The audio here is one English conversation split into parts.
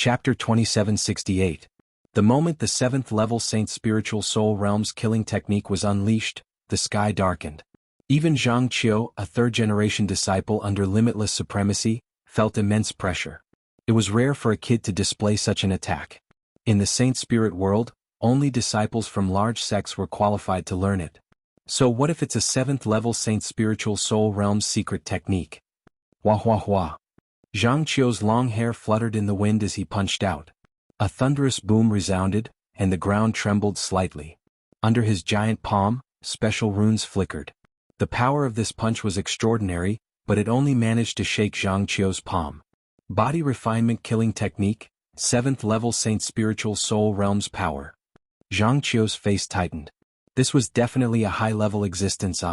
Chapter 2768. The moment the 7th level Saint Spiritual Soul Realm's killing technique was unleashed, the sky darkened. Even Jianghu, a third-generation disciple under limitless supremacy, felt immense pressure. It was rare for a kid to display such an attack. In the Saint Spirit world, only disciples from large sects were qualified to learn it. So what if it's a 7th level Saint Spiritual Soul Realm's secret technique? Wah wah wah. Jianghu's long hair fluttered in the wind as he punched out. A thunderous boom resounded, and the ground trembled slightly. Under his giant palm, special runes flickered. The power of this punch was extraordinary, but it only managed to shake Jianghu's palm. Body Refinement Killing Technique, 7th level Saint Spiritual Soul Realm's power. Jianghu's face tightened. This was definitely a high-level existence.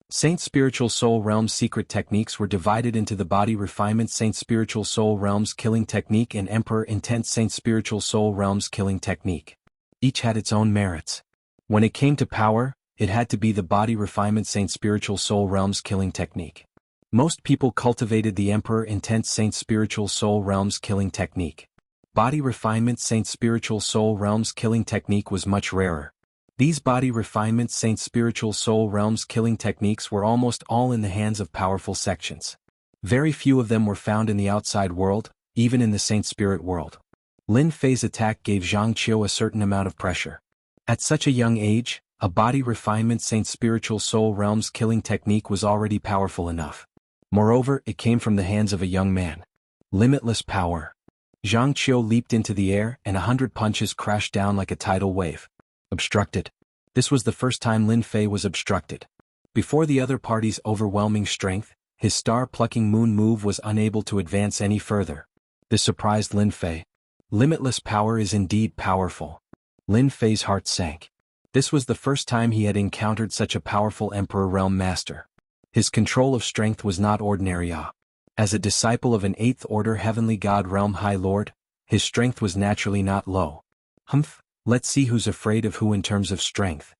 Saint Spiritual Soul Realm's secret techniques were divided into the Body Refinement Saint Spiritual Soul Realm's Killing Technique and Emperor Intent Saint Spiritual Soul Realm's Killing Technique. Each had its own merits. When it came to power, it had to be the Body Refinement Saint Spiritual Soul Realm's Killing Technique. Most people cultivated the Emperor Intent Saint Spiritual Soul Realm's Killing Technique. Body Refinement Saint Spiritual Soul Realm's Killing Technique was much rarer. These Body Refinement Saint Spiritual Soul Realm's killing techniques were almost all in the hands of powerful sections. Very few of them were found in the outside world, even in the Saint Spirit world. Lin Fei's attack gave Jianghu a certain amount of pressure. At such a young age, a Body Refinement Saint Spiritual Soul Realm's killing technique was already powerful enough. Moreover, it came from the hands of a young man. Limitless power. Jianghu leaped into the air and 100 punches crashed down like a tidal wave. Obstructed. This was the first time Lin Fei was obstructed. Before the other party's overwhelming strength, his star-plucking moon move was unable to advance any further. This surprised Lin Fei. Limitless power is indeed powerful. Lin Fei's heart sank. This was the first time he had encountered such a powerful Emperor Realm Master. His control of strength was not ordinary. As a disciple of an 8th Order Heavenly God Realm High Lord, his strength was naturally not low. Humph. Let's see who's afraid of who in terms of strength.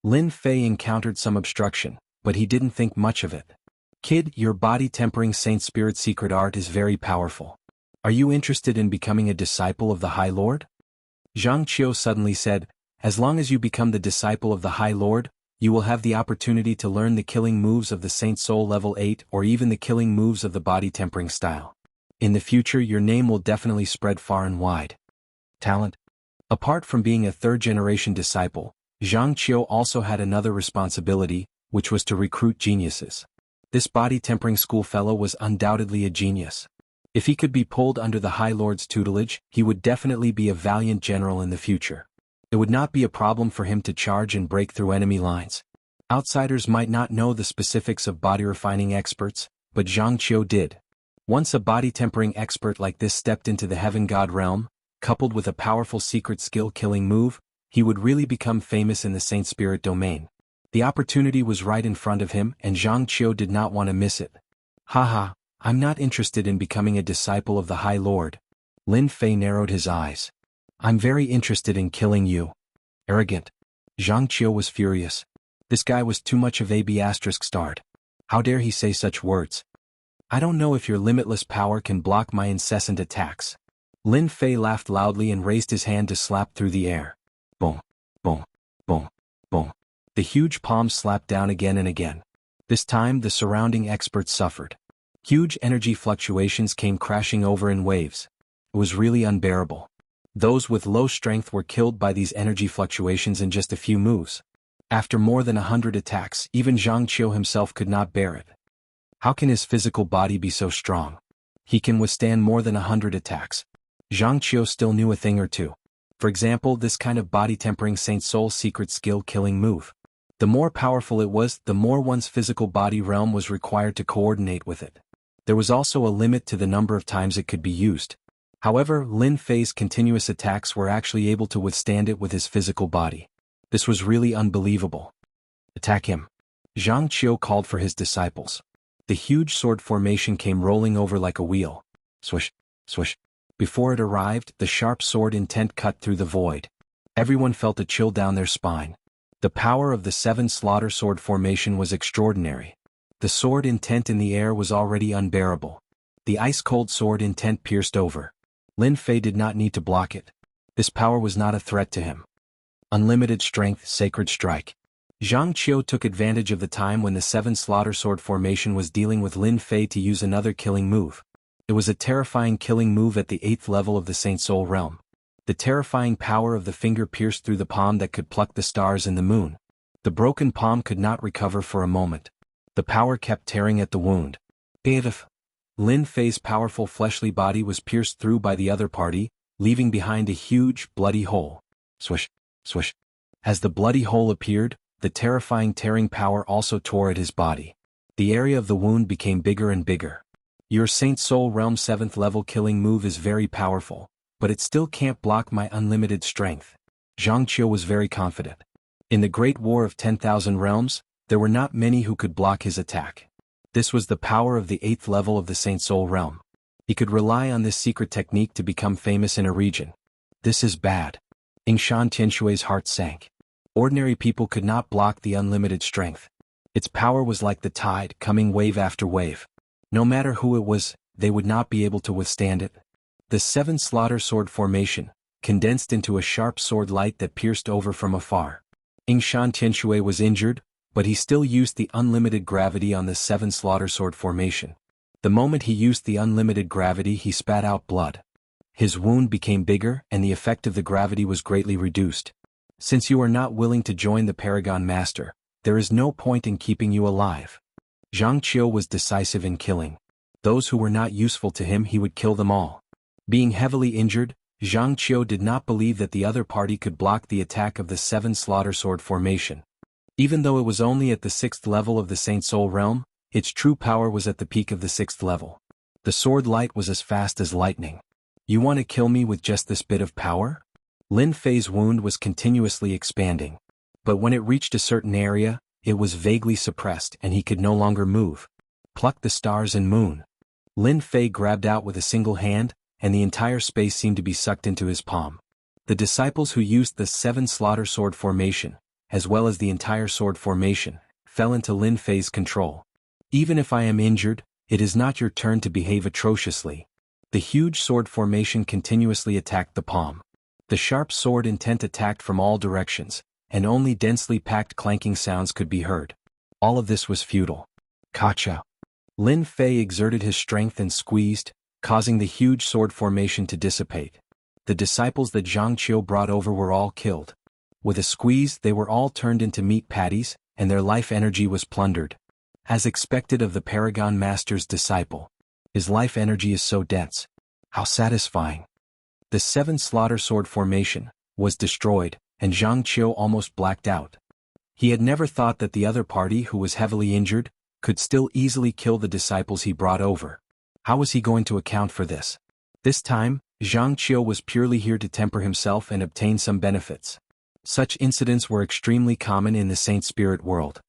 Lin Fei encountered some obstruction, but he didn't think much of it. Kid, your body-tempering Saint Spirit secret art is very powerful. Are you interested in becoming a disciple of the High Lord? Jianghu suddenly said, as long as you become the disciple of the High Lord, you will have the opportunity to learn the killing moves of the Saint Soul Level 8 or even the killing moves of the body-tempering style. In the future your name will definitely spread far and wide. Talent. Apart from being a third-generation disciple, Jianghu also had another responsibility, which was to recruit geniuses. This body-tempering schoolfellow was undoubtedly a genius. If he could be pulled under the High Lord's tutelage, he would definitely be a valiant general in the future. It would not be a problem for him to charge and break through enemy lines. Outsiders might not know the specifics of body-refining experts, but Jianghu did. Once a body-tempering expert like this stepped into the Heaven God realm, coupled with a powerful secret skill-killing move, he would really become famous in the Saint Spirit domain. The opportunity was right in front of him and Jianghu did not want to miss it. Haha, I'm not interested in becoming a disciple of the High Lord. Lin Fei narrowed his eyes. I'm very interested in killing you. Arrogant. Jianghu was furious. This guy was too much of a B*****. How dare he say such words? I don't know if your limitless power can block my incessant attacks. Lin Fei laughed loudly and raised his hand to slap through the air. Boom, boom, boom, boom. The huge palm slapped down again and again. This time the surrounding experts suffered. Huge energy fluctuations came crashing over in waves. It was really unbearable. Those with low strength were killed by these energy fluctuations in just a few moves. After more than 100 attacks, even Jianghu himself could not bear it. How can his physical body be so strong? He can withstand more than 100 attacks. Jianghu still knew a thing or two. For example, this kind of body-tempering Saint Soul secret skill-killing move. The more powerful it was, the more one's physical body realm was required to coordinate with it. There was also a limit to the number of times it could be used. However, Lin Fei's continuous attacks were actually able to withstand it with his physical body. This was really unbelievable. Attack him. Jianghu called for his disciples. The huge sword formation came rolling over like a wheel. Swish, swish. Before it arrived, the sharp sword intent cut through the void. Everyone felt a chill down their spine. The power of the 7 slaughter sword formation was extraordinary. The sword intent in the air was already unbearable. The ice-cold sword intent pierced over. Lin Fei did not need to block it. This power was not a threat to him. Unlimited strength, sacred strike. Zhang Qiu took advantage of the time when the seven slaughter sword formation was dealing with Lin Fei to use another killing move. It was a terrifying killing move at the 8th level of the Saint Soul realm. The terrifying power of the finger pierced through the palm that could pluck the stars in the moon. The broken palm could not recover for a moment. The power kept tearing at the wound. If Lin Fei's powerful fleshly body was pierced through by the other party, leaving behind a huge, bloody hole. Swish, swish. As the bloody hole appeared, the terrifying tearing power also tore at his body. The area of the wound became bigger and bigger. Your Saint Soul Realm 7th level killing move is very powerful, but it still can't block my unlimited strength. Zhang Qiu was very confident. In the Great War of 10,000 Realms, there were not many who could block his attack. This was the power of the 8th level of the Saint Soul Realm. He could rely on this secret technique to become famous in a region. This is bad. Yingshan Tianshui's heart sank. Ordinary people could not block the unlimited strength. Its power was like the tide, coming wave after wave. No matter who it was, they would not be able to withstand it. The 7 slaughter sword formation, condensed into a sharp sword light that pierced over from afar. Yingshan Tianshui was injured, but he still used the unlimited gravity on the 7 slaughter sword formation. The moment he used the unlimited gravity, he spat out blood. His wound became bigger and the effect of the gravity was greatly reduced. Since you are not willing to join the Paragon Master, there is no point in keeping you alive. Zhang Qiu was decisive in killing. Those who were not useful to him, he would kill them all. Being heavily injured, Zhang Qiu did not believe that the other party could block the attack of the 7 slaughter sword formation. Even though it was only at the 6th level of the Saint Soul Realm, its true power was at the peak of the 6th level. The sword light was as fast as lightning. You want to kill me with just this bit of power? Lin Fei's wound was continuously expanding. But when it reached a certain area, it was vaguely suppressed and he could no longer move. Pluck the stars and moon. Lin Fei grabbed out with a single hand, and the entire space seemed to be sucked into his palm. The disciples who used the 7 slaughter sword formation, as well as the entire sword formation, fell into Lin Fei's control. Even if I am injured, it is not your turn to behave atrociously. The huge sword formation continuously attacked the palm. The sharp sword intent attacked from all directions, and only densely packed clanking sounds could be heard. All of this was futile. Kacha. Lin Fei exerted his strength and squeezed, causing the huge sword formation to dissipate. The disciples that Zhang Qiu brought over were all killed. With a squeeze, they were all turned into meat patties, and their life energy was plundered. As expected of the Paragon Master's disciple. His life energy is so dense. How satisfying. The 7 slaughter sword formation was destroyed, and Zhang Qiu almost blacked out. He had never thought that the other party, who was heavily injured, could still easily kill the disciples he brought over. How was he going to account for this? This time, Zhang Qiu was purely here to temper himself and obtain some benefits. Such incidents were extremely common in the Saint Spirit world.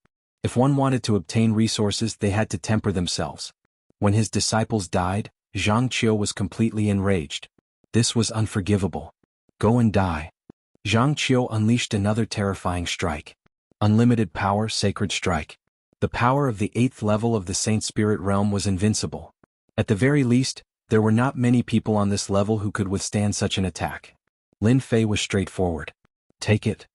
If one wanted to obtain resources, they had to temper themselves. When his disciples died, Zhang Qiu was completely enraged. This was unforgivable. Go and die. Zhang Qiu unleashed another terrifying strike. Unlimited power, sacred strike. The power of the 8th level of the Saint Spirit realm was invincible. At the very least, there were not many people on this level who could withstand such an attack. Lin Fei was straightforward. Take it.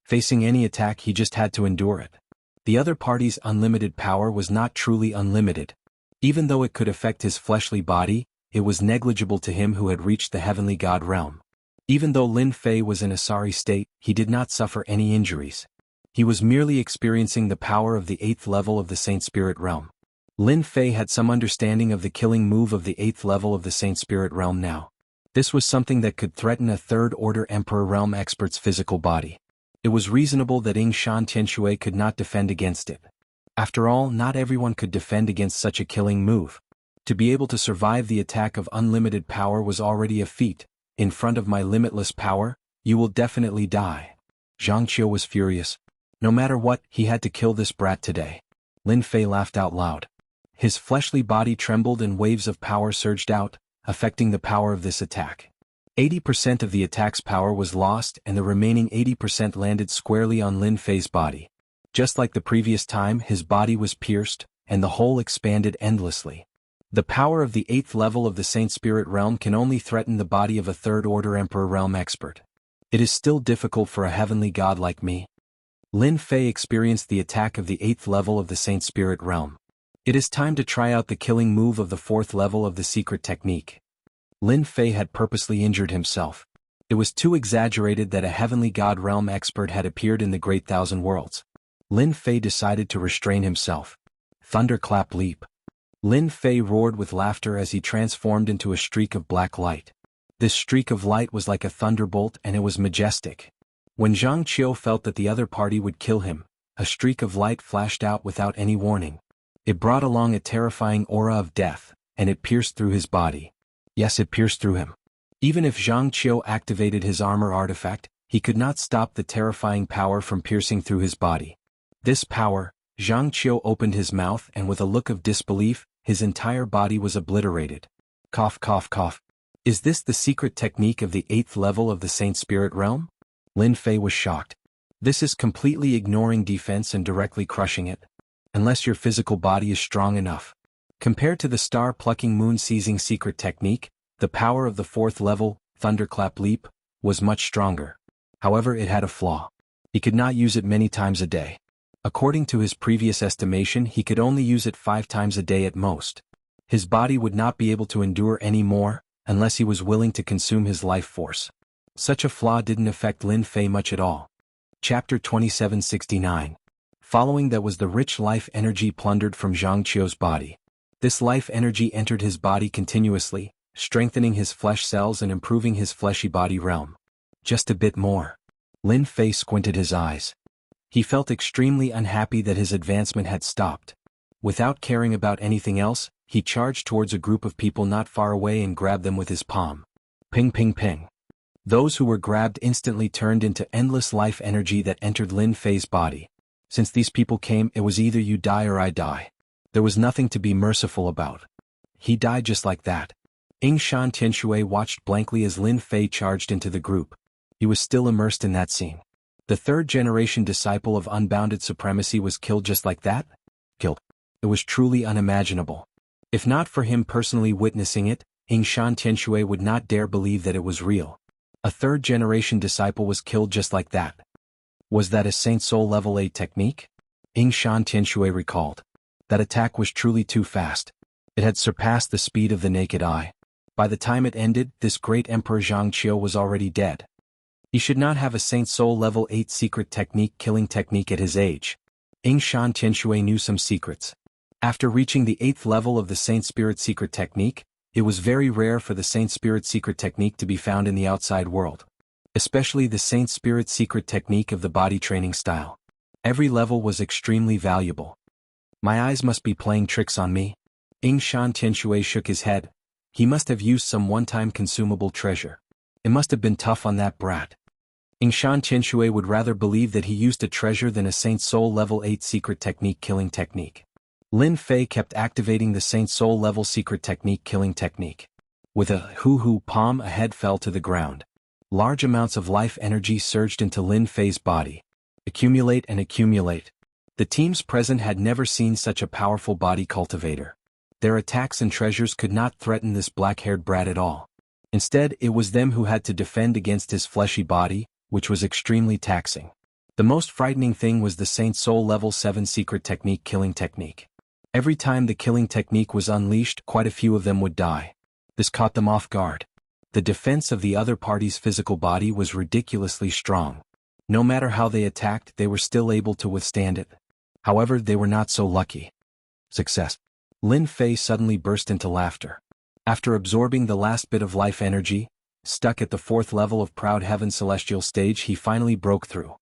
Facing any attack, he just had to endure it. The other party's unlimited power was not truly unlimited. Even though it could affect his fleshly body, it was negligible to him who had reached the heavenly god realm. Even though Lin Fei was in a sorry state, he did not suffer any injuries. He was merely experiencing the power of the 8th level of the Saint Spirit realm. Lin Fei had some understanding of the killing move of the 8th level of the Saint Spirit realm now. This was something that could threaten a third-order Emperor realm expert's physical body. It was reasonable that Yingshan Tianshui could not defend against it. After all, not everyone could defend against such a killing move. To be able to survive the attack of unlimited power was already a feat. In front of my limitless power, you will definitely die. Zhang Qiu was furious. No matter what, he had to kill this brat today. Lin Fei laughed out loud. His fleshly body trembled and waves of power surged out, affecting the power of this attack. 80% of the attack's power was lost and the remaining 80% landed squarely on Lin Fei's body. Just like the previous time, his body was pierced, and the hole expanded endlessly. The power of the 8th level of the Saint Spirit realm can only threaten the body of a 3rd order Emperor realm expert. It is still difficult for a heavenly god like me. Lin Fei experienced the attack of the 8th level of the Saint Spirit realm. It is time to try out the killing move of the 4th level of the secret technique. Lin Fei had purposely injured himself. It was too exaggerated that a heavenly god realm expert had appeared in the Great Thousand Worlds. Lin Fei decided to restrain himself. Thunderclap leap. Lin Fei roared with laughter as he transformed into a streak of black light. This streak of light was like a thunderbolt and it was majestic. When Zhang Qiu felt that the other party would kill him, a streak of light flashed out without any warning. It brought along a terrifying aura of death, and it pierced through his body. Yes, it pierced through him. Even if Zhang Qiu activated his armor artifact, he could not stop the terrifying power from piercing through his body. This power, Zhang Qiu opened his mouth and with a look of disbelief, his entire body was obliterated. Cough cough cough. Is this the secret technique of the 8th level of the Saint Spirit realm? Lin Fei was shocked. This is completely ignoring defense and directly crushing it. Unless your physical body is strong enough. Compared to the star-plucking moon-seizing secret technique, the power of the 4th level, Thunderclap Leap, was much stronger. However, it had a flaw. He could not use it many times a day. According to his previous estimation, he could only use it 5 times a day at most. His body would not be able to endure any more, unless he was willing to consume his life force. Such a flaw didn't affect Lin Fei much at all. Chapter 2769. Following that was the rich life energy plundered from Zhang Qiu's body. This life energy entered his body continuously, strengthening his flesh cells and improving his fleshy body realm. Just a bit more. Lin Fei squinted his eyes. He felt extremely unhappy that his advancement had stopped. Without caring about anything else, he charged towards a group of people not far away and grabbed them with his palm. Ping ping ping. Those who were grabbed instantly turned into endless life energy that entered Lin Fei's body. Since these people came, it was either you die or I die. There was nothing to be merciful about. He died just like that. Yingshan Tianshui watched blankly as Lin Fei charged into the group. He was still immersed in that scene. The 3rd-generation disciple of unbounded supremacy was killed just like that? Killed. It was truly unimaginable. If not for him personally witnessing it, Yingshan Tianshui would not dare believe that it was real. A 3rd-generation disciple was killed just like that. Was that a Saint Soul Level 8 technique? Yingshan Tianshui recalled. That attack was truly too fast. It had surpassed the speed of the naked eye. By the time it ended, this great Emperor Zhang Qiu was already dead. He should not have a Saint Soul Level 8 secret technique killing technique at his age. Yingshan Tianshui knew some secrets. After reaching the 8th level of the Saint Spirit secret technique, it was very rare for the Saint Spirit secret technique to be found in the outside world. Especially the Saint Spirit secret technique of the body training style. Every level was extremely valuable. My eyes must be playing tricks on me. Yingshan Tianshui shook his head. He must have used some one-time consumable treasure. It must have been tough on that brat. Yingshan Tianshui would rather believe that he used a treasure than a Saint Soul Level 8 secret technique killing technique. Lin Fei kept activating the Saint Soul Level secret technique killing technique. With a hoo-hoo palm, a head fell to the ground. Large amounts of life energy surged into Lin Fei's body. Accumulate and accumulate. The teams present had never seen such a powerful body cultivator. Their attacks and treasures could not threaten this black-haired brat at all. Instead, it was them who had to defend against his fleshy body, which was extremely taxing. The most frightening thing was the Saint Soul Level 7 secret technique killing technique. Every time the killing technique was unleashed, quite a few of them would die. This caught them off guard. The defense of the other party's physical body was ridiculously strong. No matter how they attacked, they were still able to withstand it. However, they were not so lucky. Success. Lin Fei suddenly burst into laughter. After absorbing the last bit of life energy, stuck at the 4th level of Proud Heaven Celestial stage, he finally broke through.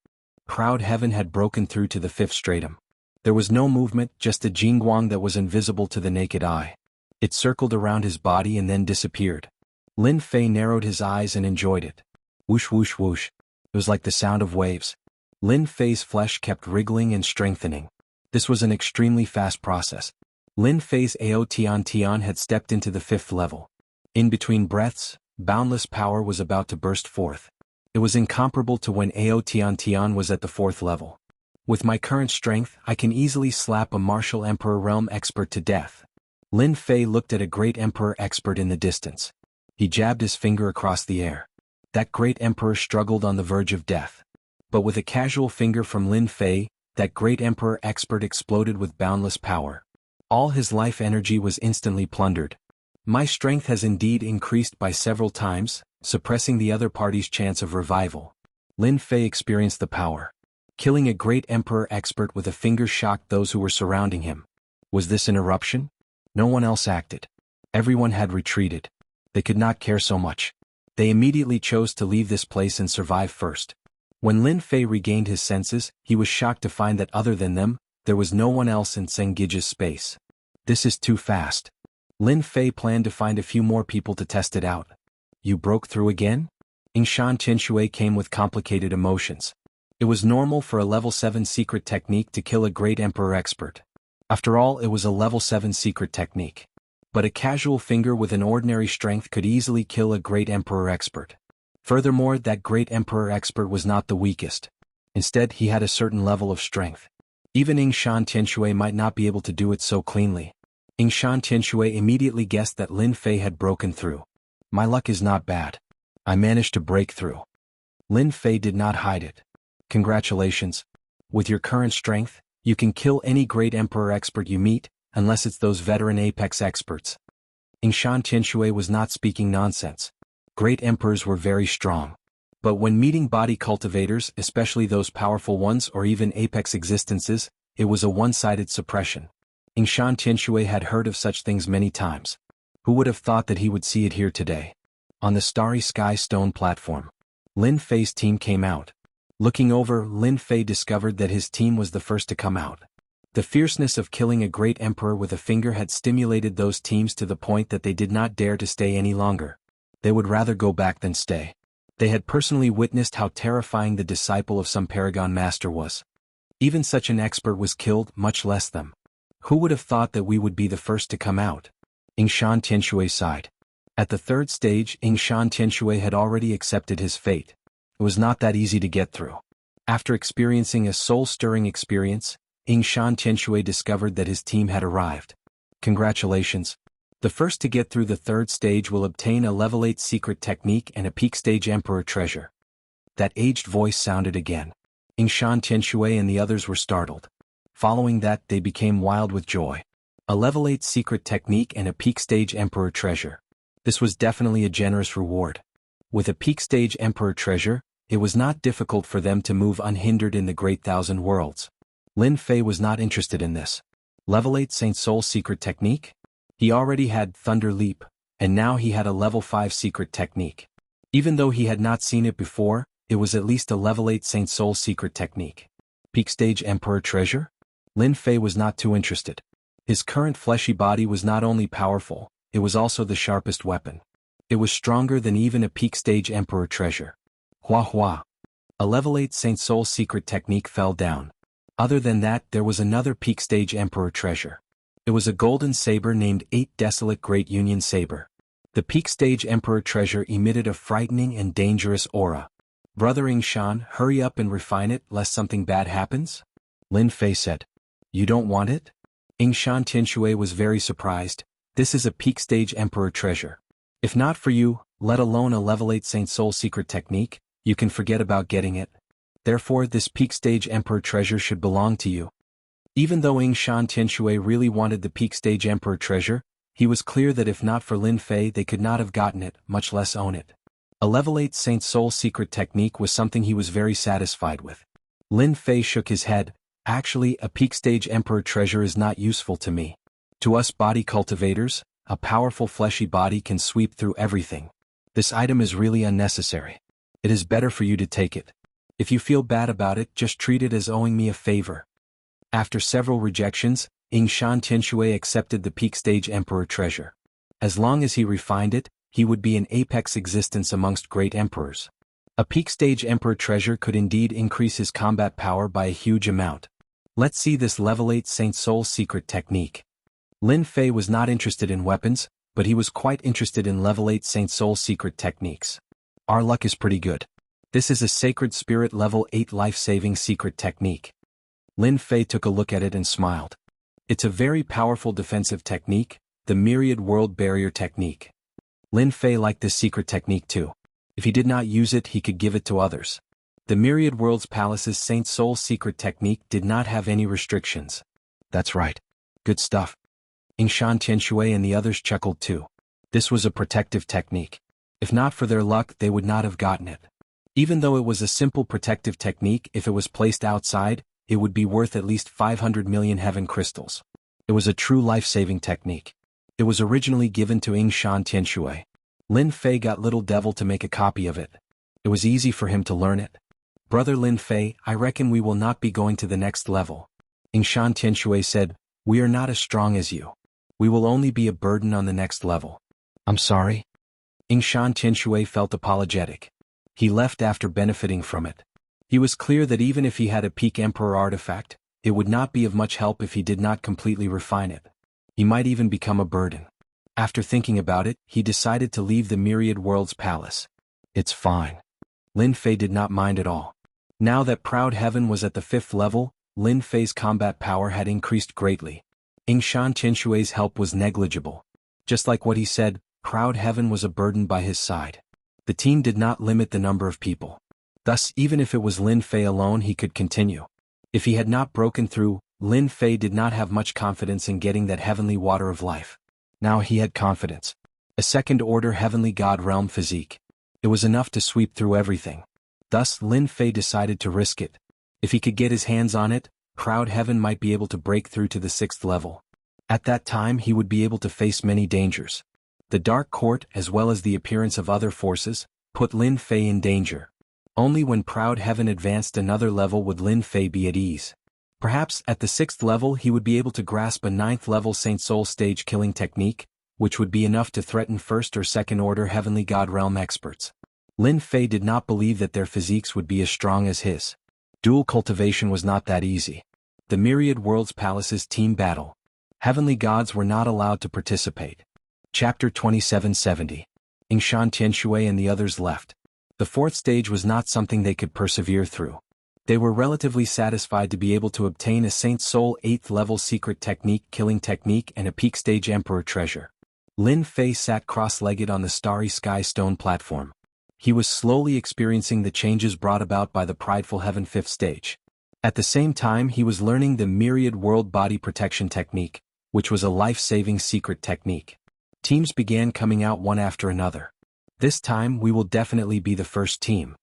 Proud Heaven had broken through to the 5th stratum. There was no movement, just a jingguang that was invisible to the naked eye. It circled around his body and then disappeared. Lin Fei narrowed his eyes and enjoyed it. Whoosh whoosh whoosh. It was like the sound of waves. Lin Fei's flesh kept wriggling and strengthening. This was an extremely fast process. Lin Fei's Ao Tian Tian had stepped into the 5th level. In between breaths, boundless power was about to burst forth. It was incomparable to when Ao Tian Tian was at the 4th level. With my current strength, I can easily slap a martial Emperor realm expert to death. Lin Fei looked at a great emperor expert in the distance. He jabbed his finger across the air. That great emperor struggled on the verge of death. But with a casual finger from Lin Fei, that great emperor expert exploded with boundless power. All his life energy was instantly plundered. My strength has indeed increased by several times, suppressing the other party's chance of revival. Lin Fei experienced the power. Killing a great emperor expert with a finger shocked those who were surrounding him. Was this an eruption? No one else acted. Everyone had retreated. They could not care so much. They immediately chose to leave this place and survive first. When Lin Fei regained his senses, he was shocked to find that other than them, there was no one else in Sengiji's space. This is too fast. Lin Fei planned to find a few more people to test it out. You broke through again? Yingshan Tianshui came with complicated emotions. It was normal for a level 7 secret technique to kill a great emperor expert. After all, it was a level 7 secret technique. But a casual finger with an ordinary strength could easily kill a great emperor expert. Furthermore, that great emperor expert was not the weakest. Instead, he had a certain level of strength. Even Yingshan Tianshui might not be able to do it so cleanly. Yingshan Tianshui immediately guessed that Lin Fei had broken through. My luck is not bad. I managed to break through. Lin Fei did not hide it. Congratulations. With your current strength, you can kill any great emperor expert you meet, unless it's those veteran apex experts. Yingshan Tianshui was not speaking nonsense. Great emperors were very strong. But when meeting body cultivators, especially those powerful ones or even apex existences, it was a one-sided suppression. Yingshan Tianshui had heard of such things many times. Who would have thought that he would see it here today? On the starry sky stone platform, Lin Fei's team came out. Looking over, Lin Fei discovered that his team was the first to come out. The fierceness of killing a great emperor with a finger had stimulated those teams to the point that they did not dare to stay any longer. They would rather go back than stay. They had personally witnessed how terrifying the disciple of some paragon master was. Even such an expert was killed, much less them. Who would have thought that we would be the first to come out? Yingshan Tianshui sighed. At the third stage, Yingshan Tianshui had already accepted his fate. It was not that easy to get through. After experiencing a soul-stirring experience, Yingshan Tianshui discovered that his team had arrived. Congratulations. The first to get through the third stage will obtain a level 8 secret technique and a peak stage emperor treasure. That aged voice sounded again. Yingshan Tianshui and the others were startled. Following that, they became wild with joy. A level 8 secret technique and a peak stage emperor treasure. This was definitely a generous reward. With a peak stage emperor treasure, it was not difficult for them to move unhindered in the Great Thousand Worlds. Lin Fei was not interested in this. Level 8 Saint Soul secret technique? He already had Thunder Leap, and now he had a level 5 secret technique. Even though he had not seen it before, it was at least a level 8 Saint Soul secret technique. Peak stage emperor treasure? Lin Fei was not too interested. His current fleshy body was not only powerful, it was also the sharpest weapon. It was stronger than even a peak stage emperor treasure. Hua hua. A level 8 Saint Soul secret technique fell down. Other than that, there was another peak stage emperor treasure. It was a golden saber named 8 Desolate Great Union Saber. The peak stage emperor treasure emitted a frightening and dangerous aura. Brother Yingshan, hurry up and refine it lest something bad happens? Lin Fei said. You don't want it? Yingshan Tianshui was very surprised. This is a peak stage emperor treasure. If not for you, let alone a level 8 Saint Soul secret technique, you can forget about getting it. Therefore, this peak stage emperor treasure should belong to you. Even though Yingshan Tianshui really wanted the peak stage emperor treasure, he was clear that if not for Lin Fei they could not have gotten it, much less own it. A level 8 Saint Soul secret technique was something he was very satisfied with. Lin Fei shook his head. Actually, a peak stage emperor treasure is not useful to me. To us body cultivators, a powerful fleshy body can sweep through everything. This item is really unnecessary. It is better for you to take it. If you feel bad about it, just treat it as owing me a favor. After several rejections, Yingshan Tianshui accepted the peak stage emperor treasure. As long as he refined it, he would be an apex existence amongst great emperors. A peak stage emperor treasure could indeed increase his combat power by a huge amount. Let's see this level 8 Saint Soul secret technique. Lin Fei was not interested in weapons, but he was quite interested in level 8 Saint Soul secret techniques. Our luck is pretty good. This is a Sacred Spirit level 8 life-saving secret technique. Lin Fei took a look at it and smiled. It's a very powerful defensive technique, the Myriad World Barrier Technique. Lin Fei liked this secret technique too. If he did not use it, he could give it to others. The Myriad Worlds Palace's Saint Soul secret technique did not have any restrictions. That's right. Good stuff. Yingshan Tianshui and the others chuckled too. This was a protective technique. If not for their luck, they would not have gotten it. Even though it was a simple protective technique, if it was placed outside, it would be worth at least 500 million heaven crystals. It was a true life-saving technique. It was originally given to Yingshan Tianshui. Lin Fei got Little Devil to make a copy of it. It was easy for him to learn it. Brother Lin Fei, I reckon we will not be going to the next level. Yingshan Tianshui said, we are not as strong as you. We will only be a burden on the next level. I'm sorry. Yingshan Tianshui felt apologetic. He left after benefiting from it. He was clear that even if he had a peak Emperor artifact, it would not be of much help if he did not completely refine it. He might even become a burden. After thinking about it, he decided to leave the Myriad Worlds Palace. It's fine. Lin Fei did not mind at all. Now that Proud Heaven was at the 5th level, Lin Fei's combat power had increased greatly. Yingshan Tianshui's help was negligible. Just like what he said, Proud Heaven was a burden by his side. The team did not limit the number of people. Thus, even if it was Lin Fei alone, he could continue. If he had not broken through, Lin Fei did not have much confidence in getting that heavenly water of life. Now he had confidence. A second-order heavenly god realm physique. It was enough to sweep through everything. Thus, Lin Fei decided to risk it. If he could get his hands on it, Proud Heaven might be able to break through to the 6th level. At that time he would be able to face many dangers. The Dark Court, as well as the appearance of other forces, put Lin Fei in danger. Only when Proud Heaven advanced another level would Lin Fei be at ease. Perhaps at the 6th level he would be able to grasp a 9th level Saint Soul stage killing technique, which would be enough to threaten 1st or 2nd order heavenly god realm experts. Lin Fei did not believe that their physiques would be as strong as his. Dual cultivation was not that easy. The Myriad Worlds Palace's team battle. Heavenly gods were not allowed to participate. Chapter 2770. Yingshan Tianshui and the others left. The 4th stage was not something they could persevere through. They were relatively satisfied to be able to obtain a Saint Soul 8th level secret technique killing technique and a peak stage Emperor treasure. Lin Fei sat cross-legged on the starry sky stone platform. He was slowly experiencing the changes brought about by the prideful heaven 5th stage. At the same time he was learning the Myriad World Body Protection Technique, which was a life-saving secret technique. Teams began coming out one after another. This time we will definitely be the first team.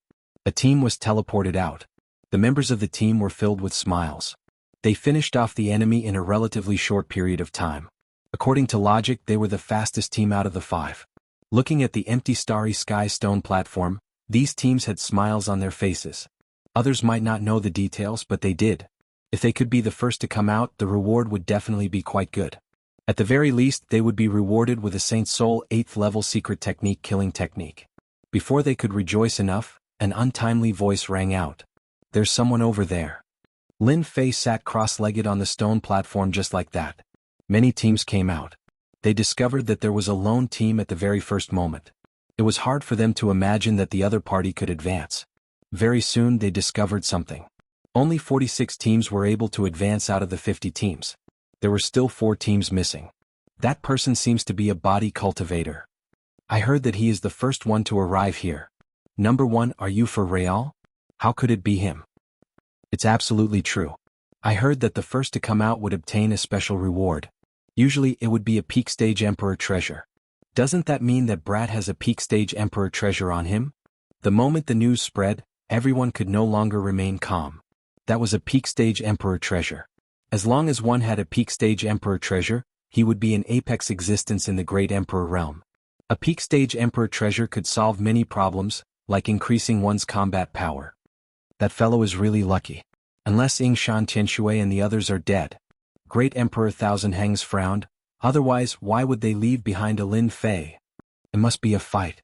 A team was teleported out. The members of the team were filled with smiles. They finished off the enemy in a relatively short period of time. According to logic, they were the fastest team out of the 5. Looking at the empty starry sky stone platform, these teams had smiles on their faces. Others might not know the details, but they did. If they could be the first to come out, the reward would definitely be quite good. At the very least, they would be rewarded with a Saint Soul 8th level secret technique killing technique. Before they could rejoice enough, an untimely voice rang out. There's someone over there. Lin Fei sat cross-legged on the stone platform just like that. Many teams came out. They discovered that there was a lone team at the very first moment. It was hard for them to imagine that the other party could advance. Very soon they discovered something. Only 46 teams were able to advance out of the 50 teams. There were still 4 teams missing. That person seems to be a body cultivator. I heard that he is the first one to arrive here. Number 1, are you for real? How could it be him? It's absolutely true. I heard that the first to come out would obtain a special reward. Usually it would be a peak stage Emperor treasure. Doesn't that mean that Brat has a peak stage Emperor treasure on him? The moment the news spread, everyone could no longer remain calm. That was a peak stage Emperor treasure. As long as one had a peak stage Emperor treasure, he would be an apex existence in the Great Emperor realm. A peak stage Emperor treasure could solve many problems, like increasing one's combat power. That fellow is really lucky. Unless Yingshan Tianshui and the others are dead. Great Emperor Thousand Hangs frowned, otherwise why would they leave behind a Lin Fei? It must be a fight.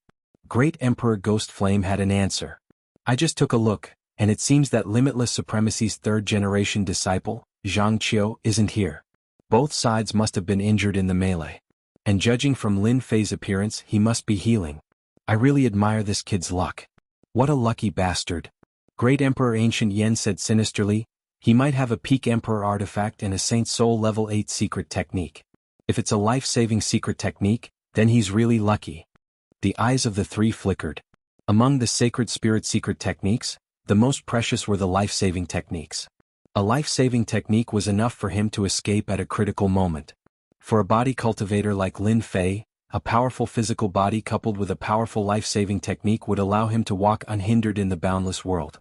Great Emperor Ghost Flame had an answer. I just took a look, and it seems that Limitless Supremacy's 3rd generation disciple, Jianghu, isn't here. Both sides must have been injured in the melee. And judging from Lin Fei's appearance, he must be healing. I really admire this kid's luck. What a lucky bastard. Great Emperor Ancient Yen said sinisterly, he might have a peak Emperor artifact and a Saint Soul level 8 secret technique. If it's a life-saving secret technique, then he's really lucky. The eyes of the three flickered. Among the sacred spirit secret techniques, the most precious were the life-saving techniques. A life-saving technique was enough for him to escape at a critical moment. For a body cultivator like Lin Fei, a powerful physical body coupled with a powerful life-saving technique would allow him to walk unhindered in the boundless world.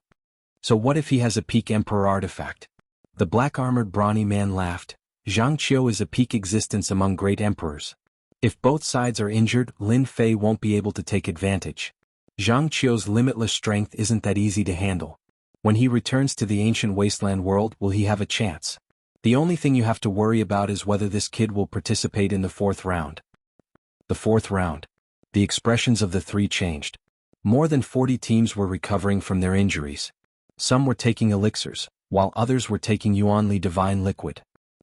So what if he has a peak emperor artifact? The black-armored brawny man laughed. Jianghu is a peak existence among great emperors. If both sides are injured, Lin Fei won't be able to take advantage. Jianghu's limitless strength isn't that easy to handle. When he returns to the ancient wasteland world, will he have a chance? The only thing you have to worry about is whether this kid will participate in the fourth round. The fourth round. The expressions of the three changed. More than 40 teams were recovering from their injuries. Some were taking elixirs, while others were taking Yuanli divine liquid.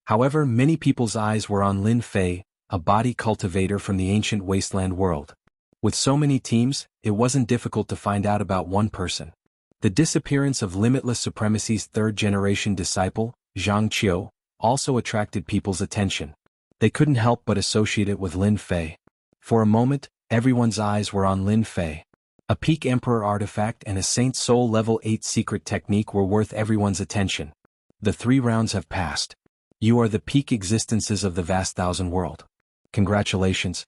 However, many people's eyes were on Lin Fei, a body cultivator from the ancient wasteland world. With so many teams, it wasn't difficult to find out about one person. The disappearance of Limitless Supremacy's third-generation disciple, Jianghu, also attracted people's attention. They couldn't help but associate it with Lin Fei. For a moment, everyone's eyes were on Lin Fei. A peak emperor artifact and a Saint Soul level 8 secret technique were worth everyone's attention. The 3 rounds have passed. You are the peak existences of the vast thousand world. Congratulations.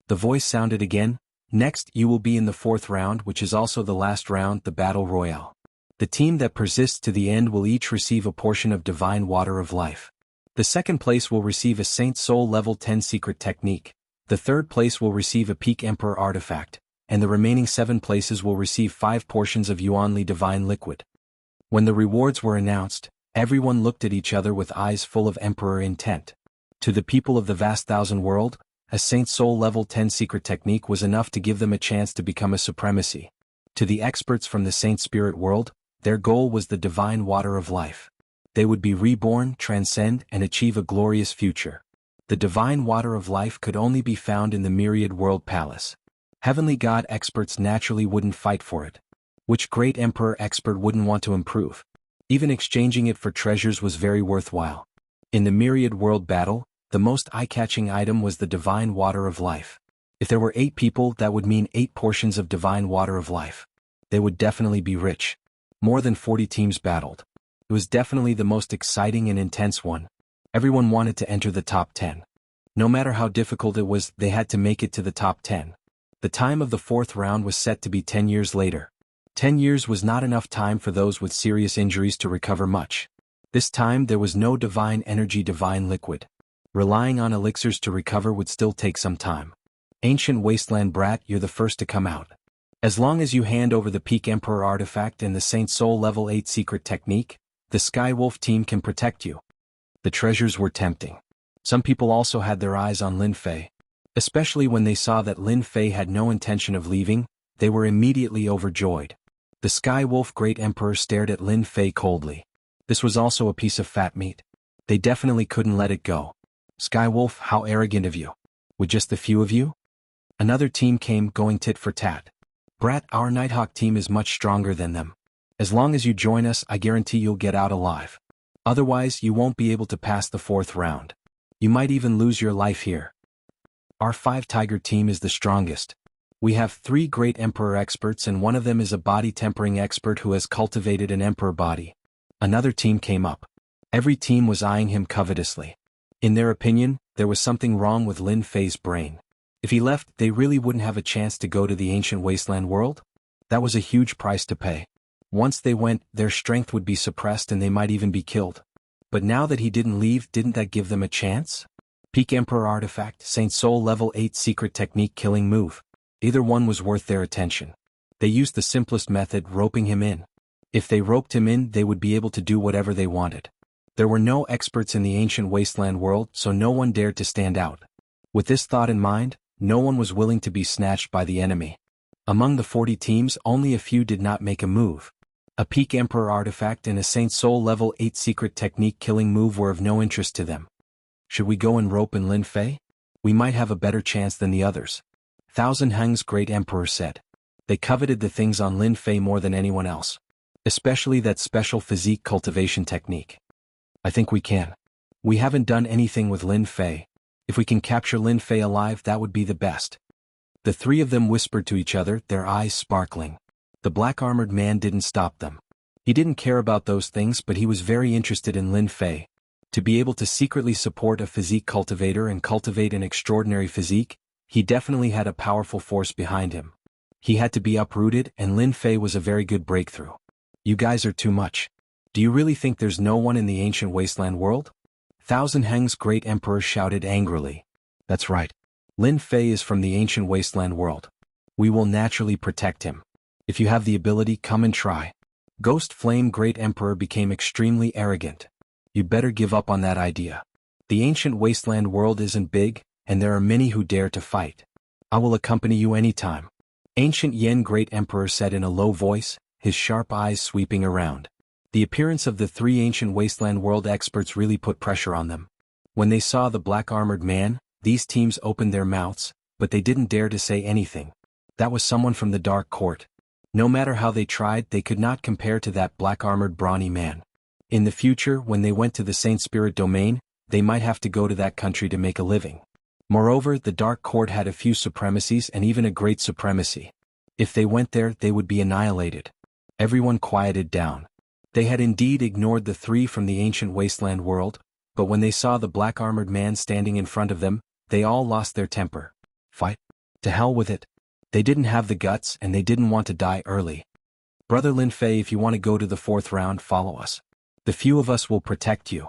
The voice sounded again. Next, you will be in the 4th round, which is also the last round, the Battle Royale. The team that persists to the end will each receive a portion of Divine Water of Life. The 2nd place will receive a Saint Soul level 10 secret technique. The 3rd place will receive a peak emperor artifact, and the remaining 7 places will receive 5 portions of Yuanli divine liquid. When the rewards were announced, everyone looked at each other with eyes full of emperor intent. To the people of the vast thousand world, a Saint Soul level 10 secret technique was enough to give them a chance to become a supremacy. To the experts from the Saint Spirit world, their goal was the divine water of life. They would be reborn, transcend, and achieve a glorious future. The divine water of life could only be found in the Myriad World Palace. Heavenly God experts naturally wouldn't fight for it. Which great emperor expert wouldn't want to improve? Even exchanging it for treasures was very worthwhile. In the Myriad World battle, the most eye-catching item was the divine water of life. If there were 8 people, that would mean 8 portions of divine water of life. They would definitely be rich. More than 40 teams battled. It was definitely the most exciting and intense one. Everyone wanted to enter the top 10. No matter how difficult it was, they had to make it to the top 10. The time of the 4th round was set to be 10 years later. 10 years was not enough time for those with serious injuries to recover much. This time there was no divine energy divine liquid. Relying on elixirs to recover would still take some time. Ancient Wasteland Brat, you're the first to come out. As long as you hand over the Peak Emperor artifact and the Saint Soul level 8 secret technique, the Sky Wolf team can protect you. The treasures were tempting. Some people also had their eyes on Lin Fei. Especially when they saw that Lin Fei had no intention of leaving, they were immediately overjoyed. The Sky Wolf Great Emperor stared at Lin Fei coldly. This was also a piece of fat meat. They definitely couldn't let it go. Sky Wolf, how arrogant of you. With just a few of you? Another team came, going tit for tat. Brat, our Nighthawk team is much stronger than them. As long as you join us, I guarantee you'll get out alive. Otherwise, you won't be able to pass the 4th round. You might even lose your life here. Our 5 Tiger team is the strongest. We have 3 great Emperor experts and one of them is a body tempering expert who has cultivated an Emperor body. Another team came up. Every team was eyeing him covetously. In their opinion, there was something wrong with Lin Fei's brain. If he left, they really wouldn't have a chance to go to the ancient wasteland world? That was a huge price to pay. Once they went, their strength would be suppressed and they might even be killed. But now that he didn't leave, didn't that give them a chance? Peak Emperor artifact, Saint Soul level 8 secret technique killing move. Either one was worth their attention. They used the simplest method, roping him in. If they roped him in, they would be able to do whatever they wanted. There were no experts in the ancient wasteland world, so no one dared to stand out. With this thought in mind, no one was willing to be snatched by the enemy. Among the 40 teams, only a few did not make a move. A Peak Emperor artifact and a Saint Soul level 8 secret technique killing move were of no interest to them. Should we go and rope in Lin Fei? We might have a better chance than the others. Thousand Heng's Great Emperor said. They coveted the things on Lin Fei more than anyone else. Especially that special physique cultivation technique. I think we can. We haven't done anything with Lin Fei. If we can capture Lin Fei alive, that would be the best. The three of them whispered to each other, their eyes sparkling. The black-armored man didn't stop them. He didn't care about those things, but he was very interested in Lin Fei. To be able to secretly support a physique cultivator and cultivate an extraordinary physique, he definitely had a powerful force behind him. He had to be uprooted, and Lin Fei was a very good breakthrough. You guys are too much. Do you really think there's no one in the ancient wasteland world? Thousand Heng's great emperor shouted angrily. That's right. Lin Fei is from the ancient wasteland world. We will naturally protect him. If you have the ability, come and try. Ghost Flame Great Emperor became extremely arrogant. You'd better give up on that idea. The ancient wasteland world isn't big, and there are many who dare to fight. I will accompany you anytime. Ancient Yen Great Emperor said in a low voice, his sharp eyes sweeping around. The appearance of the three ancient wasteland world experts really put pressure on them. When they saw the black-armored man, these teams opened their mouths, but they didn't dare to say anything. That was someone from the Dark Court. No matter how they tried, they could not compare to that black-armored brawny man. In the future, when they went to the Saint Spirit domain, they might have to go to that country to make a living. Moreover, the Dark Court had a few supremacies and even a great supremacy. If they went there, they would be annihilated. Everyone quieted down. They had indeed ignored the three from the ancient wasteland world, but when they saw the black-armored man standing in front of them, they all lost their temper. Fight? To hell with it. They didn't have the guts and they didn't want to die early. Brother Lin Fei, if you want to go to the fourth round, follow us. The few of us will protect you.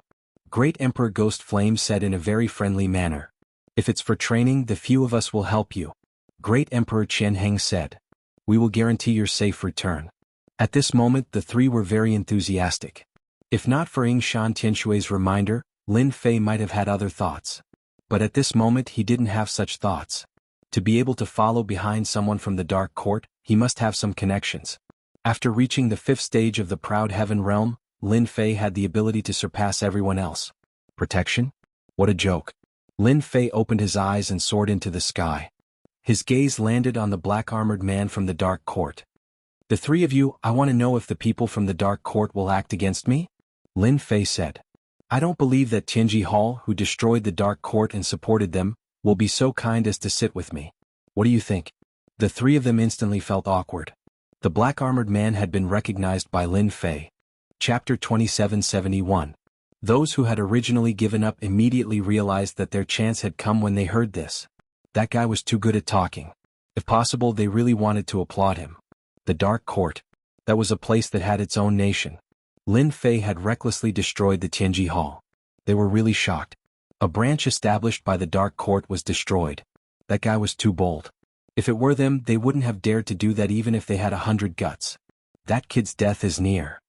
Great Emperor Ghost Flame said in a very friendly manner. If it's for training, the few of us will help you. Great Emperor Qian Heng said. We will guarantee your safe return. At this moment, the three were very enthusiastic. If not for Ying Shan Tianshui's reminder, Lin Fei might have had other thoughts. But at this moment he didn't have such thoughts. To be able to follow behind someone from the Dark Court, he must have some connections. After reaching the fifth stage of the Proud Heaven realm, Lin Fei had the ability to surpass everyone else. Protection? What a joke. Lin Fei opened his eyes and soared into the sky. His gaze landed on the black-armored man from the Dark Court. The three of you, I want to know if the people from the Dark Court will act against me? Lin Fei said. I don't believe that Tianji Hall, who destroyed the Dark Court and supported them, will be so kind as to sit with me. What do you think? The three of them instantly felt awkward. The black-armored man had been recognized by Lin Fei. Chapter 2771. Those who had originally given up immediately realized that their chance had come when they heard this. That guy was too good at talking. If possible, they really wanted to applaud him. The Dark Court. That was a place that had its own nation. Lin Fei had recklessly destroyed the Tianji Hall. They were really shocked. A branch established by the Dark Court was destroyed. That guy was too bold. If it were them, they wouldn't have dared to do that even if they had 100 guts. That kid's death is near.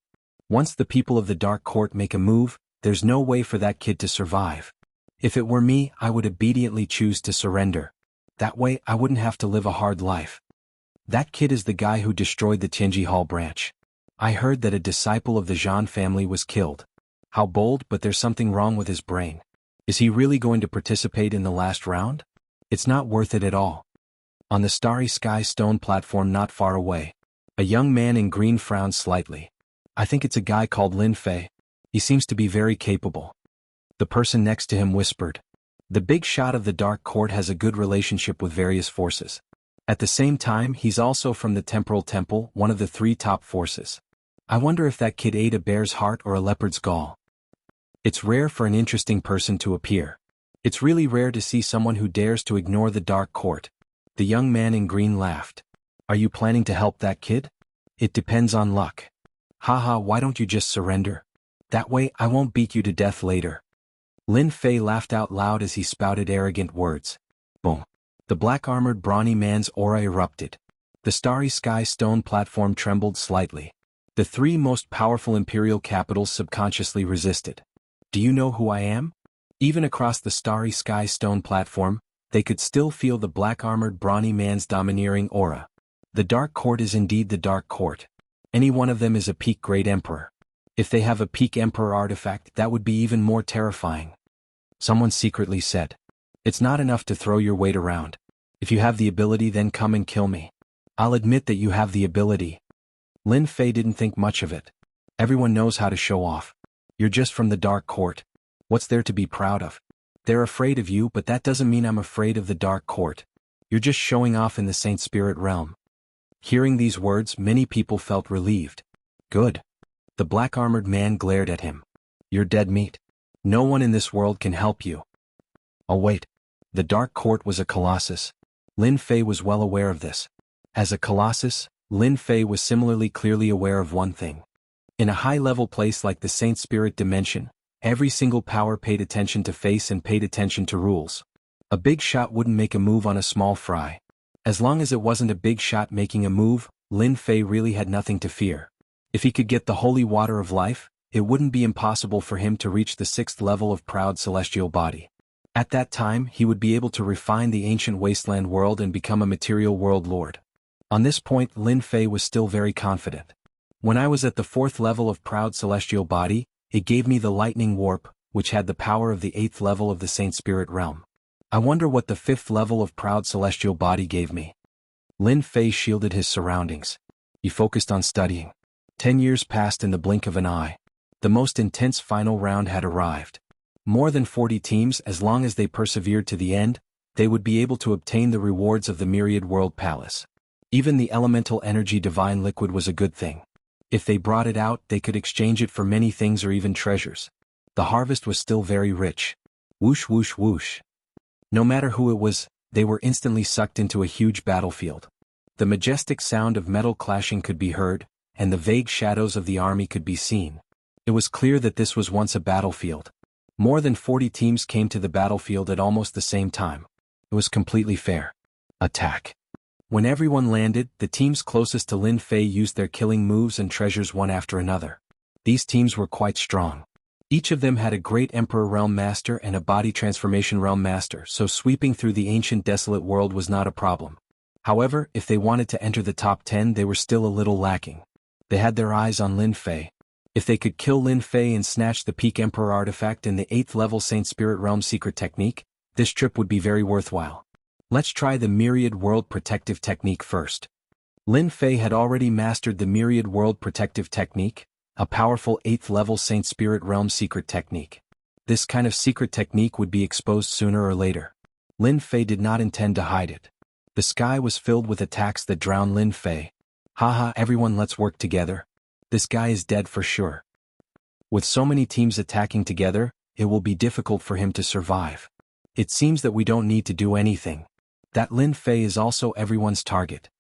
Once the people of the Dark Court make a move, there's no way for that kid to survive. If it were me, I would obediently choose to surrender. That way, I wouldn't have to live a hard life. That kid is the guy who destroyed the Tianji Hall branch. I heard that a disciple of the Zhan family was killed. How bold, but there's something wrong with his brain. Is he really going to participate in the last round? It's not worth it at all. On the starry sky stone platform not far away, a young man in green frowned slightly. I think it's a guy called Lin Fei. He seems to be very capable. The person next to him whispered. The big shot of the Dark Court has a good relationship with various forces. At the same time, he's also from the Temporal Temple, one of the three top forces. I wonder if that kid ate a bear's heart or a leopard's gall. It's rare for an interesting person to appear. It's really rare to see someone who dares to ignore the Dark Court. The young man in green laughed. Are you planning to help that kid? It depends on luck. Haha, why don't you just surrender? That way I won't beat you to death later. Lin Fei laughed out loud as he spouted arrogant words. Boom. The black-armored brawny man's aura erupted. The starry sky stone platform trembled slightly. The three most powerful imperial capitals subconsciously resisted. Do you know who I am? Even across the starry sky stone platform, they could still feel the black-armored brawny man's domineering aura. The Dark Court is indeed the Dark Court. Any one of them is a peak Great Emperor. If they have a peak Emperor artifact, that would be even more terrifying. Someone secretly said. It's not enough to throw your weight around. If you have the ability, then come and kill me. I'll admit that you have the ability. Lin Fei didn't think much of it. Everyone knows how to show off. You're just from the Dark Court. What's there to be proud of? They're afraid of you, but that doesn't mean I'm afraid of the Dark Court. You're just showing off in the Saint Spirit realm. Hearing these words, many people felt relieved. Good. The black-armored man glared at him. You're dead meat. No one in this world can help you. Oh wait. The Dark Court was a colossus. Lin Fei was well aware of this. As a colossus, Lin Fei was similarly clearly aware of one thing. In a high-level place like the Saint Spirit dimension, every single power paid attention to face and paid attention to rules. A big shot wouldn't make a move on a small fry. As long as it wasn't a big shot making a move, Lin Fei really had nothing to fear. If he could get the holy water of life, it wouldn't be impossible for him to reach the 6th level of proud celestial body. At that time, he would be able to refine the ancient wasteland world and become a material world lord. On this point, Lin Fei was still very confident. When I was at the 4th level of proud celestial body, it gave me the lightning warp, which had the power of the 8th level of the Saint Spirit realm. I wonder what the 5th level of proud celestial body gave me. Lin Fei shielded his surroundings. He focused on studying. 10 years passed in the blink of an eye. The most intense final round had arrived. More than 40 teams, as long as they persevered to the end, they would be able to obtain the rewards of the Myriad World Palace. Even the elemental energy divine liquid was a good thing. If they brought it out, they could exchange it for many things or even treasures. The harvest was still very rich. Whoosh whoosh whoosh. No matter who it was, they were instantly sucked into a huge battlefield. The majestic sound of metal clashing could be heard, and the vague shadows of the army could be seen. It was clear that this was once a battlefield. More than 40 teams came to the battlefield at almost the same time. It was completely fair. Attack. When everyone landed, the teams closest to Lin Fei used their killing moves and treasures one after another. These teams were quite strong. Each of them had a great Emperor Realm Master and a Body Transformation Realm Master, so sweeping through the ancient desolate world was not a problem. However, if they wanted to enter the top 10, they were still a little lacking. They had their eyes on Lin Fei. If they could kill Lin Fei and snatch the Peak Emperor artifact and the 8th level Saint Spirit Realm secret technique, this trip would be very worthwhile. Let's try the Myriad World Protective Technique first. Lin Fei had already mastered the Myriad World Protective Technique, a powerful 8th level Saint Spirit Realm secret technique. This kind of secret technique would be exposed sooner or later. Lin Fei did not intend to hide it. The sky was filled with attacks that drowned Lin Fei. Haha, everyone, let's work together. This guy is dead for sure. With so many teams attacking together, it will be difficult for him to survive. It seems that we don't need to do anything. That Lin Fei is also everyone's target.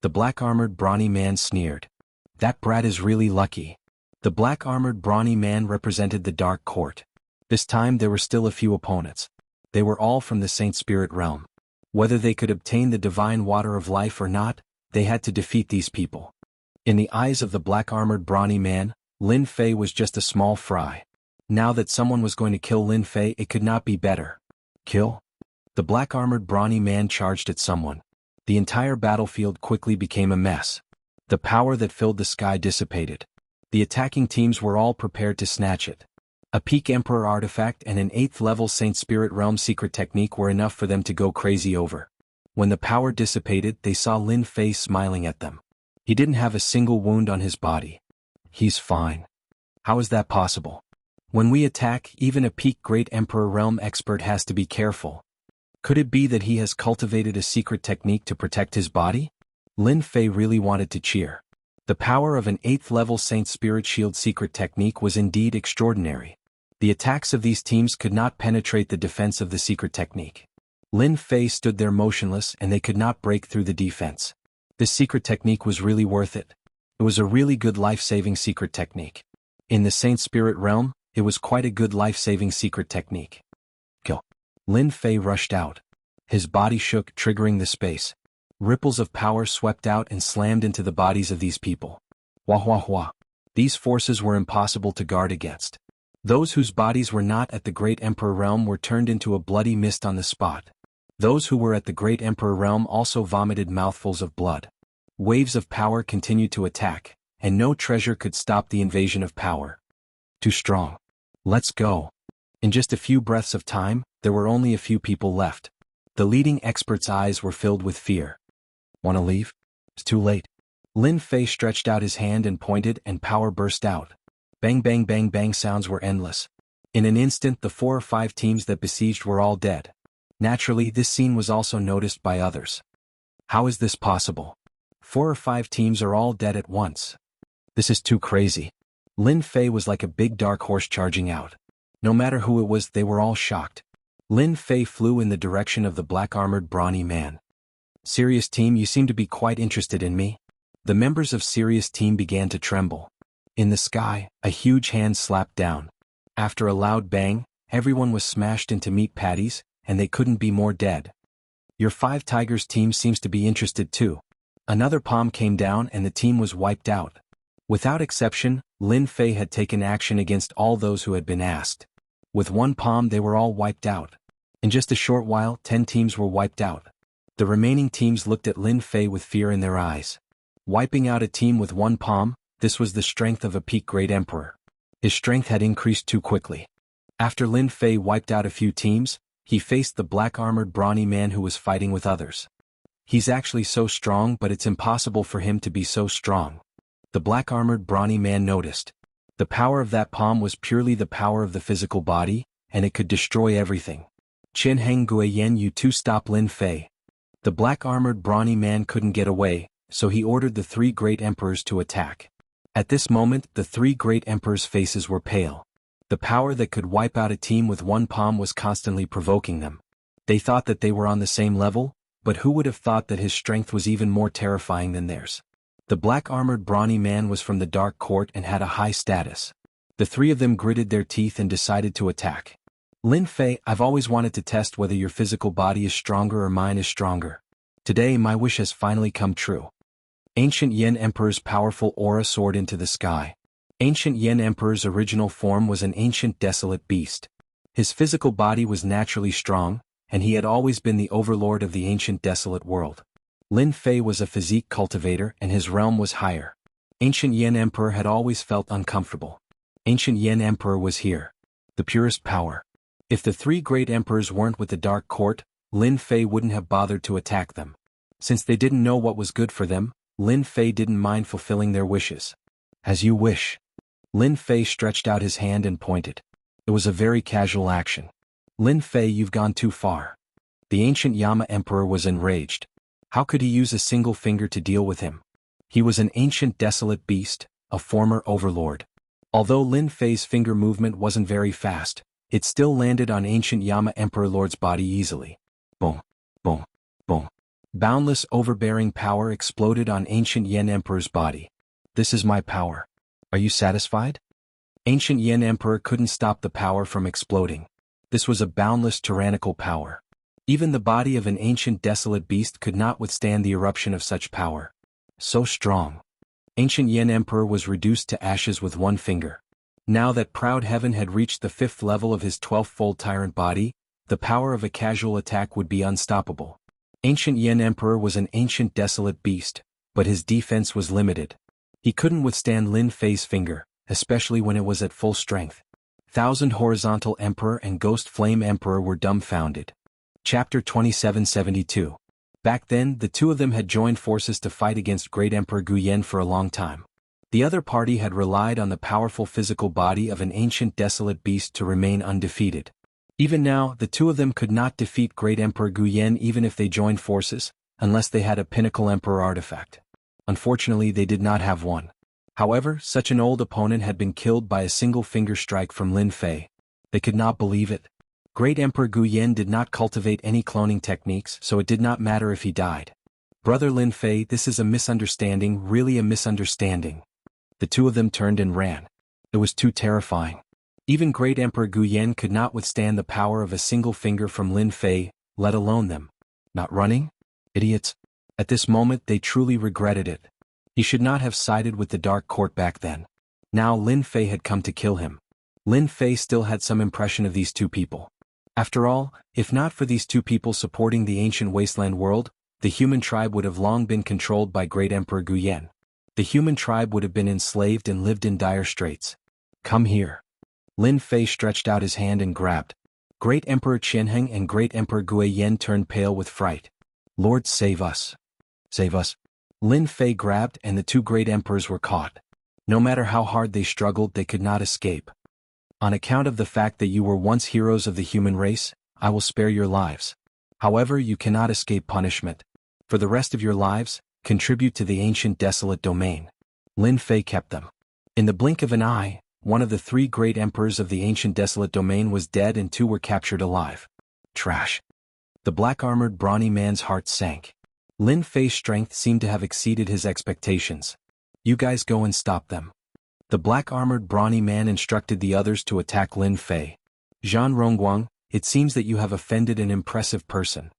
The black-armored brawny man sneered. That brat is really lucky. The black-armored brawny man represented the Dark Court. This time there were still a few opponents. They were all from the Saint Spirit realm. Whether they could obtain the divine water of life or not, they had to defeat these people. In the eyes of the black-armored brawny man, Lin Fei was just a small fry. Now that someone was going to kill Lin Fei, it could not be better. Kill? The black-armored brawny man charged at someone. The entire battlefield quickly became a mess. The power that filled the sky dissipated. The attacking teams were all prepared to snatch it. A Peak Emperor artifact and an 8th level Saint Spirit Realm secret technique were enough for them to go crazy over. When the power dissipated, they saw Lin Fei smiling at them. He didn't have a single wound on his body. He's fine. How is that possible? When we attack, even a Peak Great Emperor Realm expert has to be careful. Could it be that he has cultivated a secret technique to protect his body? Lin Fei really wanted to cheer. The power of an 8th level Saint Spirit Shield secret technique was indeed extraordinary. The attacks of these teams could not penetrate the defense of the secret technique. Lin Fei stood there motionless and they could not break through the defense. This secret technique was really worth it. It was a really good life-saving secret technique. In the Saint Spirit realm, it was quite a good life-saving secret technique. Kill. Lin Fei rushed out. His body shook, triggering the space. Ripples of power swept out and slammed into the bodies of these people. Wah wah wah. These forces were impossible to guard against. Those whose bodies were not at the Great Emperor realm were turned into a bloody mist on the spot. Those who were at the Great Emperor realm also vomited mouthfuls of blood. Waves of power continued to attack, and no treasure could stop the invasion of power. Too strong. Let's go. In just a few breaths of time, there were only a few people left. The leading expert's eyes were filled with fear. Wanna leave? It's too late. Lin Fei stretched out his hand and pointed, and power burst out. Bang bang bang bang sounds were endless. In an instant the 4 or 5 teams that besieged were all dead. Naturally, this scene was also noticed by others. How is this possible? 4 or 5 teams are all dead at once. This is too crazy. Lin Fei was like a big dark horse charging out. No matter who it was, they were all shocked. Lin Fei flew in the direction of the black-armored brawny man. Serious team, you seem to be quite interested in me. The members of Serious team began to tremble. In the sky, a huge hand slapped down. After a loud bang, everyone was smashed into meat patties, and they couldn't be more dead. Your 5 Tigers team seems to be interested too. Another palm came down and the team was wiped out. Without exception, Lin Fei had taken action against all those who had been asked. With one palm they were all wiped out. In just a short while, 10 teams were wiped out. The remaining teams looked at Lin Fei with fear in their eyes. Wiping out a team with one palm, this was the strength of a peak great emperor. His strength had increased too quickly. After Lin Fei wiped out a few teams, he faced the black-armored brawny man who was fighting with others. He's actually so strong, but it's impossible for him to be so strong. The black-armored brawny man noticed. The power of that palm was purely the power of the physical body, and it could destroy everything. Qin Heng Guiyan, you two stop Lin Fei. The black-armored brawny man couldn't get away, so he ordered the 3 great emperors to attack. At this moment, the 3 great emperors' faces were pale. The power that could wipe out a team with one palm was constantly provoking them. They thought that they were on the same level, but who would have thought that his strength was even more terrifying than theirs? The black-armored brawny man was from the Dark Court and had a high status. The 3 of them gritted their teeth and decided to attack. Lin Fei, I've always wanted to test whether your physical body is stronger or mine is stronger. Today my wish has finally come true. Ancient Yen Emperor's powerful aura soared into the sky. Ancient Yen Emperor's original form was an ancient desolate beast. His physical body was naturally strong, and he had always been the overlord of the ancient desolate world. Lin Fei was a physique cultivator and his realm was higher. Ancient Yen Emperor had always felt uncomfortable. Ancient Yen Emperor was here. The purest power. If the 3 great emperors weren't with the Dark Court, Lin Fei wouldn't have bothered to attack them. Since they didn't know what was good for them, Lin Fei didn't mind fulfilling their wishes. As you wish. Lin Fei stretched out his hand and pointed. It was a very casual action. Lin Fei, you've gone too far. The ancient Yama Emperor was enraged. How could he use a single finger to deal with him? He was an ancient desolate beast, a former overlord. Although Lin Fei's finger movement wasn't very fast, it still landed on ancient Yama Emperor Lord's body easily. Boom, boom, boom. Boundless overbearing power exploded on ancient Yen Emperor's body. This is my power. Are you satisfied? Ancient Yen Emperor couldn't stop the power from exploding. This was a boundless tyrannical power. Even the body of an ancient desolate beast could not withstand the eruption of such power. So strong. Ancient Yen Emperor was reduced to ashes with one finger. Now that proud heaven had reached the 5th level of his 12-fold tyrant body, the power of a casual attack would be unstoppable. Ancient Yen Emperor was an ancient desolate beast, but his defense was limited. He couldn't withstand Lin Fei's finger, especially when it was at full strength. Thousand Horizontal Emperor and Ghost Flame Emperor were dumbfounded. Chapter 2772. Back then, the 2 of them had joined forces to fight against Great Emperor Guyen for a long time. The other party had relied on the powerful physical body of an ancient desolate beast to remain undefeated. Even now, the 2 of them could not defeat Great Emperor Guyen even if they joined forces, unless they had a Pinnacle Emperor artifact. Unfortunately, they did not have one. However, such an old opponent had been killed by a single finger strike from Lin Fei. They could not believe it. Great Emperor Guyen did not cultivate any cloning techniques, so it did not matter if he died. Brother Lin Fei, this is a misunderstanding, really a misunderstanding. The 2 of them turned and ran. It was too terrifying. Even Great Emperor Guyen could not withstand the power of a single finger from Lin Fei, let alone them. Not running? Idiots. At this moment they truly regretted it. He should not have sided with the Dark Court back then. Now Lin Fei had come to kill him. Lin Fei still had some impression of these 2 people. After all, if not for these 2 people supporting the ancient wasteland world, the human tribe would have long been controlled by Great Emperor Guyen. The human tribe would have been enslaved and lived in dire straits. Come here. Lin Fei stretched out his hand and grabbed. Great Emperor Qianheng and Great Emperor Guiyan turned pale with fright. Lord, save us. Save us. Lin Fei grabbed and the 2 great emperors were caught. No matter how hard they struggled, they could not escape. On account of the fact that you were once heroes of the human race, I will spare your lives. However, you cannot escape punishment. For the rest of your lives, contribute to the ancient desolate domain. Lin Fei kept them. In the blink of an eye, one of the 3 great emperors of the ancient desolate domain was dead and 2 were captured alive. Trash. The black-armored brawny man's heart sank. Lin Fei's strength seemed to have exceeded his expectations. You guys go and stop them. The black-armored brawny man instructed the others to attack Lin Fei. Zhan Rongguang, it seems that you have offended an impressive person.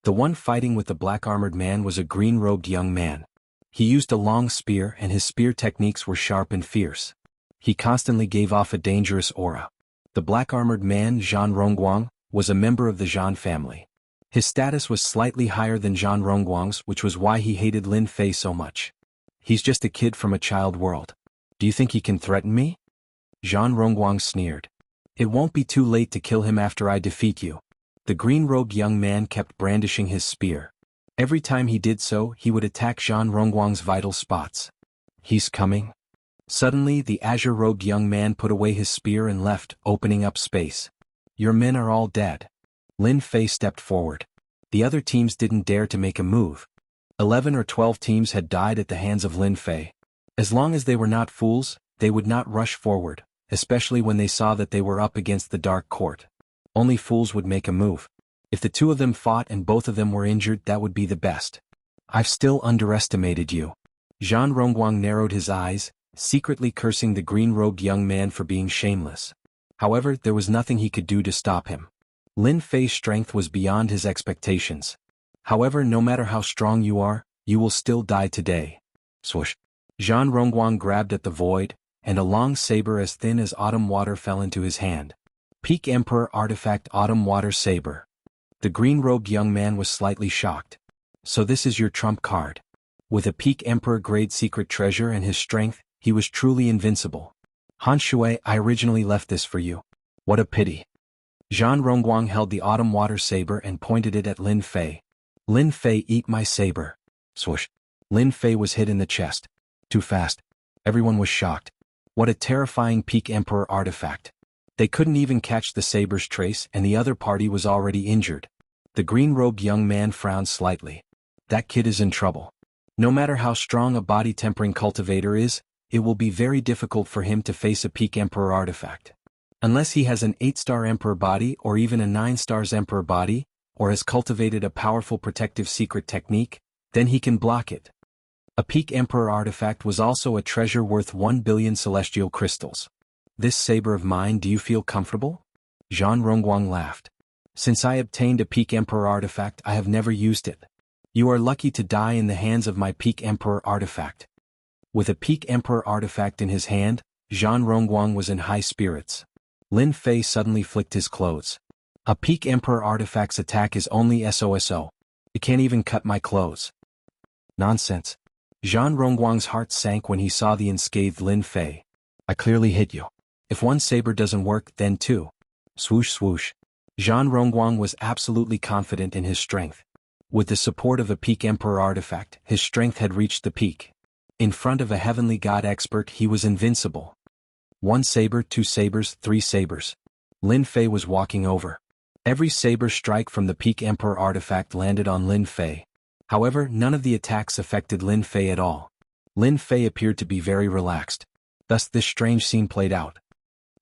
The one fighting with the black-armored man was a green-robed young man. He used a long spear and his spear techniques were sharp and fierce. He constantly gave off a dangerous aura. The black-armored man, Zhan Rongguang, was a member of the Zhan family. His status was slightly higher than Zhan Rongguang's, which was why he hated Lin Fei so much. He's just a kid from a child world. Do you think he can threaten me? Zhan Rongguang sneered. It won't be too late to kill him after I defeat you. The green-robed young man kept brandishing his spear. Every time he did so, he would attack Zhan Rongguang's vital spots. He's coming. Suddenly, the azure-robed young man put away his spear and left, opening up space. Your men are all dead. Lin Fei stepped forward. The other teams didn't dare to make a move. 11 or 12 teams had died at the hands of Lin Fei. As long as they were not fools, they would not rush forward, especially when they saw that they were up against the Dark Court. Only fools would make a move. If the 2 of them fought and both of them were injured, that would be the best. I've still underestimated you. Zhan Rongguang narrowed his eyes, secretly cursing the green-robed young man for being shameless. However, there was nothing he could do to stop him. Lin Fei's strength was beyond his expectations. However, no matter how strong you are, you will still die today. Swoosh. Zhan Rongguang grabbed at the void, and a long saber as thin as autumn water fell into his hand. Peak Emperor Artifact Autumn Water Saber. The green-robed young man was slightly shocked. So this is your trump card. With a Peak Emperor grade secret treasure and his strength, he was truly invincible. Han Shui, I originally left this for you. What a pity. Zhan Rongguang held the autumn water saber and pointed it at Lin Fei. Lin Fei, eat my saber. Swoosh. Lin Fei was hit in the chest. Too fast. Everyone was shocked. What a terrifying Peak Emperor artifact. They couldn't even catch the saber's trace and the other party was already injured. The green-robed young man frowned slightly. That kid is in trouble. No matter how strong a body-tempering cultivator is, it will be very difficult for him to face a Peak Emperor artifact. Unless he has an 8-star Emperor body or even a 9-stars Emperor body, or has cultivated a powerful protective secret technique, then he can block it. A Peak Emperor artifact was also a treasure worth 1 billion celestial crystals. This saber of mine, do you feel comfortable? Zhan Rongguang laughed. Since I obtained a Peak Emperor artifact, I have never used it. You are lucky to die in the hands of my Peak Emperor artifact. With a Peak Emperor artifact in his hand, Zhan Rongguang was in high spirits. Lin Fei suddenly flicked his clothes. A Peak Emperor artifact's attack is only SOSO. It can't even cut my clothes. Nonsense. Zhan Rongguang's heart sank when he saw the unscathed Lin Fei. I clearly hit you. If one saber doesn't work, then 2. Swoosh swoosh. Zhan Rongguang was absolutely confident in his strength. With the support of a Peak Emperor artifact, his strength had reached the peak. In front of a heavenly god expert, he was invincible. 1 saber, 2 sabers, 3 sabers. Lin Fei was walking over. Every saber strike from the Peak Emperor artifact landed on Lin Fei. However, none of the attacks affected Lin Fei at all. Lin Fei appeared to be very relaxed. Thus this strange scene played out.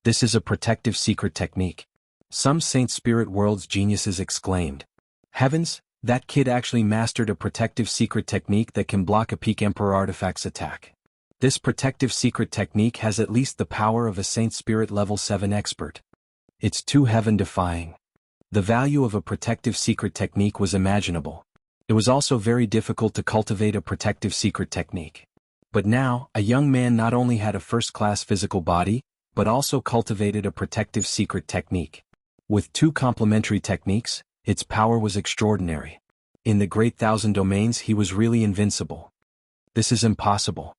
This is a protective secret technique. Some Saint Spirit World's geniuses exclaimed. Heavens, that kid actually mastered a protective secret technique that can block a Peak Emperor artifact's attack. This protective secret technique has at least the power of a Saint Spirit level 7 expert. It's too heaven-defying. The value of a protective secret technique was imaginable. It was also very difficult to cultivate a protective secret technique. But now, a young man not only had a first-class physical body, but also cultivated a protective secret technique. With 2 complementary techniques, its power was extraordinary. In the Great Thousand Domains, he was really invincible. This is impossible.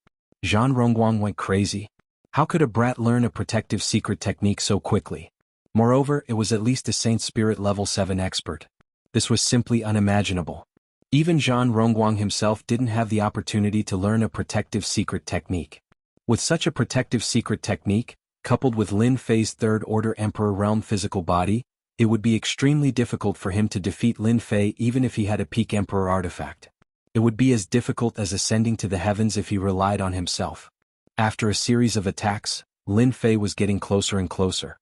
Zhan Rongguang went crazy. How could a brat learn a protective secret technique so quickly? Moreover, it was at least a Saint Spirit level 7 expert. This was simply unimaginable. Even Zhan Rongguang himself didn't have the opportunity to learn a protective secret technique. With such a protective secret technique, Coupled with Lin Fei's third-order Emperor Realm physical body, it would be extremely difficult for him to defeat Lin Fei even if he had a peak Emperor artifact. It would be as difficult as ascending to the heavens if he relied on himself. After a series of attacks, Lin Fei was getting closer and closer.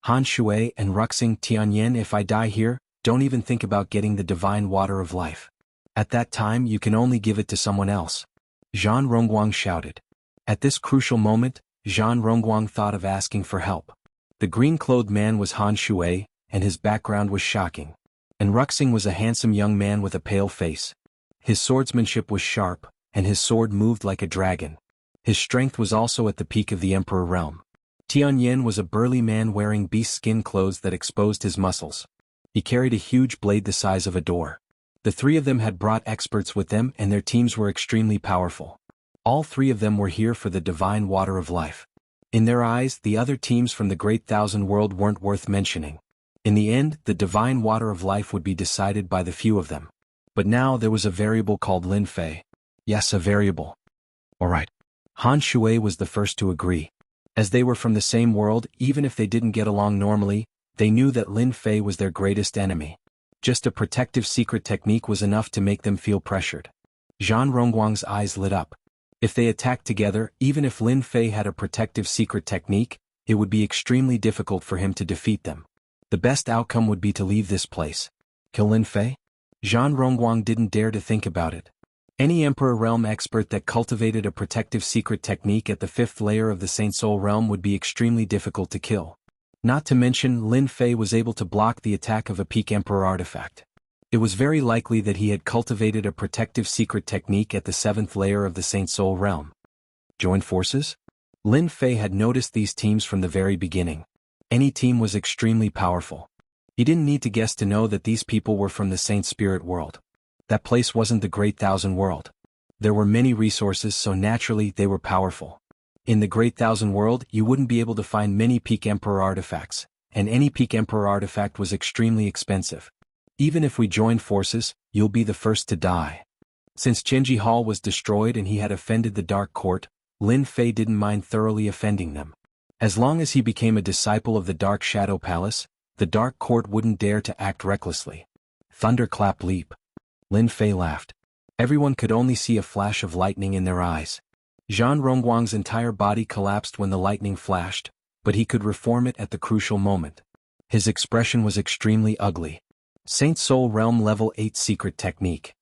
Han Shui and Ruxing Tianyan, if I die here, don't even think about getting the divine water of life. At that time you can only give it to someone else. Zhan Rongguang shouted. At this crucial moment, Zhan Rongguang thought of asking for help. The green-clothed man was Han Shui, and his background was shocking. And Ruxing was a handsome young man with a pale face. His swordsmanship was sharp, and his sword moved like a dragon. His strength was also at the peak of the Emperor Realm. Tianyan was a burly man wearing beast skin clothes that exposed his muscles. He carried a huge blade the size of a door. The three of them had brought experts with them and their teams were extremely powerful. All three of them were here for the divine water of life. In their eyes, the other teams from the Great Thousand World weren't worth mentioning. In the end, the divine water of life would be decided by the few of them. But now there was a variable called Lin Fei. Yes, a variable. Alright. Han Shui was the first to agree. As they were from the same world, even if they didn't get along normally, they knew that Lin Fei was their greatest enemy. Just a protective secret technique was enough to make them feel pressured. Zhan Rongguang's eyes lit up. If they attacked together, even if Lin Fei had a protective secret technique, it would be extremely difficult for him to defeat them. The best outcome would be to leave this place. Kill Lin Fei? Zhan Rongguang didn't dare to think about it. Any Emperor Realm expert that cultivated a protective secret technique at the 5th layer of the Saint Soul Realm would be extremely difficult to kill. Not to mention, Lin Fei was able to block the attack of a peak Emperor artifact. It was very likely that he had cultivated a protective secret technique at the 7th layer of the Saint Soul Realm. Join forces? Lin Fei had noticed these teams from the very beginning. Any team was extremely powerful. He didn't need to guess to know that these people were from the Saint Spirit world. That place wasn't the Great Thousand World. There were many resources, so naturally they were powerful. In the Great Thousand World, you wouldn't be able to find many Peak Emperor artifacts, and any Peak Emperor artifact was extremely expensive. Even if we join forces, you'll be the first to die. Since Chenji Hall was destroyed and he had offended the Dark Court, Lin Fei didn't mind thoroughly offending them. As long as he became a disciple of the Dark Shadow Palace, the Dark Court wouldn't dare to act recklessly. Thunderclap leap. Lin Fei laughed. Everyone could only see a flash of lightning in their eyes. Zhan Rongguang's entire body collapsed when the lightning flashed, but he could reform it at the crucial moment. His expression was extremely ugly. Saint Soul Realm Level 8 Secret Technique.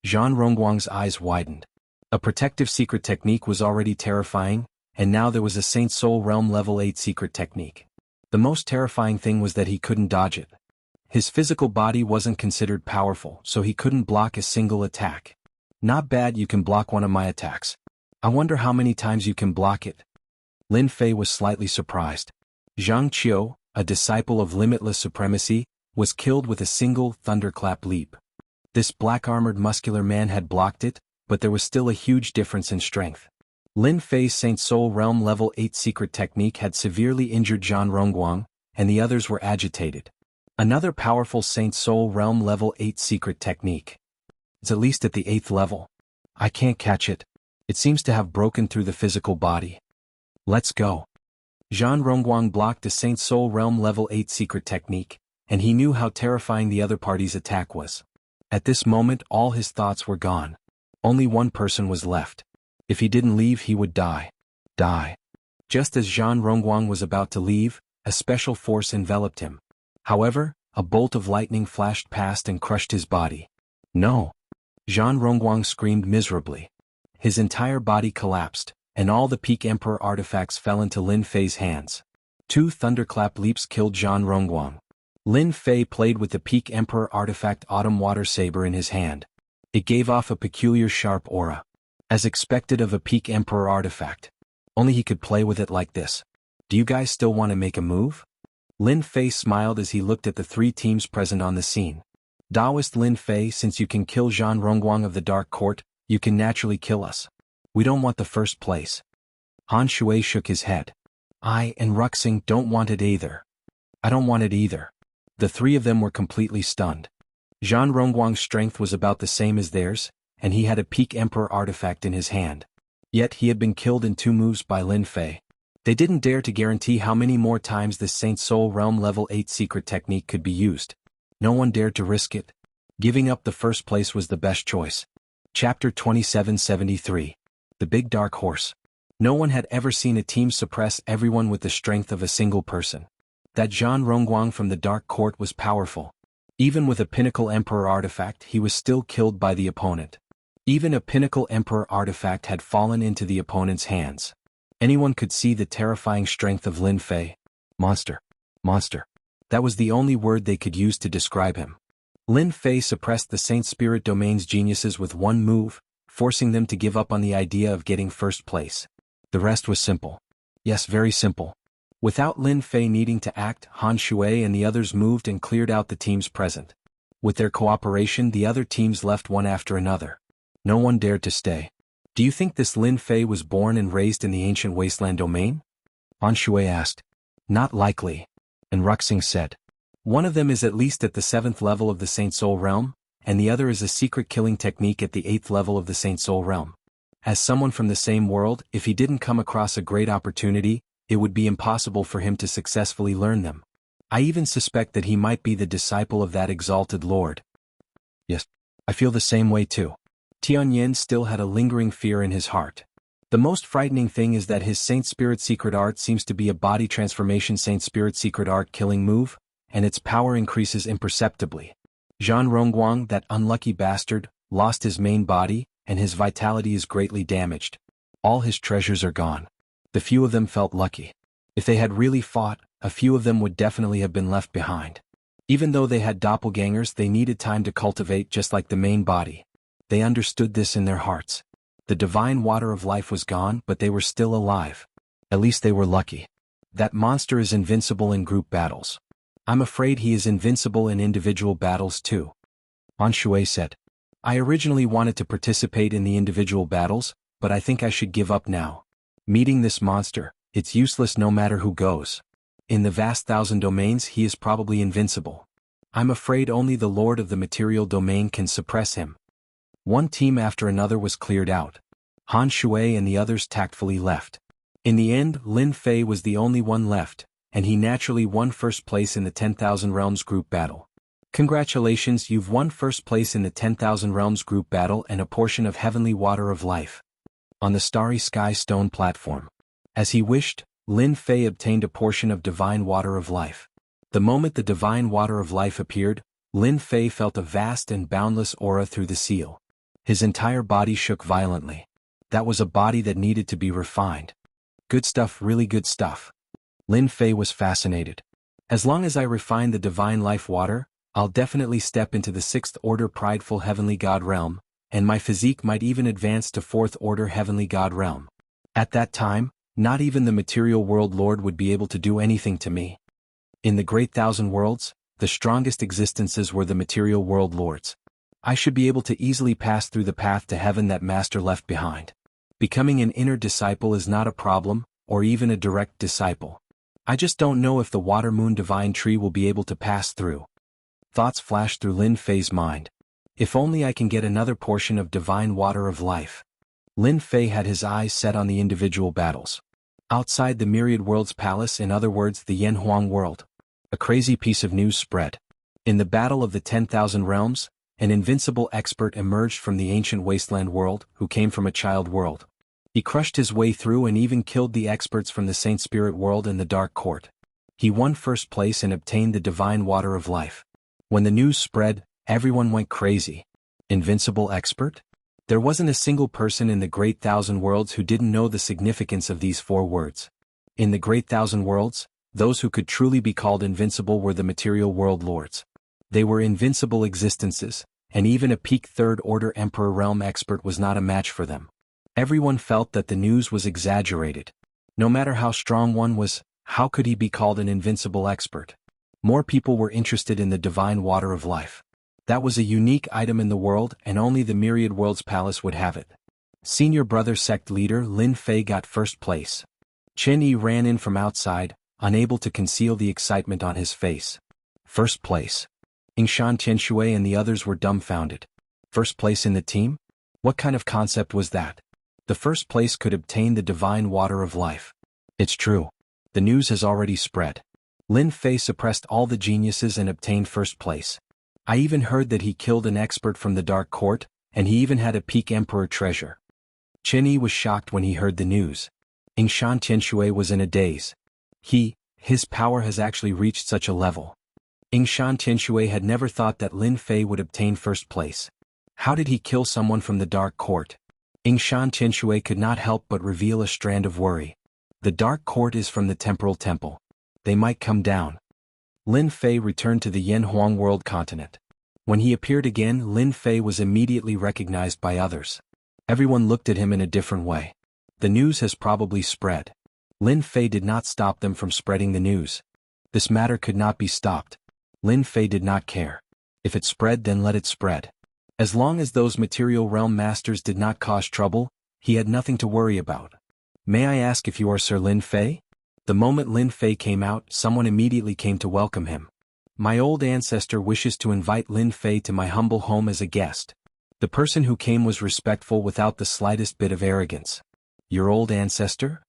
Zhan Rongguang's eyes widened. A protective secret technique was already terrifying, and now there was a Saint Soul Realm Level 8 Secret Technique. The most terrifying thing was that he couldn't dodge it. His physical body wasn't considered powerful, so he couldn't block a single attack. Not bad, you can block one of my attacks. I wonder how many times you can block it. Lin Fei was slightly surprised. Zhang Qiu, a disciple of limitless supremacy, was killed with a single thunderclap leap. This black-armored muscular man had blocked it, but there was still a huge difference in strength. Lin Fei's Saint Soul Realm Level 8 Secret Technique had severely injured Zhan Rongguang, and the others were agitated. Another powerful Saint Soul Realm Level 8 Secret Technique. It's at least at the 8th level. I can't catch it. It seems to have broken through the physical body. Let's go. Zhan Rongguang blocked a Saint Soul Realm Level 8 Secret Technique, and he knew how terrifying the other party's attack was. At this moment all his thoughts were gone. Only one person was left. If he didn't leave he would die. Die. Just as Zhan Rongguang was about to leave, a special force enveloped him. However, a bolt of lightning flashed past and crushed his body. No! Zhan Rongguang screamed miserably. His entire body collapsed, and all the Peak Emperor artifacts fell into Lin Fei's hands. 2 thunderclap leaps killed Zhan Rongguang. Lin Fei played with the Peak Emperor artifact Autumn Water Saber in his hand. It gave off a peculiar sharp aura. As expected of a Peak Emperor artifact. Only he could play with it like this. Do you guys still want to make a move? Lin Fei smiled as he looked at the 3 teams present on the scene. Taoist Lin Fei, since you can kill Zhan Rongguang of the Dark Court, you can naturally kill us. We don't want the first place. Han Shui shook his head. I and Ruxing don't want it either. I don't want it either. The 3 of them were completely stunned. Zhan Rongguang's strength was about the same as theirs, and he had a Peak Emperor artifact in his hand. Yet he had been killed in 2 moves by Lin Fei. They didn't dare to guarantee how many more times this Saint Soul Realm level 8 secret technique could be used. No one dared to risk it. Giving up the first place was the best choice. Chapter 2773. The Big Dark Horse. No one had ever seen a team suppress everyone with the strength of a single person. That Zhan Rongguang from the Dark Court was powerful. Even with a Pinnacle Emperor artifact, he was still killed by the opponent. Even a Pinnacle Emperor artifact had fallen into the opponent's hands. Anyone could see the terrifying strength of Lin Fei. Monster. Monster. That was the only word they could use to describe him. Lin Fei suppressed the Saint Spirit Domain's geniuses with one move, forcing them to give up on the idea of getting first place. The rest was simple. Yes, very simple. Without Lin Fei needing to act, Han Shui and the others moved and cleared out the teams present. With their cooperation, the other teams left one after another. No one dared to stay. Do you think this Lin Fei was born and raised in the ancient wasteland domain? Han Shui asked. Not likely. And Ruxing said. One of them is at least at the 7th level of the Saint Soul Realm, and the other is a secret killing technique at the 8th level of the Saint Soul Realm. As someone from the same world, if he didn't come across a great opportunity, it would be impossible for him to successfully learn them. I even suspect that he might be the disciple of that exalted lord. Yes, I feel the same way too. Tianyin still had a lingering fear in his heart. The most frightening thing is that his Saint Spirit secret art seems to be a body transformation Saint Spirit secret art killing move, and its power increases imperceptibly. Zhan Rongguang, that unlucky bastard, lost his main body, and his vitality is greatly damaged. All his treasures are gone. The few of them felt lucky. If they had really fought, a few of them would definitely have been left behind. Even though they had doppelgangers, they needed time to cultivate just like the main body. They understood this in their hearts. The divine water of life was gone, but they were still alive. At least they were lucky. That monster is invincible in group battles. I'm afraid he is invincible in individual battles too. Han Shui said. I originally wanted to participate in the individual battles, but I think I should give up now. Meeting this monster, it's useless no matter who goes. In the vast thousand domains he is probably invincible. I'm afraid only the Lord of the material domain can suppress him. One team after another was cleared out. Han Shui and the others tactfully left. In the end, Lin Fei was the only one left, and he naturally won first place in the 10,000 Realms group battle. Congratulations, you've won first place in the 10,000 Realms group battle and a portion of heavenly water of life. On the starry sky stone platform. As he wished, Lin Fei obtained a portion of divine water of life. The moment the divine water of life appeared, Lin Fei felt a vast and boundless aura through the seal. His entire body shook violently. That was a body that needed to be refined. Good stuff, really good stuff. Lin Fei was fascinated. As long as I refine the divine life water, I'll definitely step into the 6th order prideful heavenly god realm, and my physique might even advance to 4th order heavenly god realm. At that time, not even the material world lord would be able to do anything to me. In the great thousand worlds, the strongest existences were the material world lords. I should be able to easily pass through the path to heaven that Master left behind. Becoming an inner disciple is not a problem, or even a direct disciple. I just don't know if the Water Moon Divine Tree will be able to pass through. Thoughts flashed through Lin Fei's mind. If only I can get another portion of divine water of life. Lin Fei had his eyes set on the individual battles. Outside the Myriad Worlds Palace, in other words the Yanhuang world, a crazy piece of news spread. In the Battle of the 10,000 Realms, an invincible expert emerged from the ancient wasteland world, who came from a child world. He crushed his way through and even killed the experts from the Saint Spirit world and the Dark Court. He won first place and obtained the divine water of life. When the news spread, everyone went crazy. Invincible expert? There wasn't a single person in the Great Thousand Worlds who didn't know the significance of these 4 words. In the Great Thousand Worlds, those who could truly be called invincible were the material world lords. They were invincible existences, and even a peak 3rd order Emperor Realm expert was not a match for them. Everyone felt that the news was exaggerated. No matter how strong one was, how could he be called an invincible expert? More people were interested in the divine water of life. That was a unique item in the world, and only the Myriad Worlds Palace would have it. Senior brother sect leader Lin Fei got first place. Chen Yi ran in from outside, unable to conceal the excitement on his face. First place. Yingshan Tianshui and the others were dumbfounded. First place in the team? What kind of concept was that? The first place could obtain the divine water of life. It's true. The news has already spread. Lin Fei suppressed all the geniuses and obtained first place. I even heard that he killed an expert from the Dark Court, and he even had a peak emperor treasure. Chen Yi was shocked when he heard the news. Yingshan Tianshui was in a daze. His power has actually reached such a level. Yingshan Tianshui had never thought that Lin Fei would obtain first place. How did he kill someone from the Dark Court? Yingshan Tianshui could not help but reveal a strand of worry. The Dark Court is from the Temporal Temple. They might come down. Lin Fei returned to the Yanhuang world continent. When he appeared again, Lin Fei was immediately recognized by others. Everyone looked at him in a different way. The news has probably spread. Lin Fei did not stop them from spreading the news. This matter could not be stopped. Lin Fei did not care. If it spread, then let it spread. As long as those material realm masters did not cause trouble, he had nothing to worry about. May I ask if you are Sir Lin Fei? The moment Lin Fei came out, someone immediately came to welcome him. My old ancestor wishes to invite Lin Fei to my humble home as a guest. The person who came was respectful without the slightest bit of arrogance. Your old ancestor?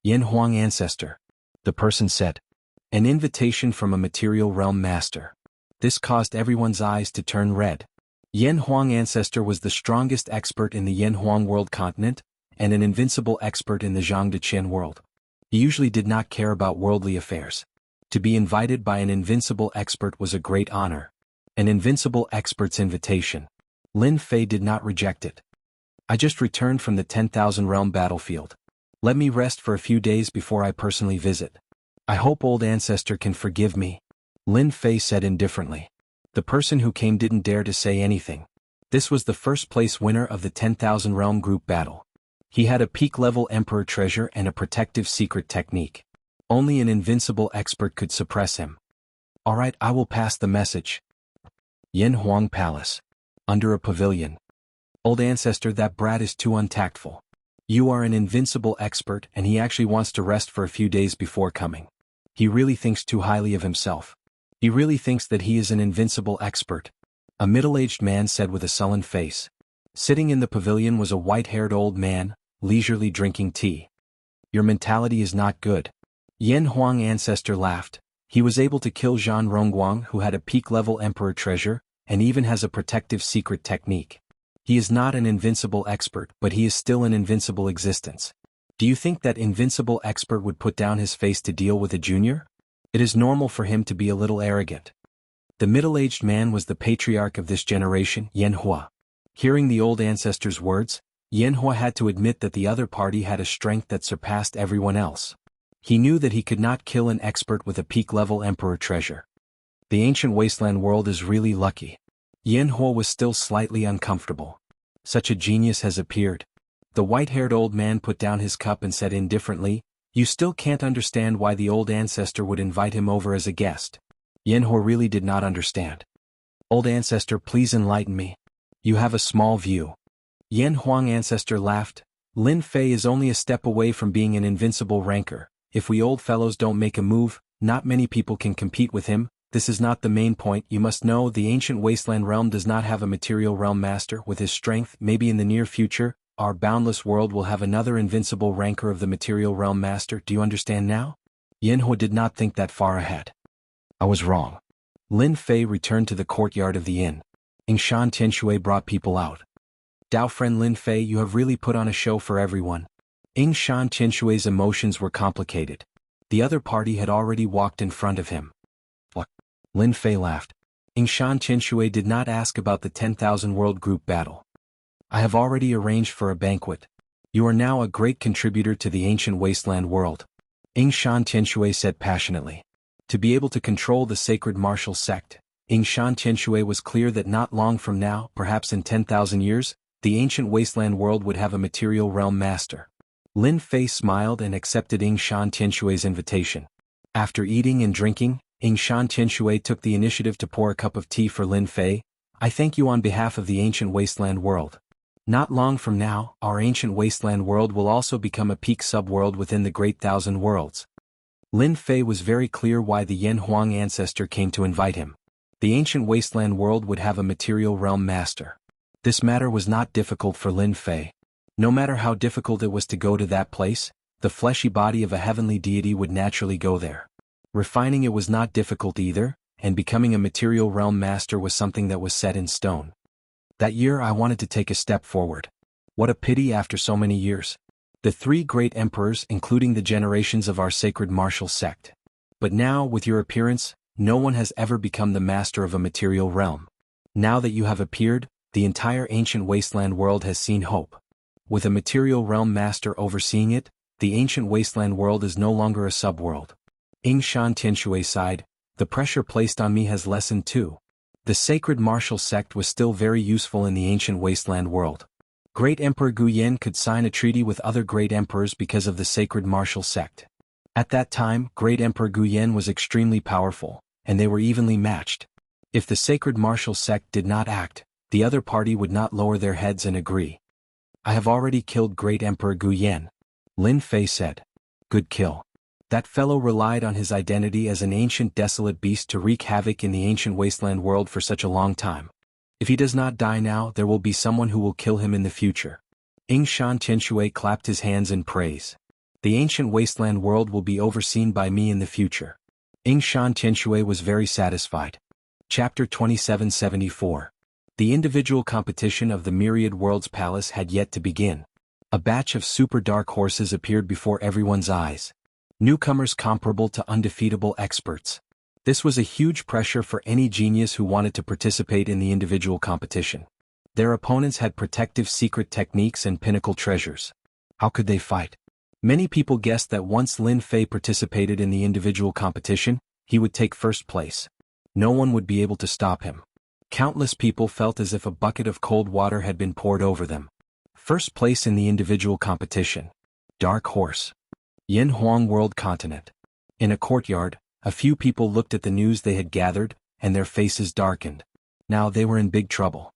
Yanhuang ancestor. The person said. An invitation from a material realm master. This caused everyone's eyes to turn red. Yanhuang ancestor was the strongest expert in the Yanhuang world continent, and an invincible expert in the Jianghu world. He usually did not care about worldly affairs. To be invited by an invincible expert was a great honor. An invincible expert's invitation. Lin Fei did not reject it. I just returned from the 10,000 realm battlefield. Let me rest for a few days before I personally visit. I hope old ancestor can forgive me. Lin Fei said indifferently. The person who came didn't dare to say anything. This was the first place winner of the 10,000 realm group battle. He had a peak level emperor treasure and a protective secret technique. Only an invincible expert could suppress him. Alright, I will pass the message. Yanhuang Palace. Under a pavilion. Old ancestor, that brat is too untactful. You are an invincible expert and he actually wants to rest for a few days before coming. He really thinks too highly of himself. He really thinks that he is an invincible expert. A middle-aged man said with a sullen face. Sitting in the pavilion was a white-haired old man, leisurely drinking tea. Your mentality is not good. Yanhuang ancestor laughed. He was able to kill Zhan Rongguang, who had a peak-level emperor treasure, and even has a protective secret technique. He is not an invincible expert, but he is still an invincible existence. Do you think that invincible expert would put down his face to deal with a junior? It is normal for him to be a little arrogant. The middle-aged man was the patriarch of this generation, Yanhua. Hearing the old ancestor's words, Yanhua had to admit that the other party had a strength that surpassed everyone else. He knew that he could not kill an expert with a peak-level emperor treasure. The ancient wasteland world is really lucky. Yanhua was still slightly uncomfortable. Such a genius has appeared. The white-haired old man put down his cup and said indifferently, You still can't understand why the old ancestor would invite him over as a guest. Yanhua really did not understand. Old ancestor, please enlighten me. You have a small view. Yanhuang ancestor laughed. Lin Fei is only a step away from being an invincible ranker. If we old fellows don't make a move, not many people can compete with him. This is not the main point. You must know the ancient wasteland realm does not have a material realm master with his strength. Maybe in the near future, our boundless world will have another invincible ranker of the material realm master. Do you understand now? Yanhua did not think that far ahead. I was wrong. Lin Fei returned to the courtyard of the inn. Yingshan Tianshui brought people out. Dao friend Lin Fei, you have really put on a show for everyone. Yingshan Tianshui's emotions were complicated. The other party had already walked in front of him. What? Lin Fei laughed. Yingshan Tianshui did not ask about the 10,000 world group battle. I have already arranged for a banquet. You are now a great contributor to the ancient wasteland world. Yingshan Tianshui said passionately. To be able to control the sacred martial sect, Yingshan Tianshui was clear that not long from now, perhaps in 10,000 years, the ancient wasteland world would have a material realm master. Lin Fei smiled and accepted Yingshan Tianshui's invitation. After eating and drinking, Yingshan Tianshui took the initiative to pour a cup of tea for Lin Fei. I thank you on behalf of the ancient wasteland world. Not long from now, our ancient wasteland world will also become a peak subworld within the Great Thousand Worlds. Lin Fei was very clear why the Yanhuang ancestor came to invite him. The ancient wasteland world would have a material realm master. This matter was not difficult for Lin Fei. No matter how difficult it was to go to that place, The fleshy body of a heavenly deity would naturally go there. Refining it was not difficult either, and becoming a material realm master was something that was set in stone. That year I wanted to take a step forward. What a pity after so many years. The 3 great emperors, including the generations of our sacred martial sect. But now, with your appearance, no one has ever become the master of a material realm. Now that you have appeared, the entire ancient wasteland world has seen hope. With a material realm master overseeing it, the ancient wasteland world is no longer a subworld. Yingshan Tianshui sighed, the pressure placed on me has lessened too. The sacred martial sect was still very useful in the ancient wasteland world. Great Emperor Gu Yen could sign a treaty with other great emperors because of the sacred martial sect. At that time, Great Emperor Gu Yen was extremely powerful, and they were evenly matched. If the sacred martial sect did not act, the other party would not lower their heads and agree. I have already killed Great Emperor Gu Yen, Lin Fei said. Good kill. That fellow relied on his identity as an ancient desolate beast to wreak havoc in the ancient wasteland world for such a long time. If he does not die now, there will be someone who will kill him in the future. Yingshan Tianshui clapped his hands in praise. The ancient wasteland world will be overseen by me in the future. Yingshan Tianshui was very satisfied. Chapter 2774. The individual competition of the Myriad Worlds Palace had yet to begin. A batch of super dark horses appeared before everyone's eyes. Newcomers comparable to undefeatable experts. This was a huge pressure for any genius who wanted to participate in the individual competition. Their opponents had protective secret techniques and pinnacle treasures. How could they fight? Many people guessed that once Lin Fei participated in the individual competition, he would take first place. No one would be able to stop him. Countless people felt as if a bucket of cold water had been poured over them. First place in the individual competition. Dark Horse. Yin Huang World Continent. In a courtyard, a few people looked at the news they had gathered, and their faces darkened. Now they were in big trouble.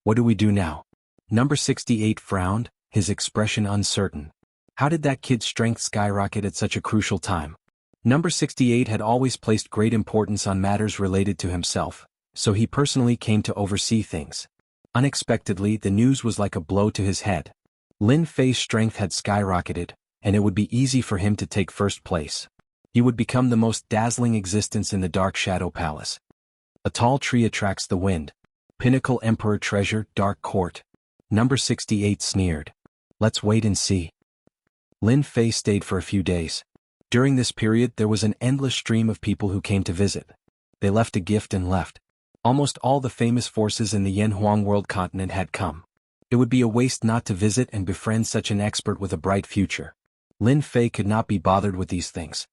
What do we do now? Number 68 frowned, his expression uncertain. How did that kid's strength skyrocket at such a crucial time? Number 68 had always placed great importance on matters related to himself, so he personally came to oversee things. Unexpectedly, the news was like a blow to his head. Lin Fei's strength had skyrocketed, and it would be easy for him to take first place. He would become the most dazzling existence in the Dark Shadow Palace. A tall tree attracts the wind. Pinnacle Emperor Treasure, Dark Court. Number 68 sneered. Let's wait and see. Lin Fei stayed for a few days. During this period there was an endless stream of people who came to visit. They left a gift and left. Almost all the famous forces in the Yin Huang World Continent had come. It would be a waste not to visit and befriend such an expert with a bright future. Lin Fei could not be bothered with these things.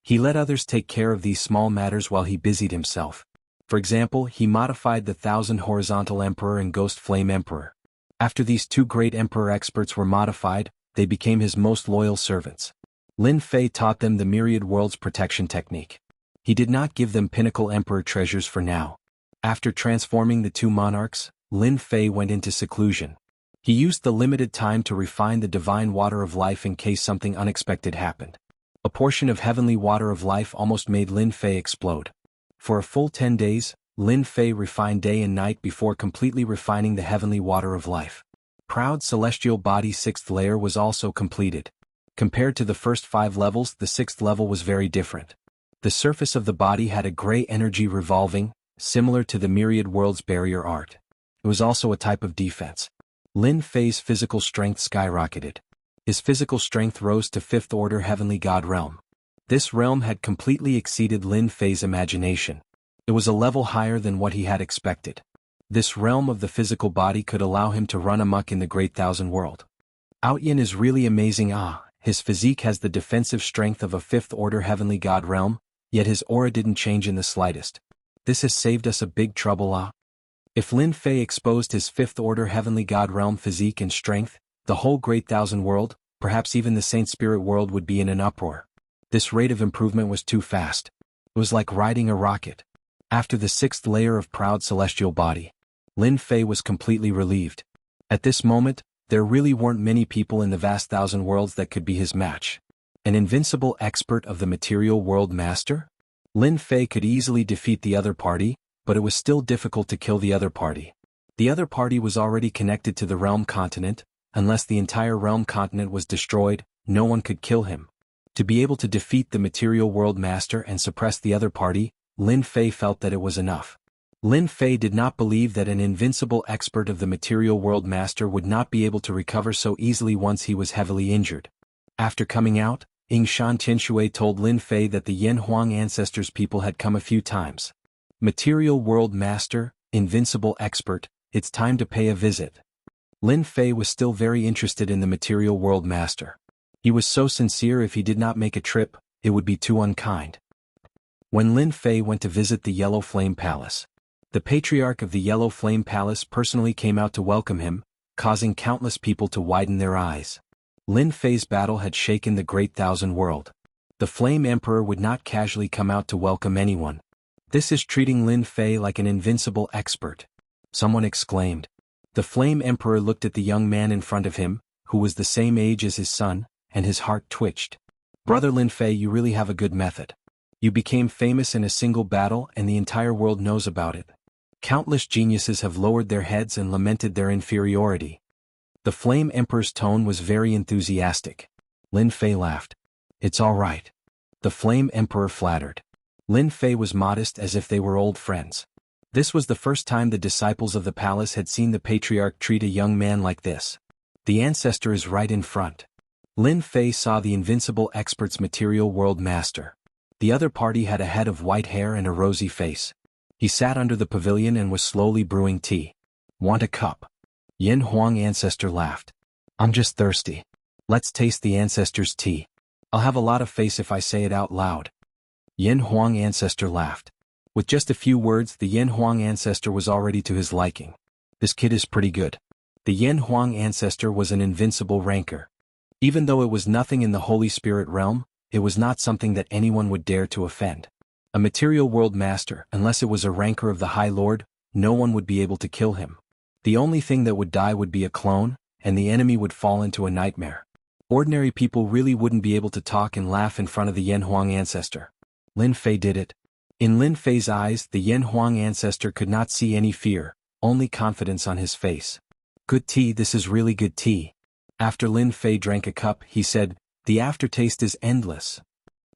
He let others take care of these small matters while he busied himself. For example, he modified the 1000 Horizontal Emperor and Ghost Flame Emperor. After these 2 great Emperor experts were modified, they became his most loyal servants. Lin Fei taught them the Myriad Worlds protection technique. He did not give them Pinnacle Emperor treasures for now. After transforming the 2 monarchs, Lin Fei went into seclusion. He used the limited time to refine the divine water of life in case something unexpected happened. A portion of heavenly water of life almost made Lin Fei explode. For a full 10 days, Lin Fei refined day and night before completely refining the heavenly water of life. Proud Celestial Body 6th layer was also completed. Compared to the first 5 levels, the 6th level was very different. The surface of the body had a gray energy revolving, similar to the Myriad Worlds barrier art. It was also a type of defense. Lin Fei's physical strength skyrocketed. His physical strength rose to 5th order heavenly god realm. This realm had completely exceeded Lin Fei's imagination. It was a level higher than what he had expected. This realm of the physical body could allow him to run amok in the Great Thousand World. Outyin is really amazing. His physique has the defensive strength of a 5th order heavenly god realm, yet his aura didn't change in the slightest. This has saved us a big trouble. If Lin Fei exposed his 5th order heavenly god realm physique and strength, the whole Great Thousand World, perhaps even the Saint Spirit world would be in an uproar. This rate of improvement was too fast. It was like riding a rocket. After the 6th layer of Proud Celestial Body, Lin Fei was completely relieved. At this moment, there really weren't many people in the vast thousand worlds that could be his match. An invincible expert of the material world master? Lin Fei could easily defeat the other party, but it was still difficult to kill the other party. The other party was already connected to the realm continent. Unless the entire realm continent was destroyed, no one could kill him. To be able to defeat the material world master and suppress the other party, Lin Fei felt that it was enough. Lin Fei did not believe that an invincible expert of the material world master would not be able to recover so easily once he was heavily injured. After coming out, Yingshan Tianshui told Lin Fei that the Yan Huang ancestors' people had come a few times. Material world master, invincible expert, it's time to pay a visit. Lin Fei was still very interested in the material world master. He was so sincere if he did not make a trip, it would be too unkind. When Lin Fei went to visit the Yellow Flame Palace, the patriarch of the Yellow Flame Palace personally came out to welcome him, causing countless people to widen their eyes. Lin Fei's battle had shaken the Great Thousand World. The Flame Emperor would not casually come out to welcome anyone. This is treating Lin Fei like an invincible expert. Someone exclaimed. The Flame Emperor looked at the young man in front of him, who was the same age as his son, and his heart twitched. Brother Lin Fei, you really have a good method. You became famous in a single battle and the entire world knows about it. Countless geniuses have lowered their heads and lamented their inferiority. The Flame Emperor's tone was very enthusiastic. Lin Fei laughed. It's all right. The Flame Emperor flattered. Lin Fei was modest as if they were old friends. This was the first time the disciples of the palace had seen the patriarch treat a young man like this. The ancestor is right in front. Lin Fei saw the invincible expert's material world master. The other party had a head of white hair and a rosy face. He sat under the pavilion and was slowly brewing tea. Want a cup? Yin Huang ancestor laughed. I'm just thirsty. Let's taste the ancestor's tea. I'll have a lot of face if I say it out loud. Yin Huang ancestor laughed. With just a few words, the Yin Huang ancestor was already to his liking. This kid is pretty good. The Yin Huang ancestor was an invincible ranker. Even though it was nothing in the Holy Spirit realm, it was not something that anyone would dare to offend. A material world master, unless it was a ranker of the High Lord, no one would be able to kill him. The only thing that would die would be a clone, and the enemy would fall into a nightmare. Ordinary people really wouldn't be able to talk and laugh in front of the Yin Huang ancestor. Lin Fei did it. In Lin Fei's eyes, the Yin Huang ancestor could not see any fear, only confidence on his face. Good tea, this is really good tea. After Lin Fei drank a cup, he said, the aftertaste is endless.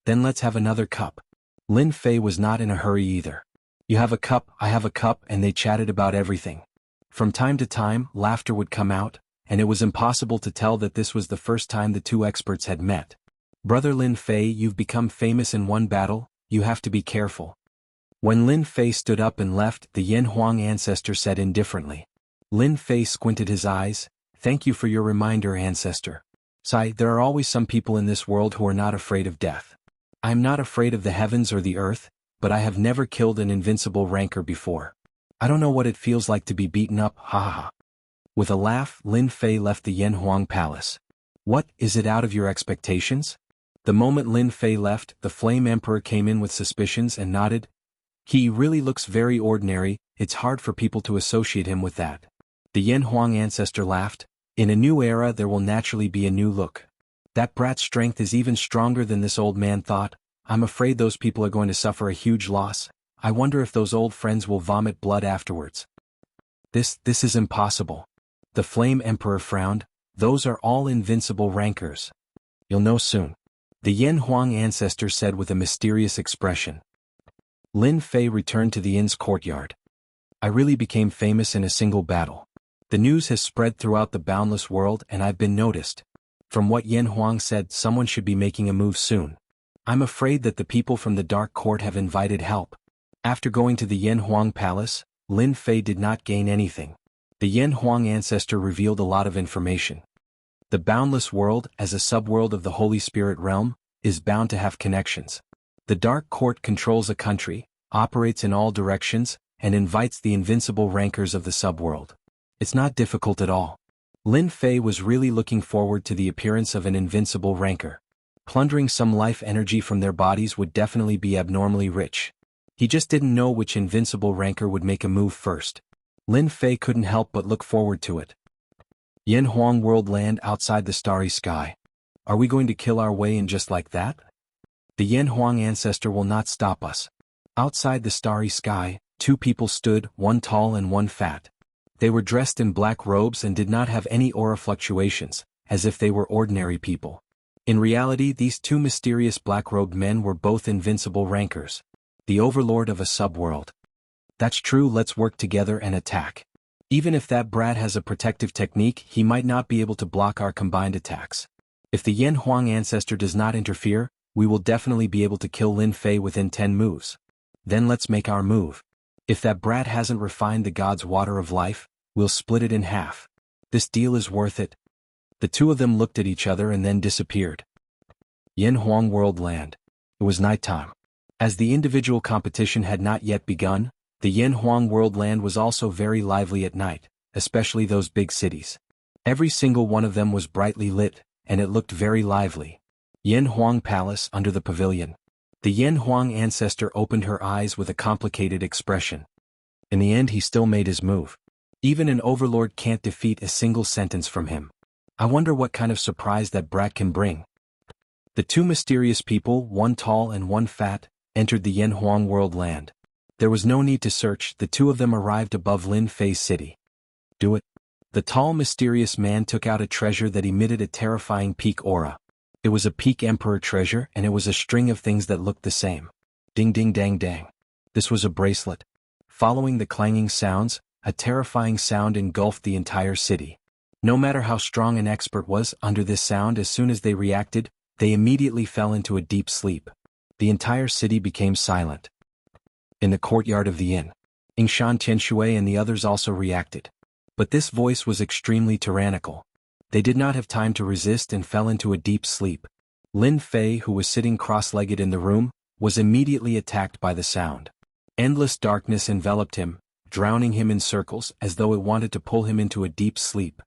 Then let's have another cup. Lin Fei was not in a hurry either. You have a cup, I have a cup, and they chatted about everything. From time to time, laughter would come out, and it was impossible to tell that this was the first time the two experts had met. Brother Lin Fei, you've become famous in one battle, you have to be careful. When Lin Fei stood up and left, the Yin Huang ancestor said indifferently. Lin Fei squinted his eyes. Thank you for your reminder, ancestor. Sai, there are always some people in this world who are not afraid of death. I am not afraid of the heavens or the earth, but I have never killed an invincible ranker before. I don't know what it feels like to be beaten up, ha ha ha. With a laugh, Lin Fei left the Yin Huang palace. What, is it out of your expectations? The moment Lin Fei left, the Flame Emperor came in with suspicions and nodded. He really looks very ordinary, it's hard for people to associate him with that. The Yin Huang ancestor laughed. In a new era there will naturally be a new look. That brat's strength is even stronger than this old man thought. I'm afraid those people are going to suffer a huge loss. I wonder if those old friends will vomit blood afterwards. This is impossible. The Flame Emperor frowned. Those are all invincible rankers. You'll know soon. The Yin Huang ancestor said with a mysterious expression. Lin Fei returned to the inn's courtyard. I really became famous in a single battle. The news has spread throughout the boundless world and I've been noticed. From what Yin Huang said, someone should be making a move soon. I'm afraid that the people from the Dark Court have invited help. After going to the Yin Huang palace, Lin Fei did not gain anything. The Yin Huang ancestor revealed a lot of information. The boundless world, as a subworld of the Holy Spirit realm, is bound to have connections. The Dark Court controls a country, operates in all directions, and invites the invincible rankers of the subworld. It's not difficult at all. Lin Fei was really looking forward to the appearance of an invincible ranker. Plundering some life energy from their bodies would definitely be abnormally rich. He just didn't know which invincible ranker would make a move first. Lin Fei couldn't help but look forward to it. Yin Huang world land outside the starry sky. Are we going to kill our way in just like that? The Yin Huang ancestor will not stop us. Outside the starry sky, two people stood, one tall and one fat. They were dressed in black robes and did not have any aura fluctuations, as if they were ordinary people. In reality, these two mysterious black-robed men were both invincible rankers. The overlord of a subworld. That's true, let's work together and attack. Even if that brat has a protective technique, he might not be able to block our combined attacks. If the Yen Huang ancestor does not interfere, we will definitely be able to kill Lin Fei within 10 moves. Then let's make our move. If that brat hasn't refined the god's water of life, we'll split it in half. This deal is worth it. The two of them looked at each other and then disappeared. Yen Huang World Land. It was nighttime. As the individual competition had not yet begun, the Yen Huang World Land was also very lively at night, especially those big cities. Every single one of them was brightly lit, and it looked very lively. Yen Huang Palace under the pavilion. The Yen Huang ancestor opened her eyes with a complicated expression. In the end, he still made his move. Even an overlord can't defeat a single sentence from him. I wonder what kind of surprise that brat can bring. The two mysterious people, one tall and one fat, entered the Yen Huang World Land. There was no need to search, the two of them arrived above Lin Fei's city. Do it. The tall mysterious man took out a treasure that emitted a terrifying peak aura. It was a peak emperor treasure, and it was a string of things that looked the same. Ding ding dang dang. This was a bracelet. Following the clanging sounds, a terrifying sound engulfed the entire city. No matter how strong an expert was under this sound, as soon as they reacted, they immediately fell into a deep sleep. The entire city became silent. In the courtyard of the inn, Yingshan Tianshui and the others also reacted. But this voice was extremely tyrannical. They did not have time to resist and fell into a deep sleep. Lin Fei, who was sitting cross-legged in the room, was immediately attacked by the sound. Endless darkness enveloped him, drowning him in circles as though it wanted to pull him into a deep sleep.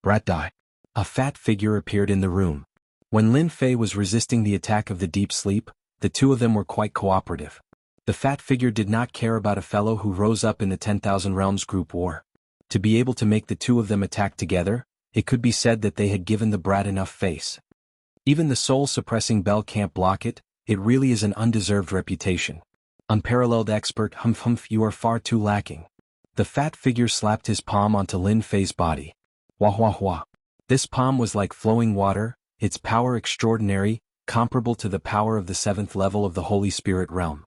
Brat die. A fat figure appeared in the room. When Lin Fei was resisting the attack of the deep sleep, the two of them were quite cooperative. The fat figure did not care about a fellow who rose up in the 10,000 Realms group war. To be able to make the two of them attack together, it could be said that they had given the brat enough face. Even the soul-suppressing bell can't block it, it really is an undeserved reputation. Unparalleled expert, humph, you are far too lacking. The fat figure slapped his palm onto Lin Fei's body. Wah wah wah. This palm was like flowing water, its power extraordinary, comparable to the power of the 7th level of the Holy Spirit realm.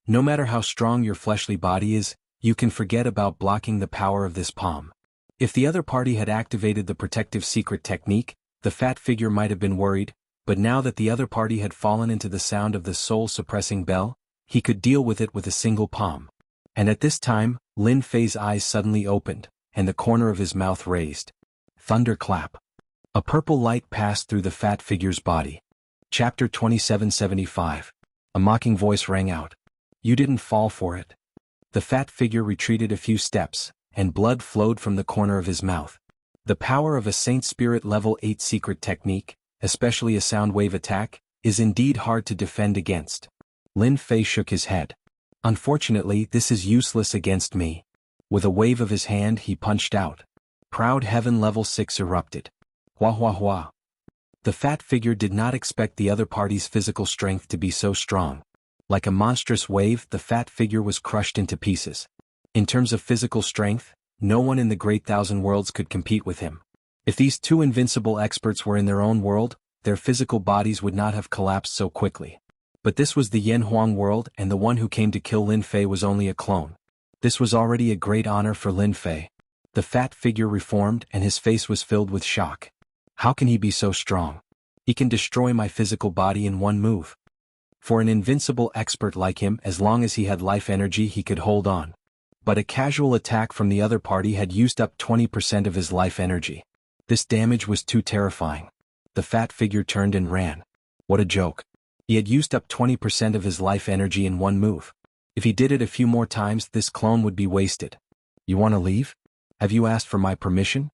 No matter how strong your fleshly body is, you can forget about blocking the power of this palm. If the other party had activated the protective secret technique, the fat figure might have been worried, but now that the other party had fallen into the sound of the soul-suppressing bell, he could deal with it with a single palm. And at this time, Lin Fei's eyes suddenly opened, and the corner of his mouth raised. Thunderclap. A purple light passed through the fat figure's body. Chapter 2775. A mocking voice rang out. You didn't fall for it. The fat figure retreated a few steps, and blood flowed from the corner of his mouth. The power of a Saint Spirit level 8 secret technique, especially a sound wave attack, is indeed hard to defend against. Lin Fei shook his head. Unfortunately, this is useless against me. With a wave of his hand, he punched out. Proud Heaven level 6 erupted. Wah wah wah. The fat figure did not expect the other party's physical strength to be so strong. Like a monstrous wave, the fat figure was crushed into pieces. In terms of physical strength, no one in the Great Thousand Worlds could compete with him. If these two invincible experts were in their own world, their physical bodies would not have collapsed so quickly. But this was the Yen Huang world, and the one who came to kill Lin Fei was only a clone. This was already a great honor for Lin Fei. The fat figure reformed, and his face was filled with shock. How can he be so strong? He can destroy my physical body in one move. For an invincible expert like him, as long as he had life energy, he could hold on. But a casual attack from the other party had used up 20% of his life energy. This damage was too terrifying. The fat figure turned and ran. What a joke. He had used up 20% of his life energy in one move. If he did it a few more times, this clone would be wasted. You want to leave? Have you asked for my permission?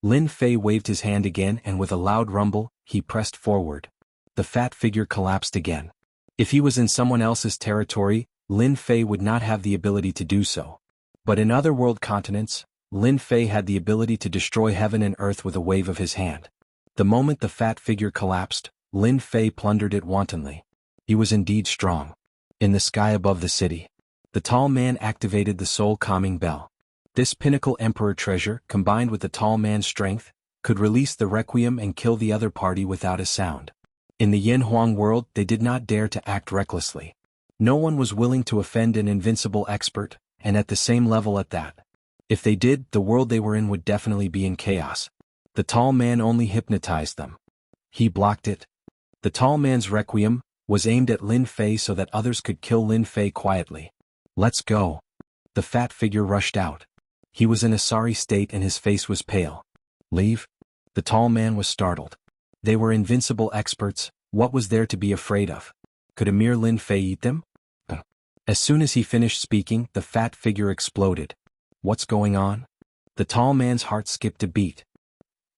Lin Fei waved his hand again, and with a loud rumble, he pressed forward. The fat figure collapsed again. If he was in someone else's territory, Lin Fei would not have the ability to do so. But in other world continents, Lin Fei had the ability to destroy heaven and earth with a wave of his hand. The moment the fat figure collapsed, Lin Fei plundered it wantonly. He was indeed strong. In the sky above the city, the tall man activated the soul-calming bell. This pinnacle emperor treasure, combined with the tall man's strength, could release the requiem and kill the other party without a sound. In the Yin Huang world, they did not dare to act recklessly. No one was willing to offend an invincible expert, and at the same level at that. If they did, the world they were in would definitely be in chaos. The tall man only hypnotized them. He blocked it. The tall man's requiem was aimed at Lin Fei so that others could kill Lin Fei quietly. Let's go. The fat figure rushed out. He was in a sorry state and his face was pale. Leave? The tall man was startled. They were invincible experts, what was there to be afraid of? Could a mere Lin Fei eat them? As soon as he finished speaking, the fat figure exploded. What's going on? The tall man's heart skipped a beat.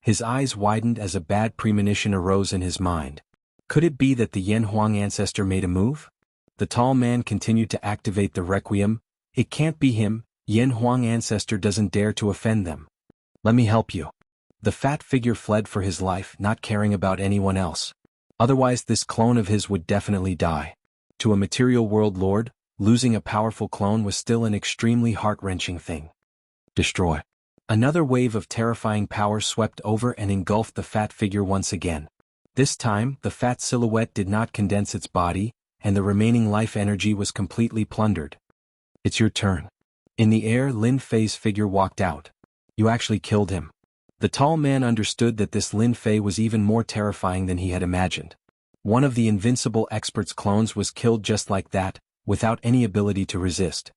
His eyes widened as a bad premonition arose in his mind. Could it be that the Yin Huang ancestor made a move? The tall man continued to activate the requiem. It can't be him, Yin Huang ancestor doesn't dare to offend them. Let me help you. The fat figure fled for his life, not caring about anyone else. Otherwise this clone of his would definitely die. To a material world lord, losing a powerful clone was still an extremely heart-wrenching thing. Destroy. Another wave of terrifying power swept over and engulfed the fat figure once again. This time, the fat silhouette did not condense its body, and the remaining life energy was completely plundered. It's your turn. In the air, Lin Fei's figure walked out. You actually killed him. The tall man understood that this Lin Fei was even more terrifying than he had imagined. One of the invincible expert's clones was killed just like that, without any ability to resist.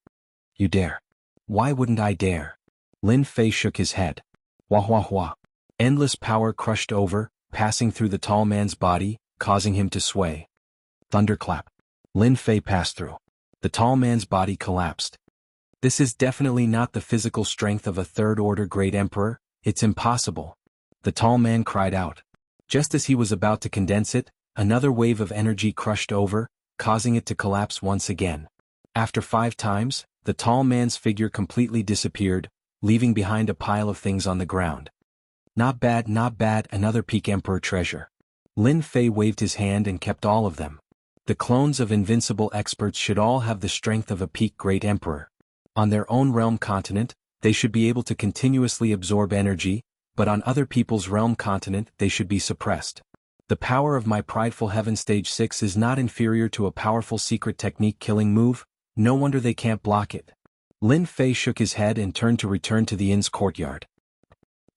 You dare. Why wouldn't I dare? Lin Fei shook his head. Wah wah wah. Endless power crushed over, passing through the tall man's body, causing him to sway. Thunderclap. Lin Fei passed through. The tall man's body collapsed. This is definitely not the physical strength of a third-order great emperor, it's impossible. The tall man cried out. Just as he was about to condense it, another wave of energy crushed over, causing it to collapse once again. After 5 times, the tall man's figure completely disappeared, leaving behind a pile of things on the ground. Not bad, another peak emperor treasure. Lin Fei waved his hand and kept all of them. The clones of invincible experts should all have the strength of a peak great emperor. On their own realm continent, they should be able to continuously absorb energy, but on other people's realm continent they should be suppressed. The power of my prideful heaven stage 6 is not inferior to a powerful secret technique killing move, no wonder they can't block it. Lin Fei shook his head and turned to return to the inn's courtyard.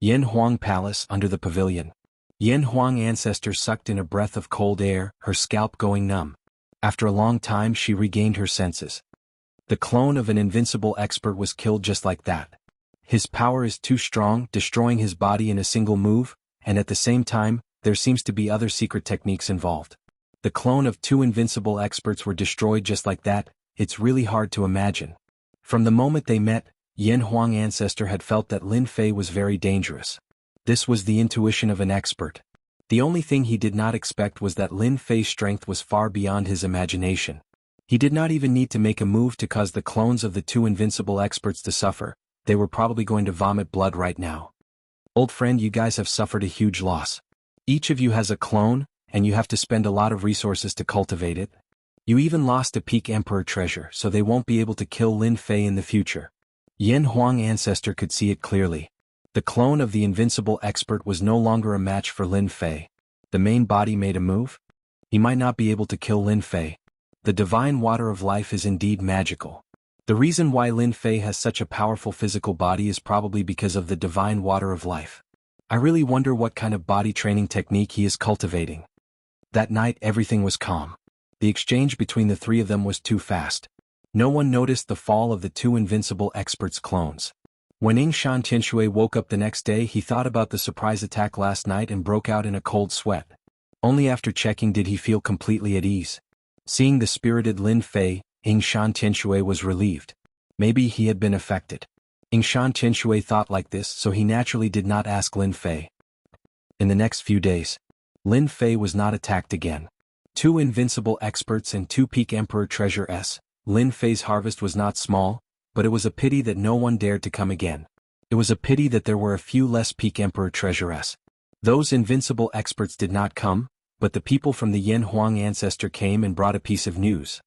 Yin Huang Palace under the pavilion. Yin Huang ancestor sucked in a breath of cold air, her scalp going numb. After a long time she regained her senses. The clone of an invincible expert was killed just like that. His power is too strong, destroying his body in a single move, and at the same time, there seems to be other secret techniques involved. The clone of 2 invincible experts were destroyed just like that, it's really hard to imagine. From the moment they met, Yin Huang ancestor had felt that Lin Fei was very dangerous. This was the intuition of an expert. The only thing he did not expect was that Lin Fei's strength was far beyond his imagination. He did not even need to make a move to cause the clones of the 2 invincible experts to suffer, they were probably going to vomit blood right now. Old friend, you guys have suffered a huge loss. Each of you has a clone, and you have to spend a lot of resources to cultivate it. You even lost a peak emperor treasure, so they won't be able to kill Lin Fei in the future. Yin Huang ancestor could see it clearly. The clone of the invincible expert was no longer a match for Lin Fei. The main body made a move? He might not be able to kill Lin Fei. The divine water of life is indeed magical. The reason why Lin Fei has such a powerful physical body is probably because of the divine water of life. I really wonder what kind of body training technique he is cultivating. That night everything was calm. The exchange between the 3 of them was too fast. No one noticed the fall of the 2 invincible experts' clones. When Yingshan Tianshui woke up the next day, he thought about the surprise attack last night and broke out in a cold sweat. Only after checking did he feel completely at ease. Seeing the spirited Lin Fei, Yingshan Tianshui was relieved. Maybe he had been affected. Yingshan Tianshui thought like this, so he naturally did not ask Lin Fei. In the next few days, Lin Fei was not attacked again. 2 invincible experts and 2 peak emperor treasure s. Lin Fei's harvest was not small, but it was a pity that no one dared to come again. It was a pity that there were a few less peak emperor treasure s. Those invincible experts did not come, but the people from the Yin Huang ancestor came and brought a piece of news.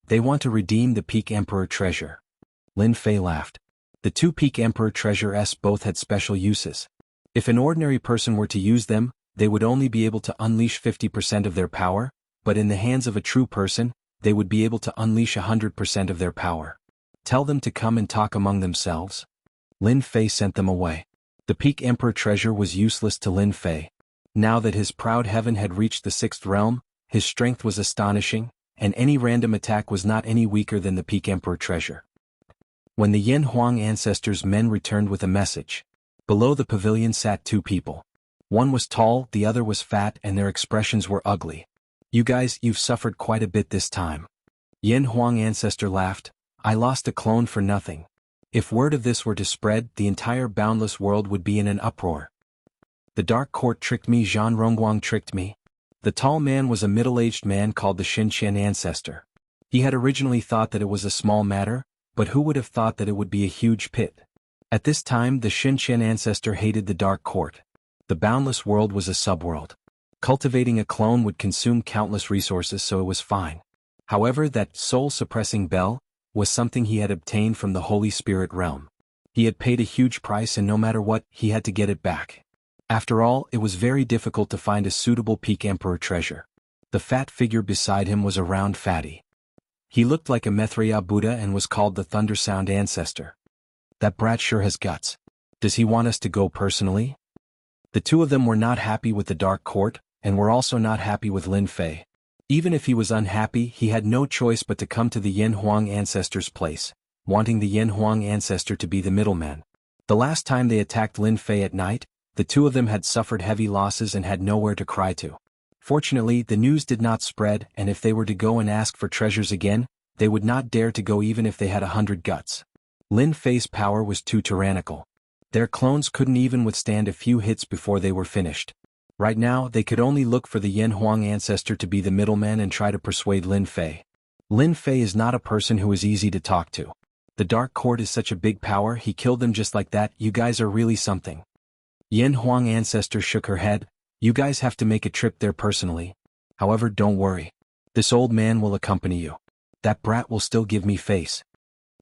They want to redeem the peak emperor treasure. Lin Fei laughed. The 2 peak emperor treasure s both had special uses. If an ordinary person were to use them, they would only be able to unleash 50% of their power, but in the hands of a true person, they would be able to unleash 100% of their power. Tell them to come and talk among themselves. Lin Fei sent them away. The Peak Emperor treasure was useless to Lin Fei. Now that his proud heaven had reached the 6th realm, his strength was astonishing, and any random attack was not any weaker than the Peak Emperor treasure. When the Yin Huang ancestors' men returned with a message, below the pavilion sat 2 people. One was tall, the other was fat, and their expressions were ugly. You guys, you've suffered quite a bit this time. Yin Huang ancestor laughed. I lost a clone for nothing. If word of this were to spread, the entire boundless world would be in an uproar. The Dark Court tricked me, Zhan Rongguang tricked me. The tall man was a middle-aged man called the Xinqian ancestor. He had originally thought that it was a small matter, but who would have thought that it would be a huge pit? At this time the Xinqian ancestor hated the Dark Court. The boundless world was a subworld. Cultivating a clone would consume countless resources, so it was fine. However, that soul-suppressing bell was something he had obtained from the Holy Spirit realm. He had paid a huge price, and no matter what, he had to get it back. After all, it was very difficult to find a suitable Peak Emperor treasure. The fat figure beside him was a round fatty. He looked like a Maitreya Buddha and was called the Thundersound ancestor. That brat sure has guts. Does he want us to go personally? The 2 of them were not happy with the Dark Court, and were also not happy with Lin Fei. Even if he was unhappy, he had no choice but to come to the Yin Huang ancestor's place, wanting the Yin Huang ancestor to be the middleman. The last time they attacked Lin Fei at night, the 2 of them had suffered heavy losses and had nowhere to cry to. Fortunately, the news did not spread, and if they were to go and ask for treasures again, they would not dare to go even if they had 100 guts. Lin Fei's power was too tyrannical. Their clones couldn't even withstand a few hits before they were finished. Right now, they could only look for the Yin Huang ancestor to be the middleman and try to persuade Lin Fei. Lin Fei is not a person who is easy to talk to. The Dark Court is such a big power, he killed them just like that. You guys are really something. Yin Huang ancestor shook her head. You guys have to make a trip there personally. However, don't worry. This old man will accompany you. That brat will still give me face.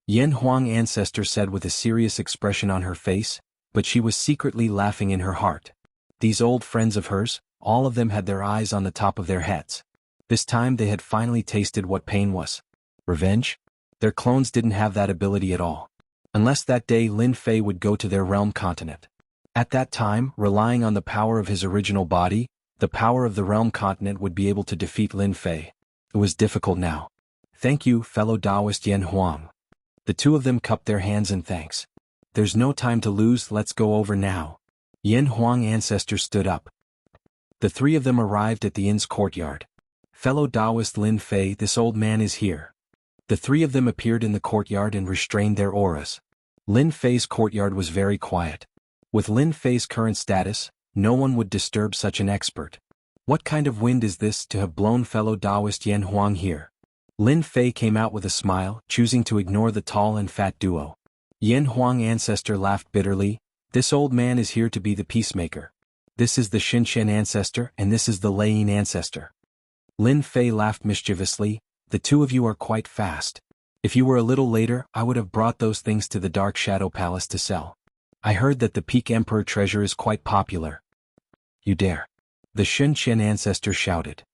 Yin Huang ancestor said with a serious expression on her face, but she was secretly laughing in her heart. These old friends of hers, all of them had their eyes on the top of their heads. This time they had finally tasted what pain was. Revenge? Their clones didn't have that ability at all. Unless that day Lin Fei would go to their realm continent. At that time, relying on the power of his original body, the power of the realm continent would be able to defeat Lin Fei. It was difficult now. Thank you, fellow Taoist Yin Huang. The 2 of them cupped their hands in thanks. There's no time to lose, let's go over now. Yin Huang ancestor stood up. The 3 of them arrived at the inn's courtyard. Fellow Taoist Lin Fei, this old man is here. The 3 of them appeared in the courtyard and restrained their auras. Lin Fei's courtyard was very quiet. With Lin Fei's current status, no one would disturb such an expert. What kind of wind is this to have blown fellow Taoist Yin Huang here? Lin Fei came out with a smile, choosing to ignore the tall and fat duo. Yin Huang ancestor laughed bitterly. This old man is here to be the peacemaker. This is the Xinqian ancestor and this is the Leiyin ancestor. Lin Fei laughed mischievously. The 2 of you are quite fast. If you were a little later, I would have brought those things to the Dark Shadow Palace to sell. I heard that the Peak Emperor treasure is quite popular. You dare. The Xinqian ancestor shouted.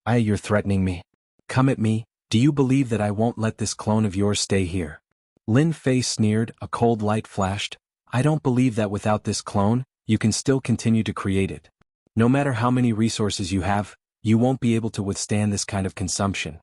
You're threatening me. Come at me. Do you believe that I won't let this clone of yours stay here? Lin Fei sneered, a cold light flashed. I don't believe that without this clone, you can still continue to create it. No matter how many resources you have, you won't be able to withstand this kind of consumption.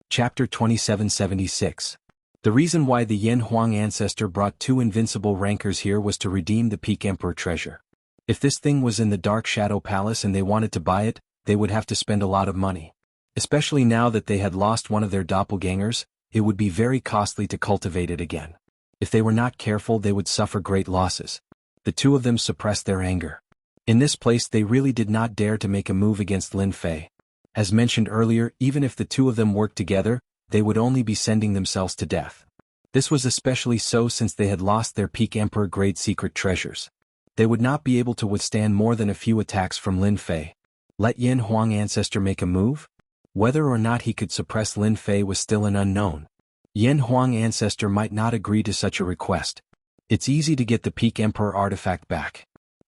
Chapter 2776. The reason why the Yin Huang ancestor brought 2 invincible rankers here was to redeem the Peak Emperor treasure. If this thing was in the Dark Shadow Palace and they wanted to buy it, they would have to spend a lot of money. Especially now that they had lost one of their doppelgangers, it would be very costly to cultivate it again. If they were not careful, they would suffer great losses. The 2 of them suppressed their anger. In this place they really did not dare to make a move against Lin Fei. As mentioned earlier, even if the 2 of them worked together, they would only be sending themselves to death. This was especially so since they had lost their Peak Emperor grade secret treasures. They would not be able to withstand more than a few attacks from Lin Fei. Let Yin Huang ancestor make a move? Whether or not he could suppress Lin Fei was still an unknown. Yin Huang ancestor might not agree to such a request. It's easy to get the Peak Emperor artifact back.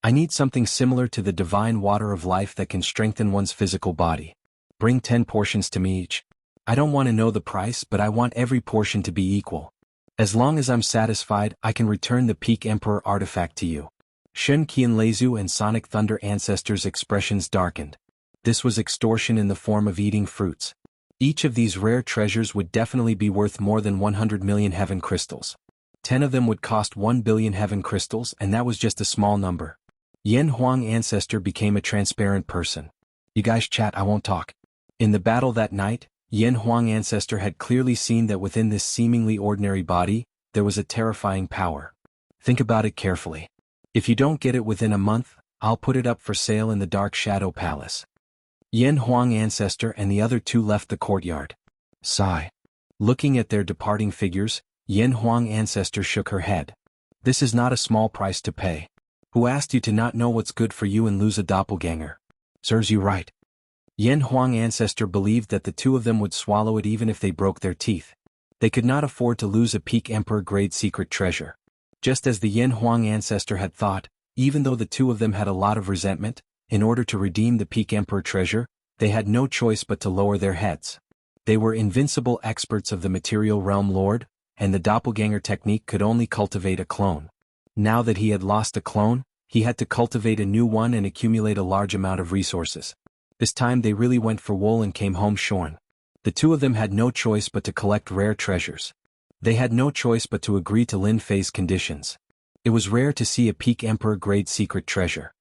I need something similar to the divine water of life that can strengthen one's physical body. Bring 10 portions to me each. I don't want to know the price, but I want every portion to be equal. As long as I'm satisfied, I can return the Peak Emperor artifact to you. Shen Qianleizu and Sonic Thunder Ancestors' expressions darkened. This was extortion in the form of eating fruits. Each of these rare treasures would definitely be worth more than 100 million heaven crystals. 10 of them would cost 1 billion heaven crystals, and that was just a small number. Yen Huang Ancestor became a transparent person. You guys chat, I won't talk. In the battle that night, Yen Huang Ancestor had clearly seen that within this seemingly ordinary body, there was a terrifying power. Think about it carefully. If you don't get it within a month, I'll put it up for sale in the Dark Shadow Palace. Yen Huang Ancestor and the other two left the courtyard. Sigh. Looking at their departing figures, Yen Huang Ancestor shook her head. This is not a small price to pay. Who asked you to not know what's good for you and lose a doppelganger? Serves you right. Yen Huang Ancestor believed that the two of them would swallow it even if they broke their teeth. They could not afford to lose a Peak Emperor grade secret treasure. Just as the Yen Huang Ancestor had thought, even though the two of them had a lot of resentment, in order to redeem the Peak Emperor treasure, they had no choice but to lower their heads. They were invincible experts of the material realm lord, and the doppelganger technique could only cultivate a clone. Now that he had lost a clone, he had to cultivate a new one and accumulate a large amount of resources. This time they really went for wool and came home shorn. The two of them had no choice but to collect rare treasures. They had no choice but to agree to Lin Fei's conditions. It was rare to see a Peak Emperor grade secret treasure.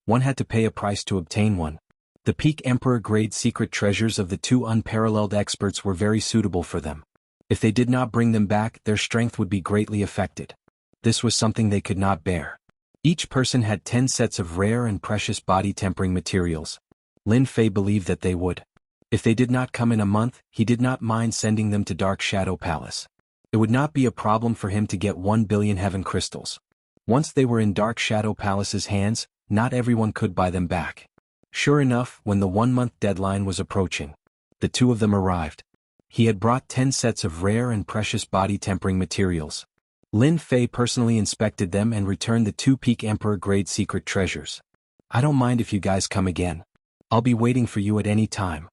One had to pay a price to obtain one. The Peak Emperor grade secret treasures of the two unparalleled experts were very suitable for them. If they did not bring them back, their strength would be greatly affected. This was something they could not bear. Each person had 10 sets of rare and precious body tempering materials. Lin Fei believed that they would. If they did not come in a month, he did not mind sending them to Dark Shadow Palace. It would not be a problem for him to get 1 billion heaven crystals. Once they were in Dark Shadow Palace's hands, not everyone could buy them back. Sure enough, when the 1-month deadline was approaching, the two of them arrived. He had brought 10 sets of rare and precious body tempering materials. Lin Fei personally inspected them and returned the 2 Peak Emperor grade secret treasures. I don't mind if you guys come again. I'll be waiting for you at any time.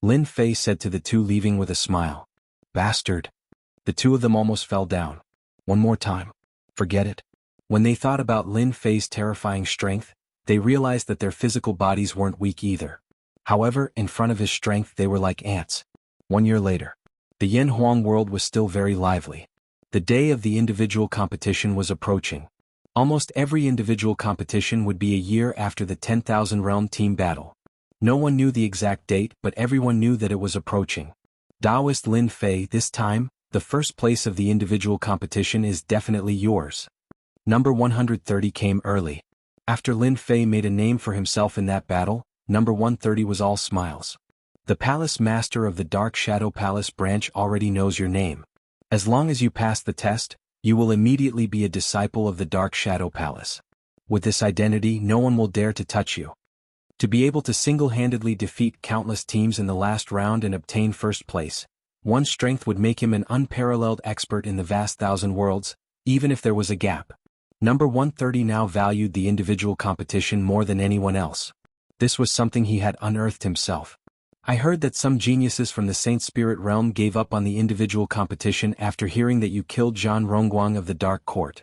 Lin Fei said to the two, leaving with a smile. Bastard. The two of them almost fell down. One more time. Forget it. When they thought about Lin Fei's terrifying strength, they realized that their physical bodies weren't weak either. However, in front of his strength they were like ants. 1 year later. The Yen Huang world was still very lively. The day of the individual competition was approaching. Almost every individual competition would be a year after the 10,000 realm team battle. No one knew the exact date, but everyone knew that it was approaching. Taoist Lin Fei, this time, the first place of the individual competition is definitely yours. Number 130 came early. After Lin Fei made a name for himself in that battle, number 130 was all smiles. The palace master of the Dark Shadow Palace branch already knows your name. As long as you pass the test, you will immediately be a disciple of the Dark Shadow Palace. With this identity, no one will dare to touch you. To be able to single-handedly defeat countless teams in the last round and obtain first place, one's strength would make him an unparalleled expert in the vast thousand worlds, even if there was a gap. Number 130 now valued the individual competition more than anyone else. This was something he had unearthed himself. I heard that some geniuses from the Saint Spirit realm gave up on the individual competition after hearing that you killed Zhan Rongguang of the Dark Court.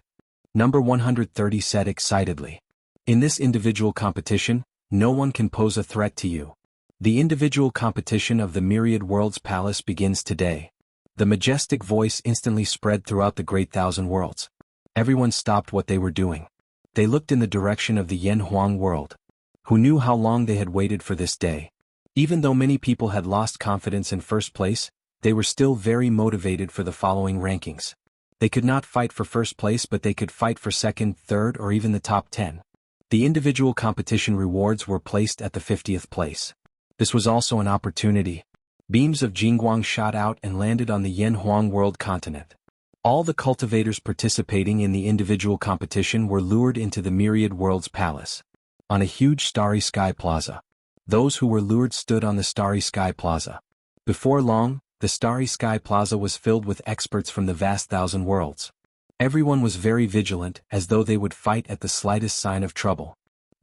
Number 130 said excitedly. In this individual competition, no one can pose a threat to you. The individual competition of the Myriad Worlds Palace begins today. The majestic voice instantly spread throughout the great thousand worlds. Everyone stopped what they were doing. They looked in the direction of the Yen Huang world. Who knew how long they had waited for this day? Even though many people had lost confidence in first place, they were still very motivated for the following rankings. They could not fight for first place, but they could fight for second, third, or even the top 10. The individual competition rewards were placed at the 50th place. This was also an opportunity. Beams of Jingguang shot out and landed on the Yen Huang world continent. All the cultivators participating in the individual competition were lured into the Myriad Worlds Palace. On a huge starry sky plaza. Those who were lured stood on the starry sky plaza. Before long, the starry sky plaza was filled with experts from the vast thousand worlds. Everyone was very vigilant, as though they would fight at the slightest sign of trouble.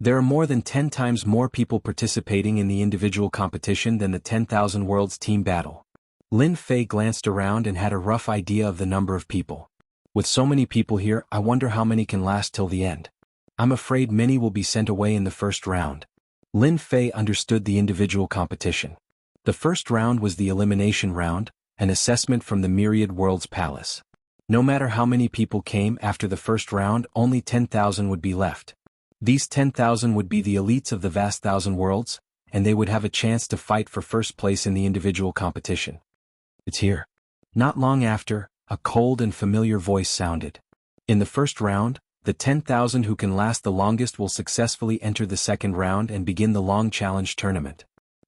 There are more than 10 times more people participating in the individual competition than the 10,000 Worlds team battle. Lin Fei glanced around and had a rough idea of the number of people. With so many people here, I wonder how many can last till the end. I'm afraid many will be sent away in the first round. Lin Fei understood the individual competition. The first round was the elimination round, an assessment from the Myriad Worlds Palace. No matter how many people came after the first round, only 10,000 would be left. These 10,000 would be the elites of the vast thousand worlds, and they would have a chance to fight for first place in the individual competition. It's here. Not long after, a cold and familiar voice sounded. In the first round, the 10,000 who can last the longest will successfully enter the second round and begin the long challenge tournament.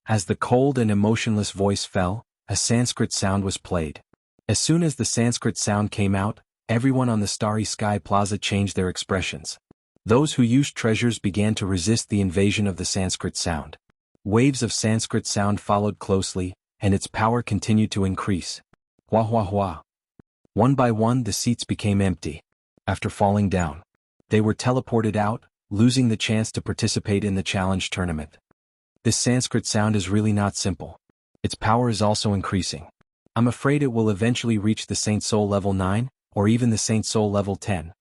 As the cold and emotionless voice fell, a Sanskrit sound was played. As soon as the Sanskrit sound came out, everyone on the Starry Sky Plaza changed their expressions. Those who used treasures began to resist the invasion of the Sanskrit sound. Waves of Sanskrit sound followed closely, and its power continued to increase. Hua hua hua. One by one the seats became empty. After falling down, they were teleported out, losing the chance to participate in the challenge tournament. This Sanskrit sound is really not simple. Its power is also increasing. I'm afraid it will eventually reach the Saint Soul level 9, or even the Saint Soul level 10.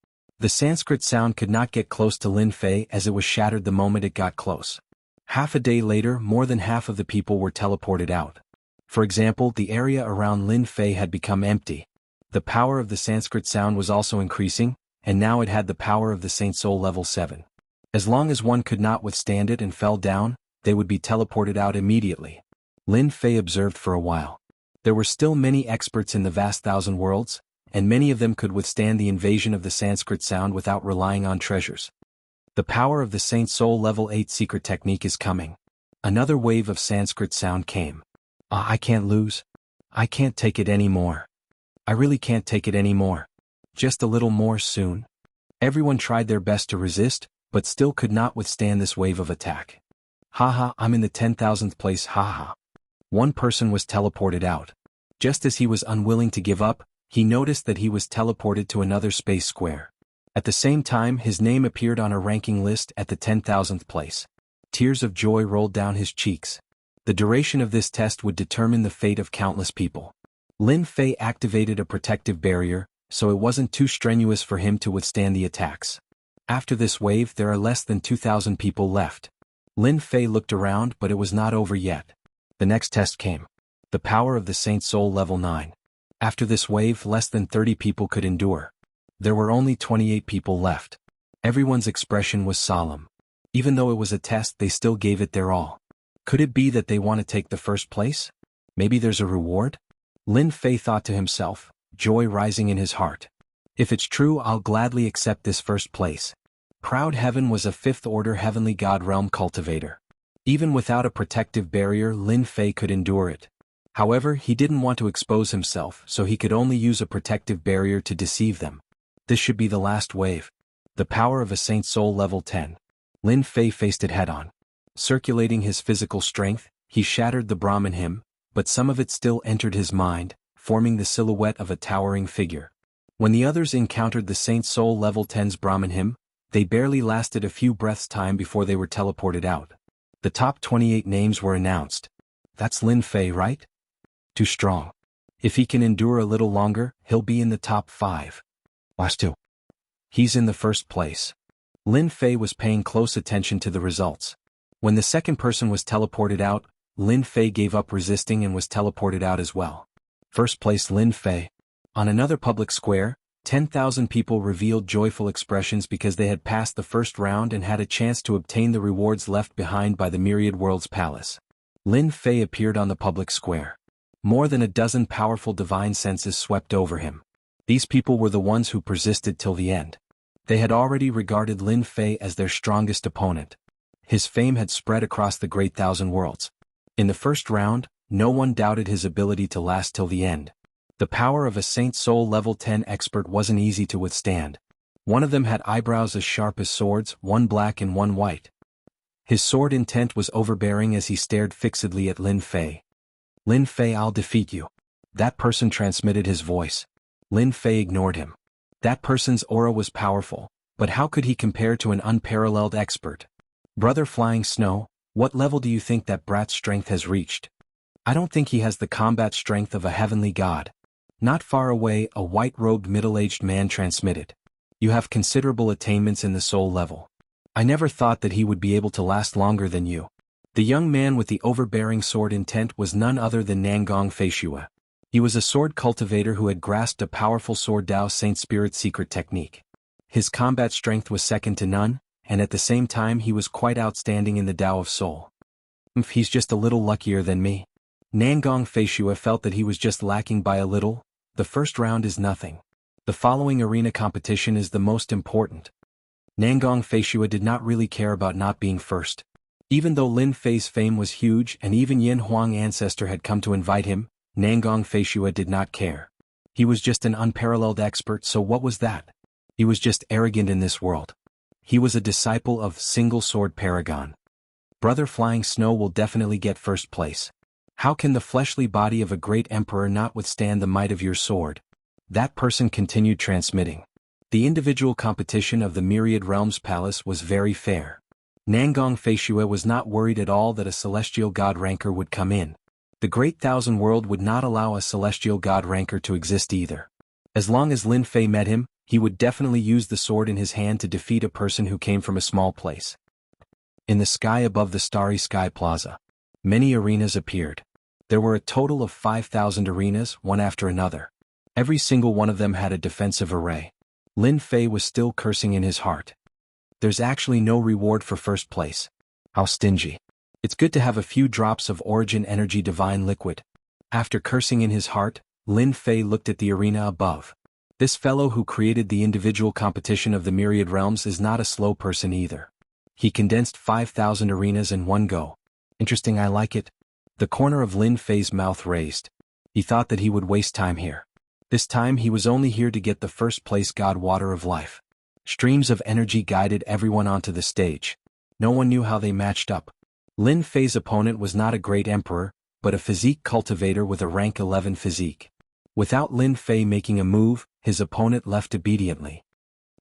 The Sanskrit sound could not get close to Lin Fei as it was shattered the moment it got close. Half a day later, more than half of the people were teleported out. For example, the area around Lin Fei had become empty. The power of the Sanskrit sound was also increasing, and now it had the power of the Saint Soul level 7. As long as one could not withstand it and fell down, they would be teleported out immediately. Lin Fei observed for a while. There were still many experts in the vast thousand worlds, and many of them could withstand the invasion of the Sanskrit sound without relying on treasures. The power of the Saint Soul level 8 secret technique is coming. Another wave of Sanskrit sound came. I can't lose. I can't take it anymore. I really can't take it anymore. Just a little more soon. Everyone tried their best to resist, but still could not withstand this wave of attack. Haha, I'm in the 10,000th place, haha. One person was teleported out. Just as he was unwilling to give up, he noticed that he was teleported to another space square. At the same time, his name appeared on a ranking list at the 10,000th place. Tears of joy rolled down his cheeks. The duration of this test would determine the fate of countless people. Lin Fei activated a protective barrier, so it wasn't too strenuous for him to withstand the attacks. After this wave, there are less than 2,000 people left. Lin Fei looked around, but it was not over yet. The next test came. The power of the Saint Soul level 9. After this wave, less than 30 people could endure. There were only 28 people left. Everyone's expression was solemn. Even though it was a test, they still gave it their all. Could it be that they want to take the first place? Maybe there's a reward? Lin Fei thought to himself, joy rising in his heart. If it's true, I'll gladly accept this first place. Proud Heaven was a 5th order heavenly god realm cultivator. Even without a protective barrier, Lin Fei could endure it. However, he didn't want to expose himself, so he could only use a protective barrier to deceive them. This should be the last wave. The power of a Saint Soul level 10. Lin Fei faced it head-on. Circulating his physical strength, he shattered the Brahmin hymn, but some of it still entered his mind, forming the silhouette of a towering figure. When the others encountered the Saint Soul level 10's Brahmin hymn, they barely lasted a few breaths' time before they were teleported out. The top 28 names were announced. That's Lin Fei, right? Too strong. If he can endure a little longer, he'll be in the top 5. Last 2. He's in the first place. Lin Fei was paying close attention to the results. When the second person was teleported out, Lin Fei gave up resisting and was teleported out as well. First place Lin Fei. On another public square, 10,000 people revealed joyful expressions because they had passed the first round and had a chance to obtain the rewards left behind by the Myriad Worlds Palace. Lin Fei appeared on the public square. More than a dozen powerful divine senses swept over him. These people were the ones who persisted till the end. They had already regarded Lin Fei as their strongest opponent. His fame had spread across the great thousand worlds. In the first round, no one doubted his ability to last till the end. The power of a Saint Soul level 10 expert wasn't easy to withstand. One of them had eyebrows as sharp as swords, one black and one white. His sword intent was overbearing as he stared fixedly at Lin Fei. Lin Fei, I'll defeat you. That person transmitted his voice. Lin Fei ignored him. That person's aura was powerful, but how could he compare to an unparalleled expert? Brother Flying Snow, what level do you think that brat's strength has reached? I don't think he has the combat strength of a heavenly god. Not far away, a white-robed middle-aged man transmitted. You have considerable attainments in the soul level. I never thought that he would be able to last longer than you. The young man with the overbearing sword intent was none other than Nangong Feishue. He was a sword cultivator who had grasped a powerful sword Dao Saint Spirit secret technique. His combat strength was second to none, and at the same time he was quite outstanding in the Dao of Soul. He's just a little luckier than me. Nangong Feishue felt that he was just lacking by a little. The first round is nothing. The following arena competition is the most important. Nangong Feishue did not really care about not being first. Even though Lin Fei's fame was huge and even Yin Huang ancestor had come to invite him, Nangong Feishue did not care. He was just an unparalleled expert, so what was that? He was just arrogant in this world. He was a disciple of Single Sword Paragon. Brother Flying Snow will definitely get first place. How can the fleshly body of a great emperor not withstand the might of your sword? That person continued transmitting. The individual competition of the Myriad Realms Palace was very fair. Nangong Feishue was not worried at all that a celestial god ranker would come in. The Great Thousand World would not allow a celestial god ranker to exist either. As long as Lin Fei met him, he would definitely use the sword in his hand to defeat a person who came from a small place. In the sky above the starry sky plaza, many arenas appeared. There were a total of 5,000 arenas, one after another. Every single one of them had a defensive array. Lin Fei was still cursing in his heart. There's actually no reward for first place. How stingy. It's good to have a few drops of origin energy divine liquid. After cursing in his heart, Lin Fei looked at the arena above. This fellow who created the individual competition of the Myriad Realms is not a slow person either. He condensed 5,000 arenas in one go. Interesting, I like it. The corner of Lin Fei's mouth raised. He thought that he would waste time here. This time he was only here to get the first place God Water of Life. Streams of energy guided everyone onto the stage. No one knew how they matched up. Lin Fei's opponent was not a great emperor, but a physique cultivator with a rank 11 physique. Without Lin Fei making a move, his opponent left obediently.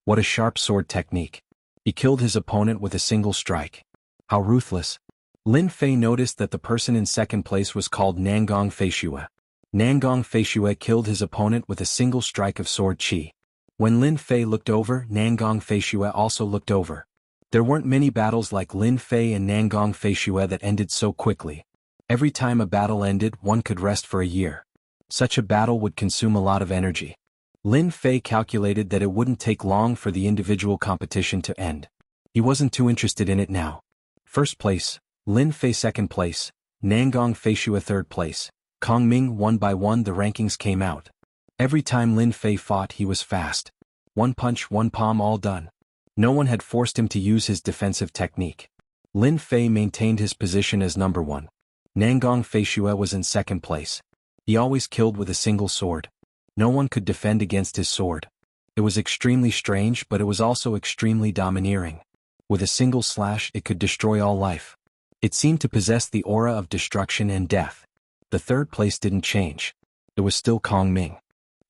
What a sharp sword technique. He killed his opponent with a single strike. How ruthless. Lin Fei noticed that the person in second place was called Nangong Feishue. Nangong Feishue killed his opponent with a single strike of sword chi. When Lin Fei looked over, Nangong Feishue also looked over. There weren't many battles like Lin Fei and Nangong Feishue that ended so quickly. Every time a battle ended, one could rest for a year. Such a battle would consume a lot of energy. Lin Fei calculated that it wouldn't take long for the individual competition to end. He wasn't too interested in it now. First place, Lin Fei second place, Nangong Feishue third place, Kong Ming one by one the rankings came out. Every time Lin Fei fought he was fast. One punch, one palm, all done. No one had forced him to use his defensive technique. Lin Fei maintained his position as number one. Nangong Feishue was in second place. He always killed with a single sword. No one could defend against his sword. It was extremely strange, but it was also extremely domineering. With a single slash it could destroy all life. It seemed to possess the aura of destruction and death. The third place didn't change. It was still Kong Ming.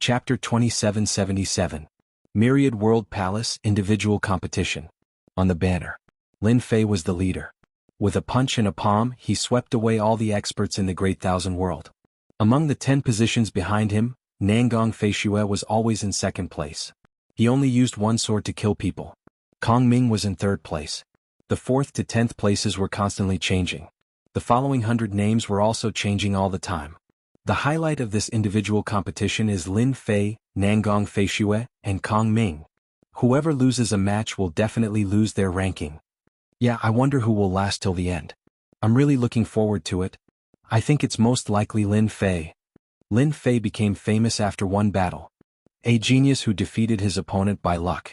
Chapter 2777. Myriad World Palace Individual Competition. On the banner, Lin Fei was the leader. With a punch and a palm, he swept away all the experts in the Great Thousand World. Among the 10 positions behind him, Nangong Feishue was always in second place. He only used one sword to kill people. Kong Ming was in third place. The 4th to 10th places were constantly changing. The following 100 names were also changing all the time. The highlight of this individual competition is Lin Fei, Nangong Feishue, and Kong Ming. Whoever loses a match will definitely lose their ranking. Yeah, I wonder who will last till the end. I'm really looking forward to it. I think it's most likely Lin Fei. Lin Fei became famous after one battle. A genius who defeated his opponent by luck.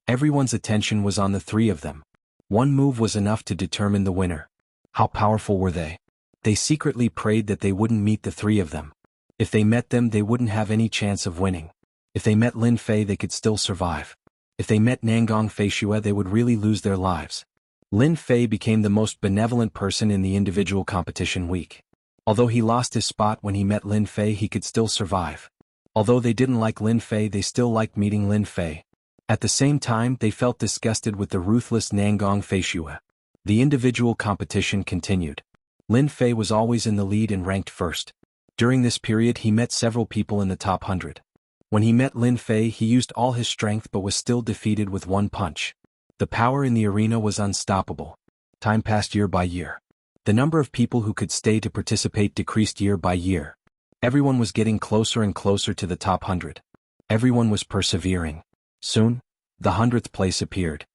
Everyone's attention was on the three of them. One move was enough to determine the winner. How powerful were they? They secretly prayed that they wouldn't meet the three of them. If they met them, they wouldn't have any chance of winning. If they met Lin Fei, they could still survive. If they met Nangong Feishue, they would really lose their lives. Lin Fei became the most benevolent person in the individual competition week. Although he lost his spot when he met Lin Fei, he could still survive. Although they didn't like Lin Fei, they still liked meeting Lin Fei. At the same time, they felt disgusted with the ruthless Nangong Feishue. The individual competition continued. Lin Fei was always in the lead and ranked first. During this period he met several people in the top 100. When he met Lin Fei he used all his strength but was still defeated with one punch. The power in the arena was unstoppable. Time passed year by year. The number of people who could stay to participate decreased year by year. Everyone was getting closer and closer to the top 100. Everyone was persevering. Soon, the 100th place appeared.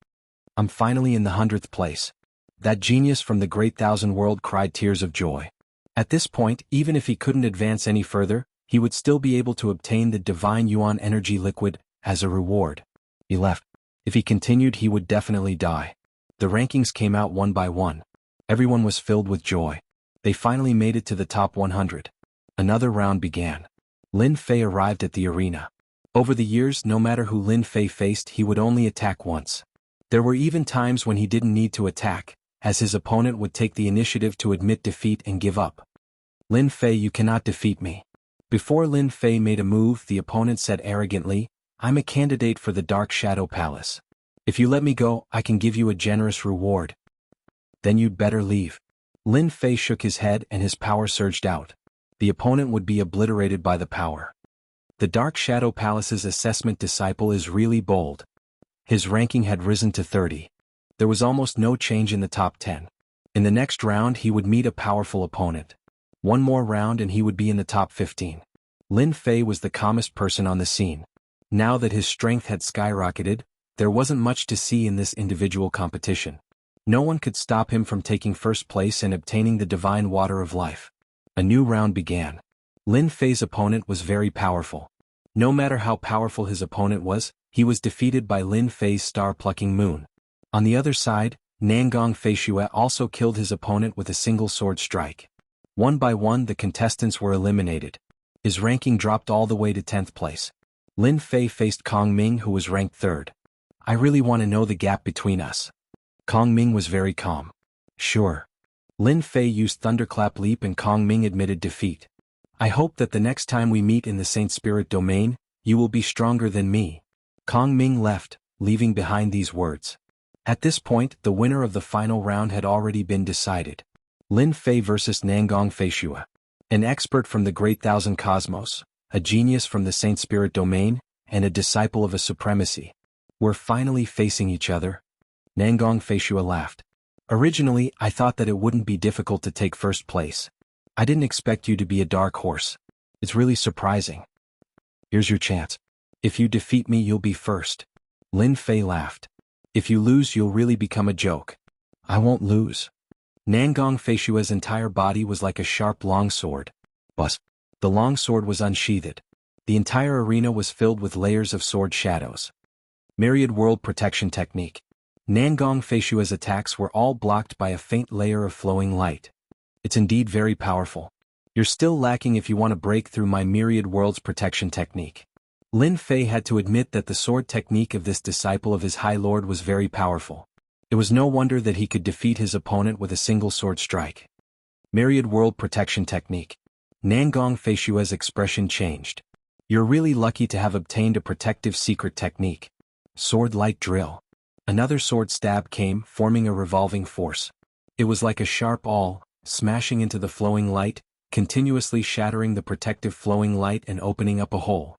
I'm finally in the 100th place. That genius from the great thousand world cried tears of joy. At this point, even if he couldn't advance any further, he would still be able to obtain the divine yuan energy liquid as a reward. He left. If he continued he would definitely die. The rankings came out one by one. Everyone was filled with joy. They finally made it to the top 100. Another round began. Lin Fei arrived at the arena. Over the years, no matter who Lin Fei faced, he would only attack once. There were even times when he didn't need to attack, as his opponent would take the initiative to admit defeat and give up. Lin Fei, you cannot defeat me. Before Lin Fei made a move, the opponent said arrogantly, I'm a candidate for the Dark Shadow Palace. If you let me go, I can give you a generous reward. Then you'd better leave. Lin Fei shook his head and his power surged out. The opponent would be obliterated by the power. The Dark Shadow Palace's assessment disciple is really bold. His ranking had risen to 30. There was almost no change in the top 10. In the next round he would meet a powerful opponent. One more round and he would be in the top 15. Lin Fei was the calmest person on the scene. Now that his strength had skyrocketed, there wasn't much to see in this individual competition. No one could stop him from taking first place and obtaining the divine water of life. A new round began. Lin Fei's opponent was very powerful. No matter how powerful his opponent was, he was defeated by Lin Fei's star-plucking moon. On the other side, Nangong Feishue also killed his opponent with a single sword strike. One by one the contestants were eliminated. His ranking dropped all the way to 10th place. Lin Fei faced Kong Ming, who was ranked 3rd. I really want to know the gap between us. Kong Ming was very calm. Sure. Lin Fei used Thunderclap Leap and Kong Ming admitted defeat. I hope that the next time we meet in the Saint Spirit domain, you will be stronger than me. Kong Ming left, leaving behind these words. At this point, the winner of the final round had already been decided. Lin Fei versus Nangong Feishue. An expert from the Great Thousand Cosmos, a genius from the Saint Spirit domain, and a disciple of a supremacy. We're finally facing each other. Nangong Feishue laughed. Originally, I thought that it wouldn't be difficult to take first place. I didn't expect you to be a dark horse. It's really surprising. Here's your chance. If you defeat me, you'll be first. Lin Fei laughed. If you lose, you'll really become a joke. I won't lose. Nangong Feishue's entire body was like a sharp longsword. Buzz. The longsword was unsheathed. The entire arena was filled with layers of sword shadows. Myriad World Protection Technique. Nangong Feishue's attacks were all blocked by a faint layer of flowing light. It's indeed very powerful. You're still lacking if you want to break through my Myriad World's Protection Technique. Lin Fei had to admit that the sword technique of this disciple of his High Lord was very powerful. It was no wonder that he could defeat his opponent with a single sword strike. Myriad World Protection Technique. Nangong Feishue's expression changed. You're really lucky to have obtained a protective secret technique. Sword Light Drill. Another sword stab came, forming a revolving force. It was like a sharp awl, smashing into the flowing light, continuously shattering the protective flowing light and opening up a hole.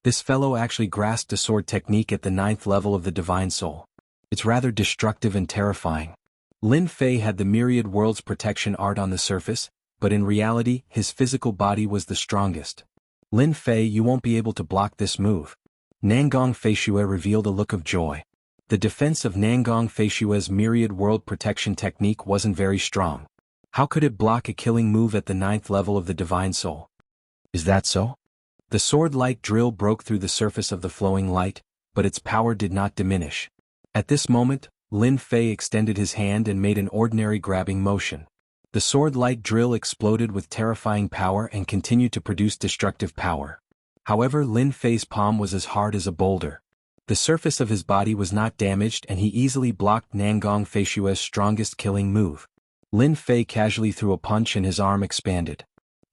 This fellow actually grasped a sword technique at the 9th level of the Divine Soul. It's rather destructive and terrifying. Lin Fei had the Myriad World's protection art on the surface, but in reality, his physical body was the strongest. Lin Fei, you won't be able to block this move. Nangong Feishue revealed a look of joy. The defense of Nangong Feishue's Myriad World Protection Technique wasn't very strong. How could it block a killing move at the 9th level of the Divine Soul? Is that so? The sword light drill broke through the surface of the flowing light, but its power did not diminish. At this moment, Lin Fei extended his hand and made an ordinary grabbing motion. The sword light drill exploded with terrifying power and continued to produce destructive power. However, Lin Fei's palm was as hard as a boulder. The surface of his body was not damaged and he easily blocked Nangong Feishue's strongest killing move. Lin Fei casually threw a punch and his arm expanded.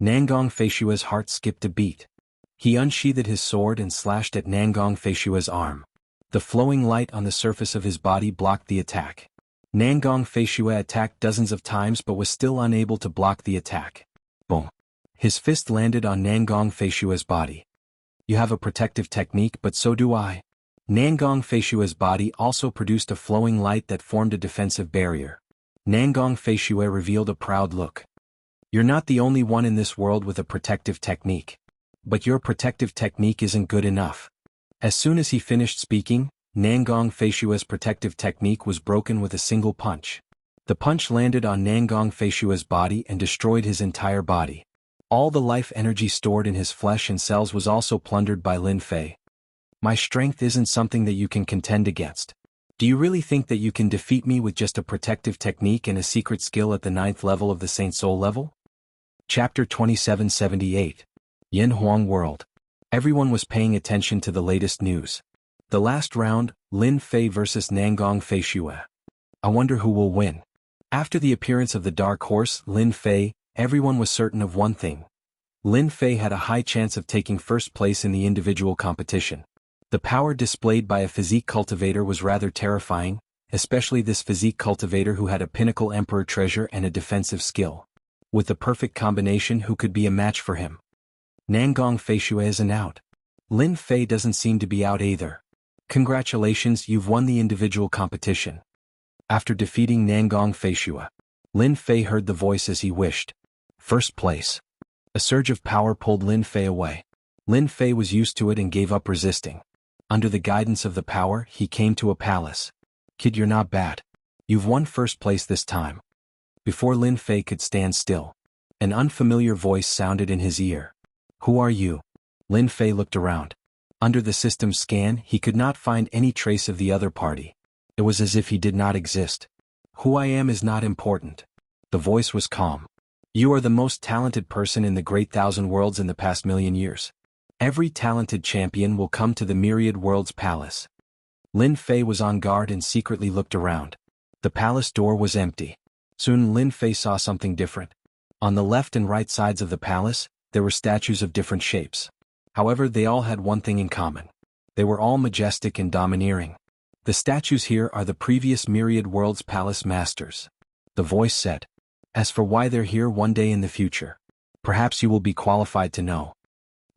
Nangong Feishue's heart skipped a beat. He unsheathed his sword and slashed at Nangong Feishue's arm. The flowing light on the surface of his body blocked the attack. Nangong Feishue attacked dozens of times but was still unable to block the attack. Boom. His fist landed on Nangong Feishue's body. You have a protective technique, but so do I. Nangong Feishue's body also produced a flowing light that formed a defensive barrier. Nangong Feishue revealed a proud look. You're not the only one in this world with a protective technique. But your protective technique isn't good enough. As soon as he finished speaking, Nangong Feishue's protective technique was broken with a single punch. The punch landed on Nangong Feishue's body and destroyed his entire body. All the life energy stored in his flesh and cells was also plundered by Lin Fei. My strength isn't something that you can contend against. Do you really think that you can defeat me with just a protective technique and a secret skill at the 9th level of the Saint Soul level? Chapter 2778. Yin Huang World. Everyone was paying attention to the latest news. The last round, Lin Fei versus Nangong Feishue. I wonder who will win. After the appearance of the dark horse, Lin Fei, everyone was certain of one thing. Lin Fei had a high chance of taking first place in the individual competition. The power displayed by a physique cultivator was rather terrifying, especially this physique cultivator who had a pinnacle emperor treasure and a defensive skill. With the perfect combination, who could be a match for him? Nangong Feishue isn't out. Lin Fei doesn't seem to be out either. Congratulations, you've won the individual competition. After defeating Nangong Feishue, Lin Fei heard the voice as he wished. First place. A surge of power pulled Lin Fei away. Lin Fei was used to it and gave up resisting. Under the guidance of the power, he came to a palace. Kid, you're not bad. You've won first place this time. Before Lin Fei could stand still, an unfamiliar voice sounded in his ear. Who are you? Lin Fei looked around. Under the system's scan, he could not find any trace of the other party. It was as if he did not exist. Who I am is not important. The voice was calm. You are the most talented person in the great thousand worlds in the past million years. Every talented champion will come to the Myriad Worlds Palace. Lin Fei was on guard and secretly looked around. The palace door was empty. Soon Lin Fei saw something different. On the left and right sides of the palace, there were statues of different shapes. However, they all had one thing in common. They were all majestic and domineering. The statues here are the previous Myriad Worlds Palace masters. The voice said. As for why they're here one day in the future, perhaps you will be qualified to know.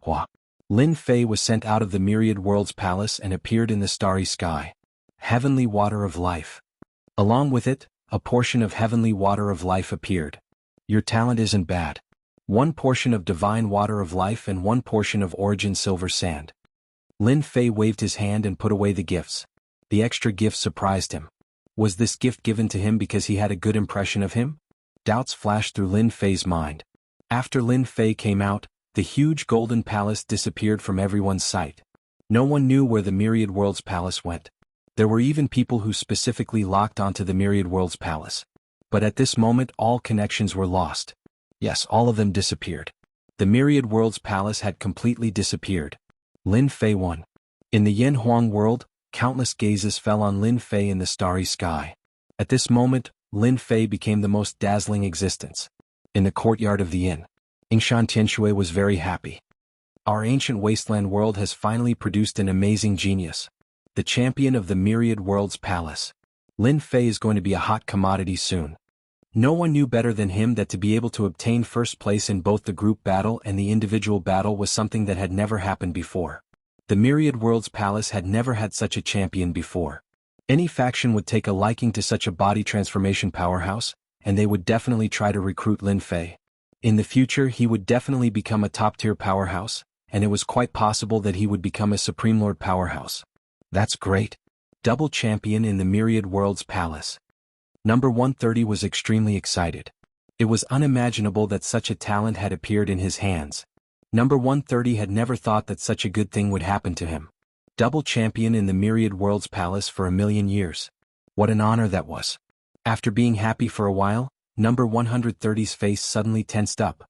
Hua. Lin Fei was sent out of the Myriad Worlds Palace and appeared in the starry sky. Heavenly water of life. Along with it, a portion of heavenly water of life appeared. Your talent isn't bad. One portion of divine water of life and one portion of origin silver sand. Lin Fei waved his hand and put away the gifts. The extra gift surprised him. Was this gift given to him because he had a good impression of him? Doubts flashed through Lin Fei's mind. After Lin Fei came out, the huge golden palace disappeared from everyone's sight. No one knew where the Myriad Worlds Palace went. There were even people who specifically locked onto the Myriad Worlds Palace. But at this moment all connections were lost. Yes, all of them disappeared. The Myriad Worlds Palace had completely disappeared. Lin Fei won. In the Yin Huang world, countless gazes fell on Lin Fei in the starry sky. At this moment, Lin Fei became the most dazzling existence. In the courtyard of the inn, Yingshan Tianshui was very happy. Our ancient wasteland world has finally produced an amazing genius. The champion of the Myriad Worlds Palace. Lin Fei is going to be a hot commodity soon. No one knew better than him that to be able to obtain first place in both the group battle and the individual battle was something that had never happened before. The Myriad Worlds Palace had never had such a champion before. Any faction would take a liking to such a body transformation powerhouse, and they would definitely try to recruit Lin Fei. In the future he would definitely become a top-tier powerhouse, and it was quite possible that he would become a Supreme Lord powerhouse. That's great. Double champion in the Myriad Worlds Palace. Number 130 was extremely excited. It was unimaginable that such a talent had appeared in his hands. Number 130 had never thought that such a good thing would happen to him. Double champion in the Myriad Worlds Palace for 1,000,000 years. What an honor that was. After being happy for a while, number 130's face suddenly tensed up.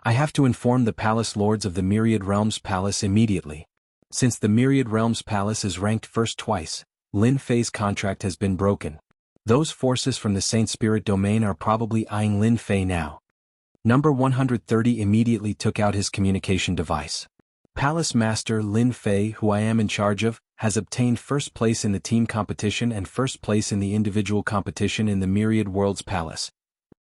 I have to inform the palace lords of the Myriad Realms Palace immediately. Since the Myriad Realms Palace is ranked first twice, Lin Fei's contract has been broken. Those forces from the Saint Spirit domain are probably eyeing Lin Fei now. Number 130 immediately took out his communication device. Palace Master Lin Fei, who I am in charge of, has obtained first place in the team competition and first place in the individual competition in the Myriad Worlds Palace.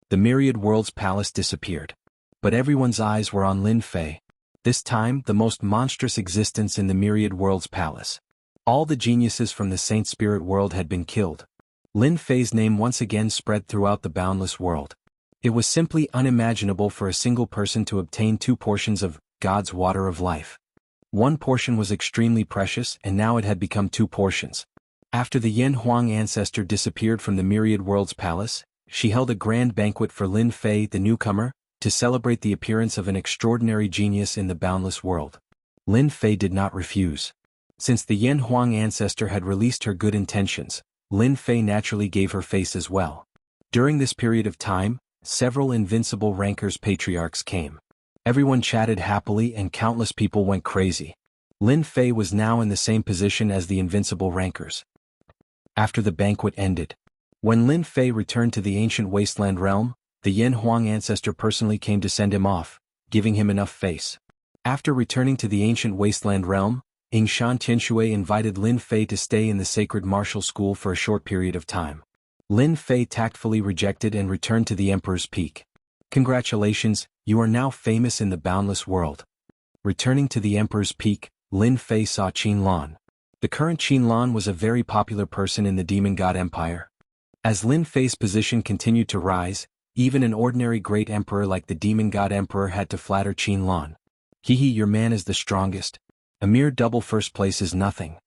The Myriad Worlds Palace disappeared. But everyone's eyes were on Lin Fei. This time, the most monstrous existence in the Myriad Worlds Palace. All the geniuses from the Saint Spirit world had been killed. Lin Fei's name once again spread throughout the boundless world. It was simply unimaginable for a single person to obtain 2 portions of God's water of life. One portion was extremely precious, and now it had become 2 portions. After the Yen Huang ancestor disappeared from the Myriad Worlds Palace, she held a grand banquet for Lin Fei, the newcomer, to celebrate the appearance of an extraordinary genius in the boundless world. Lin Fei did not refuse. Since the Yen Huang ancestor had released her good intentions, Lin Fei naturally gave her face as well. During this period of time, several invincible rankers patriarchs came. Everyone chatted happily and countless people went crazy. Lin Fei was now in the same position as the invincible rankers. After the banquet ended, when Lin Fei returned to the ancient wasteland realm, the Yen Huang ancestor personally came to send him off, giving him enough face. After returning to the ancient wasteland realm, Yingshan Tianshui invited Lin Fei to stay in the sacred martial school for a short period of time. Lin Fei tactfully rejected and returned to the Emperor's Peak. Congratulations, you are now famous in the boundless world. Returning to the Emperor's Peak, Lin Fei saw Qin Lan. The current Qin Lan was a very popular person in the Demon God Empire. As Lin Fei's position continued to rise, even an ordinary great emperor like the Demon God Emperor had to flatter Qin Lan. Hehe, your man is the strongest. A mere double first place is nothing.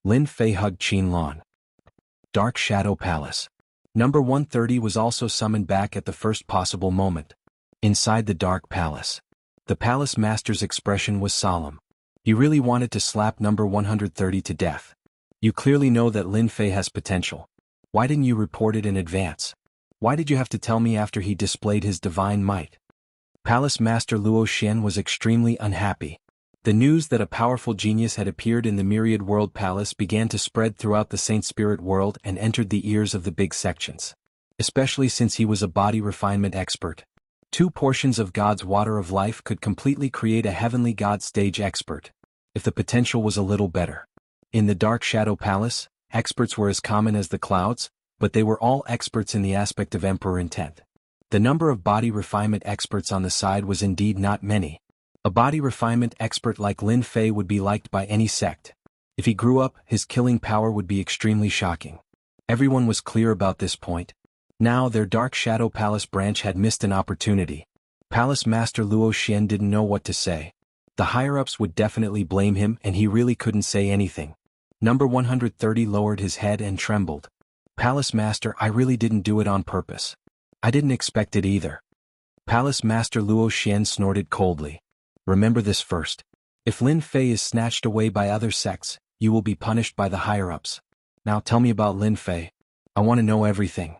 Lin Fei hugged Qin Lan. Dark Shadow Palace. Number 130 was also summoned back at the first possible moment. Inside the Dark Palace. The palace master's expression was solemn. He really wanted to slap number 130 to death. You clearly know that Lin Fei has potential. Why didn't you report it in advance? Why did you have to tell me after he displayed his divine might? Palace Master Luo Xian was extremely unhappy. The news that a powerful genius had appeared in the Myriad World Palace began to spread throughout the Saint Spirit world and entered the ears of the big sections. Especially since he was a body refinement expert. 2 portions of God's water of life could completely create a heavenly God stage expert. If the potential was a little better. In the Dark Shadow Palace, experts were as common as the clouds, but they were all experts in the aspect of Emperor intent. The number of body refinement experts on the side was indeed not many. A body refinement expert like Lin Fei would be liked by any sect. If he grew up, his killing power would be extremely shocking. Everyone was clear about this point. Now their Dark Shadow Palace branch had missed an opportunity. Palace Master Luo Xian didn't know what to say. The higher-ups would definitely blame him and he really couldn't say anything. Number 130 lowered his head and trembled. Palace Master, I really didn't do it on purpose. I didn't expect it either. Palace Master Luo Xian snorted coldly. Remember this first. If Lin Fei is snatched away by other sects, you will be punished by the higher-ups. Now tell me about Lin Fei. I want to know everything.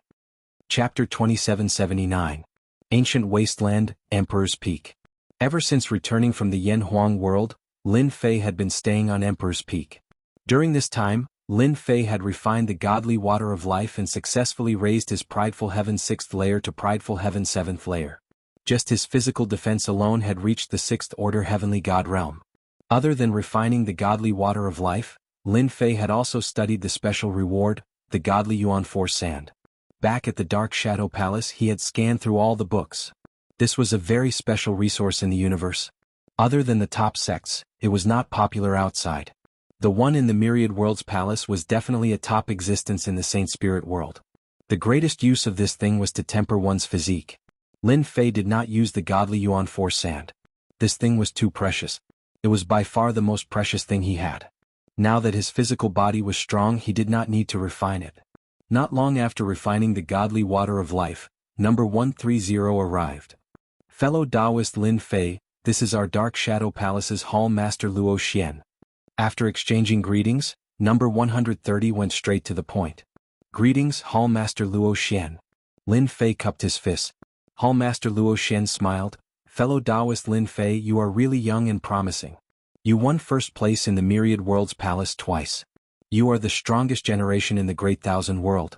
Chapter 2779. Ancient Wasteland, Emperor's Peak. Ever since returning from the Yen Huang world, Lin Fei had been staying on Emperor's Peak. During this time, Lin Fei had refined the godly water of life and successfully raised his prideful heaven 6th layer to prideful heaven 7th layer. Just his physical defense alone had reached the 6th order heavenly god realm. Other than refining the godly water of life, Lin Fei had also studied the special reward, the godly Yuan Force Sand. Back at the Dark Shadow Palace he had scanned through all the books. This was a very special resource in the universe. Other than the top sects, it was not popular outside. The one in the Myriad Worlds Palace was definitely a top existence in the Saint Spirit world. The greatest use of this thing was to temper one's physique. Lin Fei did not use the godly Yuan Force Sand. This thing was too precious. It was by far the most precious thing he had. Now that his physical body was strong he did not need to refine it. Not long after refining the godly water of life, number 130 arrived. Fellow Taoist Lin Fei, this is our Dark Shadow Palace's Hall Master Luo Xian. After exchanging greetings, number 130 went straight to the point. Greetings, Hall Master Luo Xian. Lin Fei cupped his fists. Hall Master Luo Xian smiled. Fellow Taoist Lin Fei, you are really young and promising. You won first place in the Myriad Worlds Palace twice. You are the strongest generation in the Great Thousand World.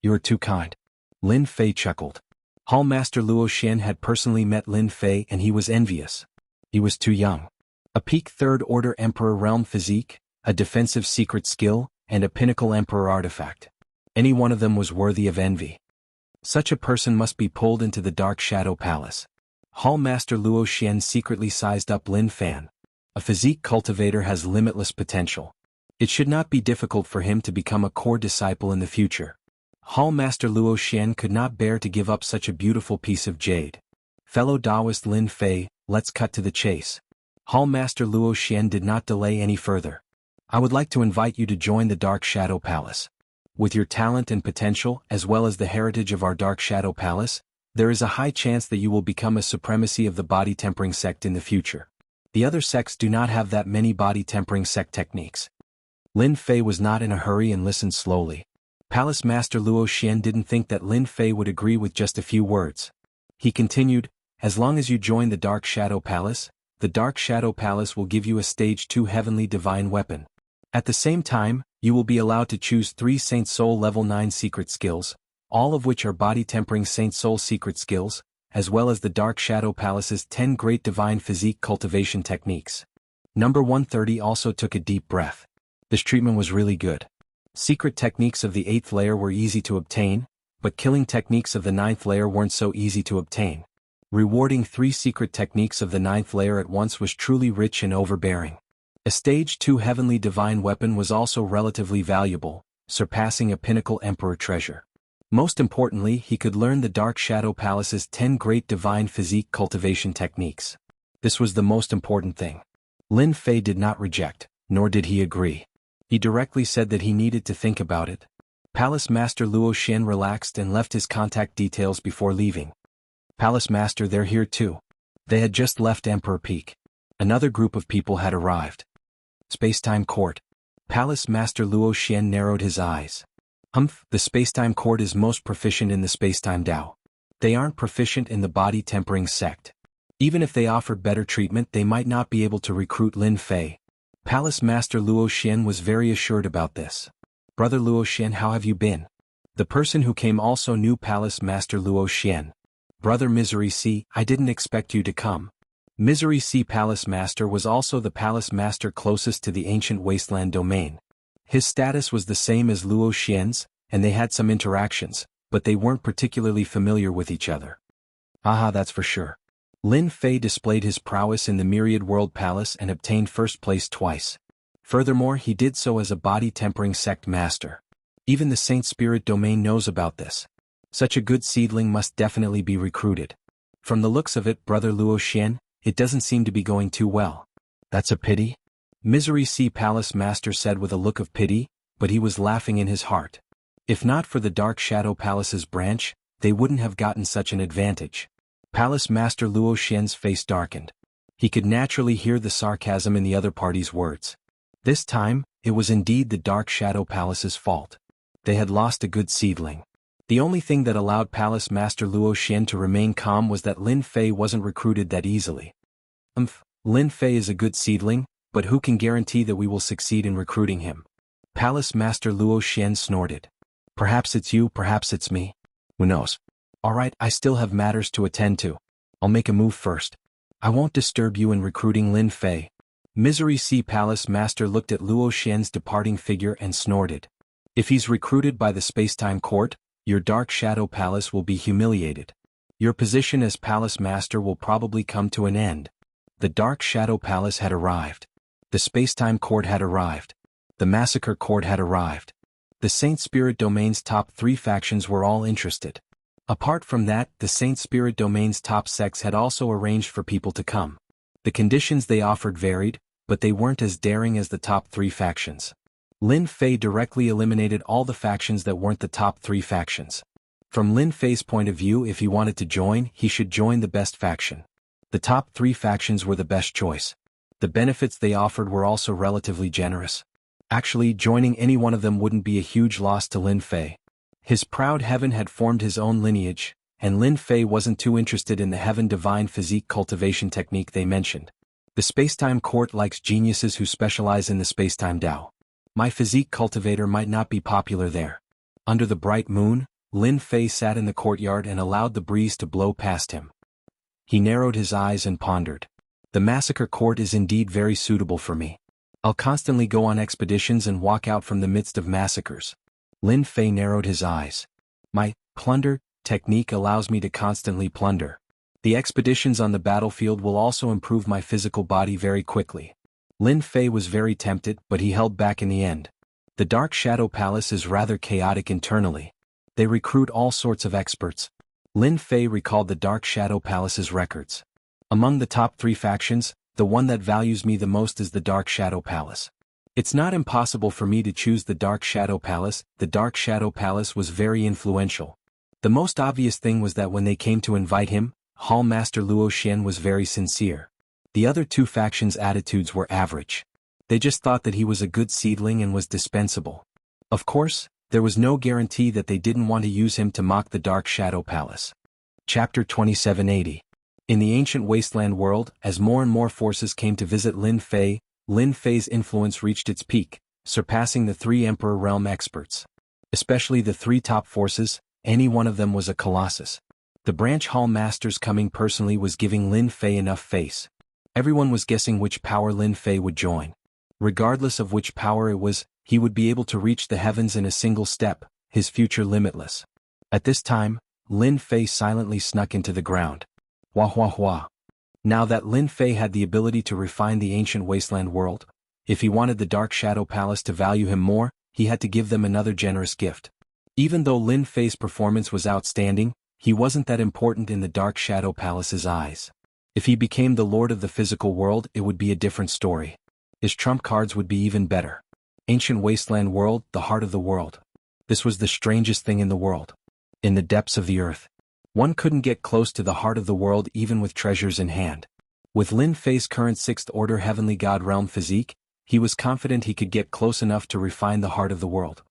You are too kind. Lin Fei chuckled. Hall Master Luo Xian had personally met Lin Fei and he was envious. He was too young. A peak 3rd order Emperor realm physique, a defensive secret skill, and a pinnacle emperor artifact. Any one of them was worthy of envy. Such a person must be pulled into the Dark Shadow Palace. Hall Master Luo Xian secretly sized up Lin Fan. A physique cultivator has limitless potential. It should not be difficult for him to become a core disciple in the future. Hall Master Luo Xian could not bear to give up such a beautiful piece of jade. Fellow Taoist Lin Fei, let's cut to the chase. Hall Master Luo Xian did not delay any further. I would like to invite you to join the Dark Shadow Palace. With your talent and potential, as well as the heritage of our Dark Shadow Palace, there is a high chance that you will become a supremacy of the body tempering sect in the future. The other sects do not have that many body tempering sect techniques. Lin Fei was not in a hurry and listened slowly. Palace Master Luo Xian didn't think that Lin Fei would agree with just a few words. He continued, as long as you join the Dark Shadow Palace, the Dark Shadow Palace will give you a Stage 2 Heavenly Divine Weapon. At the same time, you will be allowed to choose 3 Saint Soul Level 9 secret skills, all of which are body tempering Saint Soul secret skills, as well as the Dark Shadow Palace's 10 great divine physique cultivation techniques. Number 130 also took a deep breath. This treatment was really good. Secret techniques of the 8th layer were easy to obtain, but killing techniques of the 9th layer weren't so easy to obtain. Rewarding 3 secret techniques of the 9th layer at once was truly rich and overbearing. A Stage 2 Heavenly Divine Weapon was also relatively valuable, surpassing a pinnacle Emperor treasure. Most importantly, he could learn the Dark Shadow Palace's 10 great divine physique cultivation techniques. This was the most important thing. Lin Fei did not reject, nor did he agree. He directly said that he needed to think about it. Palace Master Luo Xian relaxed and left his contact details before leaving. Palace Master, they're here too. They had just left Emperor Peak. Another group of people had arrived. Spacetime Court. Palace Master Luo Xian narrowed his eyes. The Spacetime Court is most proficient in the Spacetime Dao. They aren't proficient in the body tempering sect. Even if they offered better treatment, they might not be able to recruit Lin Fei. Palace Master Luo Xian was very assured about this. Brother Luo Xian, how have you been? The person who came also knew Palace Master Luo Xian. Brother Misery C, I didn't expect you to come. Misery C Palace Master was also the Palace Master closest to the ancient wasteland domain. His status was the same as Luo Xian's, and they had some interactions, but they weren't particularly familiar with each other. Aha, that's for sure. Lin Fei displayed his prowess in the Myriad World Palace and obtained first place twice. Furthermore, he did so as a body tempering sect master. Even the Saint Spirit domain knows about this. Such a good seedling must definitely be recruited. From the looks of it, Brother Luo Xian, it doesn't seem to be going too well. That's a pity. Misery C Palace Master said with a look of pity, but he was laughing in his heart. If not for the Dark Shadow Palace's branch, they wouldn't have gotten such an advantage. Palace Master Luo Xian's face darkened. He could naturally hear the sarcasm in the other party's words. This time, it was indeed the Dark Shadow Palace's fault. They had lost a good seedling. The only thing that allowed Palace Master Luo Xian to remain calm was that Lin Fei wasn't recruited that easily. Lin Fei is a good seedling, but who can guarantee that we will succeed in recruiting him? Palace Master Luo Xian snorted. Perhaps it's you, perhaps it's me. Who knows? Alright, I still have matters to attend to. I'll make a move first. I won't disturb you in recruiting Lin Fei. Misery C Palace Master looked at Luo Xian's departing figure and snorted. If he's recruited by the Spacetime Court, your Dark Shadow Palace will be humiliated. Your position as Palace Master will probably come to an end. The Dark Shadow Palace had arrived. The Spacetime Court had arrived. The Massacre Court had arrived. The Saint Spirit Domain's top 3 factions were all interested. Apart from that, the Saint Spirit Domain's top sects had also arranged for people to come. The conditions they offered varied, but they weren't as daring as the top 3 factions. Lin Fei directly eliminated all the factions that weren't the top 3 factions. From Lin Fei's point of view, if he wanted to join, he should join the best faction. The top 3 factions were the best choice. The benefits they offered were also relatively generous. Actually, joining any one of them wouldn't be a huge loss to Lin Fei. His proud heaven had formed his own lineage, and Lin Fei wasn't too interested in the heaven divine physique cultivation technique they mentioned. The Spacetime Court likes geniuses who specialize in the Spacetime Dao. My physique cultivator might not be popular there. Under the bright moon, Lin Fei sat in the courtyard and allowed the breeze to blow past him. He narrowed his eyes and pondered. The Massacre Court is indeed very suitable for me. I'll constantly go on expeditions and walk out from the midst of massacres. Lin Fei narrowed his eyes. My plunder technique allows me to constantly plunder. The expeditions on the battlefield will also improve my physical body very quickly. Lin Fei was very tempted, but he held back in the end. The Dark Shadow Palace is rather chaotic internally. They recruit all sorts of experts. Lin Fei recalled the Dark Shadow Palace's records. Among the top 3 factions, the one that values me the most is the Dark Shadow Palace. It's not impossible for me to choose the Dark Shadow Palace. The Dark Shadow Palace was very influential. The most obvious thing was that when they came to invite him, Hall Master Luo Xian was very sincere. The other 2 factions' attitudes were average. They just thought that he was a good seedling and was dispensable. Of course, there was no guarantee that they didn't want to use him to mock the Dark Shadow Palace. Chapter 2780. In the ancient wasteland world, as more and more forces came to visit Lin Fei's influence reached its peak, surpassing the 3 Emperor Realm experts. Especially the 3 top forces, any one of them was a colossus. The branch hall masters coming personally was giving Lin Fei enough face. Everyone was guessing which power Lin Fei would join. Regardless of which power it was, he would be able to reach the heavens in a single step, his future limitless. At this time, Lin Fei silently snuck into the ground. Wah wah wah. Now that Lin Fei had the ability to refine the ancient wasteland world, if he wanted the Dark Shadow Palace to value him more, he had to give them another generous gift. Even though Lin Fei's performance was outstanding, he wasn't that important in the Dark Shadow Palace's eyes. If he became the lord of the physical world, it would be a different story. His trump cards would be even better. Ancient wasteland world, the heart of the world. This was the strangest thing in the world. In the depths of the earth, one couldn't get close to the heart of the world even with treasures in hand. With Lin Fei's current 6th order heavenly god realm physique, he was confident he could get close enough to refine the heart of the world.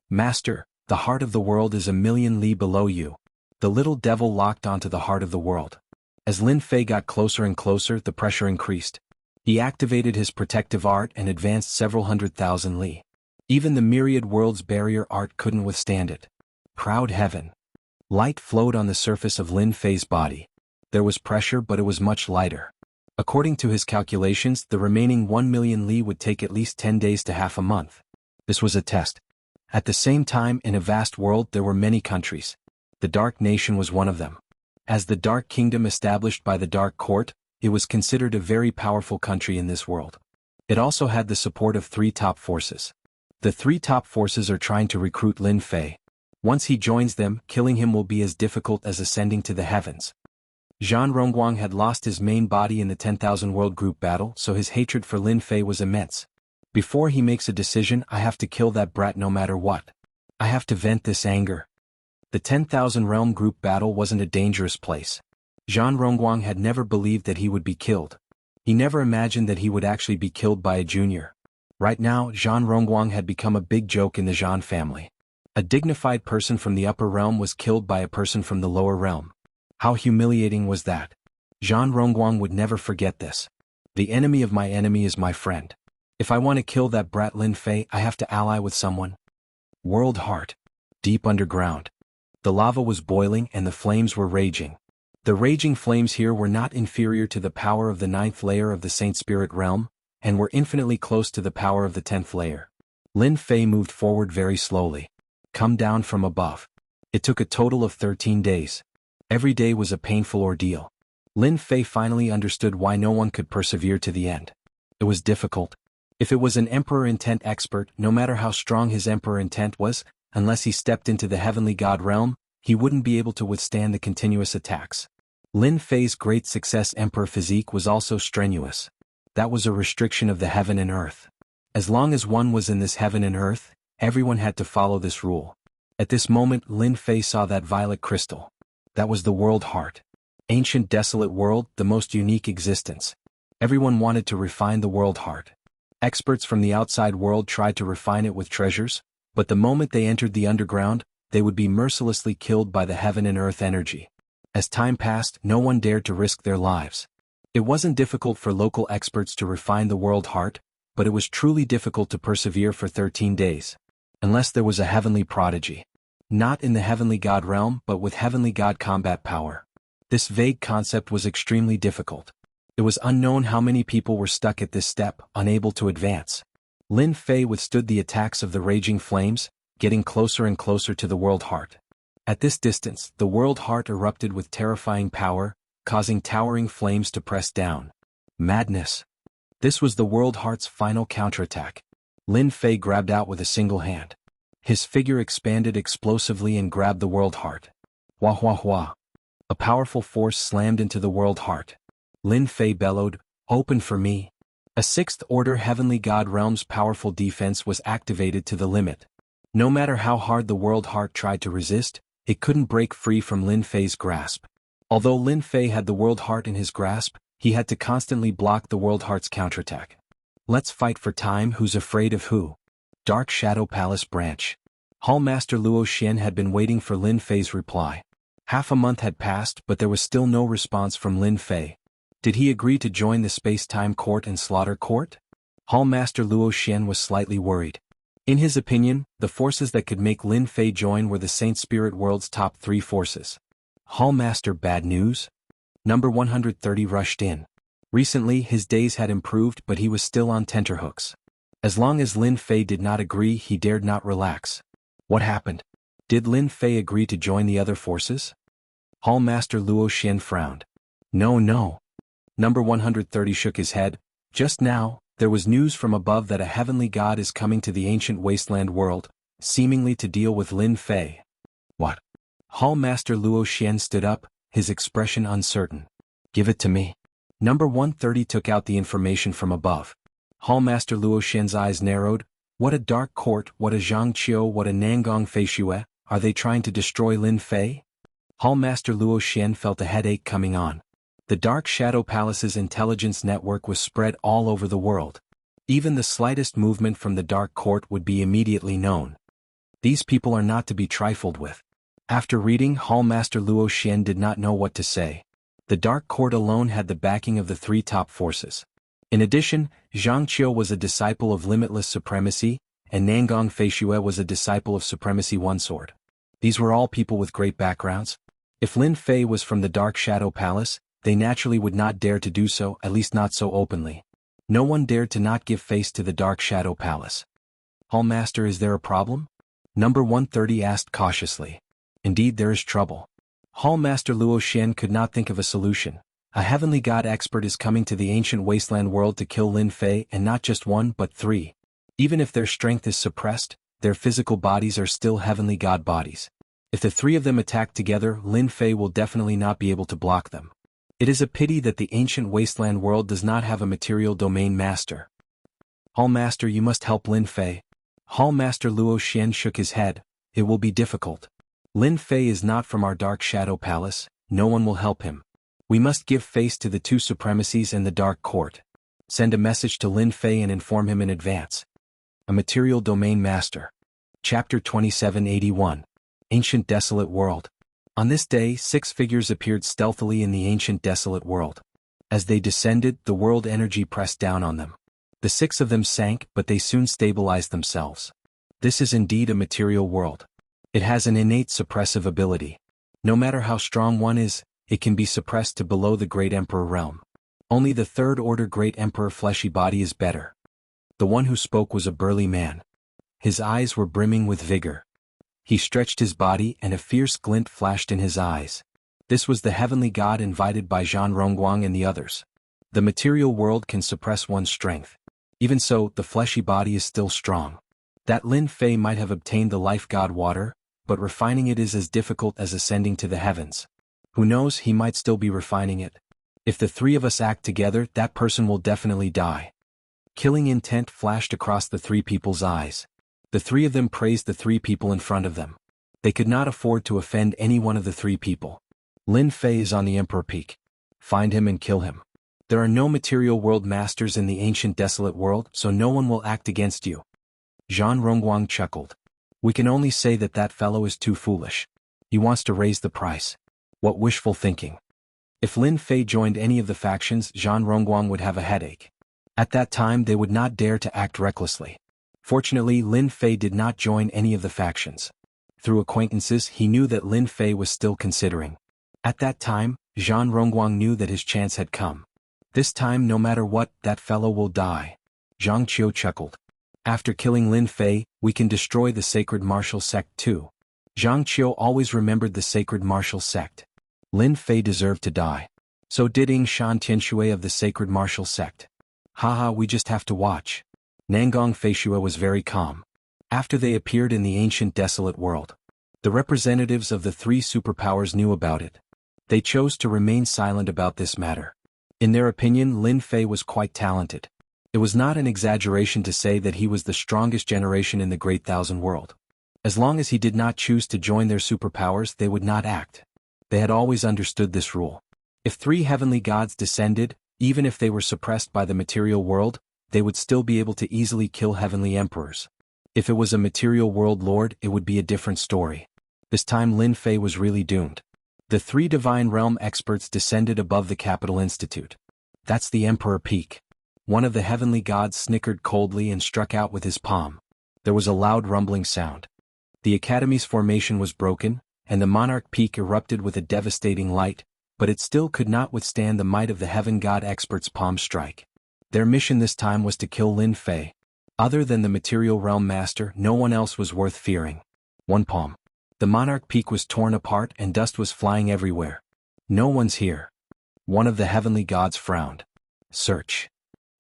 Master, the heart of the world is 1,000,000 li below you. The little devil locked onto the heart of the world. As Lin Fei got closer and closer, the pressure increased. He activated his protective art and advanced several 100,000 li. Even the myriad world's barrier art couldn't withstand it. Proud heaven. Light flowed on the surface of Lin Fei's body. There was pressure, but it was much lighter. According to his calculations, the remaining 1,000,000 li would take at least 10 days to half a month. This was a test. At the same time, in a vast world there were many countries. The Dark Nation was one of them. As the Dark Kingdom established by the Dark Court, it was considered a very powerful country in this world. It also had the support of 3 top forces. The 3 top forces are trying to recruit Lin Fei. Once he joins them, killing him will be as difficult as ascending to the heavens. Zhan Rongguang had lost his main body in the 10,000 World Group battle, so his hatred for Lin Fei was immense. Before he makes a decision, I have to kill that brat no matter what. I have to vent this anger. The 10,000 Realm Group battle wasn't a dangerous place. Zhan Rongguang had never believed that he would be killed. He never imagined that he would actually be killed by a junior. Right now, Zhan Rongguang had become a big joke in the Zhan family. A dignified person from the upper realm was killed by a person from the lower realm. How humiliating was that? Zhan Rongguang would never forget this. The enemy of my enemy is my friend. If I want to kill that brat Lin Fei, I have to ally with someone. World Heart. Deep underground. The lava was boiling and the flames were raging. The raging flames here were not inferior to the power of the 9th layer of the Saint Spirit realm, and were infinitely close to the power of the 10th layer. Lin Fei moved forward very slowly. Come down from above. It took a total of 13 days. Every day was a painful ordeal. Lin Fei finally understood why no one could persevere to the end. It was difficult. If it was an Emperor Intent expert, no matter how strong his Emperor Intent was, unless he stepped into the heavenly god realm, he wouldn't be able to withstand the continuous attacks. Lin Fei's great success Emperor physique was also strenuous. That was a restriction of the heaven and earth. As long as one was in this heaven and earth, everyone had to follow this rule. At this moment, Lin Fei saw that violet crystal. That was the world heart. Ancient desolate world, the most unique existence. Everyone wanted to refine the world heart. Experts from the outside world tried to refine it with treasures, but the moment they entered the underground, they would be mercilessly killed by the heaven and earth energy. As time passed, no one dared to risk their lives. It wasn't difficult for local experts to refine the world heart, but it was truly difficult to persevere for 13 days. Unless there was a heavenly prodigy. Not in the heavenly god realm, but with heavenly god combat power. This vague concept was extremely difficult. It was unknown how many people were stuck at this step, unable to advance. Lin Fei withstood the attacks of the raging flames, getting closer and closer to the World Heart. At this distance, the World Heart erupted with terrifying power, causing towering flames to press down. Madness. This was the World Heart's final counterattack. Lin Fei grabbed out with a single hand. His figure expanded explosively and grabbed the World Heart. Wah wah wah. A powerful force slammed into the World Heart. Lin Fei bellowed, "Open for me." A sixth-order Heavenly God Realm's powerful defense was activated to the limit. No matter how hard the World Heart tried to resist, it couldn't break free from Lin Fei's grasp. Although Lin Fei had the World Heart in his grasp, he had to constantly block the World Heart's counterattack. Let's fight for time. Who's afraid of who? Dark Shadow Palace Branch. Hallmaster Luo Xian had been waiting for Lin Fei's reply. Half a month had passed, but there was still no response from Lin Fei. Did he agree to join the Space-Time Court and Slaughter Court? Hallmaster Luo Xian was slightly worried. In his opinion, the forces that could make Lin Fei join were the Saint Spirit World's top 3 forces. Hallmaster, bad news? Number 130 rushed in. Recently his days had improved, but he was still on tenterhooks. As long as Lin Fei did not agree, he dared not relax. What happened? Did Lin Fei agree to join the other forces? Hallmaster Luo Xian frowned. No. Number 130 shook his head. Just now, there was news from above that a heavenly god is coming to the ancient wasteland world, seemingly to deal with Lin Fei. What? Hallmaster Luo Xian stood up, his expression uncertain. Give it to me. Number 130 took out the information from above. Hallmaster Luo Xian's eyes narrowed. What a dark court, what a Jianghu, what a Nangong Feishue, are they trying to destroy Lin Fei? Hallmaster Luo Xian felt a headache coming on. The Dark Shadow Palace's intelligence network was spread all over the world. Even the slightest movement from the Dark Court would be immediately known. These people are not to be trifled with. After reading, Hallmaster Luo Xian did not know what to say. The Dark Court alone had the backing of the 3 top forces. In addition, Jianghu was a disciple of Limitless Supremacy, and Nangong Feishue was a disciple of Supremacy One Sword. These were all people with great backgrounds. If Lin Fei was from the Dark Shadow Palace, they naturally would not dare to do so, at least not so openly. No one dared to not give face to the Dark Shadow Palace. Hallmaster, is there a problem? Number 130 asked cautiously. Indeed, there is trouble. Hallmaster Luo Xian could not think of a solution. A heavenly god expert is coming to the ancient wasteland world to kill Lin Fei, and not just 1 but 3. Even if their strength is suppressed, their physical bodies are still heavenly god bodies. If the 3 of them attack together, Lin Fei will definitely not be able to block them. It is a pity that the ancient wasteland world does not have a material domain master. Hallmaster, you must help Lin Fei. Hallmaster Luo Xian shook his head. It will be difficult. Lin Fei is not from our Dark Shadow Palace, no one will help him. We must give face to the 2 supremacies and the Dark Court. Send a message to Lin Fei and inform him in advance. A Material Domain Master. Chapter 2781. Ancient Desolate World. On this day, 6 figures appeared stealthily in the ancient desolate world. As they descended, the world energy pressed down on them. The 6 of them sank, but they soon stabilized themselves. This is indeed a material world. It has an innate suppressive ability. No matter how strong one is, it can be suppressed to below the Great Emperor realm. Only the 3rd order Great Emperor fleshy body is better. The one who spoke was a burly man. His eyes were brimming with vigor. He stretched his body and a fierce glint flashed in his eyes. This was the heavenly god invited by Zhan Rongguang and the others. The material world can suppress one's strength. Even so, the fleshy body is still strong. That Lin Fei might have obtained the life god water, but refining it is as difficult as ascending to the heavens. Who knows, he might still be refining it. If the 3 of us act together, that person will definitely die. Killing intent flashed across the 3 people's eyes. The 3 of them praised the 3 people in front of them. They could not afford to offend any one of the 3 people. Lin Fei is on the Emperor Peak. Find him and kill him. There are no material world masters in the ancient desolate world, so no one will act against you. Zhan Rongguang chuckled. We can only say that that fellow is too foolish. He wants to raise the price. What wishful thinking. If Lin Fei joined any of the factions, Zhan Rongguang would have a headache. At that time they would not dare to act recklessly. Fortunately, Lin Fei did not join any of the factions. Through acquaintances, he knew that Lin Fei was still considering. At that time, Zhan Rongguang knew that his chance had come. This time no matter what, that fellow will die. Jianghu chuckled. After killing Lin Fei, we can destroy the sacred martial sect too. Jianghu always remembered the sacred martial sect. Lin Fei deserved to die. So did Ying Shan Tianshui of the sacred martial sect. Haha, we just have to watch. Nangong Feishua was very calm. After they appeared in the ancient desolate world, the representatives of the three superpowers knew about it. They chose to remain silent about this matter. In their opinion, Lin Fei was quite talented. It was not an exaggeration to say that he was the strongest generation in the Great Thousand World. As long as he did not choose to join their superpowers, they would not act. They had always understood this rule. If three heavenly gods descended, even if they were suppressed by the material world, they would still be able to easily kill heavenly emperors. If it was a material world lord, it would be a different story. This time Lin Fei was really doomed. The three divine realm experts descended above the capital institute. That's the Emperor Peak. One of the heavenly gods snickered coldly and struck out with his palm. There was a loud rumbling sound. The academy's formation was broken, and the monarch peak erupted with a devastating light, but it still could not withstand the might of the heaven god expert's palm strike. Their mission this time was to kill Lin Fei. Other than the material realm master, no one else was worth fearing. One palm. The monarch peak was torn apart and dust was flying everywhere. No one's here. One of the heavenly gods frowned. Search.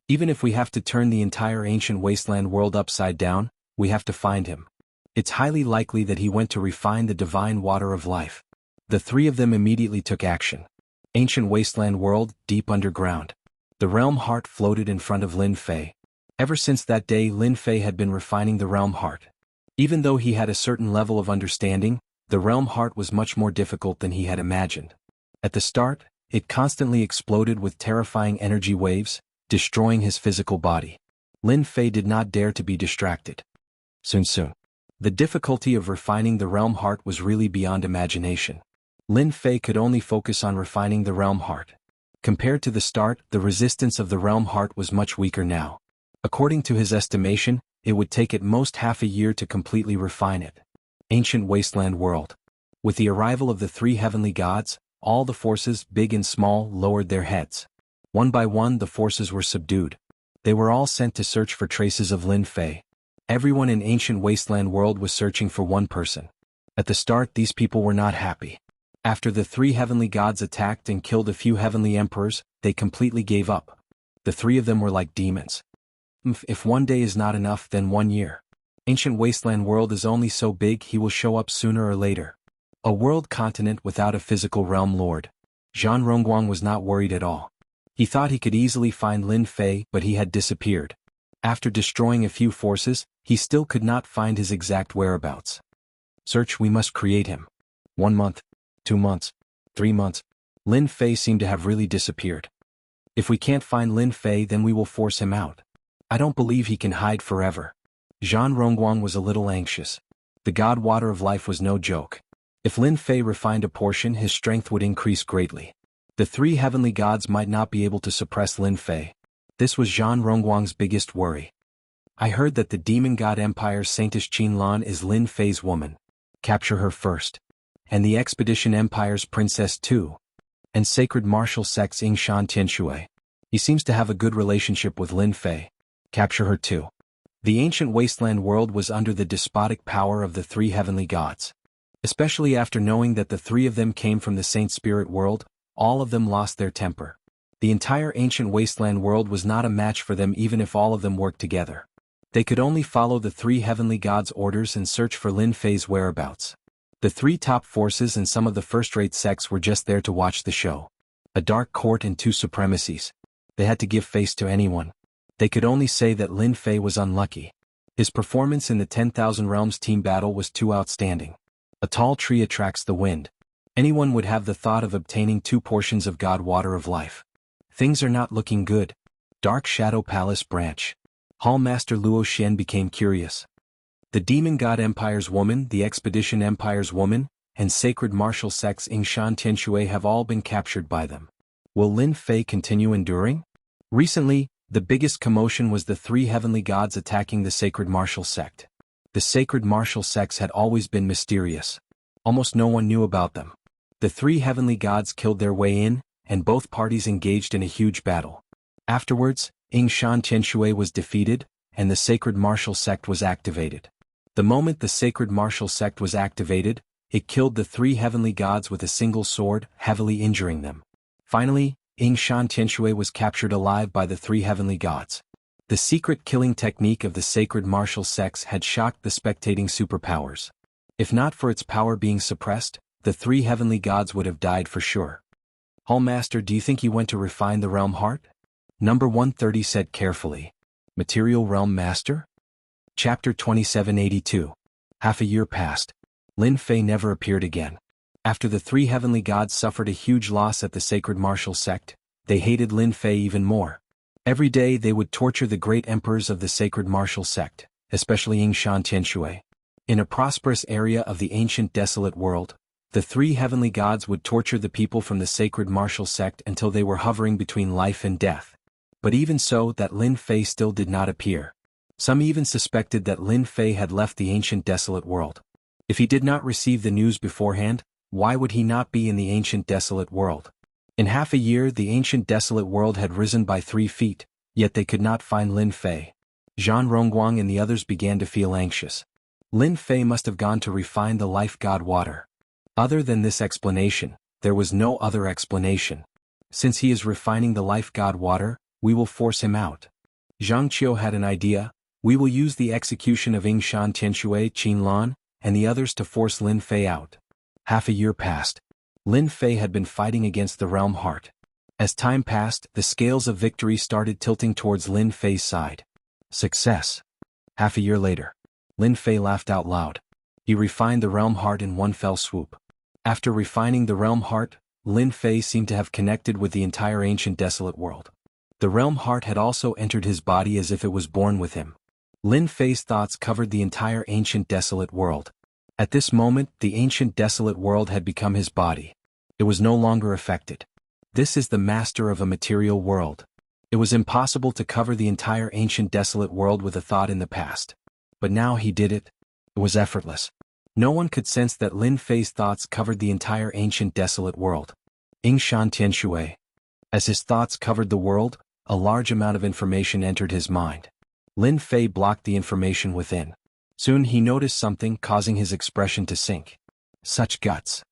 Even if we have to turn the entire ancient wasteland world upside down, we have to find him. It's highly likely that he went to refine the divine water of life. The three of them immediately took action. Ancient wasteland world, deep underground. The realm heart floated in front of Lin Fei. Ever since that day, Lin Fei had been refining the realm heart. Even though he had a certain level of understanding, the realm heart was much more difficult than he had imagined. At the start, it constantly exploded with terrifying energy waves, destroying his physical body. Lin Fei did not dare to be distracted. Soon. The difficulty of refining the realm heart was really beyond imagination. Lin Fei could only focus on refining the realm heart. Compared to the start, the resistance of the realm heart was much weaker now. According to his estimation, it would take at most half a year to completely refine it. Ancient wasteland world. With the arrival of the three heavenly gods, all the forces, big and small, lowered their heads. One by one the forces were subdued. They were all sent to search for traces of Lin Fei. Everyone in ancient wasteland world was searching for one person. At the start, these people were not happy. After the three heavenly gods attacked and killed a few heavenly emperors, they completely gave up. The three of them were like demons. If one day is not enough, then 1 year. Ancient wasteland world is only so big, he will show up sooner or later. A world continent without a physical realm lord. Zhan Rongguang was not worried at all. He thought he could easily find Lin Fei, but he had disappeared. After destroying a few forces, he still could not find his exact whereabouts. Search, we must create him. 1 month, 2 months, 3 months. Lin Fei seemed to have really disappeared. If we can't find Lin Fei, then we will force him out. I don't believe he can hide forever. Zhan Rongguang was a little anxious. The god water of life was no joke. If Lin Fei refined a portion, his strength would increase greatly. The three heavenly gods might not be able to suppress Lin Fei. This was Zhan Rongguang's biggest worry. I heard that the demon god empire's Saintess Qin Lan is Lin Fei's woman. Capture her first. And the expedition empire's princess too. And sacred martial sect's Ying Shan Tianshui. He seems to have a good relationship with Lin Fei. Capture her too. The ancient wasteland world was under the despotic power of the three heavenly gods. Especially after knowing that the three of them came from the Saint Spirit world, all of them lost their temper. The entire ancient wasteland world was not a match for them even if all of them worked together. They could only follow the three heavenly gods' orders and search for Lin Fei's whereabouts. The three top forces and some of the first-rate sects were just there to watch the show. A dark court and 2 supremacies. They had to give face to anyone. They could only say that Lin Fei was unlucky. His performance in the 10,000 Realms team battle was too outstanding. A tall tree attracts the wind. Anyone would have the thought of obtaining 2 portions of God water of life. Things are not looking good. Dark Shadow Palace branch. Hall Master Luo Xian became curious. The Demon God Empire's woman, the Expedition Empire's woman, and Sacred Martial Sect's Ying Shan Tianshui have all been captured by them. Will Lin Fei continue enduring? Recently, the biggest commotion was the 3 heavenly gods attacking the Sacred Martial Sect. The Sacred Martial Sects had always been mysterious. Almost no one knew about them. The 3 heavenly gods killed their way in, and both parties engaged in a huge battle. Afterwards, Yingshan Tianshui was defeated, and the sacred martial sect was activated. The moment the sacred martial sect was activated, it killed the 3 heavenly gods with a single sword, heavily injuring them. Finally, Yingshan Tianshui was captured alive by the 3 heavenly gods. The secret killing technique of the sacred martial sects had shocked the spectating superpowers. If not for its power being suppressed, the 3 heavenly gods would have died for sure. Hall Master, do you think he went to refine the realm heart? Number 130 said carefully. Material Realm Master? Chapter 2782. Half a year passed. Lin Fei never appeared again. After the 3 heavenly gods suffered a huge loss at the sacred martial sect, they hated Lin Fei even more. Every day they would torture the great emperors of the sacred martial sect, especially Yingshan Tianshui. In a prosperous area of the ancient desolate world, the 3 heavenly gods would torture the people from the sacred martial sect until they were hovering between life and death. But even so, that Lin Fei still did not appear. Some even suspected that Lin Fei had left the ancient desolate world. If he did not receive the news beforehand, why would he not be in the ancient desolate world? In half a year the ancient desolate world had risen by 3 feet, yet they could not find Lin Fei. Zhan Rongguang and the others began to feel anxious. Lin Fei must have gone to refine the life god water. Other than this explanation, there was no other explanation. Since he is refining the life god water, we will force him out. Zhang Qiu had an idea. We will use the execution of Yingshan Tianshui, Qin Lan, and the others to force Lin Fei out. Half a year passed. Lin Fei had been fighting against the realm heart. As time passed, the scales of victory started tilting towards Lin Fei's side. Success. Half a year later. Lin Fei laughed out loud. He refined the realm heart in one fell swoop. After refining the realm heart, Lin Fei seemed to have connected with the entire ancient desolate world. The realm heart had also entered his body as if it was born with him. Lin Fei's thoughts covered the entire ancient desolate world. At this moment, the ancient desolate world had become his body. It was no longer affected. This is the master of a material world. It was impossible to cover the entire ancient desolate world with a thought in the past. But now he did it. It was effortless. No one could sense that Lin Fei's thoughts covered the entire ancient desolate world. Yingshan Tianshui. As his thoughts covered the world, a large amount of information entered his mind. Lin Fei blocked the information within. Soon he noticed something causing his expression to sink. Such guts.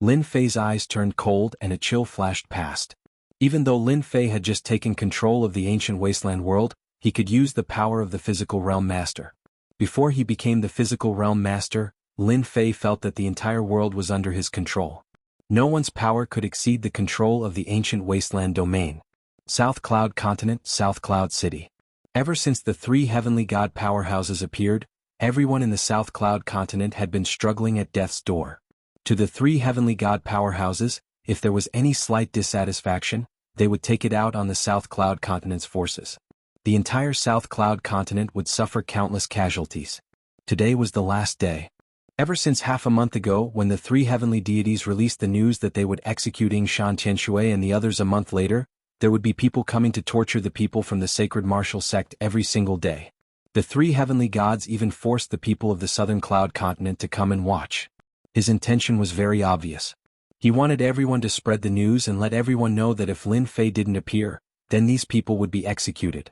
Lin Fei's eyes turned cold and a chill flashed past. Even though Lin Fei had just taken control of the ancient wasteland world, he could use the power of the physical realm master. Before he became the physical realm master, Lin Fei felt that the entire world was under his control. No one's power could exceed the control of the ancient wasteland domain. South Cloud Continent, South Cloud City. Ever since the 3 heavenly god powerhouses appeared, everyone in the South Cloud Continent had been struggling at death's door. To the 3 heavenly god powerhouses, if there was any slight dissatisfaction, they would take it out on the South Cloud Continent's forces. The entire South Cloud Continent would suffer countless casualties. Today was the last day. Ever since half a month ago when the 3 heavenly deities released the news that they would execute Yingshan Tianshui and the others a month later, there would be people coming to torture the people from the sacred martial sect every single day. The 3 heavenly gods even forced the people of the Southern Cloud Continent to come and watch. His intention was very obvious. He wanted everyone to spread the news and let everyone know that if Lin Fei didn't appear, then these people would be executed.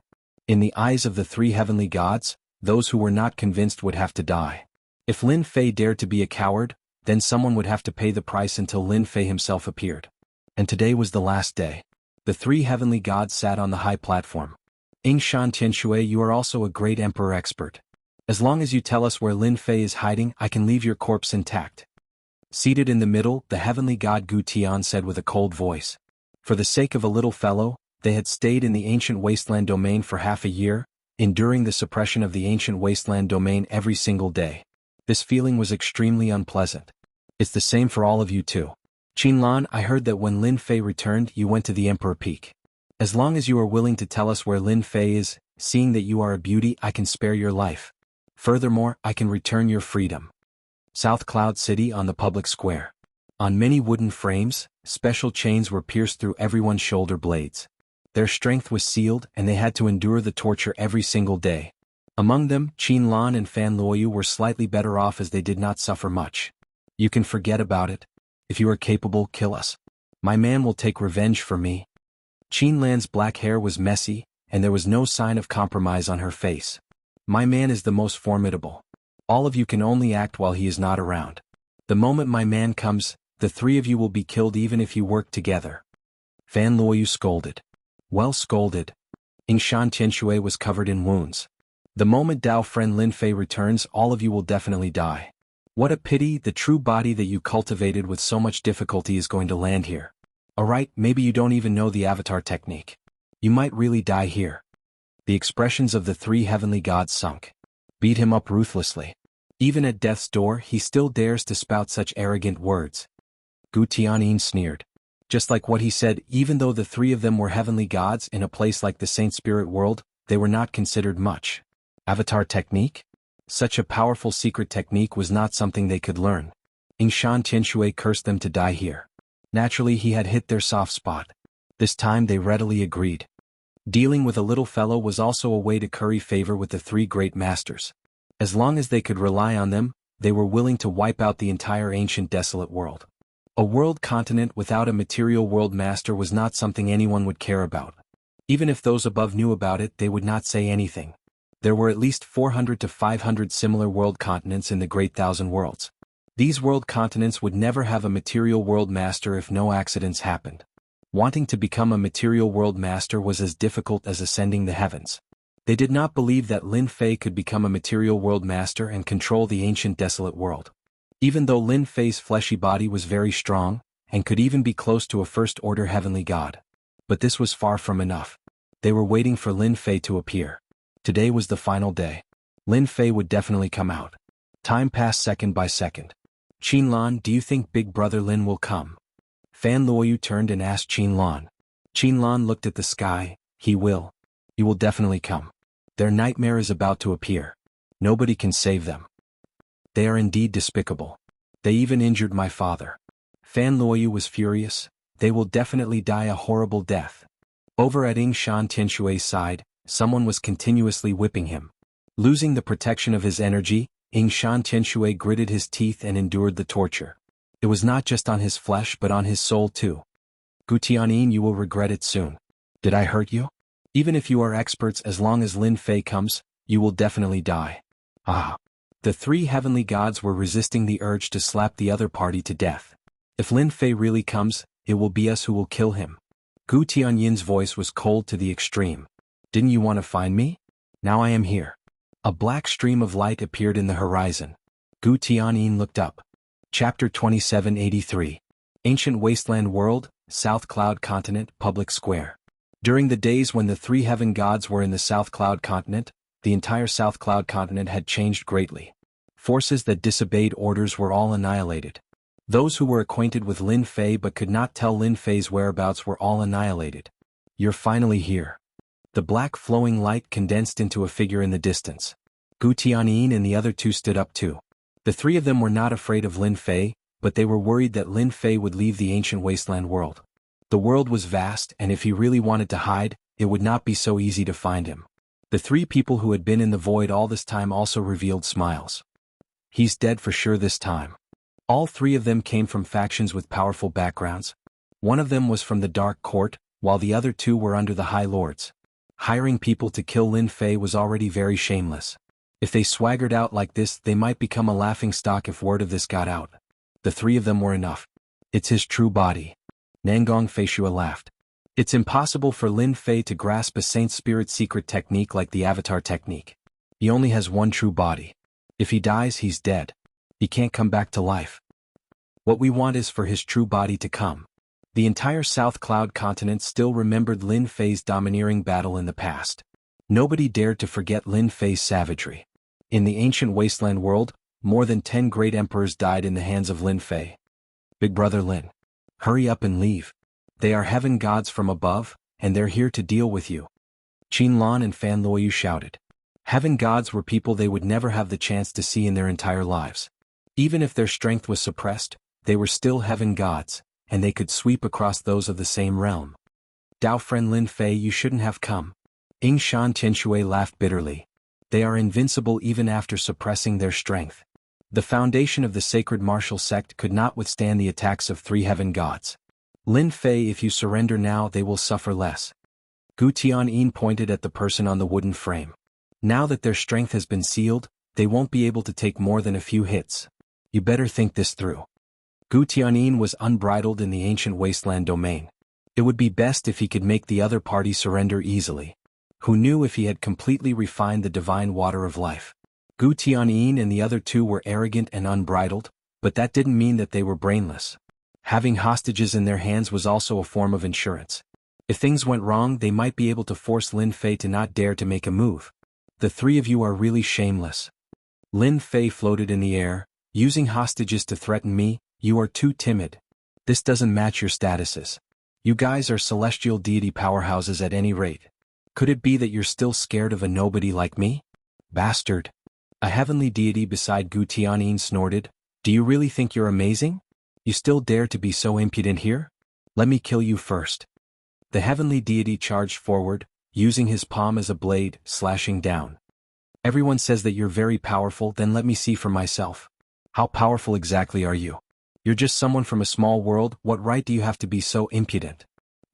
In the eyes of the 3 heavenly gods, those who were not convinced would have to die. If Lin Fei dared to be a coward, then someone would have to pay the price until Lin Fei himself appeared. And today was the last day. The 3 heavenly gods sat on the high platform. Yingshan Tianshui, you are also a great emperor expert. As long as you tell us where Lin Fei is hiding, I can leave your corpse intact. Seated in the middle, the heavenly god Gu Tian said with a cold voice. For the sake of a little fellow, they had stayed in the ancient wasteland domain for half a year, enduring the suppression of the ancient wasteland domain every single day. This feeling was extremely unpleasant. It's the same for all of you too. Qin Lan, I heard that when Lin Fei returned, you went to the Emperor Peak. As long as you are willing to tell us where Lin Fei is, seeing that you are a beauty, I can spare your life. Furthermore, I can return your freedom. South Cloud City on the public square. On many wooden frames, special chains were pierced through everyone's shoulder blades. Their strength was sealed and they had to endure the torture every single day. Among them, Qin Lan and Fan Luoyu were slightly better off as they did not suffer much. You can forget about it. If you are capable, kill us. My man will take revenge for me. Qin Lan's black hair was messy, and there was no sign of compromise on her face. My man is the most formidable. All of you can only act while he is not around. The moment my man comes, the three of you will be killed even if you work together. Fan Luoyu scolded. Well scolded. Yingshan Tianxue was covered in wounds. The moment Dao friend Lin Fei returns, all of you will definitely die. What a pity, the true body that you cultivated with so much difficulty is going to land here. Alright, maybe you don't even know the avatar technique. You might really die here. The expressions of the three heavenly gods sunk. Beat him up ruthlessly. Even at death's door, he still dares to spout such arrogant words. Gu Tianyin sneered. Just like what he said, even though the three of them were heavenly gods in a place like the Saint Spirit world, they were not considered much. Avatar technique? Such a powerful secret technique was not something they could learn. Yingshan Tianxue cursed them to die here. Naturally, he had hit their soft spot. This time they readily agreed. Dealing with a little fellow was also a way to curry favor with the three great masters. As long as they could rely on them, they were willing to wipe out the entire ancient desolate world. A world continent without a material world master was not something anyone would care about. Even if those above knew about it, they would not say anything. There were at least 400 to 500 similar world continents in the Great Thousand Worlds. These world continents would never have a material world master if no accidents happened. Wanting to become a material world master was as difficult as ascending the heavens. They did not believe that Lin Fei could become a material world master and control the ancient desolate world. Even though Lin Fei's fleshy body was very strong, and could even be close to a first-order heavenly god. But this was far from enough. They were waiting for Lin Fei to appear. Today was the final day. Lin Fei would definitely come out. Time passed second by second. Qin Lan, do you think Big Brother Lin will come? Fan Luoyu turned and asked Qin Lan. Qin Lan looked at the sky. He will. He will definitely come. Their nightmare is about to appear. Nobody can save them. They are indeed despicable. They even injured my father. Fan Luoyu was furious. They will definitely die a horrible death. Over at Yingshan Tianxue's side, someone was continuously whipping him. Losing the protection of his energy, Yingshan Tianxue gritted his teeth and endured the torture. It was not just on his flesh but on his soul too. Gu Tianyin, you will regret it soon. Did I hurt you? Even if you are experts, as long as Lin Fei comes, you will definitely die. Ah. The three heavenly gods were resisting the urge to slap the other party to death. If Lin Fei really comes, it will be us who will kill him. Gu Tianyin's voice was cold to the extreme. Didn't you want to find me? Now I am here. A black stream of light appeared in the horizon. Gu Tianyin looked up. Chapter 2783. Ancient Wasteland World, South Cloud Continent, Public Square. During the days when the three heaven gods were in the South Cloud Continent, the entire South Cloud Continent had changed greatly. Forces that disobeyed orders were all annihilated. Those who were acquainted with Lin Fei but could not tell Lin Fei's whereabouts were all annihilated. You're finally here. The black flowing light condensed into a figure in the distance. Gu Tianyin and the other two stood up too. The three of them were not afraid of Lin Fei, but they were worried that Lin Fei would leave the ancient wasteland world. The world was vast, and if he really wanted to hide, it would not be so easy to find him. The three people who had been in the void all this time also revealed smiles. He's dead for sure this time. All three of them came from factions with powerful backgrounds. One of them was from the Dark Court, while the other two were under the High Lords. Hiring people to kill Lin Fei was already very shameless. If they swaggered out like this, they might become a laughingstock if word of this got out. The three of them were enough. It's his true body. Nangong Feishua laughed. It's impossible for Lin Fei to grasp a Saint Spirit secret technique like the Avatar technique. He only has one true body. If he dies, he's dead. He can't come back to life. What we want is for his true body to come. The entire South Cloud continent still remembered Lin Fei's domineering battle in the past. Nobody dared to forget Lin Fei's savagery. In the ancient wasteland world, more than 10 great emperors died in the hands of Lin Fei. Big Brother Lin. Hurry up and leave. They are heaven gods from above, and they're here to deal with you. Qin Lan and Fan Luoyu shouted. Heaven gods were people they would never have the chance to see in their entire lives. Even if their strength was suppressed, they were still heaven gods, and they could sweep across those of the same realm. Dao friend Lin Fei, you shouldn't have come. Yingshan Tianxue laughed bitterly. They are invincible even after suppressing their strength. The foundation of the sacred martial sect could not withstand the attacks of three heaven gods. Lin Fei, if you surrender now they will suffer less. Gu Tianyin pointed at the person on the wooden frame. Now that their strength has been sealed, they won't be able to take more than a few hits. You better think this through. Gu Tianyin was unbridled in the ancient wasteland domain. It would be best if he could make the other party surrender easily. Who knew if he had completely refined the divine water of life? Gu Tianyin and the other two were arrogant and unbridled, but that didn't mean that they were brainless. Having hostages in their hands was also a form of insurance. If things went wrong, they might be able to force Lin Fei to not dare to make a move. The three of you are really shameless. Lin Fei floated in the air, using hostages to threaten me. You are too timid. This doesn't match your statuses. You guys are celestial deity powerhouses at any rate. Could it be that you're still scared of a nobody like me? Bastard. A heavenly deity beside Gu Tianyin snorted. Do you really think you're amazing? You still dare to be so impudent here? Let me kill you first. The heavenly deity charged forward, using his palm as a blade, slashing down. Everyone says that you're very powerful, then let me see for myself. How powerful exactly are you? You're just someone from a small world, what right do you have to be so impudent?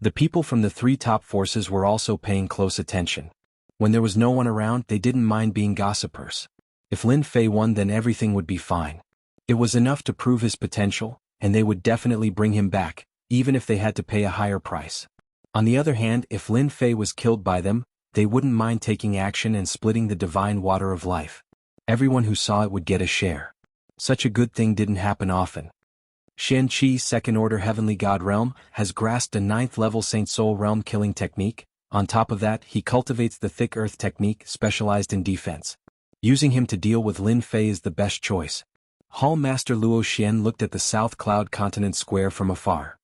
The people from the three top forces were also paying close attention. When there was no one around, they didn't mind being gossipers. If Lin Fei won, then everything would be fine. It was enough to prove his potential, and they would definitely bring him back, even if they had to pay a higher price. On the other hand, if Lin Fei was killed by them, they wouldn't mind taking action and splitting the divine water of life. Everyone who saw it would get a share. Such a good thing didn't happen often. Xian Qi's second-order heavenly god realm has grasped a 9th-level Saint Soul realm killing technique. On top of that, he cultivates the thick earth technique specialized in defense. Using him to deal with Lin Fei is the best choice. Hall Master Luo Xian looked at the South Cloud Continent square from afar.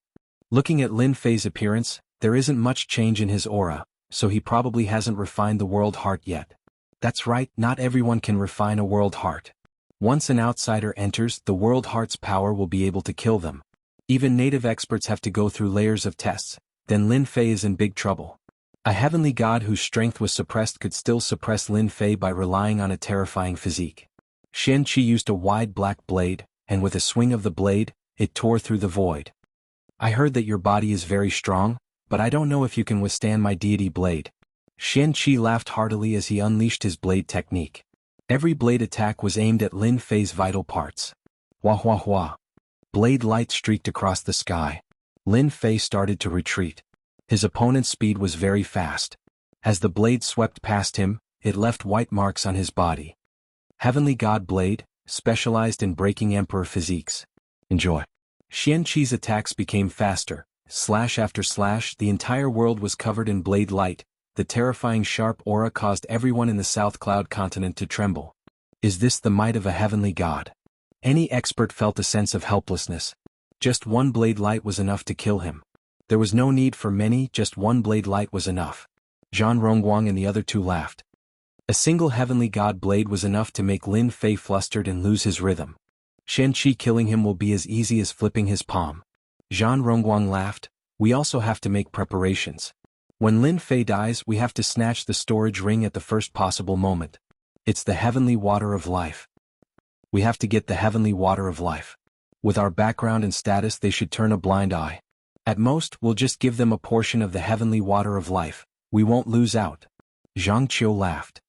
Looking at Lin Fei's appearance, there isn't much change in his aura, so he probably hasn't refined the world heart yet. That's right, not everyone can refine a world heart. Once an outsider enters, the world heart's power will be able to kill them. Even native experts have to go through layers of tests, then Lin Fei is in big trouble. A heavenly god whose strength was suppressed could still suppress Lin Fei by relying on a terrifying physique. Xian Qi used a wide black blade, and with a swing of the blade, it tore through the void. I heard that your body is very strong, but I don't know if you can withstand my deity blade. Xian Qi laughed heartily as he unleashed his blade technique. Every blade attack was aimed at Lin Fei's vital parts. Hua hua hua. Blade light streaked across the sky. Lin Fei started to retreat. His opponent's speed was very fast. As the blade swept past him, it left white marks on his body. Heavenly God Blade, specialized in breaking Emperor physiques. Enjoy. Xian Qi's attacks became faster. Slash after slash, the entire world was covered in blade light. The terrifying sharp aura caused everyone in the South Cloud Continent to tremble. Is this the might of a heavenly god? Any expert felt a sense of helplessness. Just one blade light was enough to kill him. There was no need for many, just one blade light was enough. Zhan Rongguang and the other two laughed. A single heavenly god blade was enough to make Lin Fei flustered and lose his rhythm. Xian Qi killing him will be as easy as flipping his palm. Zhan Rongguang laughed. We also have to make preparations. When Lin Fei dies, we have to snatch the storage ring at the first possible moment. It's the heavenly water of life. We have to get the heavenly water of life. With our background and status, they should turn a blind eye. At most, we'll just give them a portion of the heavenly water of life. We won't lose out. Zhang Qiu laughed.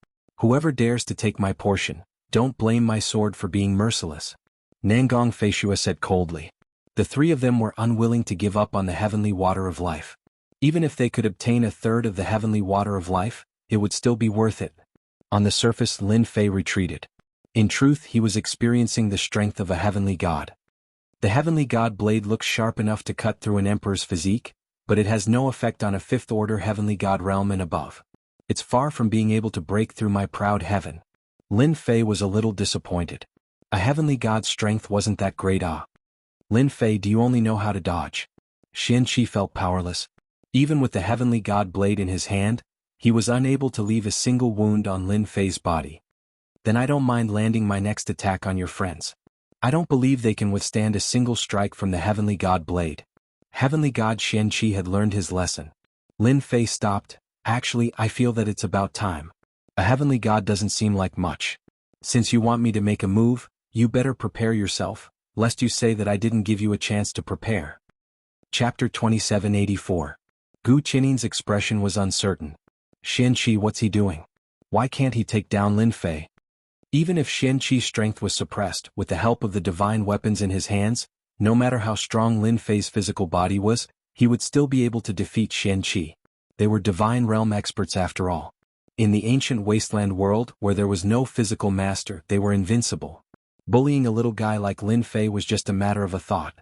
Whoever dares to take my portion, don't blame my sword for being merciless. Nangong Feishua said coldly. The three of them were unwilling to give up on the heavenly water of life. Even if they could obtain a third of the heavenly water of life, it would still be worth it. On the surface, Lin Fei retreated. In truth, he was experiencing the strength of a heavenly god. The heavenly god blade looks sharp enough to cut through an emperor's physique, but it has no effect on a fifth-order heavenly god realm and above. It's far from being able to break through my proud heaven. Lin Fei was a little disappointed. A heavenly god's strength wasn't that great. Lin Fei, do you only know how to dodge? Xian Qi felt powerless. Even with the heavenly god blade in his hand, he was unable to leave a single wound on Lin Fei's body. Then I don't mind landing my next attack on your friends. I don't believe they can withstand a single strike from the heavenly god blade. Heavenly god Xian Qi had learned his lesson. Lin Fei stopped. Actually, I feel that it's about time. A heavenly god doesn't seem like much. Since you want me to make a move, you better prepare yourself, lest you say that I didn't give you a chance to prepare. Chapter 2784. Gu Qinin's expression was uncertain. Qianqi, what's he doing? Why can't he take down Lin Fei? Even if Qianqi's strength was suppressed with the help of the divine weapons in his hands, no matter how strong Lin Fei's physical body was, he would still be able to defeat Qianqi. They were divine realm experts after all. In the ancient wasteland world where there was no physical master, they were invincible. Bullying a little guy like Lin Fei was just a matter of a thought.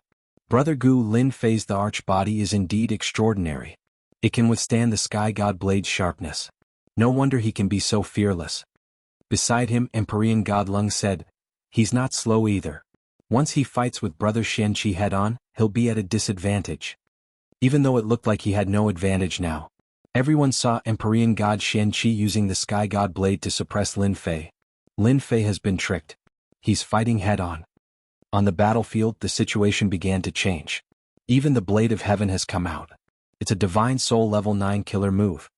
Brother Gu, Lin Fei's the arch body is indeed extraordinary. It can withstand the sky god blade's sharpness. No wonder he can be so fearless. Beside him, Empyrean God Lung said, he's not slow either. Once he fights with Brother Qianqi head-on, he'll be at a disadvantage. Even though it looked like he had no advantage now. Everyone saw Empyrean God Qianqi using the sky god blade to suppress Lin Fei. Lin Fei has been tricked. He's fighting head-on. On the battlefield, the situation began to change. Even the Blade of Heaven has come out. It's a Divine Soul Level 9 killer move.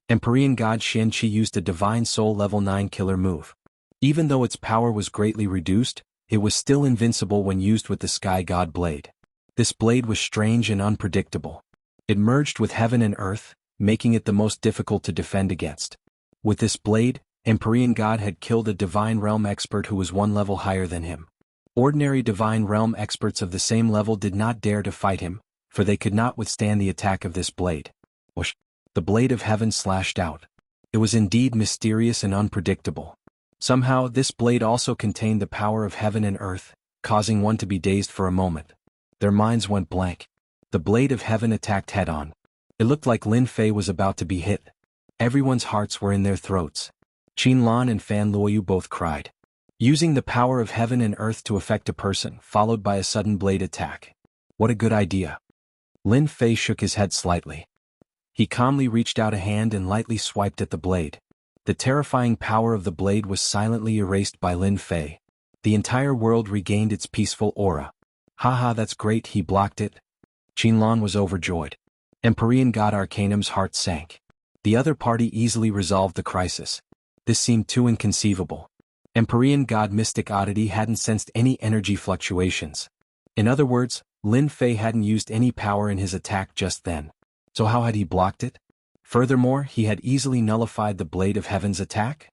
Empyrean God Qianqi used a Divine Soul Level 9 killer move. Even though its power was greatly reduced, it was still invincible when used with the Sky God Blade. This blade was strange and unpredictable. It merged with heaven and earth, making it the most difficult to defend against. With this blade, Empyrean God had killed a Divine Realm expert who was one level higher than him. Ordinary Divine Realm experts of the same level did not dare to fight him, for they could not withstand the attack of this blade. Whoosh! The Blade of Heaven slashed out. It was indeed mysterious and unpredictable. Somehow, this blade also contained the power of heaven and earth, causing one to be dazed for a moment. Their minds went blank. The Blade of Heaven attacked head-on. It looked like Lin Fei was about to be hit. Everyone's hearts were in their throats. Qin Lan and Fan Luoyu both cried. Using the power of heaven and earth to affect a person, followed by a sudden blade attack. What a good idea. Lin Fei shook his head slightly. He calmly reached out a hand and lightly swiped at the blade. The terrifying power of the blade was silently erased by Lin Fei. The entire world regained its peaceful aura. Haha, that's great, he blocked it. Qin Lan was overjoyed. Empyrean God Arcanum's heart sank. The other party easily resolved the crisis. This seemed too inconceivable. Empyrean God Mystic Oddity hadn't sensed any energy fluctuations. In other words, Lin Fei hadn't used any power in his attack just then. So how had he blocked it? Furthermore, he had easily nullified the Blade of Heaven's attack?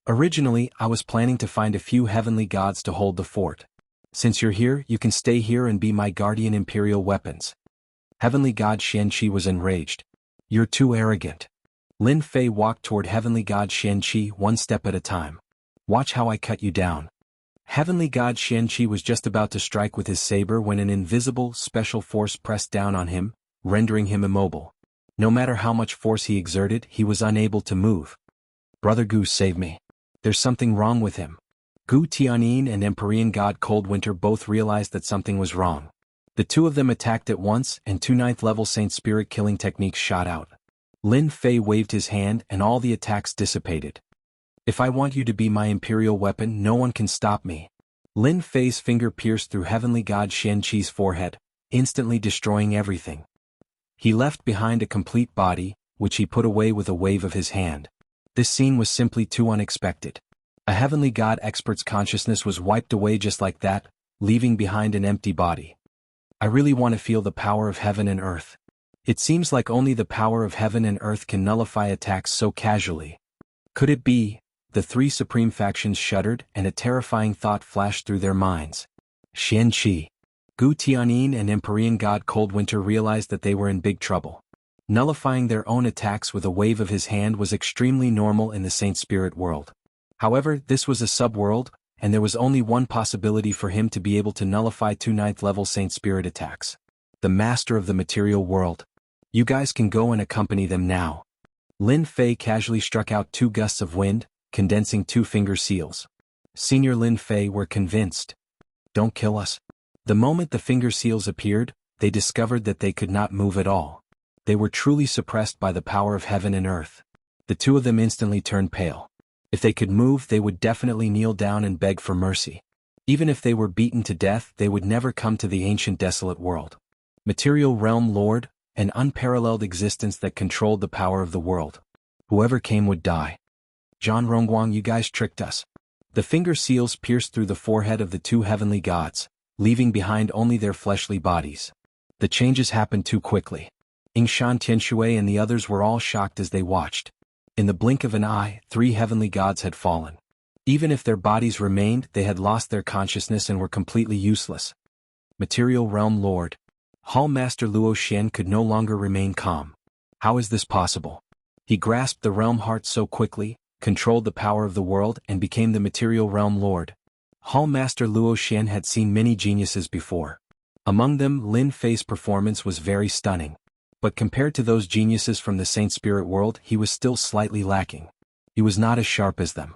Originally, I was planning to find a few heavenly gods to hold the fort. Since you're here, you can stay here and be my guardian imperial weapons. Heavenly God Qianqi was enraged. You're too arrogant. Lin Fei walked toward Heavenly God Qianqi one step at a time. Watch how I cut you down. Heavenly God Qianqi was just about to strike with his saber when an invisible, special force pressed down on him, rendering him immobile. No matter how much force he exerted, he was unable to move. Brother Gu, save me. There's something wrong with him. Gu Tianyin and Empyrean God Coldwinter both realized that something was wrong. The two of them attacked at once, and two 9th level Saint Spirit killing techniques shot out. Lin Fei waved his hand and all the attacks dissipated. If I want you to be my imperial weapon, no one can stop me. Lin Fei's finger pierced through Heavenly God Qianqi's forehead, instantly destroying everything. He left behind a complete body, which he put away with a wave of his hand. This scene was simply too unexpected. A heavenly god expert's consciousness was wiped away just like that, leaving behind an empty body. I really want to feel the power of heaven and earth. It seems like only the power of heaven and earth can nullify attacks so casually. Could it be? The three supreme factions shuddered and a terrifying thought flashed through their minds. Qianqi. Gu Tianyin and Empyrean God Coldwinter realized that they were in big trouble. Nullifying their own attacks with a wave of his hand was extremely normal in the Saint Spirit world. However, this was a sub-world, and there was only one possibility for him to be able to nullify two 9th level Saint Spirit attacks. The Master of the Material World. You guys can go and accompany them now. Lin Fei casually struck out two gusts of wind, condensing two finger seals. Senior Lin Fei were convinced. Don't kill us. The moment the finger seals appeared, they discovered that they could not move at all. They were truly suppressed by the power of heaven and earth. The two of them instantly turned pale. If they could move, they would definitely kneel down and beg for mercy. Even if they were beaten to death, they would never come to the ancient desolate world. Material Realm Lord, an unparalleled existence that controlled the power of the world. Whoever came would die. Zhan Rongguang, you guys tricked us. The finger seals pierced through the forehead of the two heavenly gods, leaving behind only their fleshly bodies. The changes happened too quickly. Yingshan Tianshui and the others were all shocked as they watched. In the blink of an eye, 3 heavenly gods had fallen. Even if their bodies remained, they had lost their consciousness and were completely useless. Material Realm Lord. Hall Master Luo Xian could no longer remain calm. How is this possible? He grasped the realm heart so quickly, controlled the power of the world and became the Material Realm Lord. Hall Master Luo Xian had seen many geniuses before. Among them, Lin Fei's performance was very stunning. But compared to those geniuses from the Saint Spirit world, he was still slightly lacking. He was not as sharp as them.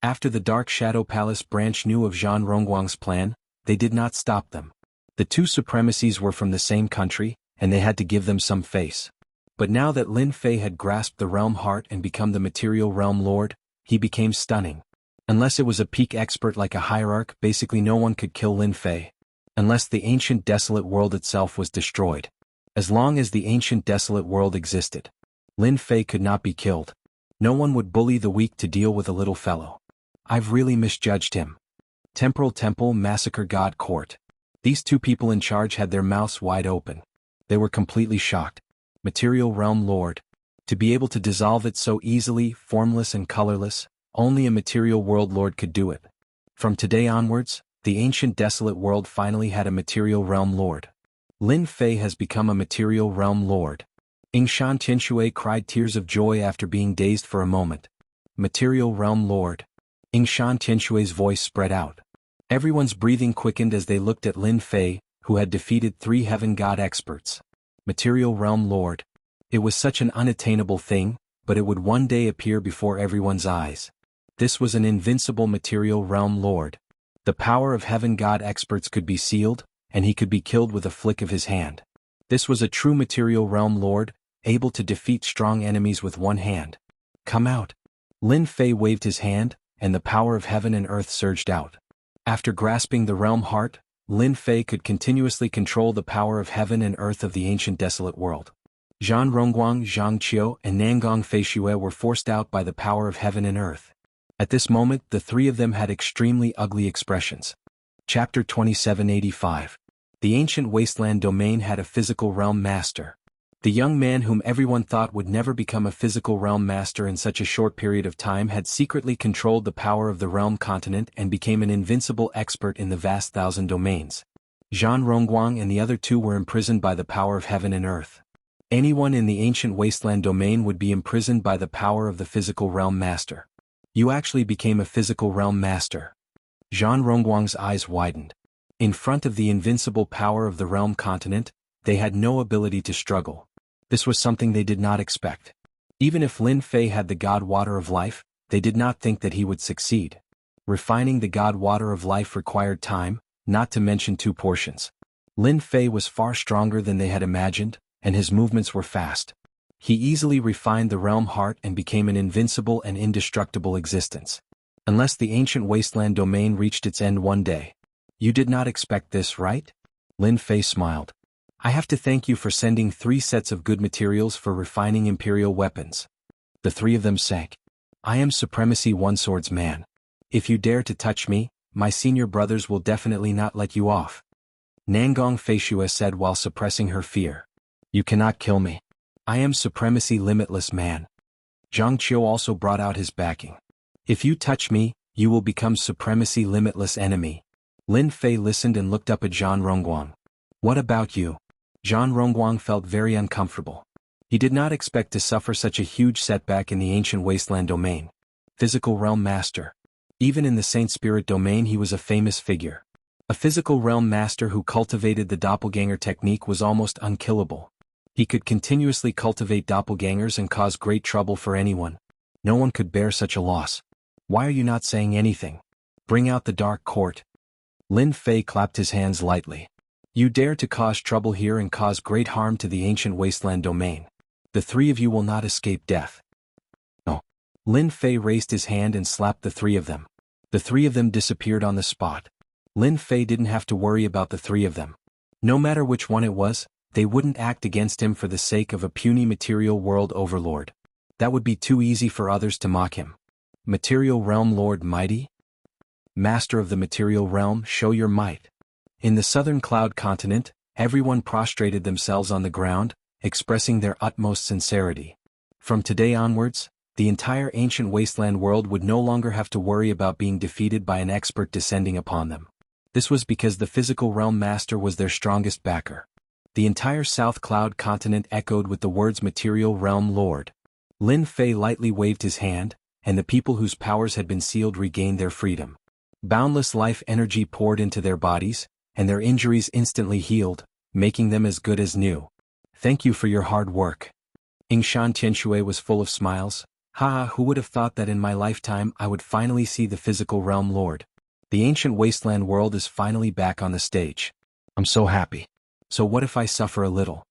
After the Dark Shadow Palace branch knew of Zhan Rongguang's plan, they did not stop them. The 2 supremacies were from the same country, and they had to give them some face. But now that Lin Fei had grasped the realm heart and become the Material Realm Lord, he became stunning. Unless it was a peak expert like a hierarch, basically no one could kill Lin Fei. Unless the ancient desolate world itself was destroyed. As long as the ancient desolate world existed, Lin Fei could not be killed. No one would bully the weak to deal with a little fellow. I've really misjudged him. Temporal Temple Massacre God Court. These 2 people in charge had their mouths wide open. They were completely shocked. Material Realm Lord. To be able to dissolve it so easily, formless and colorless, only a Material World Lord could do it. From today onwards, the ancient desolate world finally had a Material Realm Lord. Lin Fei has become a Material Realm Lord. Yingshan Tianshui cried tears of joy after being dazed for a moment. Material Realm Lord. Yingshan Tianshui's voice spread out. Everyone's breathing quickened as they looked at Lin Fei, who had defeated 3 heaven god experts. Material Realm Lord. It was such an unattainable thing, but it would one day appear before everyone's eyes. This was an invincible Material Realm Lord. The power of heaven god experts could be sealed, and he could be killed with a flick of his hand. This was a true Material Realm Lord, able to defeat strong enemies with one hand. Come out. Lin Fei waved his hand, and the power of heaven and earth surged out. After grasping the realm heart, Lin Fei could continuously control the power of heaven and earth of the ancient desolate world. Zhan Rongguang, Zhang Qiu, and Nangong Feishue were forced out by the power of heaven and earth. At this moment, the 3 of them had extremely ugly expressions. Chapter 2785. The ancient wasteland domain had a physical realm master. The young man whom everyone thought would never become a physical realm master in such a short period of time had secretly controlled the power of the realm continent and became an invincible expert in the vast 1,000 domains. Zhan Rongguang and the other 2 were imprisoned by the power of heaven and earth. Anyone in the ancient wasteland domain would be imprisoned by the power of the physical realm master. You actually became a physical realm master. Zhan Rongguang's eyes widened. In front of the invincible power of the realm continent, they had no ability to struggle. This was something they did not expect. Even if Lin Fei had the god water of life, they did not think that he would succeed. Refining the god water of life required time, not to mention 2 portions. Lin Fei was far stronger than they had imagined, and his movements were fast. He easily refined the realm heart and became an invincible and indestructible existence. Unless the ancient wasteland domain reached its end one day. You did not expect this, right? Lin Fei smiled. I have to thank you for sending 3 sets of good materials for refining imperial weapons. The 3 of them sank. I am Supremacy One Swordsman. If you dare to touch me, my senior brothers will definitely not let you off. Nangong Feishue said while suppressing her fear. You cannot kill me. I am Supremacy Limitless Man. Zhang Qiu also brought out his backing. If you touch me, you will become Supremacy Limitless Enemy. Lin Fei listened and looked up at Zhan Rongguang. What about you? Zhan Rongguang felt very uncomfortable. He did not expect to suffer such a huge setback in the ancient wasteland domain. Physical realm master. Even in the Saint Spirit domain he was a famous figure. A physical realm master who cultivated the doppelganger technique was almost unkillable. He could continuously cultivate doppelgangers and cause great trouble for anyone. No one could bear such a loss. Why are you not saying anything? Bring out the dark court. Lin Fei clapped his hands lightly. You dare to cause trouble here and cause great harm to the ancient wasteland domain. The 3 of you will not escape death. No. Lin Fei raised his hand and slapped the 3 of them. The 3 of them disappeared on the spot. Lin Fei didn't have to worry about the 3 of them. No matter which one it was, they wouldn't act against him for the sake of a puny material world overlord. That would be too easy for others to mock him. Material Realm Lord Mighty? Master of the material realm, show your might. In the southern cloud continent, Everyone prostrated themselves on the ground, expressing their utmost sincerity. From today onwards, the entire ancient wasteland world would no longer have to worry about being defeated by an expert descending upon them. This was because the physical realm master was their strongest backer. The entire South Cloud continent echoed with the words Material Realm Lord. Lin Fei lightly waved his hand, and the people whose powers had been sealed regained their freedom. Boundless life energy poured into their bodies, and their injuries instantly healed, making them as good as new. Thank you for your hard work. Yingshan Tianshui was full of smiles. Haha, who would have thought that in my lifetime I would finally see the physical realm lord? The ancient wasteland world is finally back on the stage. I'm so happy. So what if I suffer a little?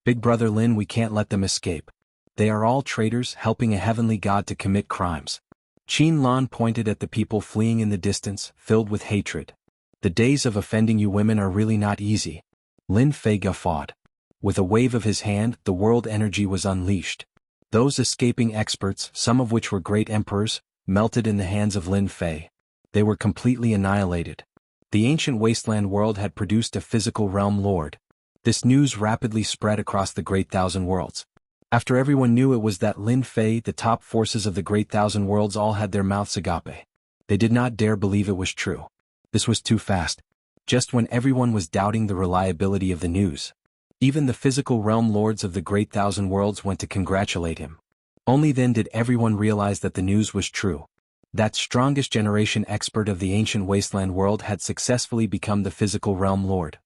Big brother Lin, we can't let them escape. They are all traitors helping a heavenly god to commit crimes. Qin Lan pointed at the people fleeing in the distance, filled with hatred. The days of offending you women are really not easy. Lin Fei guffawed. With a wave of his hand, the world energy was unleashed. Those escaping experts, some of which were great emperors, melted in the hands of Lin Fei. They were completely annihilated. The ancient wasteland world had produced a physical realm lord. This news rapidly spread across the Great Thousand Worlds. After everyone knew it was that Lin Fei, the top forces of the Great Thousand Worlds all had their mouths agape. They did not dare believe it was true. This was too fast. Just when everyone was doubting the reliability of the news. Even the physical realm lords of the Great Thousand Worlds went to congratulate him. Only then did everyone realize that the news was true. That strongest generation expert of the ancient wasteland world had successfully become the physical realm lord.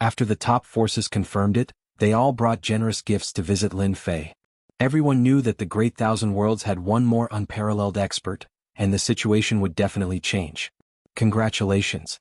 After the top forces confirmed it, they all brought generous gifts to visit Lin Fei. Everyone knew that the Great Thousand Worlds had one more unparalleled expert, and the situation would definitely change. Congratulations.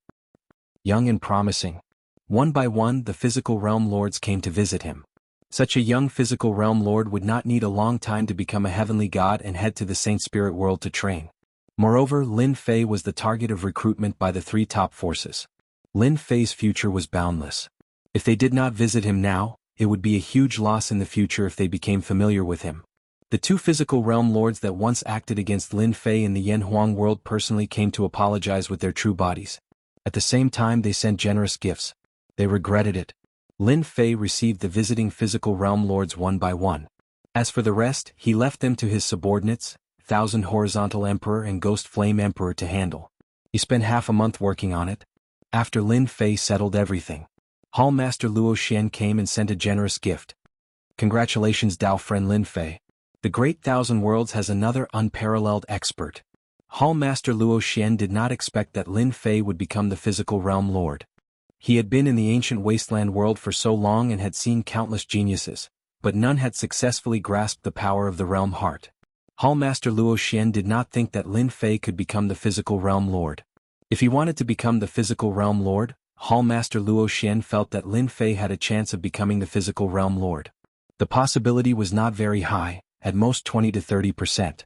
Young and promising. One by one, the physical realm lords came to visit him. Such a young physical realm lord would not need a long time to become a heavenly god and head to the Saint Spirit world to train. Moreover, Lin Fei was the target of recruitment by the three top forces. Lin Fei's future was boundless. If they did not visit him now, it would be a huge loss in the future if they became familiar with him. The two physical realm lords that once acted against Lin Fei in the Yanhuang world personally came to apologize with their true bodies. At the same time, they sent generous gifts. They regretted it. Lin Fei received the visiting physical realm lords one by one. As for the rest, he left them to his subordinates, Thousand Horizontal Emperor and Ghost Flame Emperor to handle. He spent half a month working on it. After Lin Fei settled everything, Hall Master Luo Xian came and sent a generous gift. Congratulations, Dao friend Lin Fei. The Great Thousand Worlds has another unparalleled expert. Hall Master Luo Xian did not expect that Lin Fei would become the physical realm lord. He had been in the ancient wasteland world for so long and had seen countless geniuses, but none had successfully grasped the power of the realm heart. Hall Master Luo Xian did not think that Lin Fei could become the physical realm lord. If he wanted to become the physical realm lord, Hall Master Luo Xian felt that Lin Fei had a chance of becoming the physical realm lord. The possibility was not very high, at most 20 to 30%.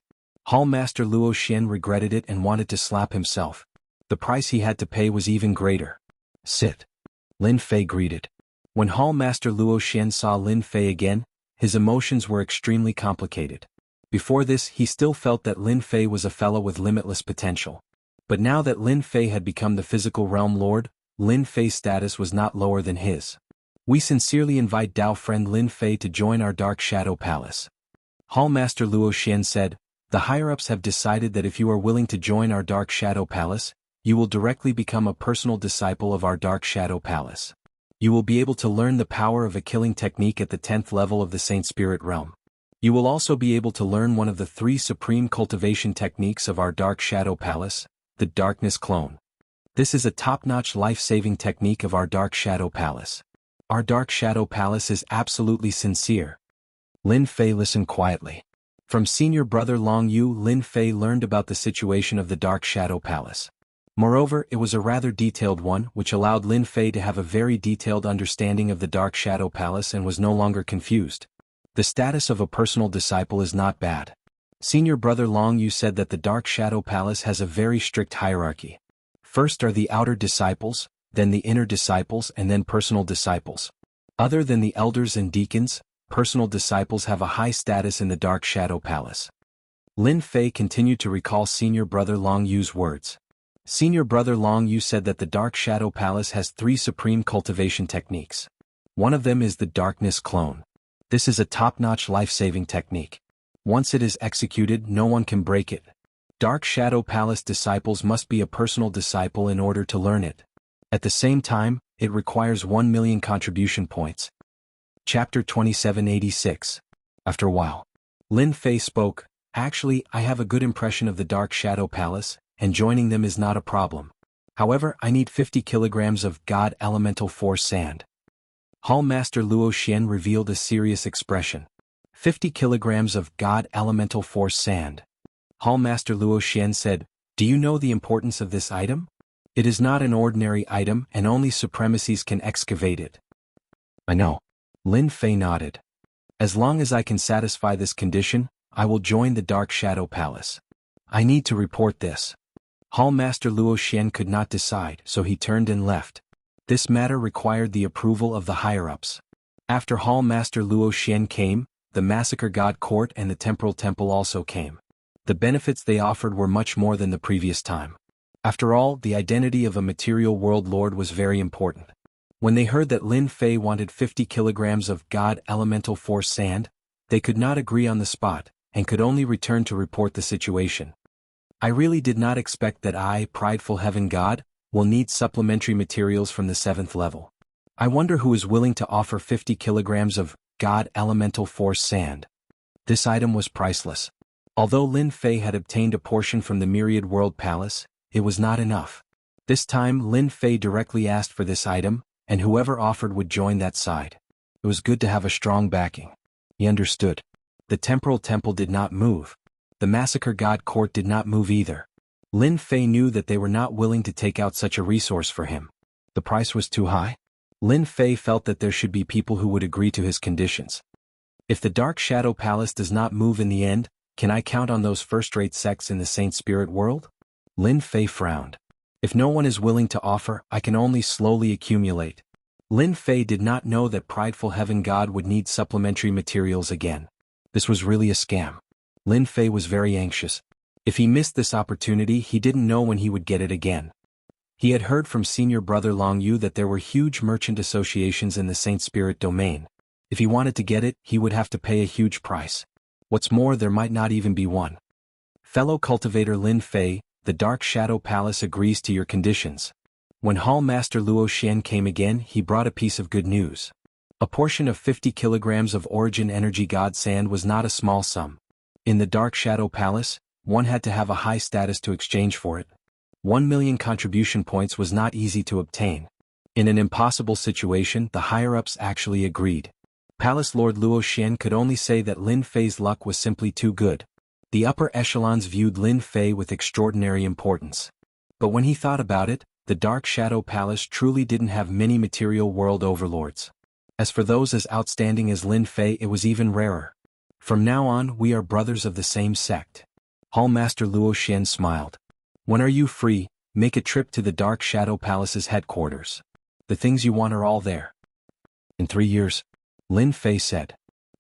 Hall Master Luo Xian regretted it and wanted to slap himself. The price he had to pay was even greater. Sit. Lin Fei greeted. When Hall Master Luo Xian saw Lin Fei again, his emotions were extremely complicated. Before this, he still felt that Lin Fei was a fellow with limitless potential. But now that Lin Fei had become the physical realm lord, Lin Fei's status was not lower than his. We sincerely invite Dao friend Lin Fei to join our Dark Shadow Palace. Hall Master Luo Xian said, the higher-ups have decided that if you are willing to join our Dark Shadow Palace, you will directly become a personal disciple of our Dark Shadow Palace. You will be able to learn the power of a killing technique at the 10th level of the Saint Spirit realm. You will also be able to learn one of the 3 supreme cultivation techniques of our Dark Shadow Palace, the Darkness Clone. This is a top-notch life-saving technique of our Dark Shadow Palace. Our Dark Shadow Palace is absolutely sincere. Lin Fei listened quietly. From senior brother Long Yu, Lin Fei learned about the situation of the Dark Shadow Palace. Moreover, it was a rather detailed one, which allowed Lin Fei to have a very detailed understanding of the Dark Shadow Palace and was no longer confused. The status of a personal disciple is not bad. Senior brother Long Yu said that the Dark Shadow Palace has a very strict hierarchy. First are the outer disciples, then the inner disciples and then personal disciples. Other than the elders and deacons, personal disciples have a high status in the Dark Shadow Palace. Lin Fei continued to recall senior brother Long Yu's words. Senior brother Long Yu said that the Dark Shadow Palace has 3 supreme cultivation techniques. One of them is the Darkness Clone. This is a top-notch life-saving technique. Once it is executed, no one can break it. Dark Shadow Palace disciples must be a personal disciple in order to learn it. At the same time, it requires 1 million contribution points. Chapter 2786. After a while, Lin Fei spoke. Actually, I have a good impression of the Dark Shadow Palace, and joining them is not a problem. However, I need 50 kilograms of God Elemental Force sand. Hall Master Luo Xian revealed a serious expression. 50 kilograms of God Elemental Force sand. Hall Master Luo Xian said, "Do you know the importance of this item? It is not an ordinary item and only supremacies can excavate it." "I know." Lin Fei nodded. "As long as I can satisfy this condition, I will join the Dark Shadow Palace. I need to report this." Hall Master Luo Xian could not decide, so he turned and left. This matter required the approval of the higher-ups. After Hall Master Luo Xian came, the Massacre God Court and the Temporal Temple also came. The benefits they offered were much more than the previous time. After all, the identity of a material world lord was very important. When they heard that Lin Fei wanted 50 kilograms of God Elemental Force sand, they could not agree on the spot, and could only return to report the situation. "I really did not expect that I, prideful heaven god, will need supplementary materials from the 7th level. I wonder who is willing to offer 50 kilograms of God Elemental Force sand." This item was priceless. Although Lin Fei had obtained a portion from the Myriad World Palace, it was not enough. This time Lin Fei directly asked for this item, and whoever offered would join that side. It was good to have a strong backing. He understood. The Temporal Temple did not move. The Massacre God Court did not move either. Lin Fei knew that they were not willing to take out such a resource for him. The price was too high. Lin Fei felt that there should be people who would agree to his conditions. "If the Dark Shadow Palace does not move in the end, can I count on those first-rate sects in the Saint Spirit world?" Lin Fei frowned. "If no one is willing to offer, I can only slowly accumulate." Lin Fei did not know that prideful heaven god would need supplementary materials again. This was really a scam. Lin Fei was very anxious. If he missed this opportunity, he didn't know when he would get it again. He had heard from senior brother Long Yu that there were huge merchant associations in the Saint Spirit domain. If he wanted to get it, he would have to pay a huge price. What's more, there might not even be one. "Fellow cultivator Lin Fei, the Dark Shadow Palace agrees to your conditions." When Hall Master Luo Xian came again, he brought a piece of good news. A portion of 50 kilograms of Origin Energy God Sand was not a small sum. In the Dark Shadow Palace, one had to have a high status to exchange for it. 1 million contribution points was not easy to obtain. In an impossible situation, the higher-ups actually agreed. Palace Lord Luo Xian could only say that Lin Fei's luck was simply too good. The upper echelons viewed Lin Fei with extraordinary importance. But when he thought about it, the Dark Shadow Palace truly didn't have many material world overlords. As for those as outstanding as Lin Fei, it was even rarer. "From now on, we are brothers of the same sect." Hall Master Luo Xian smiled. "When are you free? Make a trip to the Dark Shadow Palace's headquarters. The things you want are all there." "In 3 years," Lin Fei said.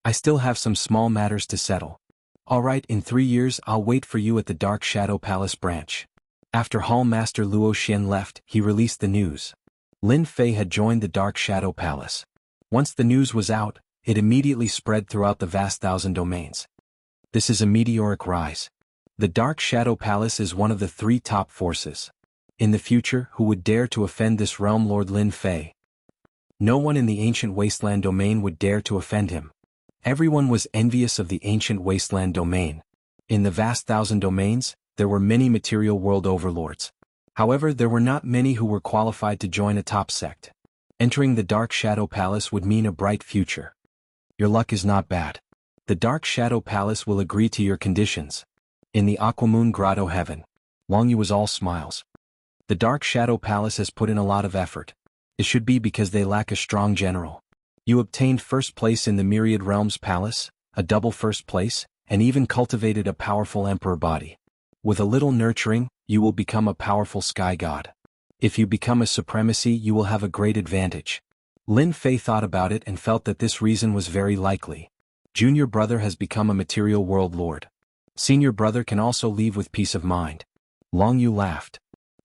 "I still have some small matters to settle." "All right, in 3 years I'll wait for you at the Dark Shadow Palace branch." After Hall Master Luo Xian left, he released the news. Lin Fei had joined the Dark Shadow Palace. Once the news was out, it immediately spread throughout the vast 1,000 domains. This is a meteoric rise. The Dark Shadow Palace is one of the 3 top forces. In the future, who would dare to offend this realm Lord Lin Fei? No one in the Ancient Wasteland domain would dare to offend him. Everyone was envious of the Ancient Wasteland domain. In the vast 1,000 domains, there were many material world overlords. However, there were not many who were qualified to join a top sect. Entering the Dark Shadow Palace would mean a bright future. Your luck is not bad. The Dark Shadow Palace will agree to your conditions. In the Aquamoon Grotto Heaven, Long Yu was all smiles. The Dark Shadow Palace has put in a lot of effort. It should be because they lack a strong general. You obtained first place in the Myriad Realms Palace, a double first place, and even cultivated a powerful emperor body. With a little nurturing, you will become a powerful sky god. If you become a supremacy, you will have a great advantage. Lin Fei thought about it and felt that this reason was very likely. Junior brother has become a material world lord. Senior brother can also leave with peace of mind. Long Yu laughed.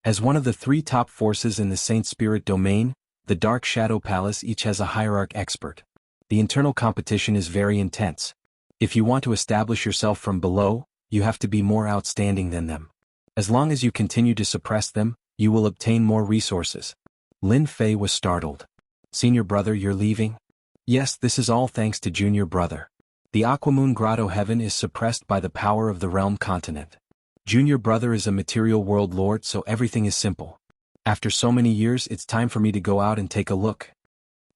As one of the three top forces in the Saint Spirit domain, the Dark Shadow Palace each has a hierarch expert. The internal competition is very intense. If you want to establish yourself from below, you have to be more outstanding than them. As long as you continue to suppress them, you will obtain more resources. Lin Fei was startled. Senior brother, you're leaving? Yes, this is all thanks to junior brother. The Aquamoon Grotto Heaven is suppressed by the power of the realm continent. Junior brother is a material world lord, so everything is simple. After so many years, it's time for me to go out and take a look.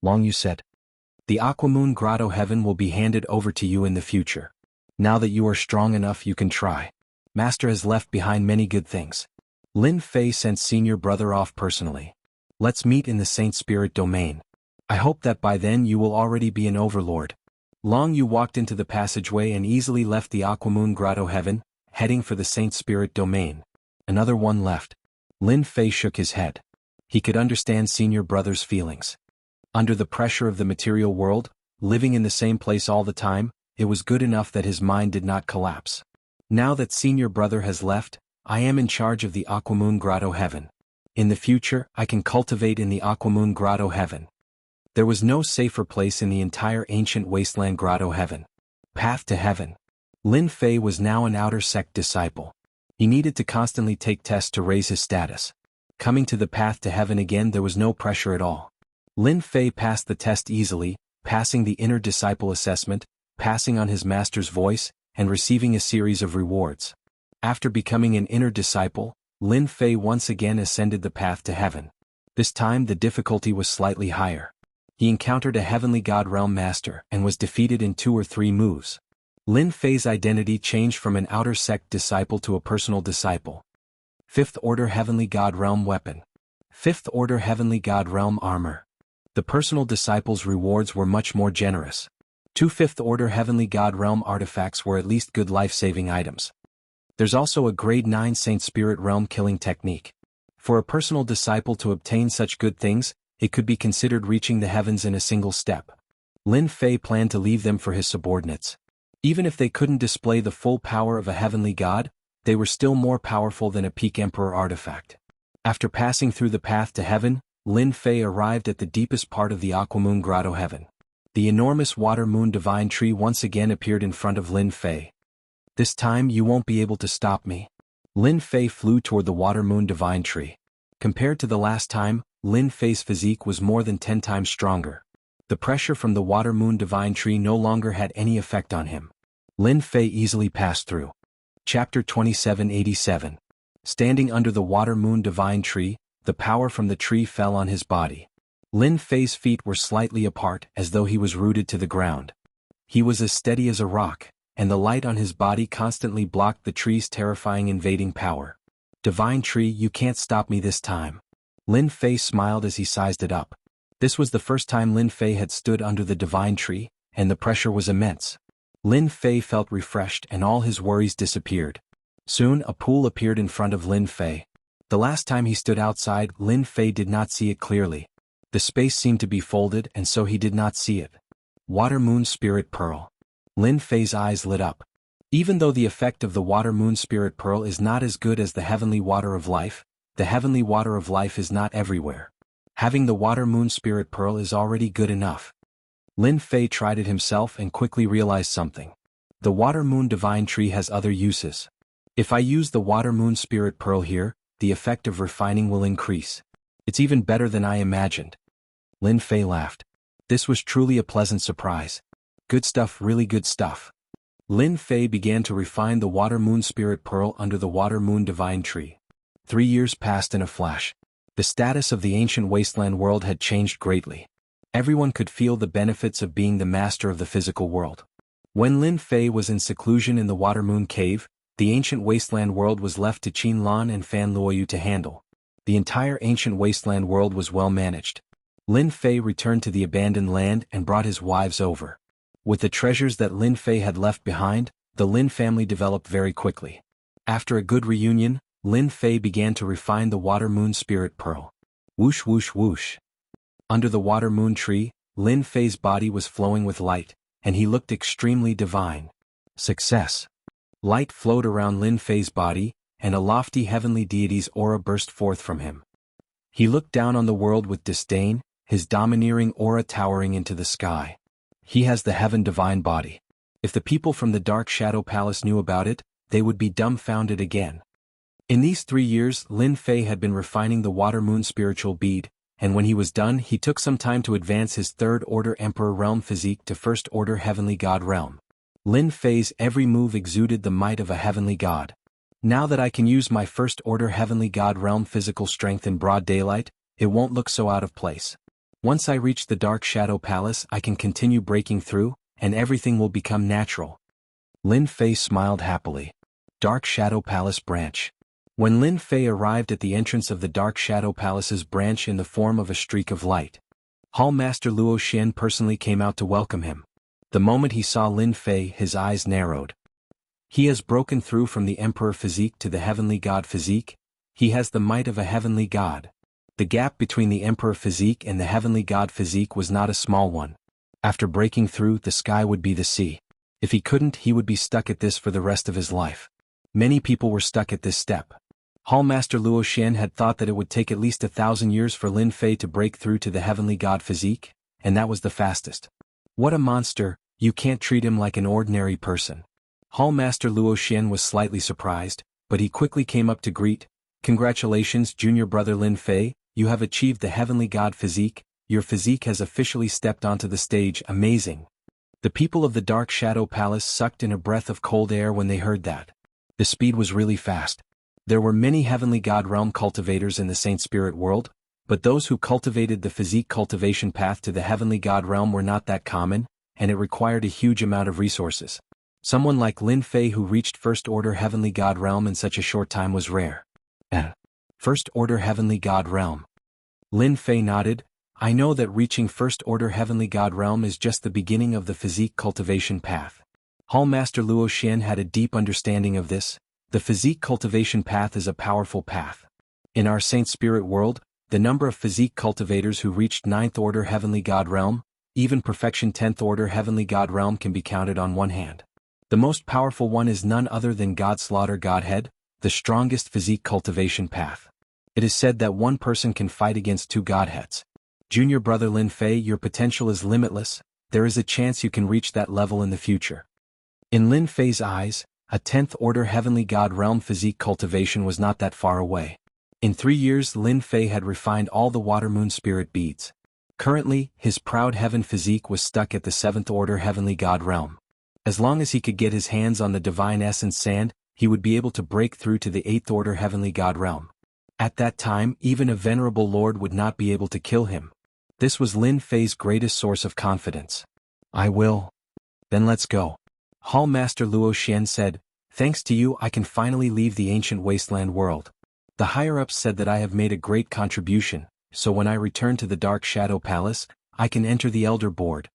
Long Yu said. The Aquamoon Grotto Heaven will be handed over to you in the future. Now that you are strong enough, you can try. Master has left behind many good things. Lin Fei sent senior brother off personally. Let's meet in the Saint Spirit domain. I hope that by then you will already be an overlord. Long Yu walked into the passageway and easily left the Aquamoon Grotto Heaven, heading for the Saint Spirit domain. Another one left. Lin Fei shook his head. He could understand senior brother's feelings. Under the pressure of the material world, living in the same place all the time, it was good enough that his mind did not collapse. Now that senior brother has left, I am in charge of the Aquamoon Grotto Heaven. In the future, I can cultivate in the Aquamoon Grotto Heaven. There was no safer place in the entire ancient wasteland Grotto Heaven. Path to Heaven. Lin Fei was now an outer sect disciple. He needed to constantly take tests to raise his status. Coming to the path to heaven again, there was no pressure at all. Lin Fei passed the test easily, passing the inner disciple assessment, passing on his master's voice, and receiving a series of rewards. After becoming an inner disciple, Lin Fei once again ascended the path to heaven. This time the difficulty was slightly higher. He encountered a heavenly god realm master and was defeated in 2 or 3 moves. Lin Fei's identity changed from an outer sect disciple to a personal disciple. 5th Order Heavenly God Realm Weapon. 5th Order Heavenly God Realm Armor. The personal disciple's rewards were much more generous. 2 5th Order Heavenly God Realm artifacts were at least good life-saving items. There's also a grade 9 Saint Spirit Realm killing technique. For a personal disciple to obtain such good things, it could be considered reaching the heavens in a single step. Lin Fei planned to leave them for his subordinates. Even if they couldn't display the full power of a heavenly god, they were still more powerful than a peak emperor artifact. After passing through the path to heaven, Lin Fei arrived at the deepest part of the Aquamoon Grotto Heaven. The enormous water moon divine tree once again appeared in front of Lin Fei. This time you won't be able to stop me. Lin Fei flew toward the water moon divine tree. Compared to the last time, Lin Fei's physique was more than 10 times stronger. The pressure from the water moon divine tree no longer had any effect on him. Lin Fei easily passed through. Chapter 2787. Standing under the water moon divine tree, the power from the tree fell on his body. Lin Fei's feet were slightly apart as though he was rooted to the ground. He was as steady as a rock, and the light on his body constantly blocked the tree's terrifying invading power. Divine tree, you can't stop me this time. Lin Fei smiled as he sized it up. This was the first time Lin Fei had stood under the divine tree, and the pressure was immense. Lin Fei felt refreshed and all his worries disappeared. Soon a pool appeared in front of Lin Fei. The last time he stood outside, Lin Fei did not see it clearly. The space seemed to be folded and so he did not see it. Water Moon Spirit Pearl. Lin Fei's eyes lit up. Even though the effect of the Water Moon Spirit Pearl is not as good as the Heavenly Water of Life, the Heavenly Water of Life is not everywhere. Having the Water Moon Spirit Pearl is already good enough. Lin Fei tried it himself and quickly realized something. The Water Moon Divine Tree has other uses. If I use the Water Moon Spirit Pearl here, the effect of refining will increase. It's even better than I imagined. Lin Fei laughed. This was truly a pleasant surprise. Good stuff, really good stuff. Lin Fei began to refine the Water Moon Spirit Pearl under the Water Moon Divine Tree. 3 years passed in a flash. The status of the ancient wasteland world had changed greatly. Everyone could feel the benefits of being the master of the physical world. When Lin Fei was in seclusion in the Water Moon Cave, the ancient wasteland world was left to Qin Lan and Fan Luoyu to handle. The entire ancient wasteland world was well managed. Lin Fei returned to the abandoned land and brought his wives over. With the treasures that Lin Fei had left behind, the Lin family developed very quickly. After a good reunion, Lin Fei began to refine the Water Moon Spirit Pearl. Whoosh whoosh whoosh. Under the Water Moon tree, Lin Fei's body was flowing with light, and he looked extremely divine. Success. Light flowed around Lin Fei's body, and a lofty heavenly deity's aura burst forth from him. He looked down on the world with disdain, his domineering aura towering into the sky. He has the heaven divine body. If the people from the Dark Shadow Palace knew about it, they would be dumbfounded again. In these 3 years, Lin Fei had been refining the Water Moon spiritual bead, and when he was done he took some time to advance his third-order Emperor realm physique to first-order heavenly god realm. Lin Fei's every move exuded the might of a heavenly god. Now that I can use my first-order heavenly god realm physical strength in broad daylight, it won't look so out of place. Once I reach the Dark Shadow Palace I can continue breaking through, and everything will become natural. Lin Fei smiled happily. Dark Shadow Palace branch. When Lin Fei arrived at the entrance of the Dark Shadow Palace's branch in the form of a streak of light, Hall Master Luo Xian personally came out to welcome him. The moment he saw Lin Fei his eyes narrowed. He has broken through from the Emperor physique to the Heavenly God physique. He has the might of a heavenly god. The gap between the Emperor physique and the Heavenly God physique was not a small one. After breaking through, the sky would be the sea. If he couldn't, he would be stuck at this for the rest of his life. Many people were stuck at this step. Hall Master Luo Xian had thought that it would take at least 1,000 years for Lin Fei to break through to the Heavenly God physique, and that was the fastest. What a monster, you can't treat him like an ordinary person. Hall Master Luo Xian was slightly surprised, but he quickly came up to greet. Congratulations, junior brother Lin Fei, you have achieved the Heavenly God physique, your physique has officially stepped onto the stage, amazing. The people of the Dark Shadow Palace sucked in a breath of cold air when they heard that. The speed was really fast. There were many Heavenly God realm cultivators in the Saint Spirit world, but those who cultivated the physique cultivation path to the Heavenly God realm were not that common, and it required a huge amount of resources. Someone like Lin Fei who reached First Order Heavenly God Realm in such a short time was rare. First Order Heavenly God Realm. Lin Fei nodded. I know that reaching First Order Heavenly God Realm is just the beginning of the physique cultivation path. Hall Master Luo Xian had a deep understanding of this. The physique cultivation path is a powerful path. In our Saint Spirit world, the number of physique cultivators who reached 9th Order Heavenly God Realm, even perfection 10th Order Heavenly God Realm can be counted on one hand. The most powerful one is none other than God Slaughter Godhead, the strongest physique cultivation path. It is said that one person can fight against 2 godheads. Junior brother Lin Fei, your potential is limitless, there is a chance you can reach that level in the future. In Lin Fei's eyes, a 10th Order Heavenly God Realm physique cultivation was not that far away. In 3 years Lin Fei had refined all the Water Moon Spirit beads. Currently, his proud heaven physique was stuck at the 7th Order Heavenly God Realm. As long as he could get his hands on the Divine Essence Sand, he would be able to break through to the 8th Order Heavenly God Realm. At that time, even a venerable lord would not be able to kill him. This was Lin Fei's greatest source of confidence. I will. Then let's go. Hall Master Luo Xian said, thanks to you I can finally leave the ancient wasteland world. The higher-ups said that I have made a great contribution, so when I return to the Dark Shadow Palace, I can enter the Elder Board.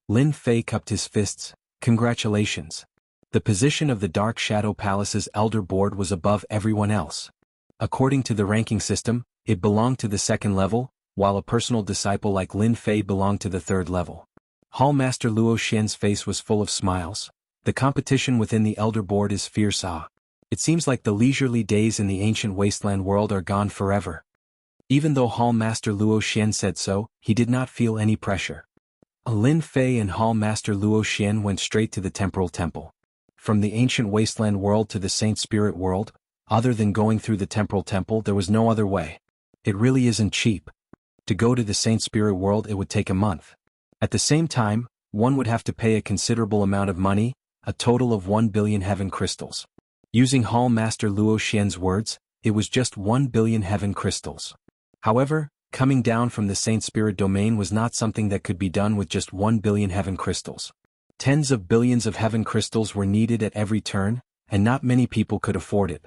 Lin Fei cupped his fists. Congratulations. The position of the Dark Shadow Palace's Elder Board was above everyone else. According to the ranking system, it belonged to the 2nd level, while a personal disciple like Lin Fei belonged to the 3rd level. Hall Master Luo Xian's face was full of smiles. The competition within the Elder Board is fierce. It seems like the leisurely days in the ancient wasteland world are gone forever. Even though Hall Master Luo Xian said so, he did not feel any pressure. Lin Fei and Hall Master Luo Xian went straight to the Temporal Temple. From the ancient wasteland world to the Saint Spirit world, other than going through the Temporal Temple there was no other way. It really isn't cheap. To go to the Saint Spirit world it would take a month. At the same time, one would have to pay a considerable amount of money, a total of 1 billion heaven crystals. Using Hall Master Luo Xian's words, it was just 1 billion heaven crystals. However, coming down from the Saint Spirit domain was not something that could be done with just 1 billion heaven crystals. Tens of billions of heaven crystals were needed at every turn, and not many people could afford it.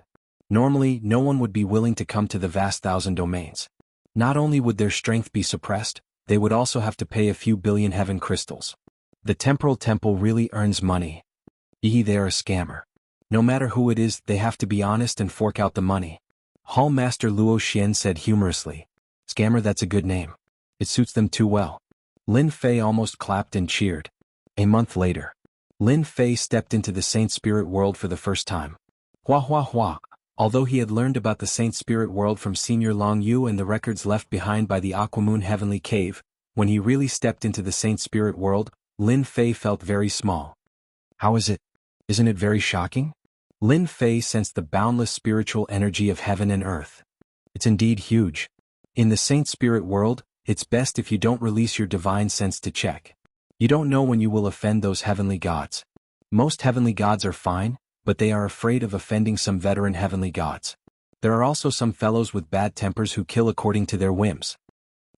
Normally, no one would be willing to come to the vast 1,000 domains. Not only would their strength be suppressed, they would also have to pay a few billion heaven crystals. The Temporal Temple really earns money. They're a scammer. No matter who it is, they have to be honest and fork out the money. Hall Master Luo Xian said humorously. Scammer, that's a good name. It suits them too well. Lin Fei almost clapped and cheered. A month later, Lin Fei stepped into the Saint Spirit world for the first time. Hua hua hua. Although he had learned about the Saint Spirit world from Senior Long Yu and the records left behind by the Aquamoon Heavenly Cave, when he really stepped into the Saint Spirit world, Lin Fei felt very small. How is it? Isn't it very shocking? Lin Fei sensed the boundless spiritual energy of heaven and earth. It's indeed huge. In the Saint Spirit world, it's best if you don't release your divine sense to check. You don't know when you will offend those heavenly gods. Most heavenly gods are fine, but they are afraid of offending some veteran heavenly gods. There are also some fellows with bad tempers who kill according to their whims.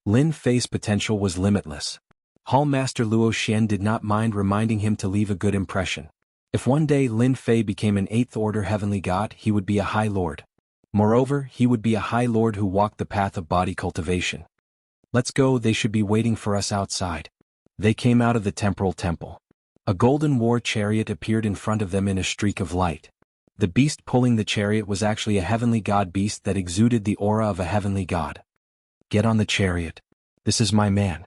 Lin Fei's potential was limitless. Hall Master Luo Xian did not mind reminding him to leave a good impression. If one day Lin Fei became an 8th order heavenly god, he would be a high lord. Moreover, he would be a high lord who walked the path of body cultivation. Let's go, they should be waiting for us outside. They came out of the temporal temple. A golden war chariot appeared in front of them in a streak of light. The beast pulling the chariot was actually a heavenly god beast that exuded the aura of a heavenly god. Get on the chariot. This is my man.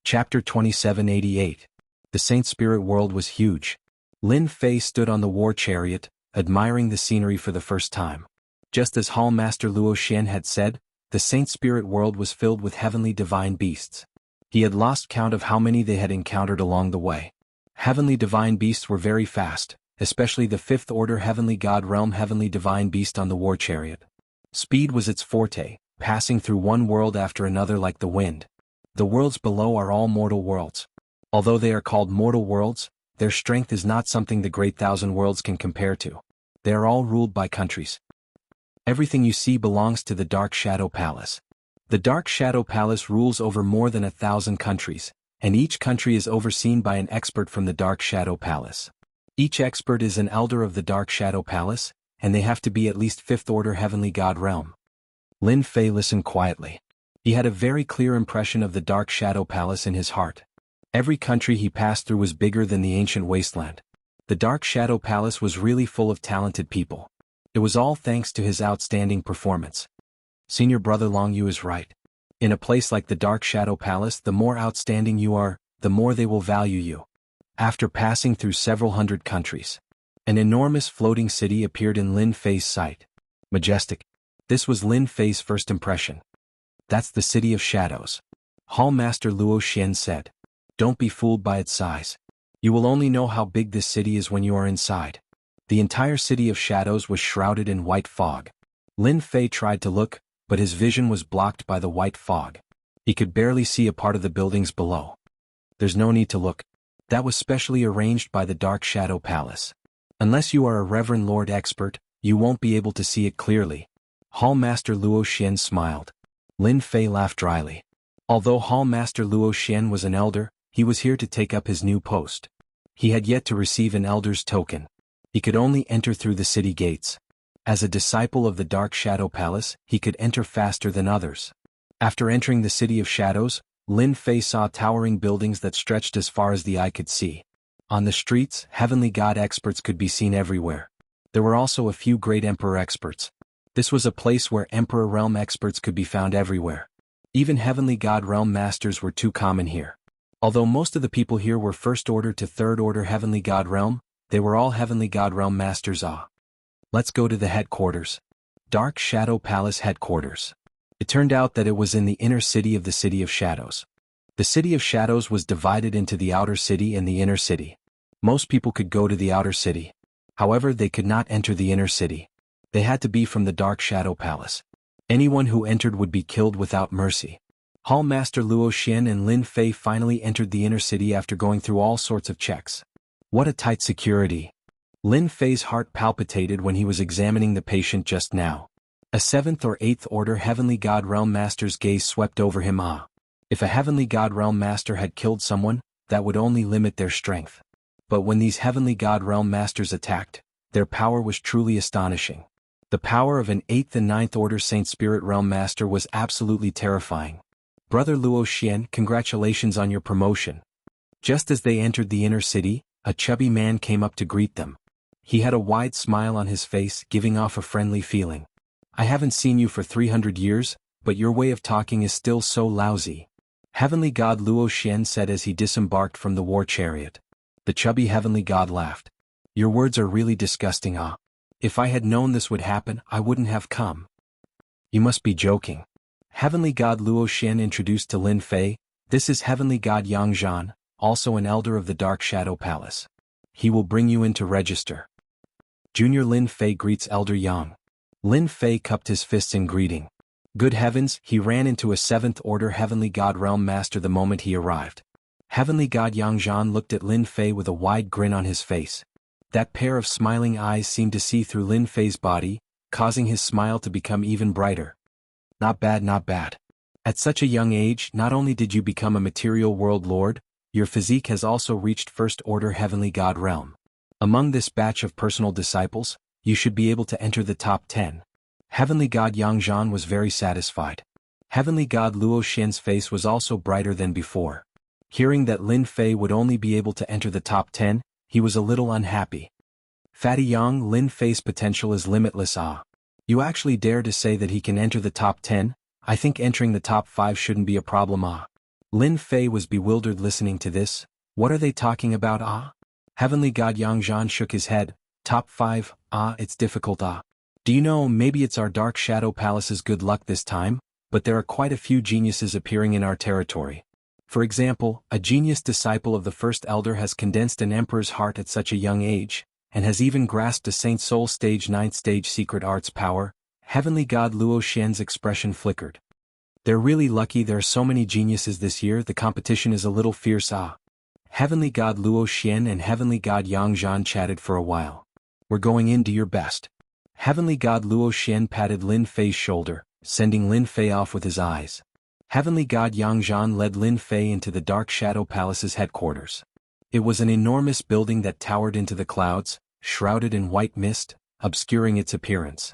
Chapter 2788. The Saint Spirit world was huge. Lin Fei stood on the war chariot, admiring the scenery for the first time. Just as Hall Master Luo Xian had said, the Saint Spirit world was filled with heavenly divine beasts. He had lost count of how many they had encountered along the way. Heavenly divine beasts were very fast, especially the 5th order heavenly god realm heavenly divine beast on the war chariot. Speed was its forte, passing through one world after another like the wind. The worlds below are all mortal worlds. Although they are called mortal worlds, their strength is not something the great 1,000 worlds can compare to. They are all ruled by countries. Everything you see belongs to the Dark Shadow Palace. The Dark Shadow Palace rules over more than 1,000 countries, and each country is overseen by an expert from the Dark Shadow Palace. Each expert is an elder of the Dark Shadow Palace, and they have to be at least 5th order heavenly god realm. Lin Fei listened quietly. He had a very clear impression of the Dark Shadow Palace in his heart. Every country he passed through was bigger than the ancient wasteland. The Dark Shadow Palace was really full of talented people. It was all thanks to his outstanding performance. Senior brother Long Yu is right. In a place like the Dark Shadow Palace, the more outstanding you are, the more they will value you. After passing through several hundred countries, an enormous floating city appeared in Lin Fei's sight. Majestic. This was Lin Fei's first impression. That's the City of Shadows. Hall Master Luo Xian said. Don't be fooled by its size. You will only know how big this city is when you are inside. The entire City of Shadows was shrouded in white fog. Lin Fei tried to look, but his vision was blocked by the white fog. He could barely see a part of the buildings below. There's no need to look. That was specially arranged by the Dark Shadow Palace. Unless you are a Reverend Lord expert, you won't be able to see it clearly. Hall Master Luo Xian smiled. Lin Fei laughed dryly. Although Hall Master Luo Xian was an elder, he was here to take up his new post. He had yet to receive an elder's token. He could only enter through the city gates. As a disciple of the Dark Shadow Palace, he could enter faster than others. After entering the City of Shadows, Lin Fei saw towering buildings that stretched as far as the eye could see. On the streets, heavenly god experts could be seen everywhere. There were also a few great emperor experts. This was a place where emperor realm experts could be found everywhere. Even heavenly god realm masters were too common here. Although most of the people here were 1st order to 3rd order heavenly god realm, they were all heavenly god realm masters. Let's go to the headquarters. Dark Shadow Palace headquarters. It turned out that it was in the inner city of the City of Shadows. The City of Shadows was divided into the outer city and the inner city. Most people could go to the outer city. However, they could not enter the inner city. They had to be from the Dark Shadow Palace. Anyone who entered would be killed without mercy. Hall Master Luo Xian and Lin Fei finally entered the inner city after going through all sorts of checks. What a tight security. Lin Fei's heart palpitated when he was examining the patient just now. A 7th or 8th order heavenly god realm master's gaze swept over him. If a heavenly god realm master had killed someone, that would only limit their strength. But when these heavenly god realm masters attacked, their power was truly astonishing. The power of an 8th and 9th order Saint Spirit realm master was absolutely terrifying. Brother Luo Xian, congratulations on your promotion. Just as they entered the inner city, a chubby man came up to greet them. He had a wide smile on his face, giving off a friendly feeling. I haven't seen you for 300 years, but your way of talking is still so lousy. Heavenly God Luo Xian said as he disembarked from the war chariot. The chubby heavenly god laughed. Your words are really disgusting. If I had known this would happen, I wouldn't have come. You must be joking. Heavenly God Luo Xian introduced to Lin Fei, this is Heavenly God Yang Zhan, also an elder of the Dark Shadow Palace. He will bring you in to register. Junior Lin Fei greets Elder Yang. Lin Fei cupped his fists in greeting. Good heavens, he ran into a 7th Order Heavenly God Realm Master the moment he arrived. Heavenly God Yang Zhan looked at Lin Fei with a wide grin on his face. That pair of smiling eyes seemed to see through Lin Fei's body, causing his smile to become even brighter. Not bad, not bad. At such a young age, not only did you become a material world lord, your physique has also reached 1st Order Heavenly God Realm. Among this batch of personal disciples, you should be able to enter the top 10. Heavenly God Yang Zhan was very satisfied. Heavenly God Luo Xian's face was also brighter than before. Hearing that Lin Fei would only be able to enter the top 10, he was a little unhappy. Fatty Yang, Lin Fei's potential is limitless. You actually dare to say that he can enter the top 10? I think entering the top 5 shouldn't be a problem. Lin Fei was bewildered listening to this. What are they talking about? Heavenly God Yang Zhan shook his head. Top 5, it's difficult. Do you know, maybe it's our Dark Shadow Palace's good luck this time, but there are quite a few geniuses appearing in our territory. For example, a genius disciple of the First Elder has condensed an emperor's heart at such a young age, and has even grasped a Saint Soul Stage 9th Stage Secret Arts power. Heavenly God Luo Xian's expression flickered. They're really lucky there are so many geniuses this year, the competition is a little fierce. Heavenly God Luo Xian and Heavenly God Yang Zhan chatted for a while. We're going in, do your best. Heavenly God Luo Xian patted Lin Fei's shoulder, sending Lin Fei off with his eyes. Heavenly God Yang Zhan led Lin Fei into the Dark Shadow Palace's headquarters. It was an enormous building that towered into the clouds, shrouded in white mist, obscuring its appearance.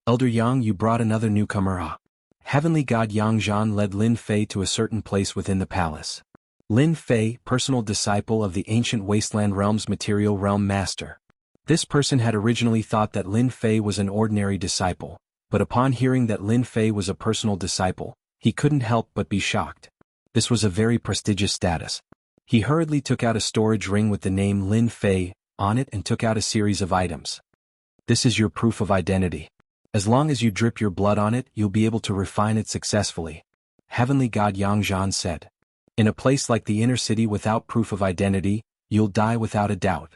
Elder Yang, you brought another newcomer. Heavenly God Yang Zhan led Lin Fei to a certain place within the palace. Lin Fei, personal disciple of the ancient Wasteland Realm's Material Realm Master. This person had originally thought that Lin Fei was an ordinary disciple, but upon hearing that Lin Fei was a personal disciple, he couldn't help but be shocked. This was a very prestigious status. He hurriedly took out a storage ring with the name Lin Fei on it and took out a series of items. This is your proof of identity. As long as you drip your blood on it, you'll be able to refine it successfully. Heavenly God Yang Zhan said. In a place like the inner city without proof of identity, you'll die without a doubt.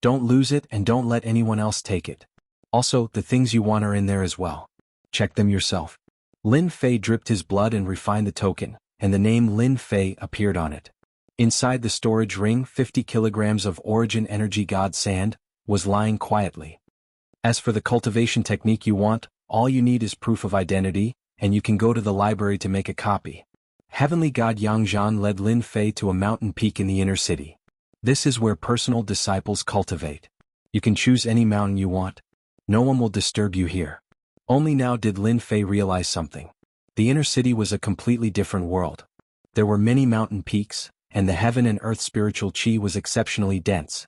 Don't lose it and don't let anyone else take it. Also, the things you want are in there as well. Check them yourself. Lin Fei dripped his blood and refined the token, and the name Lin Fei appeared on it. Inside the storage ring, 50 kilograms of Origin Energy God Sand was lying quietly. As for the cultivation technique you want, all you need is proof of identity, and you can go to the library to make a copy. Heavenly God Yang Zhan led Lin Fei to a mountain peak in the inner city. This is where personal disciples cultivate. You can choose any mountain you want. No one will disturb you here. Only now did Lin Fei realize something. The inner city was a completely different world. There were many mountain peaks, and the heaven and earth spiritual chi was exceptionally dense.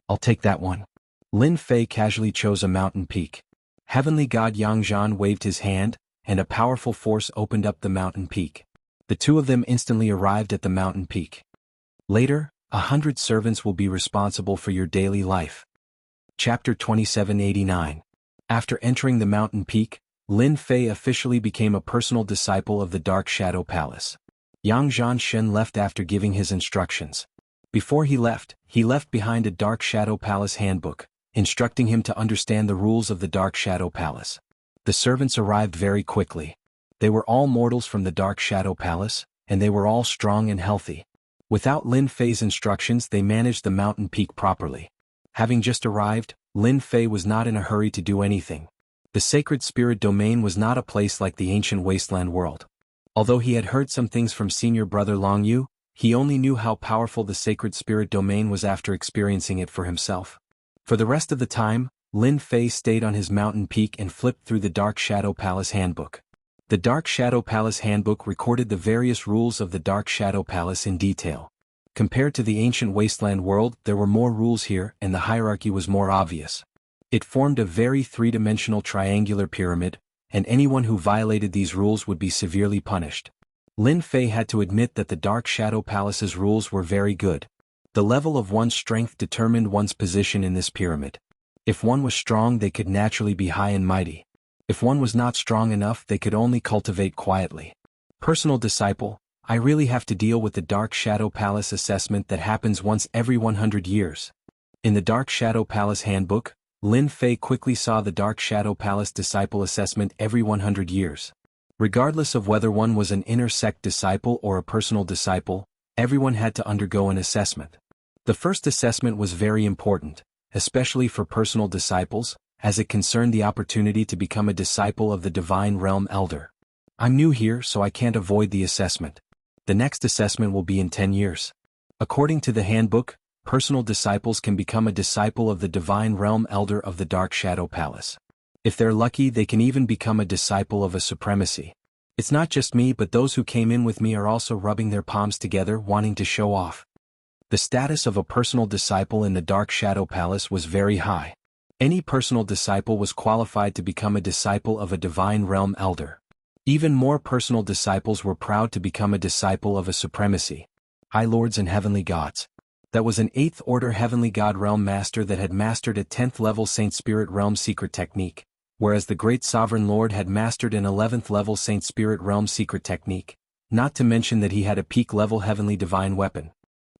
I'll take that one. Lin Fei casually chose a mountain peak. Heavenly God Yang Zhan waved his hand, and a powerful force opened up the mountain peak. The two of them instantly arrived at the mountain peak. Later, 100 servants will be responsible for your daily life. Chapter 2789. After entering the mountain peak, Lin Fei officially became a personal disciple of the Dark Shadow Palace. Yang Zhan left after giving his instructions. Before he left behind a Dark Shadow Palace handbook, instructing him to understand the rules of the Dark Shadow Palace. The servants arrived very quickly. They were all mortals from the Dark Shadow Palace, and they were all strong and healthy. Without Lin Fei's instructions, they managed the mountain peak properly. Having just arrived, Lin Fei was not in a hurry to do anything. The sacred spirit domain was not a place like the ancient wasteland world. Although he had heard some things from senior brother Long Yu, he only knew how powerful the sacred spirit domain was after experiencing it for himself. For the rest of the time, Lin Fei stayed on his mountain peak and flipped through the Dark Shadow Palace handbook. The Dark Shadow Palace handbook recorded the various rules of the Dark Shadow Palace in detail. Compared to the ancient wasteland world, there were more rules here and the hierarchy was more obvious. It formed a very three-dimensional triangular pyramid, and anyone who violated these rules would be severely punished. Lin Fei had to admit that the Dark Shadow Palace's rules were very good. The level of one's strength determined one's position in this pyramid. If one was strong, they could naturally be high and mighty. If one was not strong enough, they could only cultivate quietly. Personal disciple, I really have to deal with the Dark Shadow Palace assessment that happens once every 100 years. In the Dark Shadow Palace handbook, Lin Fei quickly saw the Dark Shadow Palace disciple assessment every 100 years. Regardless of whether one was an inner sect disciple or a personal disciple, everyone had to undergo an assessment. The first assessment was very important, especially for personal disciples, as it concerned the opportunity to become a disciple of the Divine Realm Elder. I'm new here, so I can't avoid the assessment. The next assessment will be in 10 years. According to the handbook, personal disciples can become a disciple of the Divine Realm Elder of the Dark Shadow Palace. If they're lucky, they can even become a disciple of a supremacy. It's not just me, but those who came in with me are also rubbing their palms together, wanting to show off. The status of a personal disciple in the Dark Shadow Palace was very high. Any personal disciple was qualified to become a disciple of a Divine Realm Elder. Even more personal disciples were proud to become a disciple of a supremacy. High Lords and Heavenly Gods. That was an 8th Order Heavenly God Realm Master that had mastered a 10th level Saint Spirit Realm Secret Technique, whereas the Great Sovereign Lord had mastered an 11th level Saint Spirit Realm Secret Technique, not to mention that he had a peak level Heavenly Divine Weapon.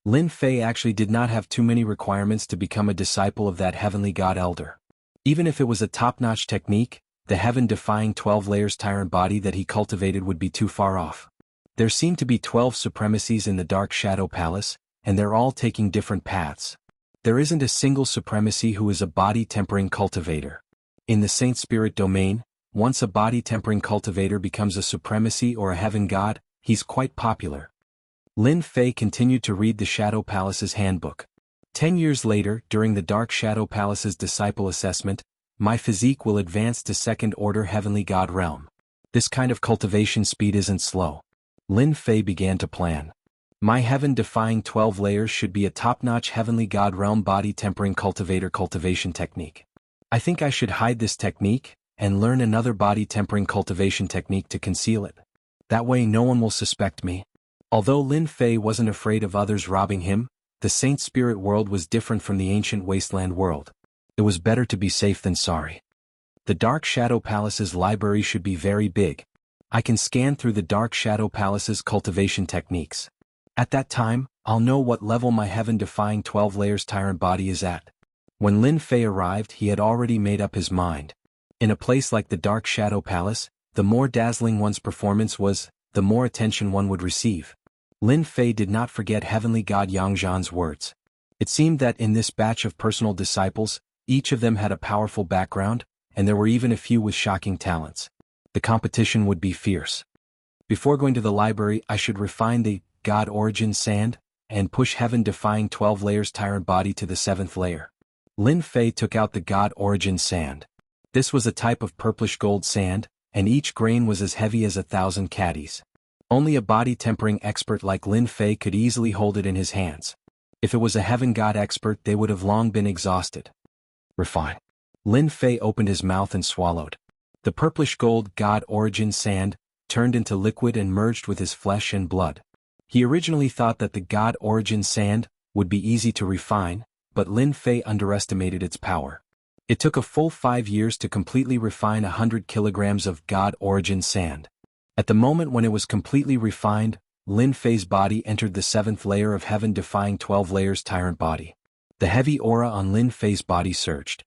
Lin Fei actually did not have too many requirements to become a disciple of that Heavenly God Elder. Even if it was a top-notch technique, the heaven-defying 12 layers tyrant body that he cultivated would be too far off. There seemed to be 12 supremacies in the Dark Shadow Palace, and they're all taking different paths. There isn't a single supremacy who is a body-tempering cultivator. In the Saint Spirit domain, once a body-tempering cultivator becomes a supremacy or a heaven god, he's quite popular. Lin Fei continued to read the Shadow Palace's handbook. 10 years later, during the Dark Shadow Palace's disciple assessment, my physique will advance to 2nd Order Heavenly God Realm. This kind of cultivation speed isn't slow. Lin Fei began to plan. My heaven-defying 12 layers should be a top-notch Heavenly God Realm body-tempering cultivator cultivation technique. I think I should hide this technique, and learn another body-tempering cultivation technique to conceal it. That way no one will suspect me. Although Lin Fei wasn't afraid of others robbing him, the Saint Spirit world was different from the ancient wasteland world. It was better to be safe than sorry. The Dark Shadow Palace's library should be very big. I can scan through the Dark Shadow Palace's cultivation techniques. At that time, I'll know what level my heaven-defying 12 layers tyrant body is at. When Lin Fei arrived, he had already made up his mind. In a place like the Dark Shadow Palace, the more dazzling one's performance was, the more attention one would receive. Lin Fei did not forget Heavenly God Yangzhan's words. It seemed that in this batch of personal disciples, each of them had a powerful background, and there were even a few with shocking talents. The competition would be fierce. Before going to the library, I should refine the God Origin Sand, and push heaven-defying 12 layers tyrant body to the 7th layer. Lin Fei took out the God Origin Sand. This was a type of purplish gold sand, and each grain was as heavy as 1,000 caddies. Only a body-tempering expert like Lin Fei could easily hold it in his hands. If it was a heaven god expert, they would have long been exhausted. Refine. Lin Fei opened his mouth and swallowed. The purplish gold God Origin Sand turned into liquid and merged with his flesh and blood. He originally thought that the God Origin Sand would be easy to refine, but Lin Fei underestimated its power. It took a full 5 years to completely refine 100 kilograms of God Origin Sand. At the moment when it was completely refined, Lin Fei's body entered the 7th layer of heaven-defying 12 layers tyrant body. The heavy aura on Lin Fei's body surged.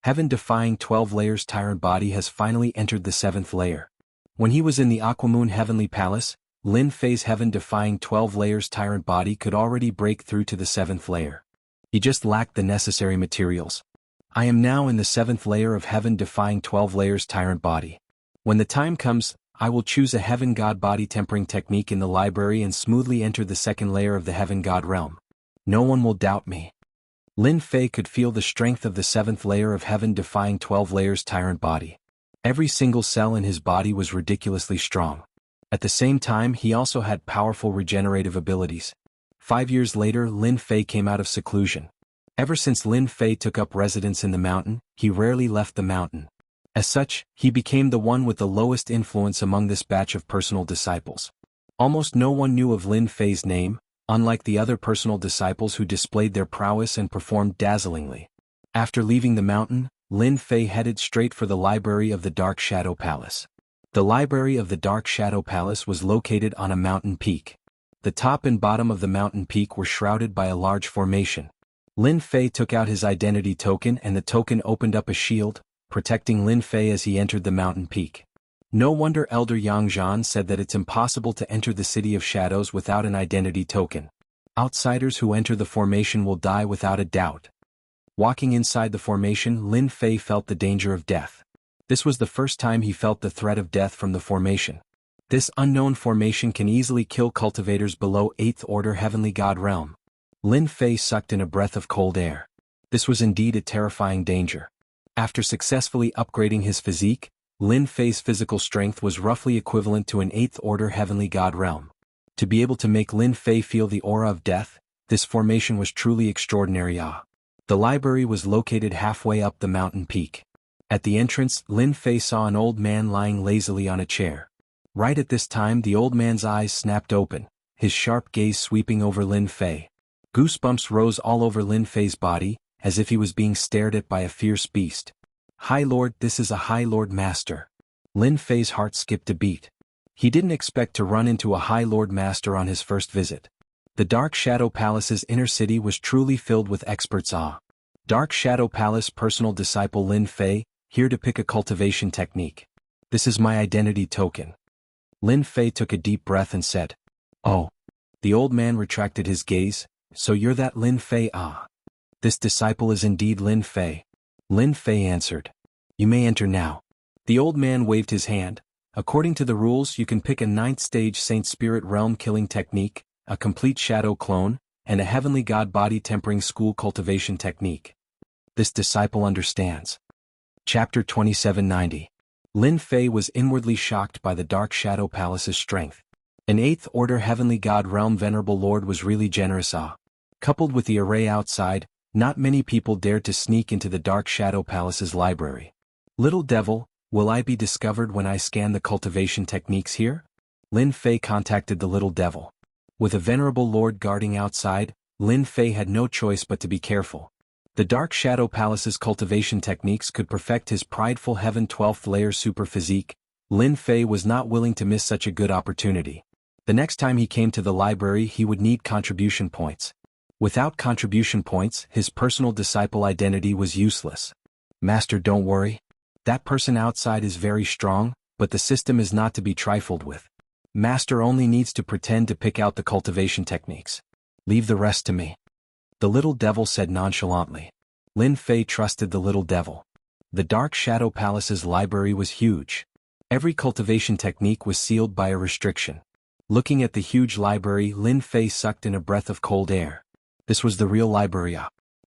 Heaven-defying 12 layers tyrant body has finally entered the 7th layer. When he was in the Aquamoon Heavenly Palace, Lin Fei's heaven-defying 12 layers tyrant body could already break through to the 7th layer. He just lacked the necessary materials. I am now in the 7th layer of heaven-defying 12 layers tyrant body. When the time comes, I will choose a heaven god body tempering technique in the library and smoothly enter the 2nd layer of the heaven god realm. No one will doubt me. Lin Fei could feel the strength of the 7th layer of heaven-defying 12 layers tyrant body. Every single cell in his body was ridiculously strong. At the same time, he also had powerful regenerative abilities. 5 years later, Lin Fei came out of seclusion. Ever since Lin Fei took up residence in the mountain, he rarely left the mountain. As such, he became the one with the lowest influence among this batch of personal disciples. Almost no one knew of Lin Fei's name, unlike the other personal disciples who displayed their prowess and performed dazzlingly. After leaving the mountain, Lin Fei headed straight for the library of the Dark Shadow Palace. The library of the Dark Shadow Palace was located on a mountain peak. The top and bottom of the mountain peak were shrouded by a large formation. Lin Fei took out his identity token and the token opened up a shield, protecting Lin Fei as he entered the mountain peak. No wonder Elder Yang Zhan said that it's impossible to enter the City of Shadows without an identity token. Outsiders who enter the formation will die without a doubt. Walking inside the formation, Lin Fei felt the danger of death. This was the first time he felt the threat of death from the formation. This unknown formation can easily kill cultivators below 8th Order Heavenly God realm. Lin Fei sucked in a breath of cold air. This was indeed a terrifying danger. After successfully upgrading his physique, Lin Fei's physical strength was roughly equivalent to an 8th Order Heavenly God realm. To be able to make Lin Fei feel the aura of death, this formation was truly extraordinary. The library was located halfway up the mountain peak. At the entrance, Lin Fei saw an old man lying lazily on a chair. Right at this time the old man's eyes snapped open, his sharp gaze sweeping over Lin Fei. Goosebumps rose all over Lin Fei's body, as if he was being stared at by a fierce beast. High Lord, this is a High Lord Master. Lin Fei's heart skipped a beat. He didn't expect to run into a High Lord Master on his first visit. The Dark Shadow Palace's inner city was truly filled with experts. Dark Shadow Palace personal disciple Lin Fei, here to pick a cultivation technique. This is my identity token. Lin Fei took a deep breath and said, "Oh." The old man retracted his gaze, "So you're that Lin Fei? This disciple is indeed Lin Fei." Lin Fei answered, "You may enter now." The old man waved his hand. "According to the rules, you can pick a 9th stage Saint Spirit Realm killing technique, a complete shadow clone, and a Heavenly God body tempering school cultivation technique. This disciple understands." Chapter 2790. Lin Fei was inwardly shocked by the Dark Shadow Palace's strength. An 8th Order Heavenly God Realm Venerable Lord was really generous. Coupled with the array outside, not many people dared to sneak into the Dark Shadow Palace's library. "Little devil, will I be discovered when I scan the cultivation techniques here?" Lin Fei contacted the little devil. With a venerable lord guarding outside, Lin Fei had no choice but to be careful. The Dark Shadow Palace's cultivation techniques could perfect his prideful Heaven 12th layer super physique. Lin Fei was not willing to miss such a good opportunity. The next time he came to the library he would need contribution points. Without contribution points, his personal disciple identity was useless. "Master, don't worry. That person outside is very strong, but the system is not to be trifled with. Master only needs to pretend to pick out the cultivation techniques. Leave the rest to me." The little devil said nonchalantly. Lin Fei trusted the little devil. The Dark Shadow Palace's library was huge. Every cultivation technique was sealed by a restriction. Looking at the huge library, Lin Fei sucked in a breath of cold air. This was the real library.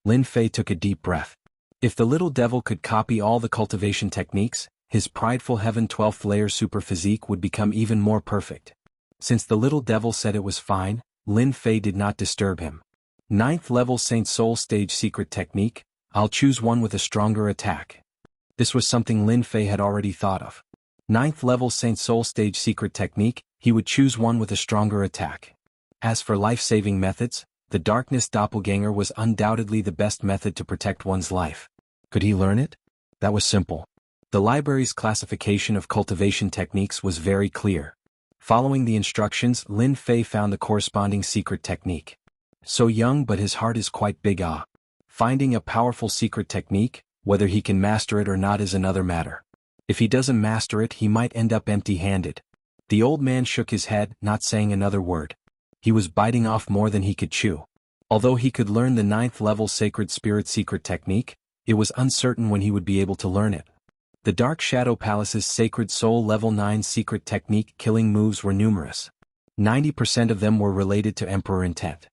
Lin Fei took a deep breath. If the little devil could copy all the cultivation techniques, his prideful Heaven 12th layer super physique would become even more perfect. Since the little devil said it was fine, Lin Fei did not disturb him. 9th level Saint Soul stage secret technique, I'll choose one with a stronger attack. This was something Lin Fei had already thought of. 9th level Saint Soul stage secret technique, he would choose one with a stronger attack. As for life-saving methods, the Darkness Doppelganger was undoubtedly the best method to protect one's life. Could he learn it? That was simple. The library's classification of cultivation techniques was very clear. Following the instructions, Lin Fei found the corresponding secret technique. So young but his heart is quite big. Finding a powerful secret technique, whether he can master it or not is another matter. If he doesn't master it he might end up empty-handed. The old man shook his head, not saying another word. He was biting off more than he could chew. Although he could learn the 9th level Sacred Spirit secret technique, it was uncertain when he would be able to learn it. The Dark Shadow Palace's Sacred Soul Level 9 secret technique killing moves were numerous. 90% of them were related to Emperor intent.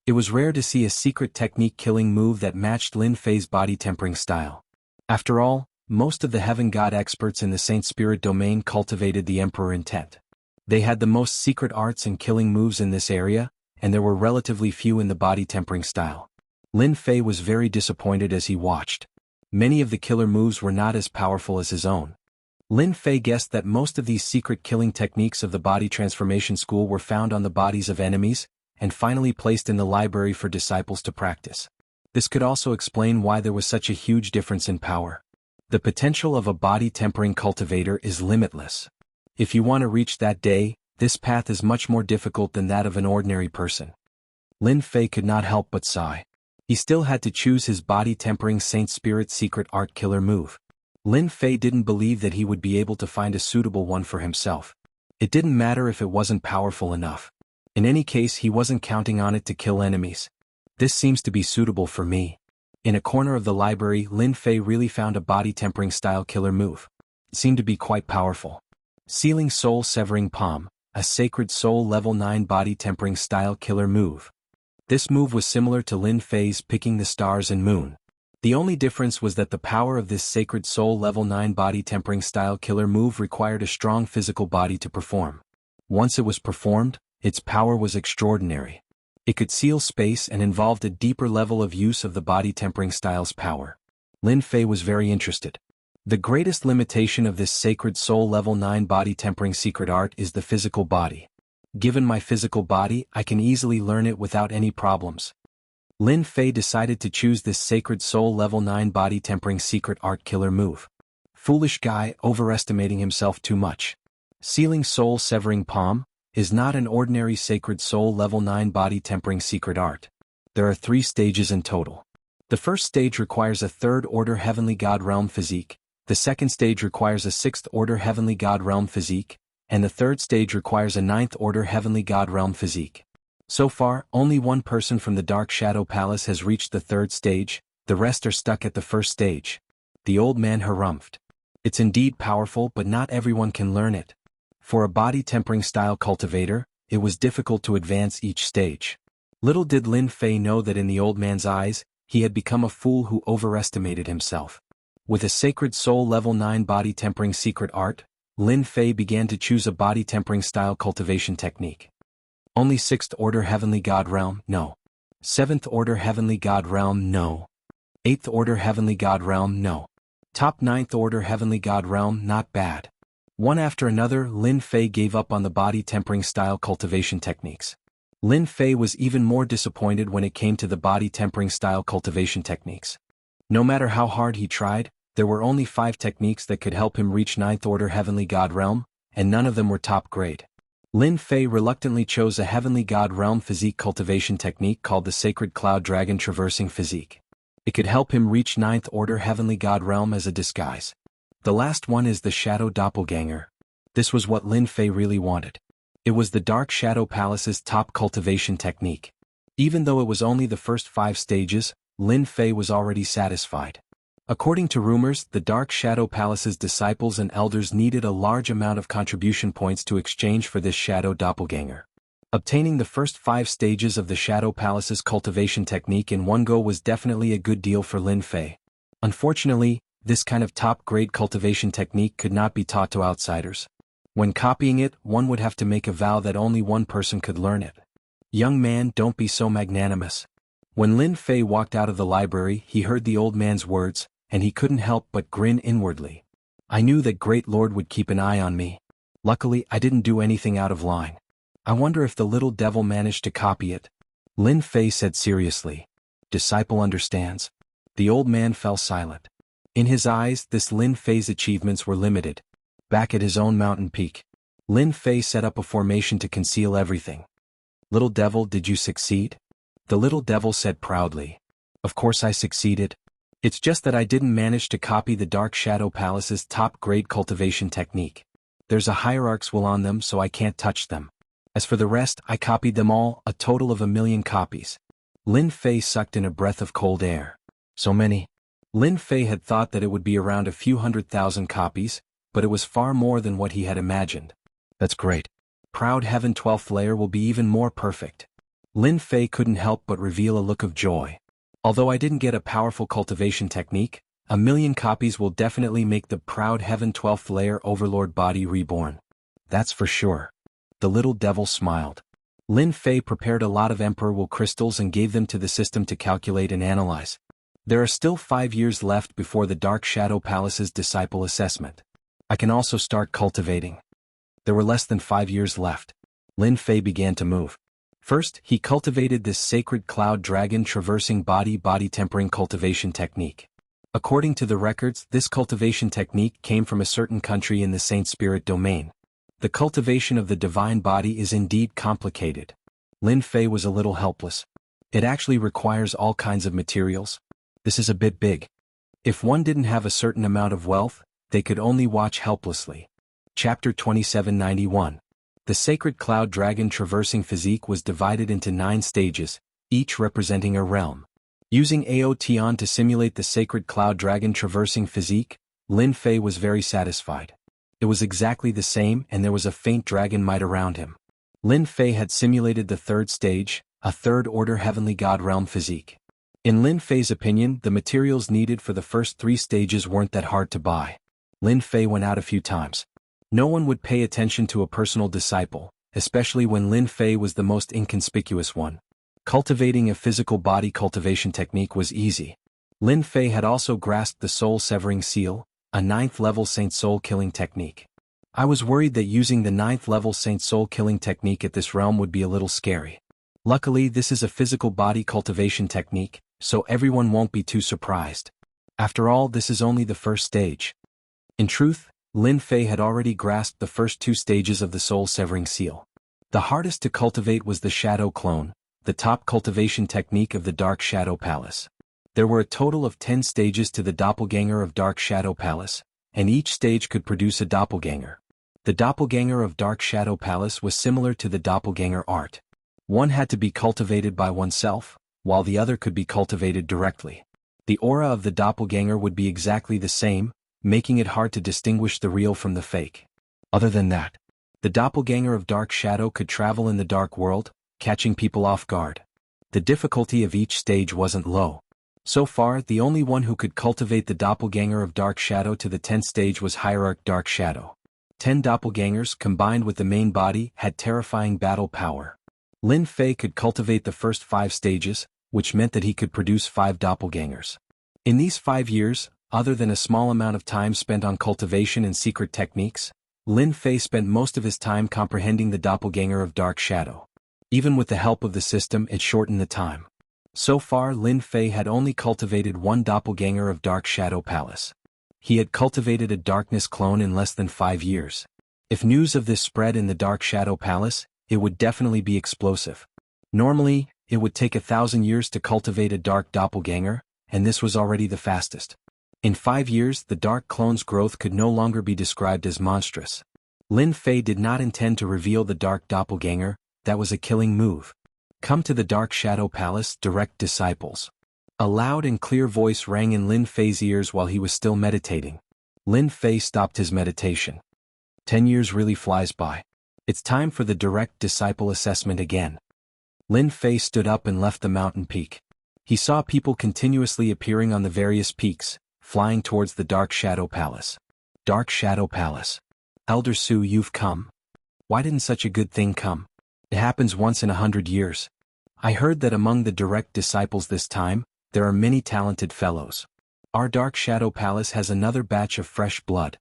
It was rare to see a secret technique killing move that matched Lin Fei's body tempering style. After all, most of the Heaven God experts in the Saint Spirit domain cultivated the Emperor intent. They had the most secret arts and killing moves in this area, and there were relatively few in the body tempering style. Lin Fei was very disappointed as he watched. Many of the killer moves were not as powerful as his own. Lin Fei guessed that most of these secret killing techniques of the body transformation school were found on the bodies of enemies, and finally placed in the library for disciples to practice. This could also explain why there was such a huge difference in power. The potential of a body-tempering cultivator is limitless. If you want to reach that day, this path is much more difficult than that of an ordinary person. Lin Fei could not help but sigh. He still had to choose his body-tempering Saint Spirit secret art killer move. Lin Fei didn't believe that he would be able to find a suitable one for himself. It didn't matter if it wasn't powerful enough. In any case, he wasn't counting on it to kill enemies. This seems to be suitable for me. In a corner of the library, Lin Fei really found a body-tempering style killer move. It seemed to be quite powerful. Sealing Soul Severing Palm, a Sacred Soul Level 9 body-tempering style killer move. This move was similar to Lin Fei's Picking the Stars and Moon. The only difference was that the power of this Sacred Soul Level 9 body-tempering style killer move required a strong physical body to perform. Once it was performed, its power was extraordinary. It could seal space and involved a deeper level of use of the body-tempering style's power. Lin Fei was very interested. The greatest limitation of this Sacred Soul Level 9 body-tempering secret art is the physical body. Given my physical body, I can easily learn it without any problems. Lin Fei decided to choose this Sacred Soul Level 9 body-tempering secret art killer move. Foolish guy, overestimating himself too much. Sealing Soul Severing Palm is not an ordinary Sacred Soul Level 9 body-tempering secret art. There are 3 stages in total. The first stage requires a 3rd order Heavenly God Realm physique, the second stage requires a 6th order Heavenly God Realm physique, and the 3rd stage requires a 9th order Heavenly God Realm physique. So far, only one person from the Dark Shadow Palace has reached the 3rd stage, the rest are stuck at the 1st stage. The old man harumphed. It's indeed powerful, but not everyone can learn it. For a body-tempering style cultivator, it was difficult to advance each stage. Little did Lin Fei know that in the old man's eyes, he had become a fool who overestimated himself. With a Sacred Soul Level 9 body-tempering secret art, Lin Fei began to choose a body-tempering style cultivation technique. Only 6th order Heavenly God Realm, no. 7th order Heavenly God Realm, no. 8th order Heavenly God Realm, no. Top 9th order Heavenly God Realm, not bad. One after another, Lin Fei gave up on the body-tempering style cultivation techniques. Lin Fei was even more disappointed when it came to the body-tempering style cultivation techniques. No matter how hard he tried, there were only 5 techniques that could help him reach 9th order Heavenly God Realm, and none of them were top grade. Lin Fei reluctantly chose a Heavenly God Realm physique cultivation technique called the Sacred Cloud Dragon Traversing Physique. It could help him reach 9th order Heavenly God Realm as a disguise. The last one is the Shadow Doppelganger. This was what Lin Fei really wanted. It was the Dark Shadow Palace's top cultivation technique. Even though it was only the first 5 stages, Lin Fei was already satisfied. According to rumors, the Dark Shadow Palace's disciples and elders needed a large amount of contribution points to exchange for this Shadow Doppelganger. Obtaining the first 5 stages of the Shadow Palace's cultivation technique in one go was definitely a good deal for Lin Fei. Unfortunately, this kind of top-grade cultivation technique could not be taught to outsiders. When copying it, one would have to make a vow that only one person could learn it. Young man, don't be so magnanimous. When Lin Fei walked out of the library, he heard the old man's words, and he couldn't help but grin inwardly. I knew that Great Lord would keep an eye on me. Luckily, I didn't do anything out of line. I wonder if the little devil managed to copy it. Lin Fei said seriously. Disciple understands. The old man fell silent. In his eyes, this Lin Fei's achievements were limited. Back at his own mountain peak, Lin Fei set up a formation to conceal everything. Little devil, did you succeed? The little devil said proudly. Of course I succeeded. It's just that I didn't manage to copy the Dark Shadow Palace's top-grade cultivation technique. There's a hierarch's will on them, so I can't touch them. As for the rest, I copied them all, a total of 1,000,000 copies. Lin Fei sucked in a breath of cold air. So many. Lin Fei had thought that it would be around a few 100,000 copies, but it was far more than what he had imagined. That's great. Proud Heaven 12th layer will be even more perfect. Lin Fei couldn't help but reveal a look of joy. Although I didn't get a powerful cultivation technique, 1,000,000 copies will definitely make the Proud Heaven 12th layer overlord body reborn. That's for sure. The little devil smiled. Lin Fei prepared a lot of Emperor Will crystals and gave them to the system to calculate and analyze. There are still 5 years left before the Dark Shadow Palace's disciple assessment. I can also start cultivating. There were less than 5 years left. Lin Fei began to move. First, he cultivated this sacred cloud dragon traversing body tempering cultivation technique. According to the records, this cultivation technique came from a certain country in the Saint Spirit domain. The cultivation of the divine body is indeed complicated. Lin Fei was a little helpless. It actually requires all kinds of materials. This is a bit big. If one didn't have a certain amount of wealth, they could only watch helplessly. Chapter 2791. The sacred cloud dragon traversing physique was divided into 9 stages, each representing a realm. Using Aotion to simulate the sacred cloud dragon traversing physique, Lin Fei was very satisfied. It was exactly the same, and there was a faint dragon might around him. Lin Fei had simulated the 3rd stage, a 3rd-order heavenly god realm physique. In Lin Fei's opinion, the materials needed for the first 3 stages weren't that hard to buy. Lin Fei went out a few times. No one would pay attention to a personal disciple, especially when Lin Fei was the most inconspicuous one. Cultivating a physical body cultivation technique was easy. Lin Fei had also grasped the soul-severing seal, a 9th-level Saint Soul-killing technique. I was worried that using the 9th-level Saint Soul-killing technique at this realm would be a little scary. Luckily, this is a physical body cultivation technique, so everyone won't be too surprised. After all, this is only the 1st stage. In truth, Lin Fei had already grasped the first 2 stages of the soul-severing seal. The hardest to cultivate was the shadow clone, the top cultivation technique of the Dark Shadow Palace. There were a total of 10 stages to the doppelganger of Dark Shadow Palace, and each stage could produce a doppelganger. The doppelganger of Dark Shadow Palace was similar to the doppelganger art. One had to be cultivated by oneself, while the other could be cultivated directly. The aura of the doppelganger would be exactly the same, making it hard to distinguish the real from the fake. Other than that, the doppelganger of Dark Shadow could travel in the dark world, catching people off guard. The difficulty of each stage wasn't low. So far, the only one who could cultivate the doppelganger of Dark Shadow to the 10th stage was Hierarch Dark Shadow. 10 doppelgangers combined with the main body had terrifying battle power. Lin Fei could cultivate the first 5 stages, which meant that he could produce 5 doppelgangers. In these 5 years, other than a small amount of time spent on cultivation and secret techniques, Lin Fei spent most of his time comprehending the doppelganger of Dark Shadow. Even with the help of the system, it shortened the time. So far, Lin Fei had only cultivated 1 doppelganger of Dark Shadow Palace. He had cultivated a darkness clone in less than 5 years. If news of this spread in the Dark Shadow Palace, it would definitely be explosive. Normally, it would take 1,000 years to cultivate a dark doppelganger, and this was already the fastest. In 5 years, the dark clone's growth could no longer be described as monstrous. Lin Fei did not intend to reveal the dark doppelganger. That was a killing move. Come to the Dark Shadow Palace, direct disciples. A loud and clear voice rang in Lin Fei's ears while he was still meditating. Lin Fei stopped his meditation. 10 years really flies by. It's time for the direct disciple assessment again. Lin Fei stood up and left the mountain peak. He saw people continuously appearing on the various peaks, flying towards the Dark Shadow Palace. Dark Shadow Palace. Elder Su, you've come. Why didn't such a good thing come? It happens once in 100 years. I heard that among the direct disciples this time, there are many talented fellows. Our Dark Shadow Palace has another batch of fresh blood.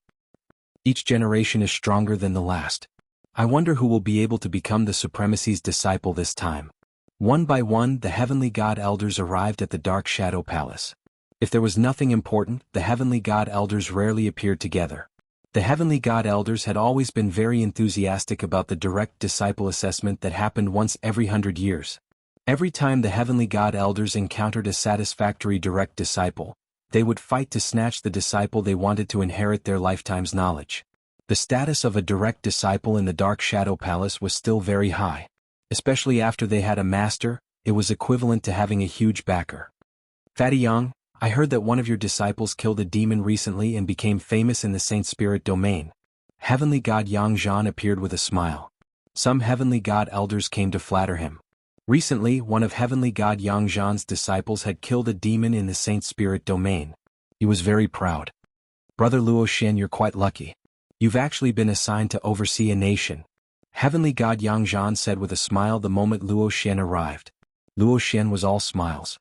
Each generation is stronger than the last. I wonder who will be able to become the Supremacy's disciple this time. One by one, the Heavenly God Elders arrived at the Dark Shadow Palace. If there was nothing important, the Heavenly God Elders rarely appeared together. The Heavenly God Elders had always been very enthusiastic about the direct disciple assessment that happened once every 100 years. Every time the Heavenly God Elders encountered a satisfactory direct disciple, they would fight to snatch the disciple they wanted to inherit their lifetime's knowledge. The status of a direct disciple in the Dark Shadow Palace was still very high. Especially after they had a master, it was equivalent to having a huge backer. Fatty Yang, I heard that one of your disciples killed a demon recently and became famous in the Saint Spirit domain. Heavenly God Yang Zhan appeared with a smile. Some Heavenly God Elders came to flatter him. Recently, one of Heavenly God Yang Zhan's disciples had killed a demon in the Saint Spirit domain. He was very proud. Brother Luo Shen, you're quite lucky. You've actually been assigned to oversee a nation. Heavenly God Yang Zhan said with a smile the moment Luo Shen arrived. Luo Shen was all smiles.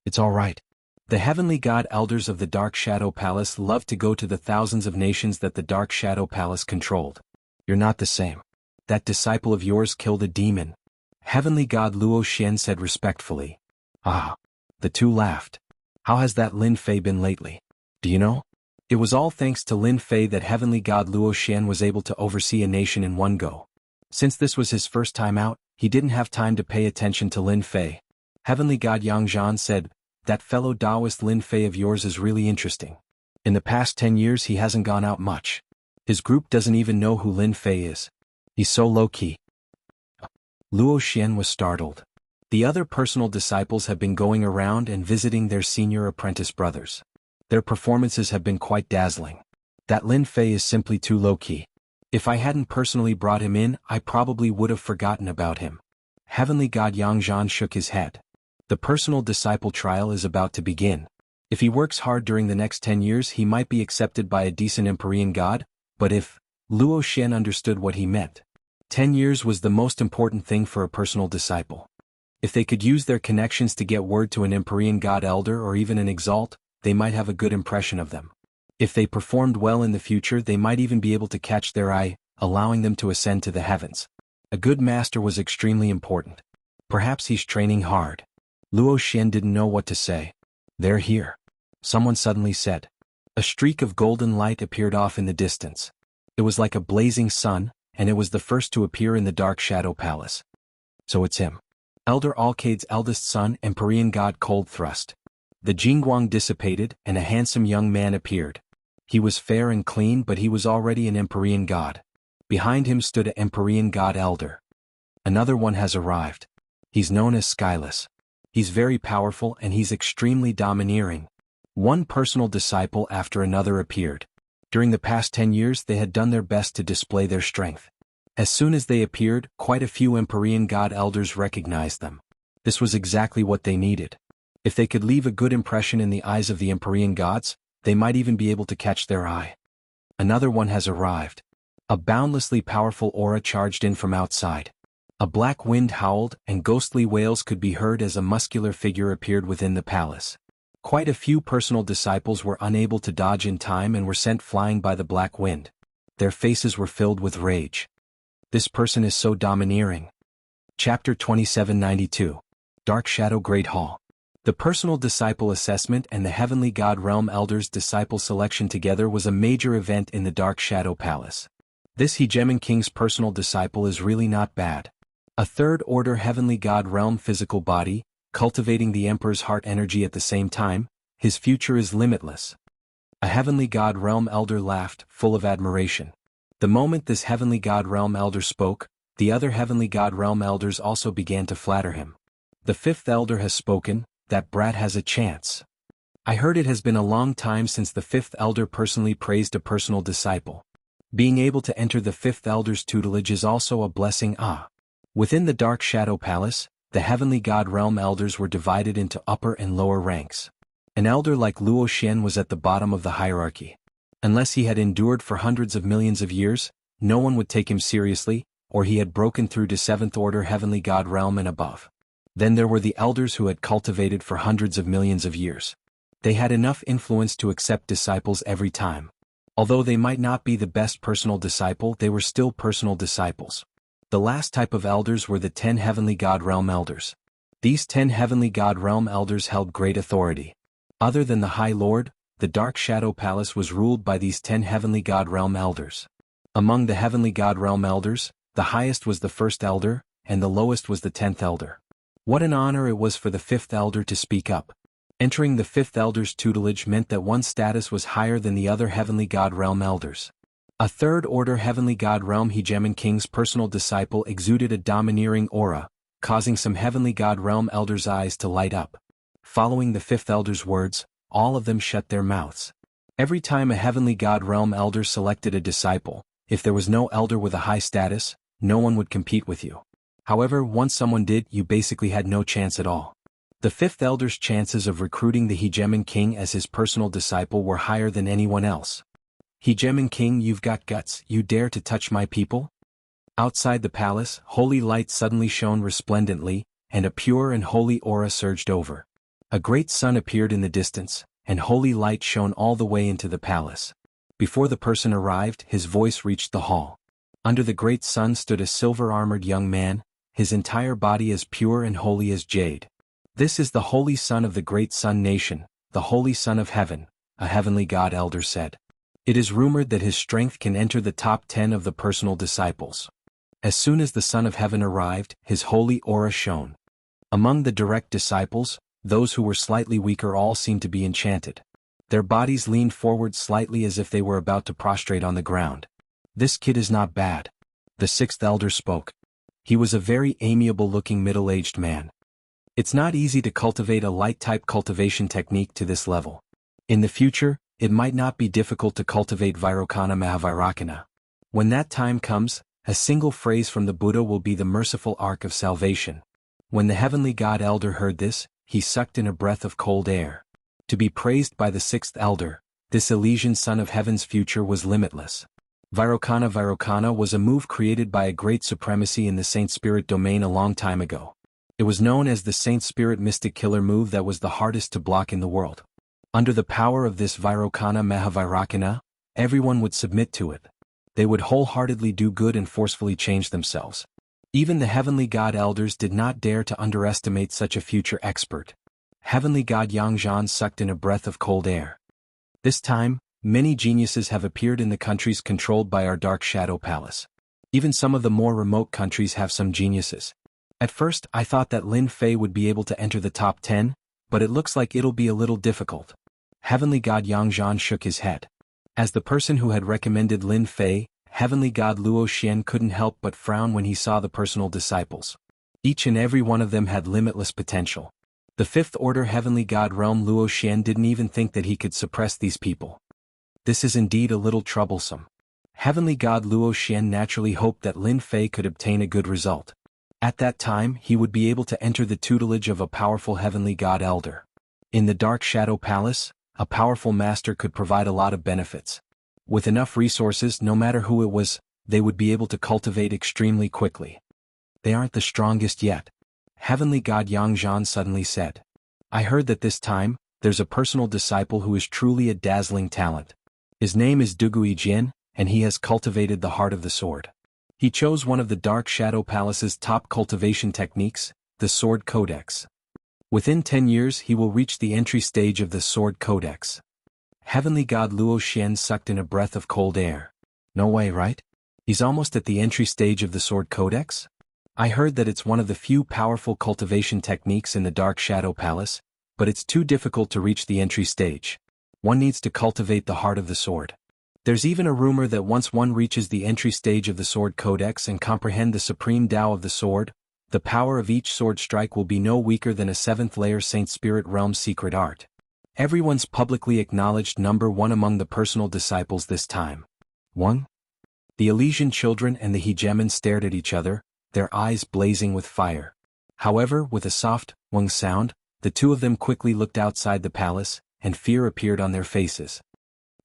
It's all right. The Heavenly God Elders of the Dark Shadow Palace loved to go to the thousands of nations that the Dark Shadow Palace controlled. You're not the same. That disciple of yours killed a demon. Heavenly God Luo Xian said respectfully. Ah. The two laughed. How has that Lin Fei been lately? Do you know? It was all thanks to Lin Fei that Heavenly God Luo Xian was able to oversee a nation in one go. Since this was his first time out, he didn't have time to pay attention to Lin Fei. Heavenly God Yang Zhan said, that fellow Taoist Lin Fei of yours is really interesting. In the past 10 years he hasn't gone out much. His group doesn't even know who Lin Fei is. He's so low-key. Luo Xian was startled. The other personal disciples have been going around and visiting their senior apprentice brothers. Their performances have been quite dazzling. That Lin Fei is simply too low-key. If I hadn't personally brought him in, I probably would have forgotten about him. Heavenly God Yang Zhan shook his head. The personal disciple trial is about to begin. If he works hard during the next 10 years he might be accepted by a decent Empyrean god, but if, Luo Xian understood what he meant. 10 years was the most important thing for a personal disciple. If they could use their connections to get word to an Empyrean god elder or even an exalt, they might have a good impression of them. If they performed well in the future they might even be able to catch their eye, allowing them to ascend to the heavens. A good master was extremely important. Perhaps he's training hard. Luo Xian didn't know what to say. They're here. Someone suddenly said. A streak of golden light appeared off in the distance. It was like a blazing sun, and it was the first to appear in the Dark Shadow Palace. So it's him. Elder Alcade's eldest son, Empyrean God Cold Thrust. The Jingguang dissipated, and a handsome young man appeared. He was fair and clean, but he was already an Empyrean God. Behind him stood an Empyrean God Elder. Another one has arrived. He's known as Skyless. He's very powerful and he's extremely domineering. One personal disciple after another appeared. During the past 10 years they had done their best to display their strength. As soon as they appeared, quite a few Empyrean God Elders recognized them. This was exactly what they needed. If they could leave a good impression in the eyes of the Empyrean gods, they might even be able to catch their eye. Another one has arrived. A boundlessly powerful aura charged in from outside. A black wind howled, and ghostly wails could be heard as a muscular figure appeared within the palace. Quite a few personal disciples were unable to dodge in time and were sent flying by the black wind. Their faces were filled with rage. This person is so domineering. Chapter 2792. Dark Shadow Great Hall. The personal disciple assessment and the Heavenly God Realm Elders disciple selection together was a major event in the Dark Shadow Palace. This Hegemon King's personal disciple is really not bad. A third-order Heavenly God Realm physical body, cultivating the Emperor's heart energy at the same time, his future is limitless. A Heavenly God Realm Elder laughed, full of admiration. The moment this Heavenly God Realm Elder spoke, the other Heavenly God Realm Elders also began to flatter him. The fifth Elder has spoken, that brat has a chance. I heard it has been a long time since the fifth Elder personally praised a personal disciple. Being able to enter the fifth Elder's tutelage is also a blessing. Within the Dark Shadow Palace, the Heavenly God Realm Elders were divided into upper and lower ranks. An elder like Luo Xian was at the bottom of the hierarchy. Unless he had endured for hundreds of millions of years, no one would take him seriously, or he had broken through to 7th Order Heavenly God Realm and above. Then there were the elders who had cultivated for hundreds of millions of years. They had enough influence to accept disciples every time. Although they might not be the best personal disciple, they were still personal disciples. The last type of elders were the 10 Heavenly God Realm Elders. These 10 Heavenly God Realm Elders held great authority. Other than the High Lord, the Dark Shadow Palace was ruled by these 10 Heavenly God Realm Elders. Among the Heavenly God Realm Elders, the highest was the first Elder, and the lowest was the 10th Elder. What an honor it was for the 5th Elder to speak up. Entering the 5th Elder's tutelage meant that one's status was higher than the other Heavenly God Realm Elders. A third-order Heavenly God Realm Hegemon King's personal disciple exuded a domineering aura, causing some Heavenly God Realm Elders' eyes to light up. Following the 5th Elder's words, all of them shut their mouths. Every time a Heavenly God Realm Elder selected a disciple, if there was no Elder with a high status, no one would compete with you. However, once someone did, you basically had no chance at all. The 5th Elder's chances of recruiting the Hegemon King as his personal disciple were higher than anyone else. Hegemon King, you've got guts, you dare to touch my people? Outside the palace, holy light suddenly shone resplendently, and a pure and holy aura surged over. A great sun appeared in the distance, and holy light shone all the way into the palace. Before the person arrived, his voice reached the hall. Under the great sun stood a silver-armored young man, his entire body as pure and holy as jade. This is the holy son of the great sun nation, the holy son of heaven, a heavenly god elder said. It is rumored that his strength can enter the top 10 of the personal disciples. As soon as the Son of Heaven arrived, his holy aura shone. Among the direct disciples, those who were slightly weaker all seemed to be enchanted. Their bodies leaned forward slightly as if they were about to prostrate on the ground. This kid is not bad. The sixth elder spoke. He was a very amiable-looking middle-aged man. It's not easy to cultivate a light-type cultivation technique to this level. In the future, it might not be difficult to cultivate Vairocana Mahavairakana. When that time comes, a single phrase from the Buddha will be the merciful ark of salvation. When the heavenly god elder heard this, he sucked in a breath of cold air. To be praised by the sixth elder, this Elysian son of heaven's future was limitless. Vairocana was a move created by a great supremacy in the Saint Spirit domain a long time ago. It was known as the Saint Spirit Mystic Killer move that was the hardest to block in the world. Under the power of this Vairocana Mahavairakana, everyone would submit to it. They would wholeheartedly do good and forcefully change themselves. Even the heavenly god elders did not dare to underestimate such a future expert. Heavenly god Yangzhan sucked in a breath of cold air. This time, many geniuses have appeared in the countries controlled by our Dark Shadow Palace. Even some of the more remote countries have some geniuses. At first, I thought that Lin Fei would be able to enter the top 10, but it looks like it'll be a little difficult. Heavenly god Yangzhan shook his head. As the person who had recommended Lin Fei, Heavenly god Luo Xian couldn't help but frown when he saw the personal disciples. Each and every one of them had limitless potential. The fifth order Heavenly god realm Luo Xian didn't even think that he could suppress these people. This is indeed a little troublesome. Heavenly god Luo Xian naturally hoped that Lin Fei could obtain a good result. At that time, he would be able to enter the tutelage of a powerful heavenly god elder. In the Dark Shadow Palace, a powerful master could provide a lot of benefits. With enough resources, no matter who it was, they would be able to cultivate extremely quickly. They aren't the strongest yet. Heavenly god Yangzhan suddenly said. I heard that this time, there's a personal disciple who is truly a dazzling talent. His name is Dugui Jin, and he has cultivated the heart of the sword. He chose one of the Dark Shadow Palace's top cultivation techniques, the Sword Codex. Within 10 years he will reach the entry stage of the Sword Codex. Heavenly god Luo Xian sucked in a breath of cold air. No way, right? He's almost at the entry stage of the Sword Codex? I heard that it's one of the few powerful cultivation techniques in the Dark Shadow Palace, but it's too difficult to reach the entry stage. One needs to cultivate the heart of the sword. There's even a rumor that once one reaches the entry stage of the Sword Codex and comprehend the supreme Tao of the sword, the power of each sword strike will be no weaker than a 7th-layer Saint Spirit Realm secret art. Everyone's publicly acknowledged number 1 among the personal disciples this time. 1. The Elysian children and the hegemon stared at each other, their eyes blazing with fire. However, with a soft, wung sound, the two of them quickly looked outside the palace, and fear appeared on their faces.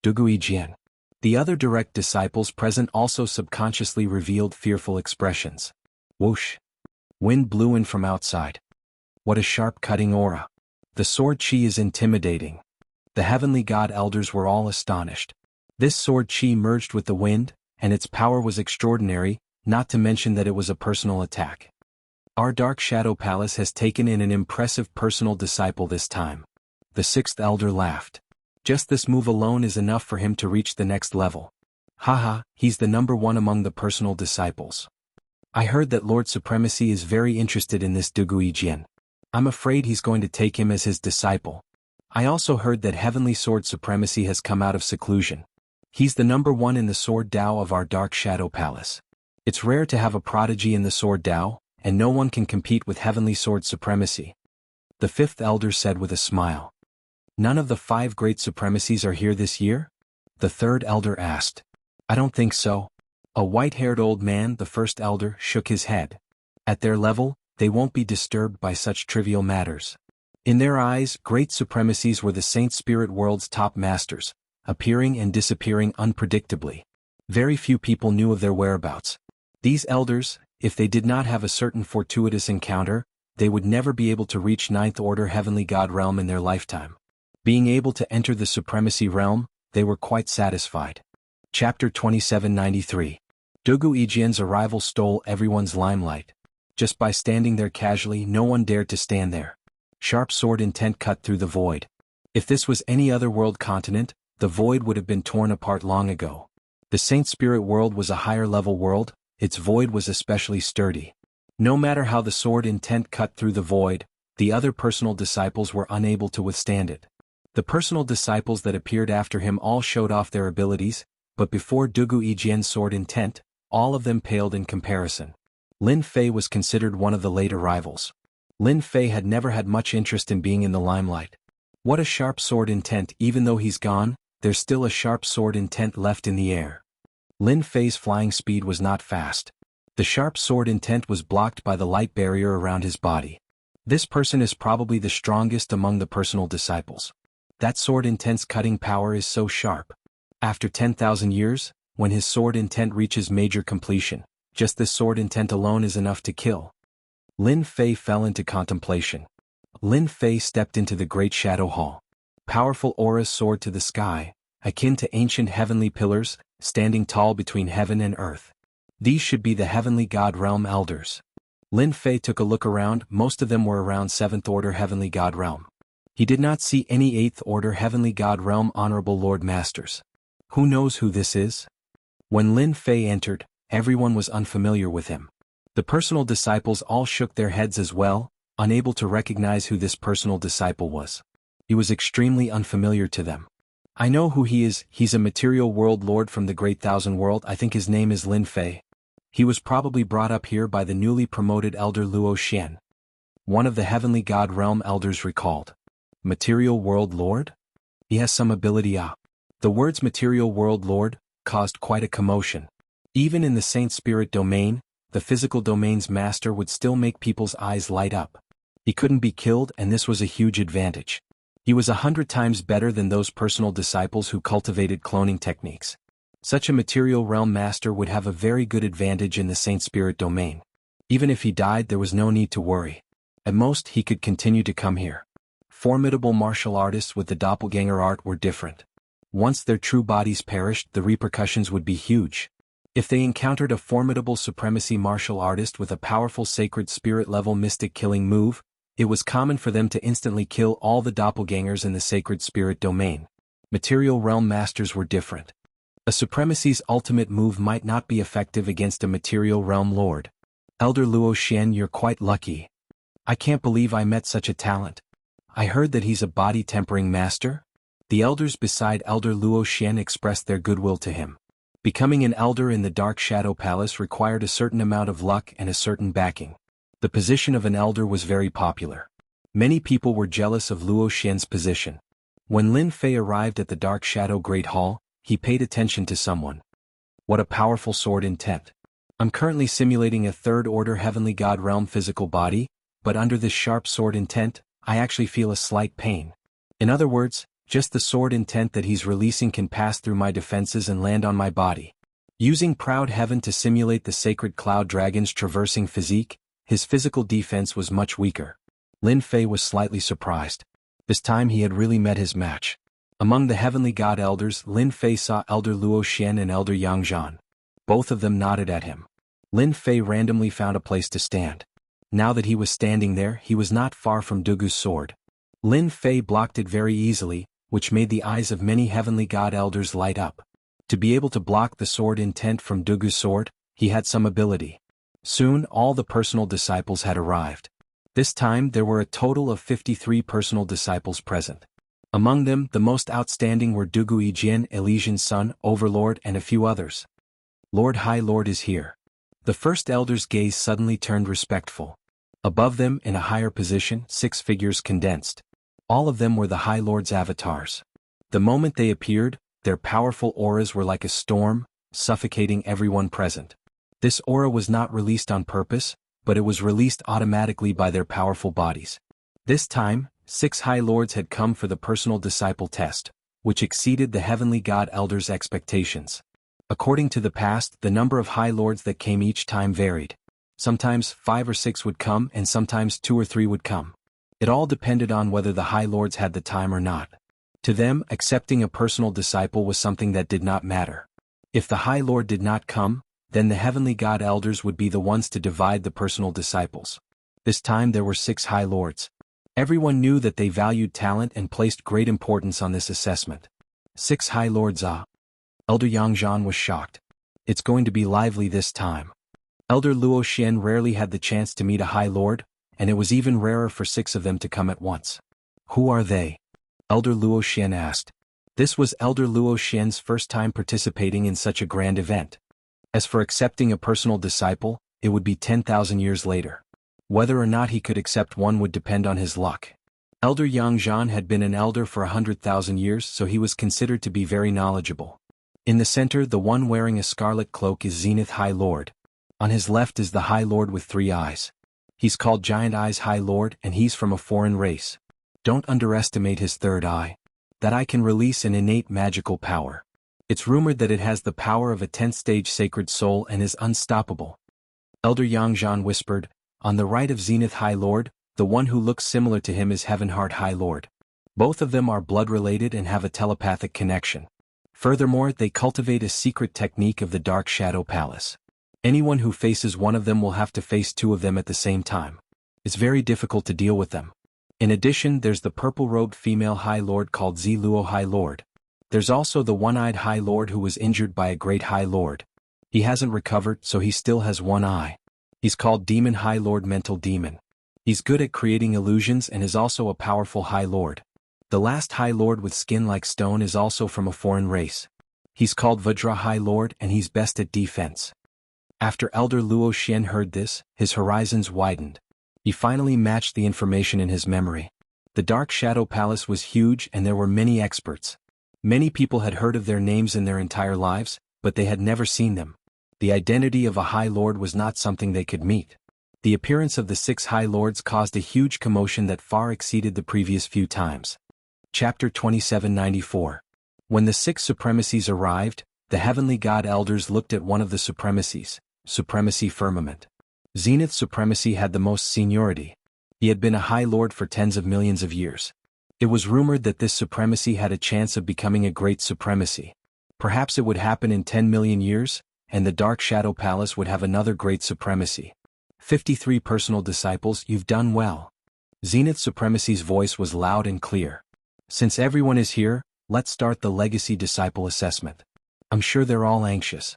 Dugui Jian. The other direct disciples present also subconsciously revealed fearful expressions. Whoosh. Wind blew in from outside. What a sharp cutting aura. The sword chi is intimidating. The heavenly god elders were all astonished. This sword chi merged with the wind, and its power was extraordinary, not to mention that it was a personal attack. Our Dark Shadow Palace has taken in an impressive personal disciple this time. The sixth elder laughed. Just this move alone is enough for him to reach the next level. Haha, he's the number 1 among the personal disciples. I heard that Lord Supremacy is very interested in this Dugui Jian. I'm afraid he's going to take him as his disciple. I also heard that Heavenly Sword Supremacy has come out of seclusion. He's the number 1 in the Sword Dao of our Dark Shadow Palace. It's rare to have a prodigy in the Sword Dao, and no one can compete with Heavenly Sword Supremacy. The fifth elder said with a smile. None of the 5 great supremacies are here this year? The third elder asked. I don't think so. A white-haired old man, the first elder, shook his head. At their level, they won't be disturbed by such trivial matters. In their eyes, great supremacies were the Saint Spirit world's top masters, appearing and disappearing unpredictably. Very few people knew of their whereabouts. These elders, if they did not have a certain fortuitous encounter, they would never be able to reach 9th Order Heavenly God realm in their lifetime. Being able to enter the Supremacy realm, they were quite satisfied. Chapter 2793. Dugui Jian's arrival stole everyone's limelight. Just by standing there casually, no one dared to stand there. Sharp sword intent cut through the void. If this was any other world continent, the void would have been torn apart long ago. The Saint Spirit world was a higher level world, its void was especially sturdy. No matter how the sword intent cut through the void, the other personal disciples were unable to withstand it. The personal disciples that appeared after him all showed off their abilities, but before Dugu Yijian's sword intent, all of them paled in comparison. Lin Fei was considered one of the late arrivals. Lin Fei had never had much interest in being in the limelight. What a sharp sword intent! Even though he's gone, there's still a sharp sword intent left in the air. Lin Fei's flying speed was not fast. The sharp sword intent was blocked by the light barrier around his body. This person is probably the strongest among the personal disciples. That sword intent's cutting power is so sharp. After 10,000 years, when his sword intent reaches major completion, just this sword intent alone is enough to kill. Lin Fei fell into contemplation. Lin Fei stepped into the great shadow hall. Powerful auras soared to the sky, akin to ancient heavenly pillars, standing tall between heaven and earth. These should be the heavenly god realm elders. Lin Fei took a look around. Most of them were around 7th order heavenly god realm. He did not see any 8th order heavenly god realm honorable lord masters. Who knows who this is? When Lin Fei entered, everyone was unfamiliar with him. The personal disciples all shook their heads as well, unable to recognize who this personal disciple was. He was extremely unfamiliar to them. I know who he is. He's a material world lord from the Great Thousand World. I think his name is Lin Fei. He was probably brought up here by the newly promoted elder Luo Xian. One of the heavenly god realm elders recalled. Material world lord? He has some ability. The words material world lord caused quite a commotion. Even in the Saint Spirit domain, the physical domain's master would still make people's eyes light up. He couldn't be killed, and this was a huge advantage. He was 100 times better than those personal disciples who cultivated cloning techniques. Such a material realm master would have a very good advantage in the Saint Spirit domain. Even if he died, there was no need to worry. At most, he could continue to come here. Formidable martial artists with the doppelganger art were different. Once their true bodies perished, the repercussions would be huge. If they encountered a formidable supremacy martial artist with a powerful sacred spirit level mystic killing move, it was common for them to instantly kill all the doppelgangers in the sacred spirit domain. Material realm masters were different. A supremacy's ultimate move might not be effective against a material realm lord. Elder Luo Xian, you're quite lucky. I can't believe I met such a talent. I heard that he's a body tempering master? The elders beside Elder Luo Xian expressed their goodwill to him. Becoming an elder in the Dark Shadow Palace required a certain amount of luck and a certain backing. The position of an elder was very popular. Many people were jealous of Luo Xian's position. When Lin Fei arrived at the Dark Shadow Great Hall, he paid attention to someone. What a powerful sword intent. I'm currently simulating a 3rd order heavenly god realm physical body, but under this sharp sword intent, I actually feel a slight pain. In other words, just the sword intent that he's releasing can pass through my defenses and land on my body. Using Proud Heaven to simulate the sacred cloud dragon's traversing physique, his physical defense was much weaker. Lin Fei was slightly surprised. This time he had really met his match. Among the heavenly god elders, Lin Fei saw Elder Luo Xian and Elder Yang Zhan. Both of them nodded at him. Lin Fei randomly found a place to stand. Now that he was standing there, he was not far from Dugu's sword. Lin Fei blocked it very easily, which made the eyes of many heavenly god elders light up. To be able to block the sword intent from Dugu's sword, he had some ability. Soon all the personal disciples had arrived. This time there were a total of 53 personal disciples present. Among them, the most outstanding were Dugu Yijian, Elysian's son, Overlord, and a few others. Lord High Lord is here. The first elder's gaze suddenly turned respectful. Above them, in a higher position, 6 figures condensed. All of them were the High Lord's avatars. The moment they appeared, their powerful auras were like a storm, suffocating everyone present. This aura was not released on purpose, but it was released automatically by their powerful bodies. This time, 6 High Lords had come for the personal disciple test, which exceeded the heavenly god elders' expectations. According to the past, the number of High Lords that came each time varied. Sometimes 5 or 6 would come and sometimes 2 or 3 would come. It all depended on whether the High Lords had the time or not. To them, accepting a personal disciple was something that did not matter. If the High Lord did not come, Then the heavenly god elders would be the ones to divide the personal disciples. This time there were 6 high lords. Everyone knew that they valued talent and placed great importance on this assessment. 6 high lords. Elder Yang Zhan was shocked. It's going to be lively this time. Elder Luo Xian rarely had the chance to meet a high lord, and it was even rarer for 6 of them to come at once. Who are they? Elder Luo Xian asked. This was Elder Luo Xian's first time participating in such a grand event. As for accepting a personal disciple, it would be 10,000 years later. Whether or not he could accept one would depend on his luck. Elder Yang Zhan had been an elder for 100,000 years, so he was considered to be very knowledgeable. In the center, the one wearing a scarlet cloak is Zenith High Lord. On his left is the High Lord with 3 eyes. He's called Giant Eyes High Lord, and he's from a foreign race. Don't underestimate his 3rd eye. That eye can release an innate magical power. It's rumored that it has the power of a 10th stage sacred soul and is unstoppable. Elder Yang Zhan whispered, on the right of Zenith High Lord, the one who looks similar to him is Heaven Heart High Lord. Both of them are blood-related and have a telepathic connection. Furthermore, they cultivate a secret technique of the Dark Shadow Palace. Anyone who faces one of them will have to face 2 of them at the same time. It's very difficult to deal with them. In addition, there's the purple-robed female High Lord called Ziluo High Lord. There's also the one-eyed High Lord who was injured by a great High Lord. He hasn't recovered, so he still has 1 eye. He's called Demon High Lord Mental Demon. He's good at creating illusions and is also a powerful High Lord. The last High Lord with skin like stone is also from a foreign race. He's called Vajra High Lord and he's best at defense. After Elder Luo Xian heard this, his horizons widened. He finally matched the information in his memory. The Dark Shadow Palace was huge and there were many experts. Many people had heard of their names in their entire lives, but they had never seen them. The identity of a High Lord was not something they could meet. The appearance of the 6 High Lords caused a huge commotion that far exceeded the previous few times. Chapter 2794. When the 6 supremacies arrived, the heavenly god elders looked at one of the supremacies, Supremacy Firmament. Zenith Supremacy had the most seniority. He had been a High Lord for tens of millions of years. It was rumored that this supremacy had a chance of becoming a great supremacy. Perhaps it would happen in 10 million years, and the Dark Shadow Palace would have another great supremacy. 53 personal disciples, you've done well. Zenith Supremacy's voice was loud and clear. Since everyone is here, let's start the Legacy Disciple Assessment. I'm sure they're all anxious.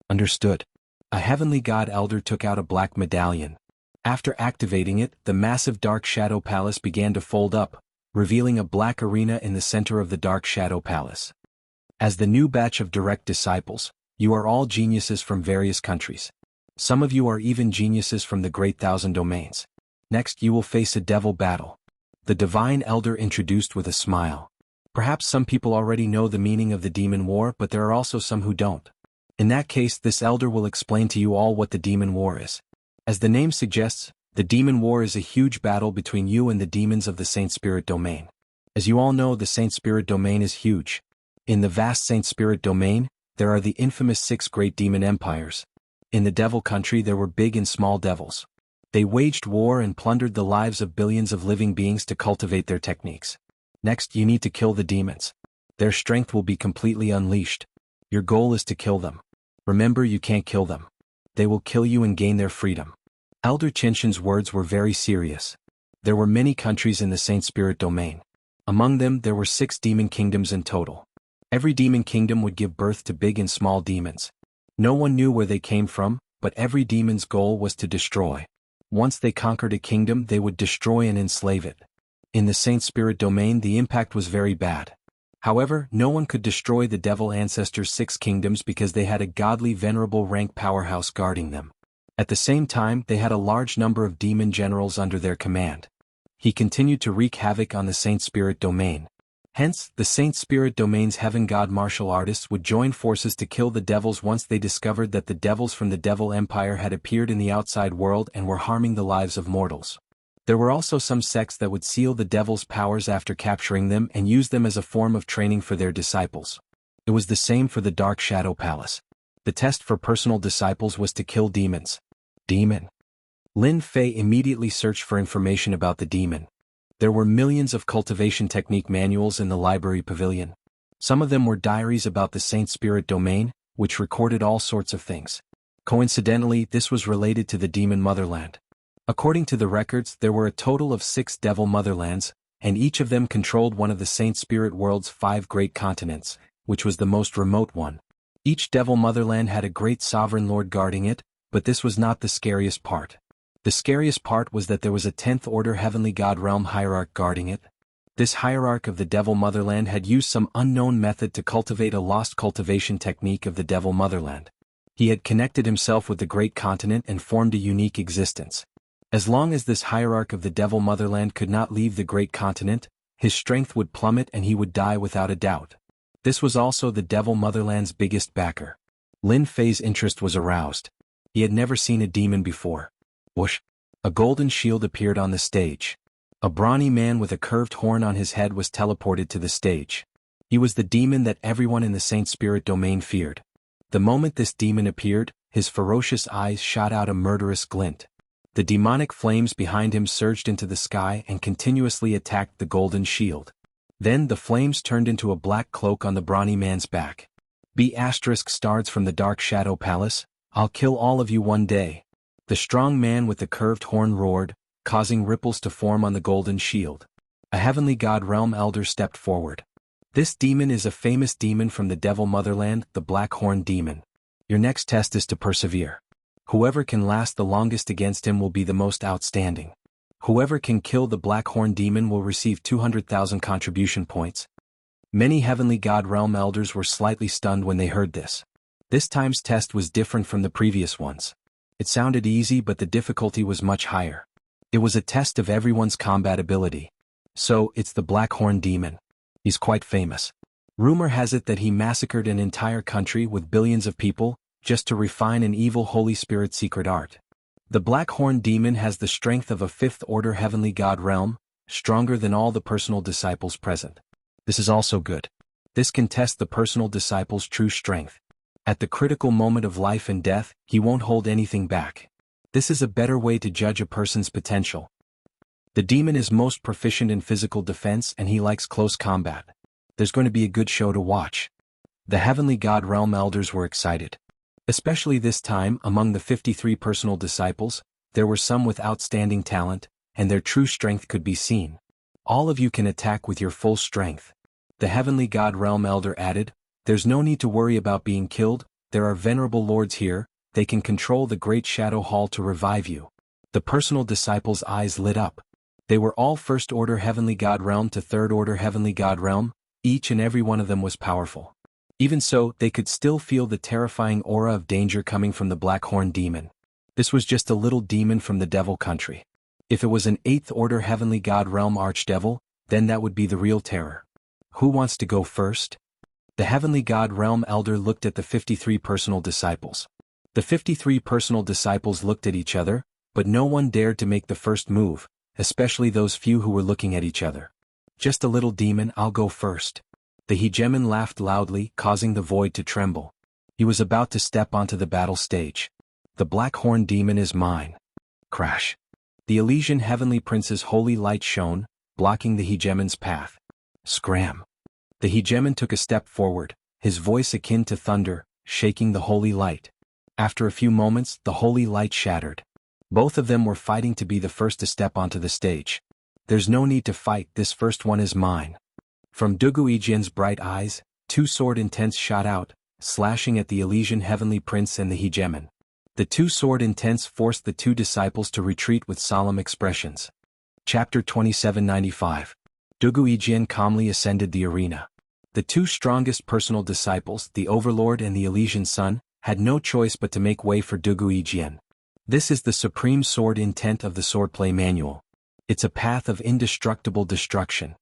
Understood. A heavenly god elder took out a black medallion. After activating it, the massive Dark Shadow Palace began to fold up, revealing a black arena in the center of the Dark Shadow Palace. As the new batch of direct disciples, you are all geniuses from various countries. Some of you are even geniuses from the Great Thousand Domains. Next you will face a devil battle. The Divine Elder introduced with a smile. Perhaps some people already know the meaning of the Demon War, but there are also some who don't. In that case, this elder will explain to you all what the Demon War is. As the name suggests, the Demon War is a huge battle between you and the demons of the Saint Spirit Domain. As you all know, the Saint Spirit Domain is huge. In the vast Saint Spirit Domain, there are the infamous 6 great demon empires. In the Devil Country there were big and small devils. They waged war and plundered the lives of billions of living beings to cultivate their techniques. Next, you need to kill the demons. Their strength will be completely unleashed. Your goal is to kill them. Remember, you can't kill them. They will kill you and gain their freedom. Elder Qinshin's words were very serious. There were many countries in the Saint Spirit Domain. Among them, there were 6 demon kingdoms in total. Every demon kingdom would give birth to big and small demons. No one knew where they came from, but every demon's goal was to destroy. Once they conquered a kingdom, they would destroy and enslave it. In the Saint Spirit Domain, the impact was very bad. However, no one could destroy the Devil Ancestors' 6 kingdoms because they had a godly venerable rank powerhouse guarding them. At the same time, they had a large number of demon generals under their command. He continued to wreak havoc on the Saint Spirit Domain. Hence, the Saint Spirit Domain's heaven god martial artists would join forces to kill the devils once they discovered that the devils from the Devil Empire had appeared in the outside world and were harming the lives of mortals. There were also some sects that would seal the devil's powers after capturing them and use them as a form of training for their disciples. It was the same for the Dark Shadow Palace. The test for personal disciples was to kill demons. Demon. Lin Fei immediately searched for information about the demon. There were millions of cultivation technique manuals in the library pavilion. Some of them were diaries about the Saint Spirit Domain, which recorded all sorts of things. Coincidentally, this was related to the demon motherland. According to the records, there were a total of 6 devil motherlands, and each of them controlled one of the Saint Spirit World's 5 great continents, which was the most remote one. Each devil motherland had a great sovereign lord guarding it, but this was not the scariest part. The scariest part was that there was a 10th order heavenly god realm hierarch guarding it. This hierarch of the devil motherland had used some unknown method to cultivate a lost cultivation technique of the devil motherland. He had connected himself with the great continent and formed a unique existence. As long as this hierarch of the devil motherland could not leave the great continent, his strength would plummet and he would die without a doubt. This was also the devil motherland's biggest backer. Lin Fei's interest was aroused. He had never seen a demon before. Whoosh! A golden shield appeared on the stage. A brawny man with a curved horn on his head was teleported to the stage. He was the demon that everyone in the Saint Spirit domain feared. The moment this demon appeared, his ferocious eyes shot out a murderous glint. The demonic flames behind him surged into the sky and continuously attacked the golden shield. Then the flames turned into a black cloak on the brawny man's back. **Stards from the Dark Shadow Palace, I'll kill all of you one day." The strong man with the curved horn roared, causing ripples to form on the golden shield. A heavenly god realm elder stepped forward. "This demon is a famous demon from the devil motherland, the Black Horn Demon. Your next test is to persevere. Whoever can last the longest against him will be the most outstanding. Whoever can kill the Black Horn Demon will receive 200,000 contribution points." Many heavenly god realm elders were slightly stunned when they heard this. This time's test was different from the previous ones. It sounded easy, but the difficulty was much higher. It was a test of everyone's combat ability. So, it's the Black Horn Demon. He's quite famous. Rumor has it that he massacred an entire country with billions of people, just to refine an evil Holy Spirit secret art. The Black Horn Demon has the strength of a 5th order heavenly god realm, stronger than all the personal disciples present. This is also good. This can test the personal disciple's true strength. At the critical moment of life and death, he won't hold anything back. This is a better way to judge a person's potential. The demon is most proficient in physical defense and he likes close combat. There's going to be a good show to watch. The heavenly god realm elders were excited. Especially this time, among the 53 personal disciples, there were some with outstanding talent, and their true strength could be seen. All of you can attack with your full strength. The heavenly god realm elder added, "There's no need to worry about being killed, there are venerable lords here, they can control the great shadow hall to revive you." The personal disciples' eyes lit up. They were all 1st order heavenly god realm to 3rd order heavenly god realm, each and every one of them was powerful. Even so, they could still feel the terrifying aura of danger coming from the Black Horn Demon. This was just a little demon from the devil country. If it was an 8th order heavenly god realm archdevil, then that would be the real terror. Who wants to go first? The heavenly god realm elder looked at the 53 personal disciples. The 53 personal disciples looked at each other, but no one dared to make the first move, especially those few who were looking at each other. "Just a little demon, I'll go first." The hegemon laughed loudly, causing the void to tremble. He was about to step onto the battle stage. "The Black Horn Demon is mine." Crash. The Elysian heavenly prince's holy light shone, blocking the hegemon's path. Scram. The hegemon took a step forward, his voice akin to thunder, shaking the holy light. After a few moments, the holy light shattered. Both of them were fighting to be the first to step onto the stage. "There's no need to fight, this first one is mine." From Duguijian's bright eyes, 2 sword intents shot out, slashing at the Elysian heavenly prince and the hegemon. The 2 sword intents forced the 2 disciples to retreat with solemn expressions. Chapter 2795. Duguijian calmly ascended the arena. The 2 strongest personal disciples, the Overlord and the Elysian Sun, had no choice but to make way for Duguijian. This is the supreme sword intent of the swordplay manual. It's a path of indestructible destruction.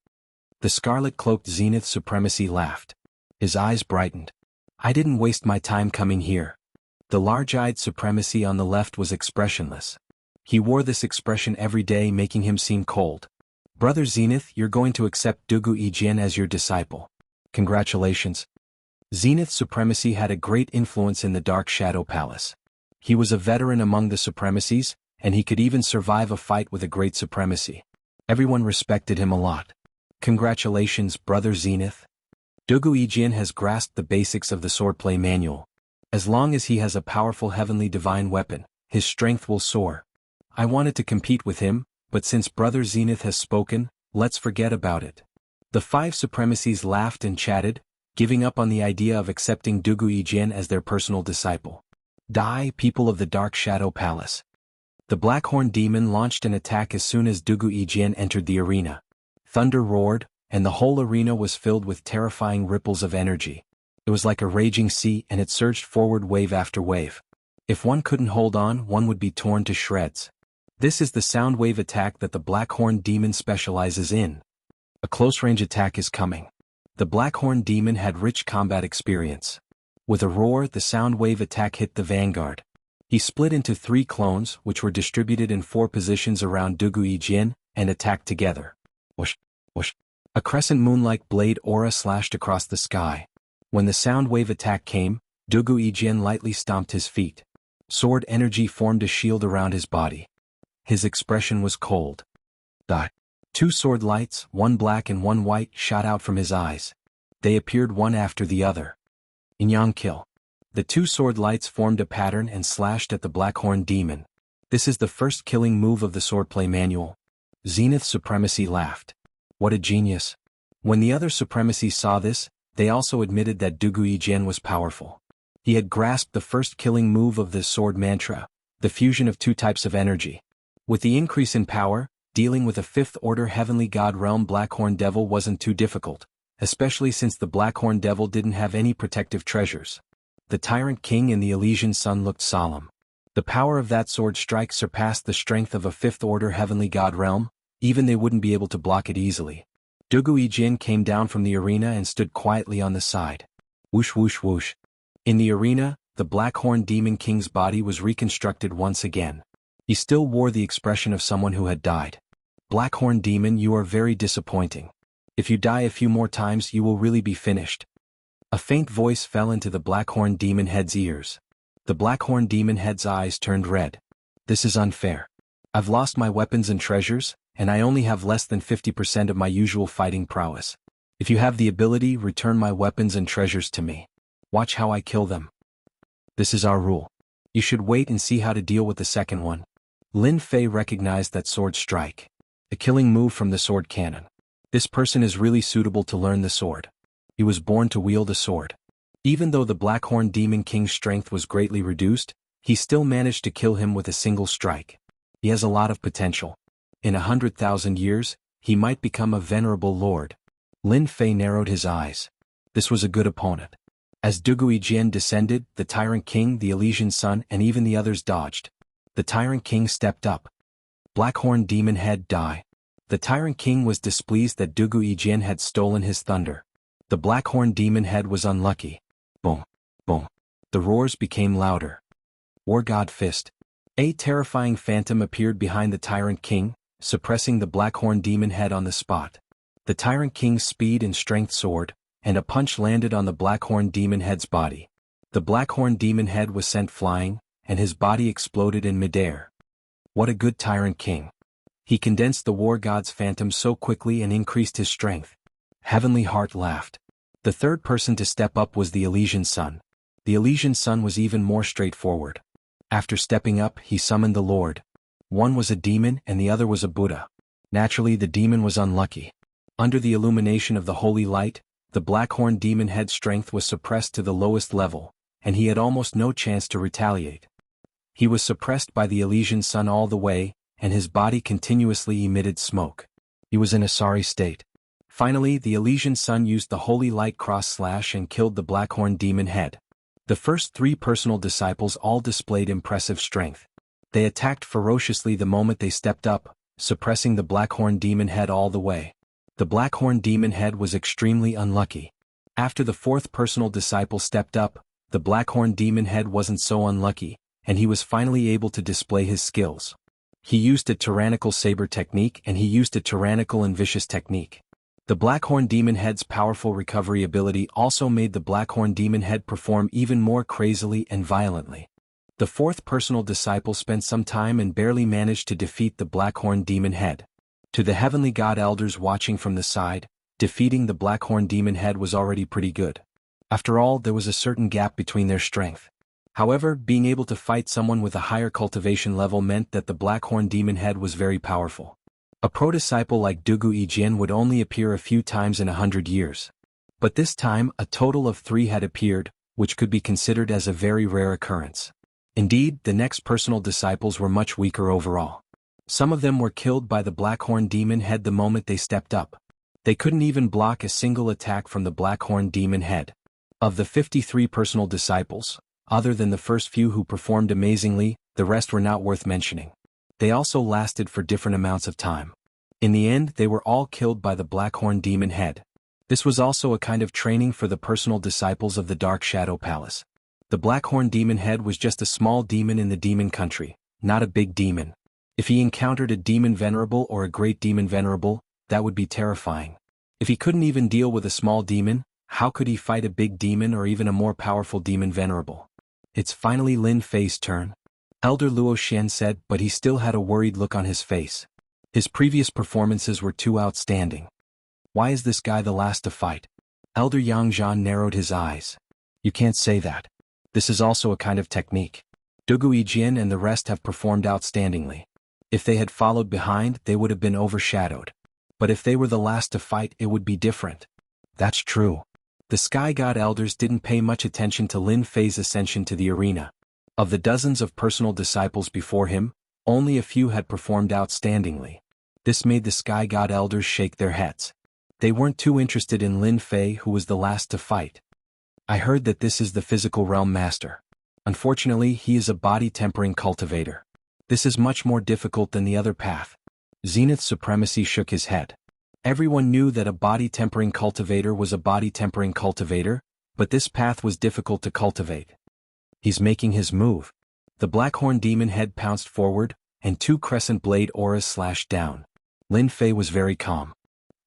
The scarlet-cloaked Zenith Supremacy laughed. His eyes brightened. "I didn't waste my time coming here." The large-eyed Supremacy on the left was expressionless. He wore this expression every day, making him seem cold. "Brother Zenith, you're going to accept Duguijian as your disciple. Congratulations." Zenith Supremacy had a great influence in the Dark Shadow Palace. He was a veteran among the Supremacies, and he could even survive a fight with a great Supremacy. Everyone respected him a lot. "Congratulations, Brother Zenith. Duguijian has grasped the basics of the swordplay manual. As long as he has a powerful heavenly divine weapon, his strength will soar. I wanted to compete with him, but since Brother Zenith has spoken, let's forget about it. The five supremacies laughed and chatted, giving up on the idea of accepting Dugu Yijin as their personal disciple. Die, people of the Dark Shadow Palace. The Blackhorn Demon launched an attack as soon as Dugu Yijin entered the arena. Thunder roared, and the whole arena was filled with terrifying ripples of energy. It was like a raging sea, and it surged forward wave after wave. If one couldn't hold on, one would be torn to shreds. This is the sound wave attack that the Blackhorn Demon specializes in. A close-range attack is coming. The Blackhorn Demon had rich combat experience. With a roar, the sound wave attack hit the vanguard. He split into 3 clones, which were distributed in 4 positions around Dugu Yijin, and attacked together. Whoosh, whoosh. A crescent moon-like blade aura slashed across the sky. When the sound wave attack came, Dugu Yijin lightly stomped his feet. Sword energy formed a shield around his body. His expression was cold. 2 sword lights, one black and one white, shot out from his eyes. They appeared one after the other. Inyang kill. The 2 sword lights formed a pattern and slashed at the Blackhorn Demon. This is the first killing move of the swordplay manual. Zenith Supremacy laughed. What a genius. When the other supremacies saw this, they also admitted that Dugu Yijin was powerful. He had grasped the first killing move of the sword mantra, the fusion of 2 types of energy. With the increase in power, dealing with a 5th-order heavenly god realm Blackhorn Devil wasn't too difficult, especially since the Blackhorn Devil didn't have any protective treasures. The Tyrant King and the Elysian Sun looked solemn. The power of that sword strike surpassed the strength of a 5th-order heavenly god realm, even they wouldn't be able to block it easily. Dugu Yijin came down from the arena and stood quietly on the side. Whoosh whoosh whoosh. In the arena, the Blackhorn Demon King's body was reconstructed once again. He still wore the expression of someone who had died. Blackhorn Demon, you are very disappointing. If you die a few more times, you will really be finished. A faint voice fell into the Blackhorn Demon Head's ears. The Blackhorn Demon Head's eyes turned red. This is unfair. I've lost my weapons and treasures, and I only have less than 50% of my usual fighting prowess. If you have the ability, return my weapons and treasures to me. Watch how I kill them. This is our rule. You should wait and see how to deal with the second one. Lin Fei recognized that sword strike. A killing move from the sword cannon. This person is really suitable to learn the sword. He was born to wield a sword. Even though the Blackhorn Demon King's strength was greatly reduced, he still managed to kill him with a single strike. He has a lot of potential. In 100,000 years, he might become a venerable lord. Lin Fei narrowed his eyes. This was a good opponent. As Dugu Yijin descended, the Tyrant King, the Elysian Sun, and even the others dodged. The Tyrant King stepped up. Blackhorn Demon Head die. The Tyrant King was displeased that Dugu Yijin had stolen his thunder. The Blackhorn Demon Head was unlucky. Boom, boom. The roars became louder. War God Fist. A terrifying phantom appeared behind the Tyrant King, suppressing the Blackhorn Demon Head on the spot. The Tyrant King's speed and strength soared, and a punch landed on the Blackhorn Demon Head's body. The Blackhorn Demon Head was sent flying, and his body exploded in midair. What a good Tyrant King. He condensed the War God's phantom so quickly and increased his strength. Heavenly Heart laughed. The third person to step up was the Elysian Sun. The Elysian Sun was even more straightforward. After stepping up, he summoned the Lord. One was a demon and the other was a Buddha. Naturally, the demon was unlucky. Under the illumination of the holy light, the Blackhorn Demon Head's strength was suppressed to the lowest level, and he had almost no chance to retaliate. He was suppressed by the Elysian Sun all the way, and his body continuously emitted smoke. He was in a sorry state. Finally, the Elysian Sun used the holy light cross slash and killed the Blackhorn Demon Head. The first 3 personal disciples all displayed impressive strength. They attacked ferociously the moment they stepped up, suppressing the Blackhorn Demon Head all the way. The Blackhorn Demon Head was extremely unlucky. After the 4th personal disciple stepped up, the Blackhorn Demon Head wasn't so unlucky, and he was finally able to display his skills. He used a tyrannical saber technique and he used a tyrannical and vicious technique. The Blackhorn Demon Head's powerful recovery ability also made the Blackhorn Demon Head perform even more crazily and violently. The 4th personal disciple spent some time and barely managed to defeat the Blackhorn Demon Head. To the Heavenly God Elders watching from the side, defeating the Blackhorn Demon Head was already pretty good. After all, there was a certain gap between their strength. However, being able to fight someone with a higher cultivation level meant that the Blackhorn Demon Head was very powerful. A pro-disciple like Dugu Yijian would only appear a few times in 100 years. But this time, a total of 3 had appeared, which could be considered as a very rare occurrence. Indeed, the next personal disciples were much weaker overall. Some of them were killed by the Blackhorn Demon Head the moment they stepped up. They couldn't even block a single attack from the Blackhorn Demon Head. Of the 53 personal disciples, other than the first few who performed amazingly, the rest were not worth mentioning. They also lasted for different amounts of time. In the end, they were all killed by the Blackhorn Demon Head. This was also a kind of training for the personal disciples of the Dark Shadow Palace. The Blackhorn Demon Head was just a small demon in the demon country, not a big demon. If he encountered a demon venerable or a great demon venerable, that would be terrifying. If he couldn't even deal with a small demon, how could he fight a big demon or even a more powerful demon venerable? It's finally Lin Fei's turn. Elder Luo Xian said, but he still had a worried look on his face. His previous performances were too outstanding. Why is this guy the last to fight? Elder Yang Zhan narrowed his eyes. You can't say that. This is also a kind of technique. Dugu Yijian and the rest have performed outstandingly. If they had followed behind, they would have been overshadowed. But if they were the last to fight, it would be different. That's true. The Sky God Elders didn't pay much attention to Lin Fei's ascension to the arena. Of the dozens of personal disciples before him, only a few had performed outstandingly. This made the Sky God Elders shake their heads. They weren't too interested in Lin Fei, who was the last to fight. I heard that this is the physical realm master. Unfortunately, he is a body-tempering cultivator. This is much more difficult than the other path. Zenith Supremacy shook his head. Everyone knew that a body-tempering cultivator was a body-tempering cultivator, but this path was difficult to cultivate. He's making his move. The Blackhorn Demon Head pounced forward, and 2 crescent blade auras slashed down. Lin Fei was very calm.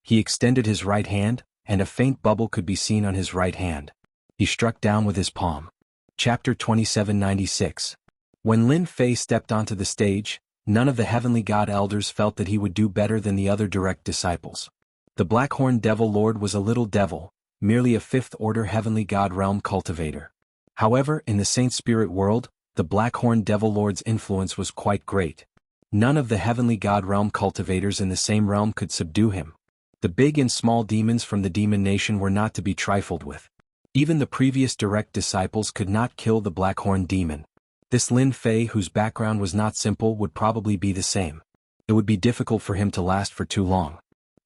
He extended his right hand, and a faint bubble could be seen on his right hand. He struck down with his palm. Chapter 2796. When Lin Fei stepped onto the stage, none of the Heavenly God Elders felt that he would do better than the other direct disciples. The Blackhorn Devil Lord was a little devil, merely a 5th-order Heavenly God Realm cultivator. However, in the Saint Spirit world, the Blackhorn Devil Lord's influence was quite great. None of the Heavenly God Realm cultivators in the same realm could subdue him. The big and small demons from the Demon Nation were not to be trifled with. Even the previous direct disciples could not kill the Blackhorn Demon. This Lin Fei, whose background was not simple, would probably be the same. It would be difficult for him to last for too long.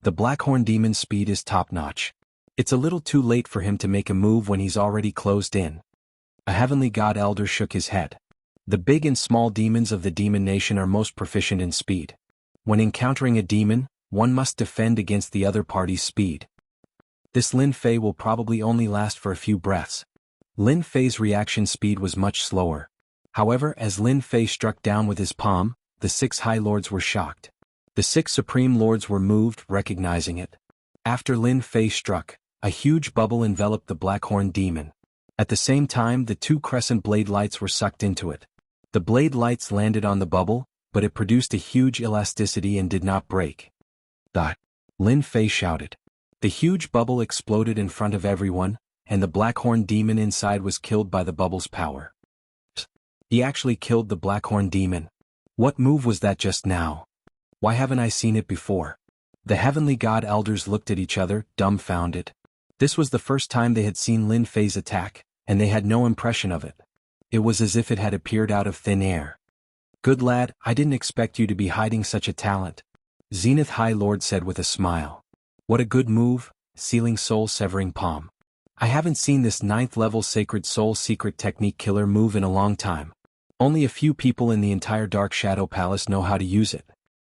The Blackhorn Demon's speed is top-notch. It's a little too late for him to make a move when he's already closed in. A Heavenly God Elder shook his head. The big and small demons of the Demon Nation are most proficient in speed. When encountering a demon, one must defend against the other party's speed. This Lin Fei will probably only last for a few breaths. Lin Fei's reaction speed was much slower. However, as Lin Fei struck down with his palm, the 6 High Lords were shocked. The 6 Supreme Lords were moved, recognizing it. After Lin Fei struck, a huge bubble enveloped the Blackhorn Demon. At the same time, the 2 crescent blade lights were sucked into it. The blade lights landed on the bubble, but it produced a huge elasticity and did not break. Lin Fei shouted. The huge bubble exploded in front of everyone, and the Blackhorn Demon inside was killed by the bubble's power. He actually killed the Blackhorn Demon. What move was that just now? Why haven't I seen it before? The Heavenly God Elders looked at each other, dumbfounded. This was the first time they had seen Lin Fei's attack, and they had no impression of it. It was as if it had appeared out of thin air. Good lad, I didn't expect you to be hiding such a talent. Zenith High Lord said with a smile. What a good move, Sealing Soul Severing Palm. I haven't seen this 9th-level Sacred Soul Secret Technique killer move in a long time. Only a few people in the entire Dark Shadow Palace know how to use it.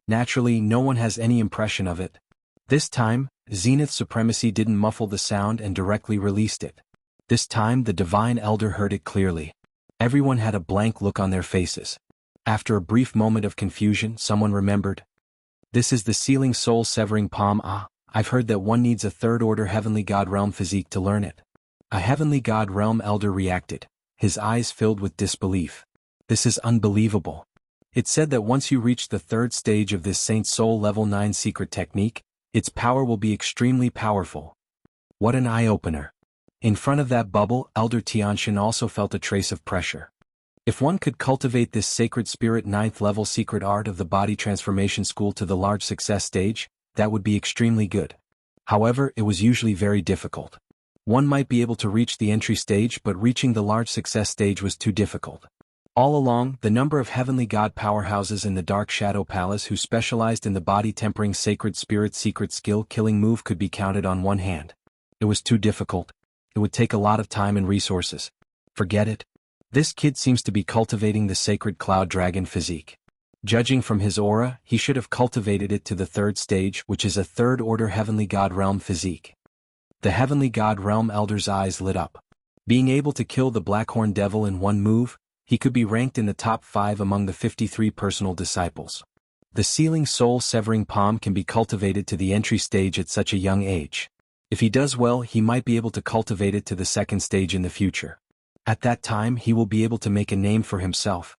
Naturally, no one has any impression of it. This time, Zenith Supremacy didn't muffle the sound and directly released it. This time, the Divine Elder heard it clearly. Everyone had a blank look on their faces. After a brief moment of confusion, someone remembered. This is the Sealing Soul Severing Palm. I've heard that one needs a 3rd-order Heavenly God Realm physique to learn it. A Heavenly God Realm Elder reacted, his eyes filled with disbelief. This is unbelievable. It said that once you reach the 3rd stage of this Saint Soul Level 9 secret technique, its power will be extremely powerful. What an eye-opener. In front of that bubble, Elder Tianshan also felt a trace of pressure. If one could cultivate this sacred spirit 9th level secret art of the body transformation school to the large success stage, that would be extremely good. However, it was usually very difficult. One might be able to reach the entry stage, but reaching the large success stage was too difficult. All along, the number of heavenly god powerhouses in the Dark Shadow Palace who specialized in the body tempering sacred spirit secret skill killing move could be counted on one hand. It was too difficult. It would take a lot of time and resources. Forget it. This kid seems to be cultivating the sacred cloud dragon physique. Judging from his aura, he should have cultivated it to the 3rd stage, which is a 3rd order heavenly god realm physique. The heavenly god realm elder's eyes lit up. Being able to kill the Blackhorn Devil in one move, he could be ranked in the top 5 among the 53 personal disciples. The sealing soul severing palm can be cultivated to the entry stage at such a young age. If he does well, he might be able to cultivate it to the 2nd stage in the future. At that time he will be able to make a name for himself.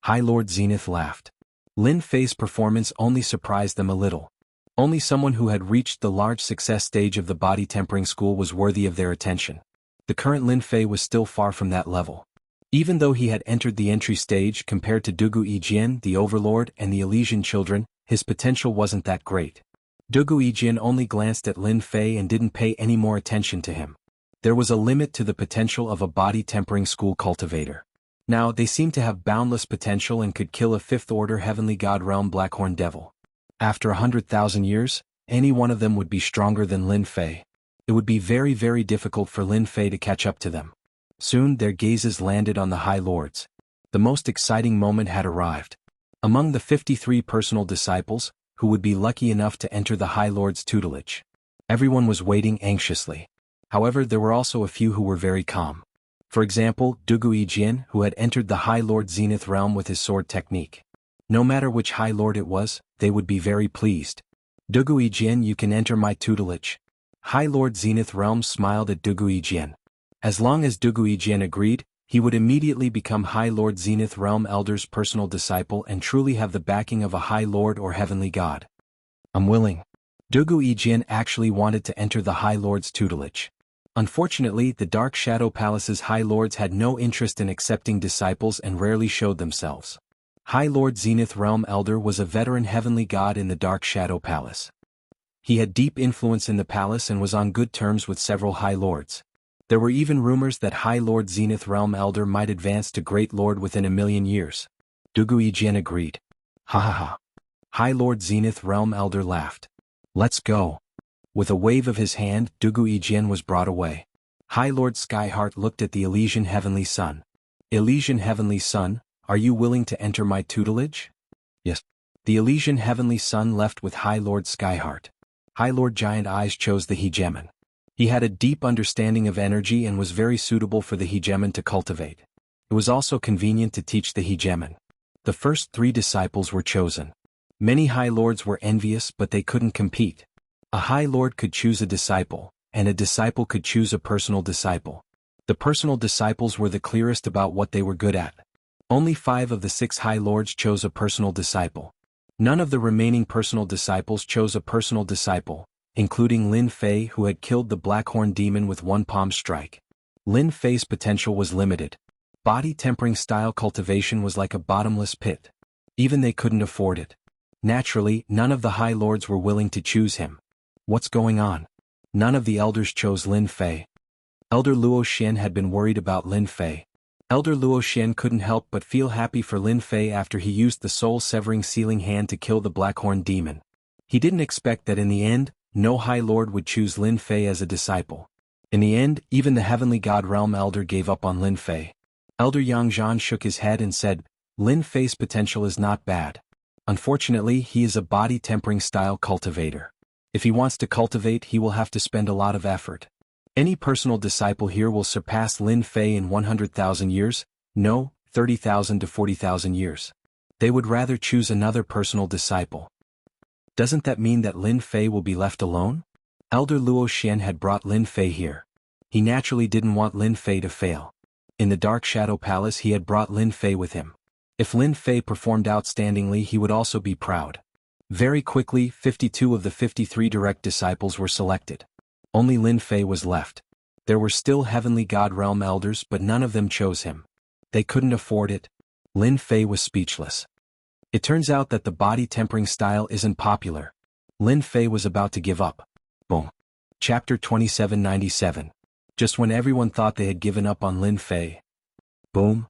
High Lord Zenith laughed. Lin Fei's performance only surprised them a little. Only someone who had reached the large success stage of the body tempering school was worthy of their attention. The current Lin Fei was still far from that level. Even though he had entered the entry stage compared to Dugu Yijian, the Overlord, and the Elysian children, his potential wasn't that great. Dugu Yijian only glanced at Lin Fei and didn't pay any more attention to him. There was a limit to the potential of a body tempering school cultivator. Now they seemed to have boundless potential and could kill a 5th order heavenly god realm Blackhorn Devil. After 100,000 years, any one of them would be stronger than Lin Fei. It would be very, very difficult for Lin Fei to catch up to them. Soon their gazes landed on the High Lords. The most exciting moment had arrived. Among the 53 personal disciples, who would be lucky enough to enter the High Lord's tutelage, everyone was waiting anxiously. However, there were also a few who were very calm. For example, Dugu Yijian, who had entered the High Lord Zenith realm with his sword technique. No matter which High Lord it was, they would be very pleased. Dugu Yijian, you can enter my tutelage. High Lord Zenith realm smiled at Dugu Yijian. As long as Dugu Yijian agreed, he would immediately become High Lord Zenith realm elder's personal disciple and truly have the backing of a High Lord or heavenly god. I'm willing. Dugu Yijian actually wanted to enter the High Lord's tutelage. Unfortunately, the Dark Shadow Palace's High Lords had no interest in accepting disciples and rarely showed themselves. High Lord Zenith Realm Elder was a veteran heavenly god in the Dark Shadow Palace. He had deep influence in the palace and was on good terms with several High Lords. There were even rumors that High Lord Zenith Realm Elder might advance to Great Lord within 1,000,000 years. Dugu Yijian agreed. Ha ha ha. High Lord Zenith Realm Elder laughed. Let's go. With a wave of his hand, Dugu Yijian was brought away. High Lord Skyheart looked at the Elysian Heavenly Son. Elysian Heavenly Son, are you willing to enter my tutelage? Yes. The Elysian Heavenly Son left with High Lord Skyheart. High Lord Giant Eyes chose the Hegemon. He had a deep understanding of energy and was very suitable for the Hegemon to cultivate. It was also convenient to teach the Hegemon. The first 3 disciples were chosen. Many High Lords were envious, but they couldn't compete. A High Lord could choose a disciple, and a disciple could choose a personal disciple. The personal disciples were the clearest about what they were good at. Only 5 of the 6 High Lords chose a personal disciple. None of the remaining personal disciples chose a personal disciple, including Lin Fei, who had killed the Blackhorn Demon with one palm strike. Lin Fei's potential was limited. Body tempering style cultivation was like a bottomless pit. Even they couldn't afford it. Naturally, none of the High Lords were willing to choose him. What's going on? None of the elders chose Lin Fei. Elder Luo Xian had been worried about Lin Fei. Elder Luo Xian couldn't help but feel happy for Lin Fei after he used the soul-severing sealing hand to kill the Blackhorn Demon. He didn't expect that in the end, no High Lord would choose Lin Fei as a disciple. In the end, even the Heavenly God Realm Elder gave up on Lin Fei. Elder Yang Zhan shook his head and said, Lin Fei's potential is not bad. Unfortunately, he is a body tempering style cultivator. If he wants to cultivate, he will have to spend a lot of effort. Any personal disciple here will surpass Lin Fei in 100,000 years, no, 30,000 to 40,000 years. They would rather choose another personal disciple. Doesn't that mean that Lin Fei will be left alone? Elder Luo Xian had brought Lin Fei here. He naturally didn't want Lin Fei to fail. In the Dark Shadow Palace he had brought Lin Fei with him. If Lin Fei performed outstandingly, he would also be proud. Very quickly, 52 of the 53 direct disciples were selected. Only Lin Fei was left. There were still Heavenly God Realm Elders, but none of them chose him. They couldn't afford it. Lin Fei was speechless. It turns out that the body tempering style isn't popular. Lin Fei was about to give up. Boom. Chapter 2797. Just when everyone thought they had given up on Lin Fei. Boom.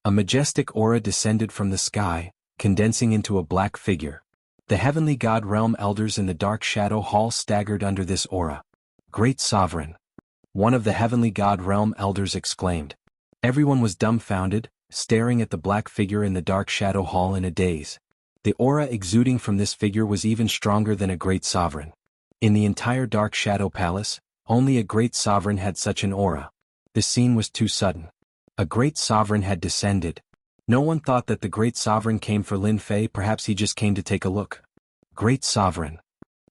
A majestic aura descended from the sky, condensing into a black figure. The heavenly god realm elders in the dark shadow hall staggered under this aura. Great sovereign. One of the heavenly god realm elders exclaimed. Everyone was dumbfounded, staring at the black figure in the dark shadow hall in a daze. The aura exuding from this figure was even stronger than a great sovereign. In the entire dark shadow palace, only a great sovereign had such an aura. This scene was too sudden. A great sovereign had descended. No one thought that the great sovereign came for Lin Fei, perhaps he just came to take a look. Great sovereign.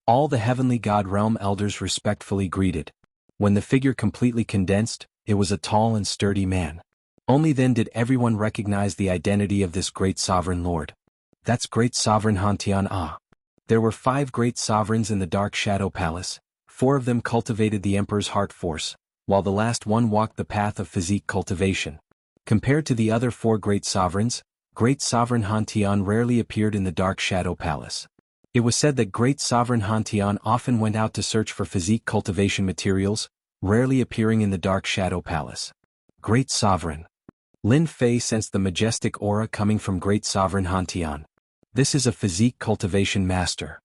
All the heavenly god realm elders respectfully greeted. When the figure completely condensed, it was a tall and sturdy man. Only then did everyone recognize the identity of this great sovereign lord. That's great sovereign Han Tian Ah. There were 5 great sovereigns in the dark shadow palace. 4 of them cultivated the emperor's heart force, while the last one walked the path of physique cultivation. Compared to the other 4 great sovereigns, great sovereign Han Tian rarely appeared in the dark shadow palace. It was said that great sovereign Han Tian often went out to search for physique cultivation materials, rarely appearing in the dark shadow palace. Great sovereign. Lin Fei sensed the majestic aura coming from great sovereign Han Tian. This is a physique cultivation master.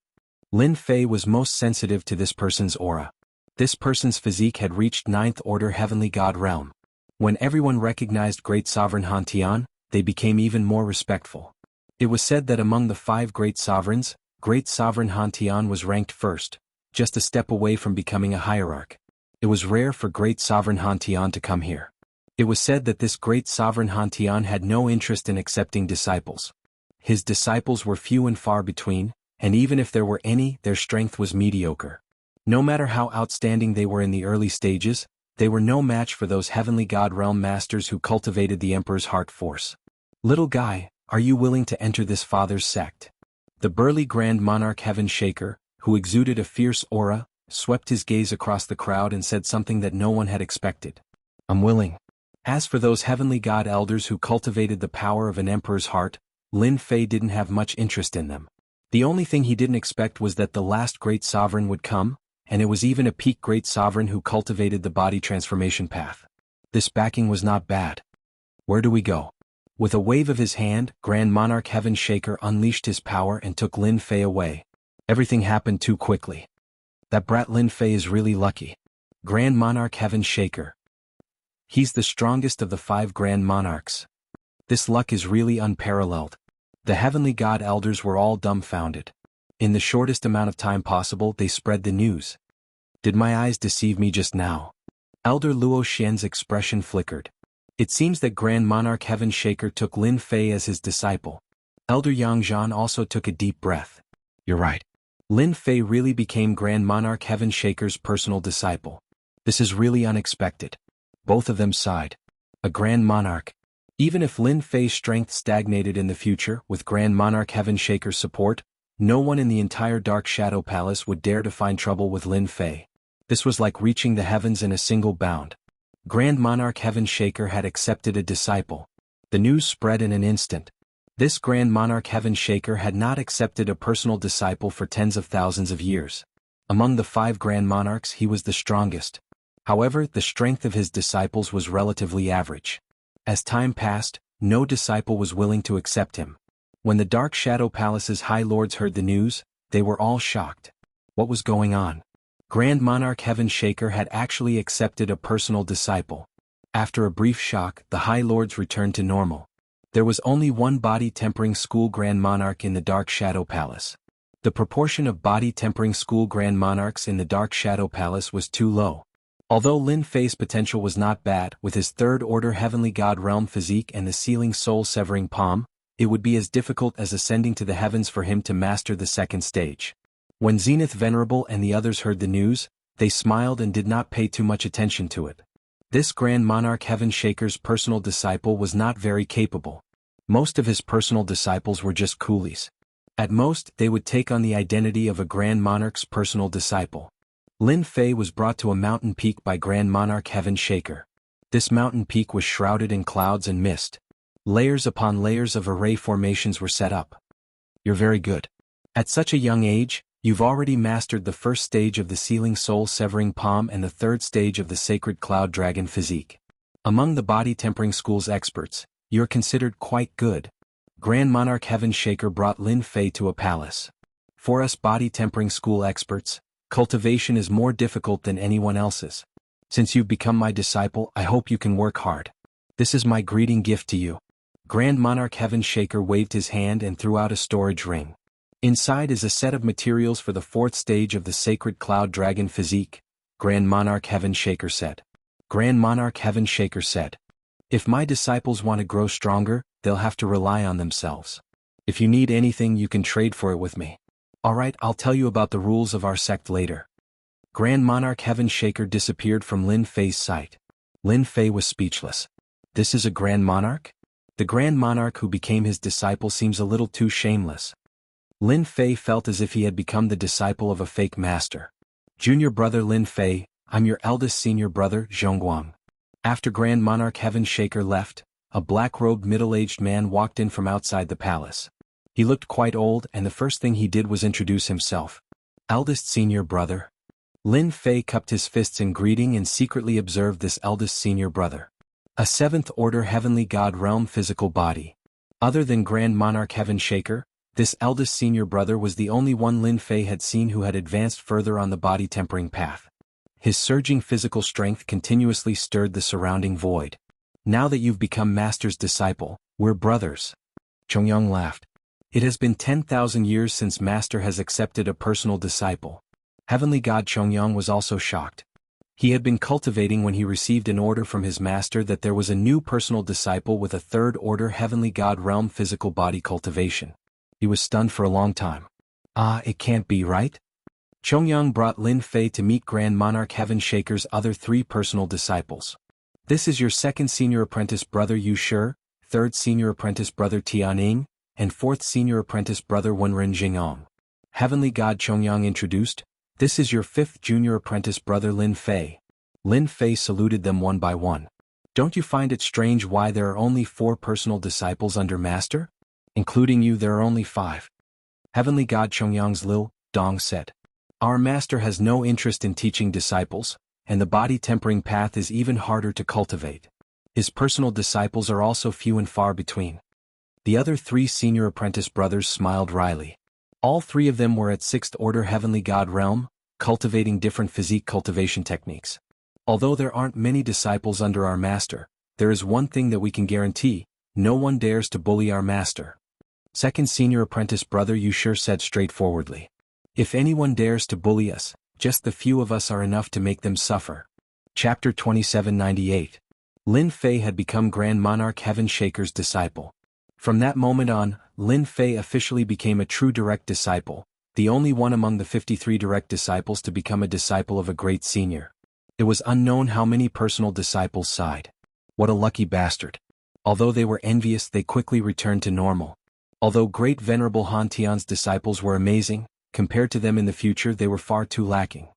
Lin Fei was most sensitive to this person's aura. This person's physique had reached 9th order heavenly god realm. When everyone recognized great sovereign Han Tian, they became even more respectful. It was said that among the 5 great sovereigns, great sovereign Han Tian was ranked first, just a step away from becoming a hierarch. It was rare for great sovereign Han Tian to come here. It was said that this great sovereign Han Tian had no interest in accepting disciples. His disciples were few and far between, and even if there were any, their strength was mediocre. No matter how outstanding they were in the early stages, they were no match for those heavenly god realm masters who cultivated the emperor's heart force. Little guy, are you willing to enter this father's sect? The burly grand monarch Heaven Shaker, who exuded a fierce aura, swept his gaze across the crowd and said something that no one had expected. I'm willing. As for those heavenly god elders who cultivated the power of an emperor's heart, Lin Fei didn't have much interest in them. The only thing he didn't expect was that the last great sovereign would come, and it was even a peak great sovereign who cultivated the body transformation path. This backing was not bad. Where do we go? With a wave of his hand, Grand Monarch Heaven Shaker unleashed his power and took Lin Fei away. Everything happened too quickly. That brat Lin Fei is really lucky. Grand Monarch Heaven Shaker. He's the strongest of the 5 Grand Monarchs. This luck is really unparalleled. The heavenly god elders were all dumbfounded. In the shortest amount of time possible, they spread the news. Did my eyes deceive me just now? Elder Luo Xian's expression flickered. It seems that Grand Monarch Heaven Shaker took Lin Fei as his disciple. Elder Yang Zhan also took a deep breath. You're right. Lin Fei really became Grand Monarch Heaven Shaker's personal disciple. This is really unexpected. Both of them sighed. A Grand Monarch. Even if Lin Fei's strength stagnated in the future, with Grand Monarch Heaven Shaker's support, no one in the entire Dark Shadow Palace would dare to find trouble with Lin Fei. This was like reaching the heavens in a single bound. Grand Monarch Heaven Shaker had accepted a disciple. The news spread in an instant. This Grand Monarch Heaven Shaker had not accepted a personal disciple for tens of thousands of years. Among the 5 Grand Monarchs, he was the strongest. However, the strength of his disciples was relatively average. As time passed, no disciple was willing to accept him. When the Dark Shadow Palace's High Lords heard the news, they were all shocked. What was going on? Grand Monarch Heaven Shaker had actually accepted a personal disciple. After a brief shock, the High Lords returned to normal. There was only one body tempering school Grand Monarch in the Dark Shadow Palace. The proportion of body tempering school Grand Monarchs in the Dark Shadow Palace was too low. Although Lin Fei's potential was not bad, with his 3rd order heavenly god realm physique and the sealing soul severing palm, it would be as difficult as ascending to the heavens for him to master the 2nd stage. When Zenith Venerable and the others heard the news, they smiled and did not pay too much attention to it. This Grand Monarch Heaven Shaker's personal disciple was not very capable. Most of his personal disciples were just coolies. At most, they would take on the identity of a Grand Monarch's personal disciple. Lin Fei was brought to a mountain peak by Grand Monarch Heaven Shaker. This mountain peak was shrouded in clouds and mist. Layers upon layers of array formations were set up. You're very good. At such a young age, you've already mastered the first stage of the sealing soul-severing palm and the third stage of the sacred cloud dragon physique. Among the body tempering school's experts, you're considered quite good. Grand Monarch Heaven Shaker brought Lin Fei to a palace. For us body tempering school experts, cultivation is more difficult than anyone else's. Since you've become my disciple, I hope you can work hard. This is my greeting gift to you. Grand Monarch Heaven Shaker waved his hand and threw out a storage ring. Inside is a set of materials for the fourth stage of the sacred cloud dragon physique, Grand Monarch Heaven Shaker said. Grand Monarch Heaven Shaker said, if my disciples want to grow stronger, they'll have to rely on themselves. If you need anything, you can trade for it with me. Alright, I'll tell you about the rules of our sect later. Grand Monarch Heaven Shaker disappeared from Lin Fei's sight. Lin Fei was speechless. This is a Grand Monarch? The Grand Monarch who became his disciple seems a little too shameless. Lin Fei felt as if he had become the disciple of a fake master. Junior brother Lin Fei, I'm your eldest senior brother, Zhongguang. After Grand Monarch Heaven Shaker left, a black-robed middle-aged man walked in from outside the palace. He looked quite old, and the first thing he did was introduce himself. Eldest senior brother. Lin Fei cupped his fists in greeting and secretly observed this eldest senior brother. A seventh-order heavenly god realm physical body. Other than Grand Monarch Heaven Shaker, this eldest senior brother was the only one Lin Fei had seen who had advanced further on the body tempering path. His surging physical strength continuously stirred the surrounding void. Now that you've become Master's disciple, we're brothers. Chongyang laughed. It has been 10,000 years since Master has accepted a personal disciple. Heavenly God Chongyang was also shocked. He had been cultivating when he received an order from his master that there was a new personal disciple with a third-order heavenly god realm physical body cultivation. He was stunned for a long time. It can't be right? Chongyang brought Lin Fei to meet Grand Monarch Heaven Shaker's other three personal disciples. This is your second senior apprentice brother Yu Shi, third senior apprentice brother Tianing, and fourth senior apprentice brother Wenren Jingong. Heavenly God Chongyang introduced, this is your fifth junior apprentice brother Lin Fei. Lin Fei saluted them one by one. Don't you find it strange why there are only 4 personal disciples under Master? Including you, there are only 5. Heavenly God Chongyang's Lil Dong said. Our Master has no interest in teaching disciples, and the body tempering path is even harder to cultivate. His personal disciples are also few and far between. The other 3 senior apprentice brothers smiled wryly. All 3 of them were at 6th order heavenly god realm, cultivating different physique cultivation techniques. Although there aren't many disciples under our master, there is one thing that we can guarantee: no one dares to bully our master. Second senior apprentice brother Yu Shi said straightforwardly. If anyone dares to bully us, just the few of us are enough to make them suffer. Chapter 2798. Lin Fei had become Grand Monarch Heaven Shaker's disciple. From that moment on, Lin Fei officially became a true direct disciple, the only one among the 53 direct disciples to become a disciple of a great senior. It was unknown how many personal disciples sighed. What a lucky bastard. Although they were envious, they quickly returned to normal. Although great venerable Han Tian's disciples were amazing, compared to them in the future they were far too lacking.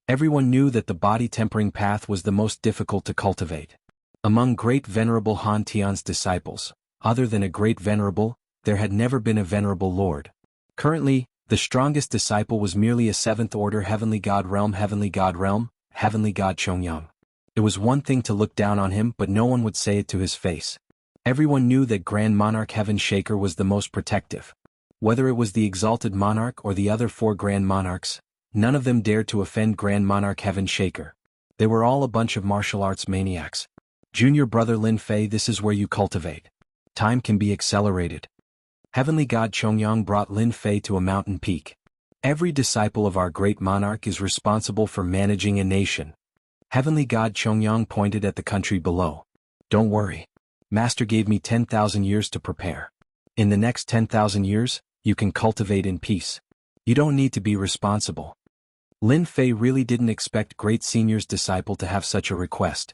Everyone knew that the body tempering path was the most difficult to cultivate. Among great venerable Han Tian's disciples, other than a great venerable, there had never been a venerable lord. Currently, the strongest disciple was merely a 7th order heavenly god realm heavenly god Chongyang. It was one thing to look down on him, but no one would say it to his face. Everyone knew that Grand Monarch Heaven Shaker was the most protective. Whether it was the exalted monarch or the other 4 grand monarchs, none of them dared to offend Grand Monarch Heaven Shaker. They were all a bunch of martial arts maniacs. Junior brother Lin Fei, this is where you cultivate. Time can be accelerated. Heavenly God Chongyang brought Lin Fei to a mountain peak. Every disciple of our great monarch is responsible for managing a nation. Heavenly God Chongyang pointed at the country below. Don't worry. Master gave me 10,000 years to prepare. In the next 10,000 years, you can cultivate in peace. You don't need to be responsible. Lin Fei really didn't expect great senior's disciple to have such a request.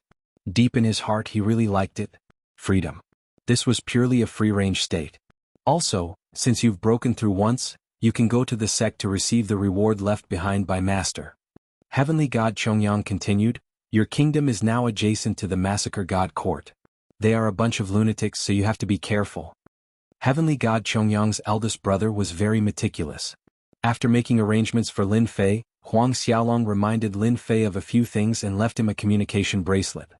Deep in his heart he really liked it. Freedom. This was purely a free-range state. Also, since you've broken through once, you can go to the sect to receive the reward left behind by Master. Heavenly God Chongyang continued, Your kingdom is now adjacent to the Massacre God Court. They are a bunch of lunatics, so you have to be careful. Heavenly God Chongyang's eldest brother was very meticulous. After making arrangements for Lin Fei, Huang Xiaolong reminded Lin Fei of a few things and left him a communication bracelet.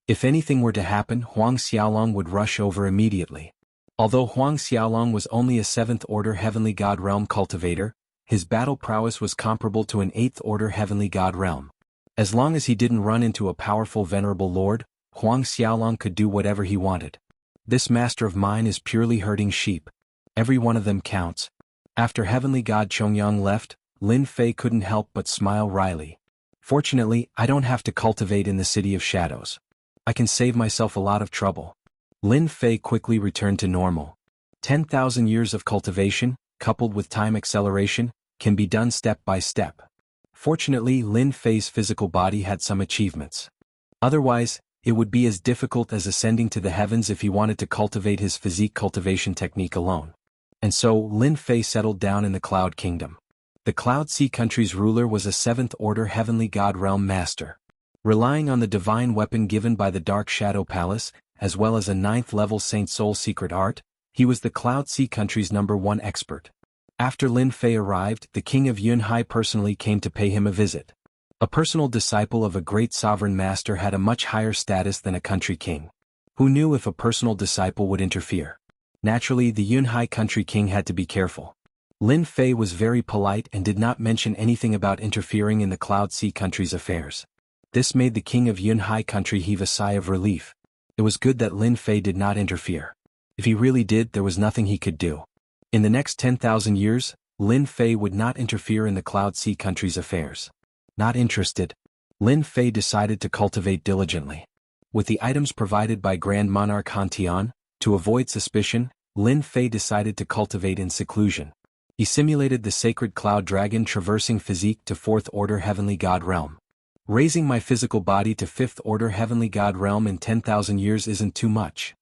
If anything were to happen, Huang Xiaolong would rush over immediately. Although Huang Xiaolong was only a 7th Order Heavenly God Realm cultivator, his battle prowess was comparable to an 8th Order Heavenly God Realm. As long as he didn't run into a powerful venerable lord, Huang Xiaolong could do whatever he wanted. This master of mine is purely herding sheep. Every one of them counts. After Heavenly God Chongyang left, Lin Fei couldn't help but smile wryly. Fortunately, I don't have to cultivate in the City of Shadows. I can save myself a lot of trouble. Lin Fei quickly returned to normal. 10,000 years of cultivation, coupled with time acceleration, can be done step by step. Fortunately, Lin Fei's physical body had some achievements. Otherwise, it would be as difficult as ascending to the heavens if he wanted to cultivate his physique cultivation technique alone. And so, Lin Fei settled down in the Cloud Kingdom. The Cloud Sea country's ruler was a 7th Order Heavenly God Realm Master. Relying on the divine weapon given by the Dark Shadow Palace, as well as a 9th level Saint Soul secret art, he was the Cloud Sea country's #1 expert. After Lin Fei arrived, the king of Yunhai personally came to pay him a visit. A personal disciple of a great sovereign master had a much higher status than a country king. Who knew if a personal disciple would interfere? Naturally, the Yunhai country king had to be careful. Lin Fei was very polite and did not mention anything about interfering in the Cloud Sea country's affairs. This made the king of Yunhai country heave a sigh of relief. It was good that Lin Fei did not interfere. If he really did, there was nothing he could do. In the next 10,000 years, Lin Fei would not interfere in the Cloud Sea country's affairs. Not interested, Lin Fei decided to cultivate diligently. With the items provided by Grand Monarch Han Tian, to avoid suspicion, Lin Fei decided to cultivate in seclusion. He simulated the sacred cloud dragon traversing physique to 4th Order Heavenly God Realm. Raising my physical body to 5th Order Heavenly God Realm in 10,000 years isn't too much.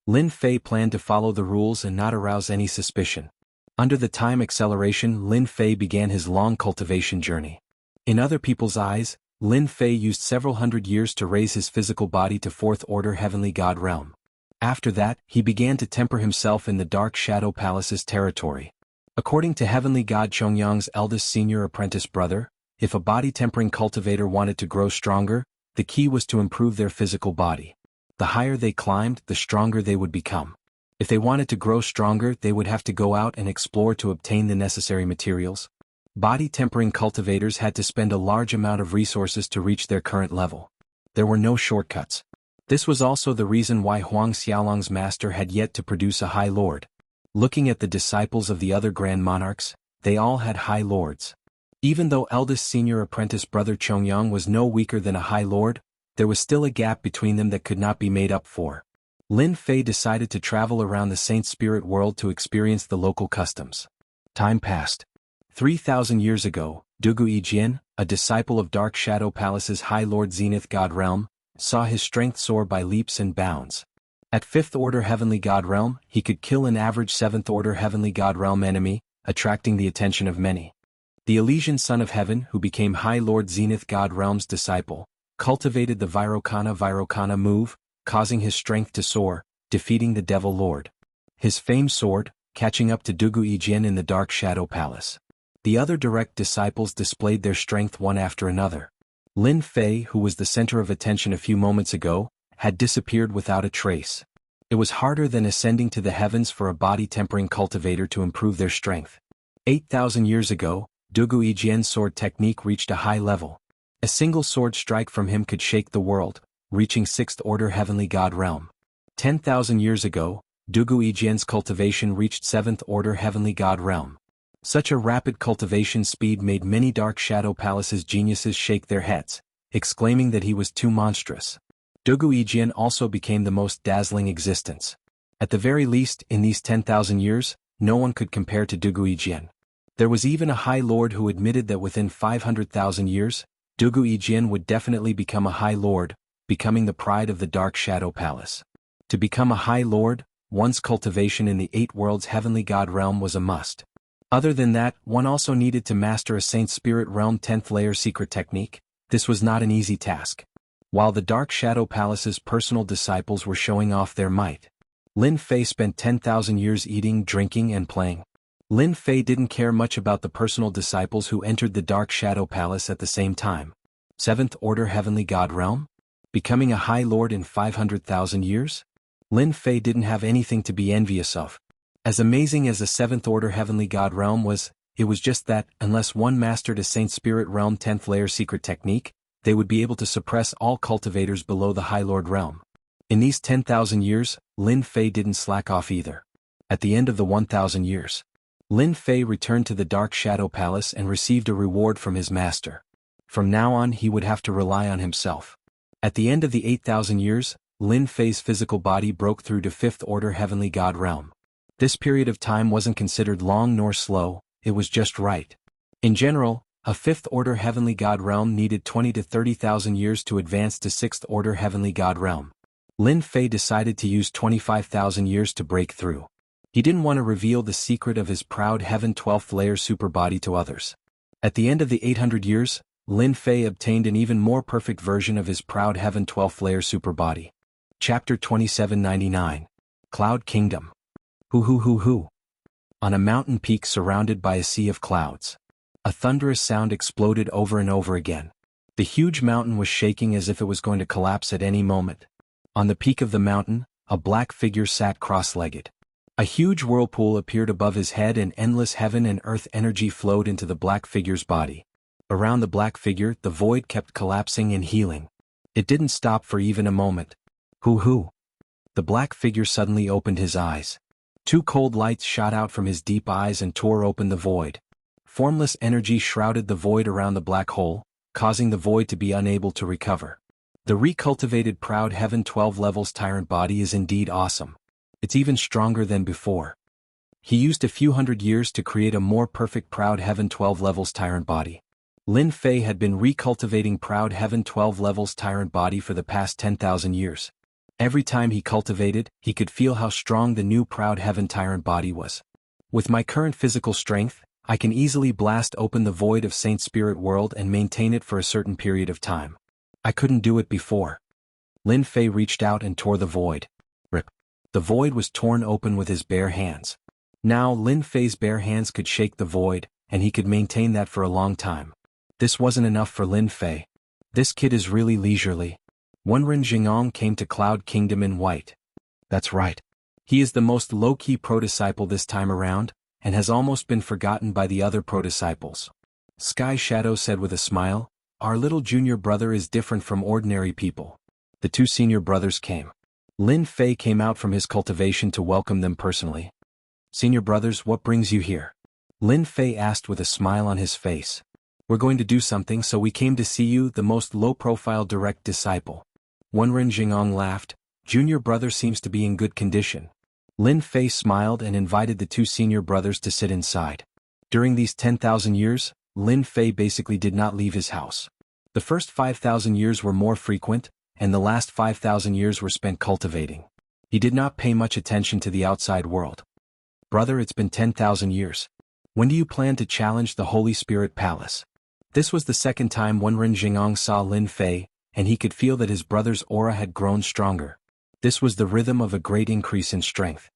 Lin Fei planned to follow the rules and not arouse any suspicion. Under the time acceleration, Lin Fei began his long cultivation journey. In other people's eyes, Lin Fei used several hundred years to raise his physical body to 4th Order Heavenly God Realm. After that, he began to temper himself in the Dark Shadow Palace's territory. According to Heavenly God Chongyang's eldest senior apprentice brother, if a body-tempering cultivator wanted to grow stronger, the key was to improve their physical body. The higher they climbed, the stronger they would become. If they wanted to grow stronger, they would have to go out and explore to obtain the necessary materials. Body-tempering cultivators had to spend a large amount of resources to reach their current level. There were no shortcuts. This was also the reason why Huang Xiaolong's master had yet to produce a High Lord. Looking at the disciples of the other Grand Monarchs, they all had High Lords. Even though eldest senior apprentice brother Chongyang was no weaker than a High Lord, there was still a gap between them that could not be made up for. Lin Fei decided to travel around the Saint Spirit world to experience the local customs. Time passed. 3,000 years ago, Dugu Yijian, a disciple of Dark Shadow Palace's High Lord Zenith God Realm, saw his strength soar by leaps and bounds. At 5th Order Heavenly God Realm, he could kill an average 7th Order Heavenly God Realm enemy, attracting the attention of many. The Elysian Son of Heaven, who became High Lord Zenith God Realm's disciple, cultivated the Vairocana move, causing his strength to soar, defeating the Devil Lord. His famed sword, catching up to Dugu Yijian in the Dark Shadow Palace. The other direct disciples displayed their strength one after another. Lin Fei, who was the center of attention a few moments ago, had disappeared without a trace. It was harder than ascending to the heavens for a body-tempering cultivator to improve their strength. 8,000 years ago, Dugu Yijian's sword technique reached a high level. A single sword strike from him could shake the world, reaching 6th Order Heavenly God Realm. 10,000 years ago, Dugu Yijian's cultivation reached 7th Order Heavenly God Realm. Such a rapid cultivation speed made many Dark Shadow Palace's geniuses shake their heads, exclaiming that he was too monstrous. Dugu Yijian also became the most dazzling existence. At the very least, in these 10,000 years, no one could compare to Dugu Yijian. There was even a High Lord who admitted that within 500,000 years, Dugu Yijian would definitely become a High Lord, becoming the pride of the Dark Shadow Palace. To become a High Lord, one's cultivation in the 8 Worlds Heavenly God Realm was a must. Other than that, one also needed to master a Saint Spirit Realm 10th layer secret technique. This was not an easy task. while the Dark Shadow Palace's personal disciples were showing off their might. Lin Fei spent 10,000 years eating, drinking, and playing. Lin Fei didn't care much about the personal disciples who entered the Dark Shadow Palace at the same time. 7th Order Heavenly God Realm? Becoming a High Lord in 500,000 years? Lin Fei didn't have anything to be envious of. As amazing as the 7th Order Heavenly God Realm was, it was just that, unless one mastered a Saint Spirit Realm 10th layer secret technique, they would be able to suppress all cultivators below the High Lord Realm. In these 10,000 years, Lin Fei didn't slack off either. At the end of the 1,000 years, Lin Fei returned to the Dark Shadow Palace and received a reward from his master. From now on he would have to rely on himself. At the end of the 8,000 years, Lin Fei's physical body broke through to 5th Order Heavenly God Realm. This period of time wasn't considered long nor slow, it was just right. In general, a 5th Order Heavenly God Realm needed 20 to 30,000 years to advance to 6th Order Heavenly God Realm. Lin Fei decided to use 25,000 years to break through. He didn't want to reveal the secret of his proud Heaven 12th layer superbody to others. At the end of the 800 years, Lin Fei obtained an even more perfect version of his proud Heaven 12th layer superbody. Chapter 2799. Cloud Kingdom. Hoo. On a mountain peak surrounded by a sea of clouds, a thunderous sound exploded over and over again. The huge mountain was shaking as if it was going to collapse at any moment. On the peak of the mountain, a black figure sat cross-legged. A huge whirlpool appeared above his head and endless heaven and earth energy flowed into the black figure's body. Around the black figure, the void kept collapsing and healing. It didn't stop for even a moment. Hoo. The black figure suddenly opened his eyes. Two cold lights shot out from his deep eyes and tore open the void. Formless energy shrouded the void around the black hole, causing the void to be unable to recover. The recultivated proud Heaven 12 levels tyrant body is indeed awesome. It's even stronger than before. He used a few hundred years to create a more perfect proud Heaven 12 levels tyrant body. Lin Fei had been recultivating proud Heaven 12 levels tyrant body for the past 10,000 years. Every time he cultivated, he could feel how strong the new proud Heaven tyrant body was. With my current physical strength, I can easily blast open the void of Saint Spirit World and maintain it for a certain period of time. I couldn't do it before. Lin Fei reached out and tore the void. Rip. The void was torn open with his bare hands. Now Lin Fei's bare hands could shake the void, and he could maintain that for a long time. This wasn't enough for Lin Fei. This kid is really leisurely. Wenren Jingong came to Cloud Kingdom in white. That's right. He is the most low-key pro-disciple this time around, and has almost been forgotten by the other pro-disciples. Sky Shadow said with a smile, "Our little junior brother is different from ordinary people." The two senior brothers came. Lin Fei came out from his cultivation to welcome them personally. "Senior brothers, what brings you here?" Lin Fei asked with a smile on his face. "We're going to do something, so we came to see you, the most low-profile direct disciple." Wenren Jingong laughed. "Junior brother seems to be in good condition." Lin Fei smiled and invited the two senior brothers to sit inside. During these 10,000 years, Lin Fei basically did not leave his house. The first 5,000 years were more frequent, and the last 5,000 years were spent cultivating. He did not pay much attention to the outside world. "Brother, it's been 10,000 years. When do you plan to challenge the Holy Spirit Palace?" This was the second time Wenren Jingong saw Lin Fei, and he could feel that his brother's aura had grown stronger. This was the rhythm of a great increase in strength.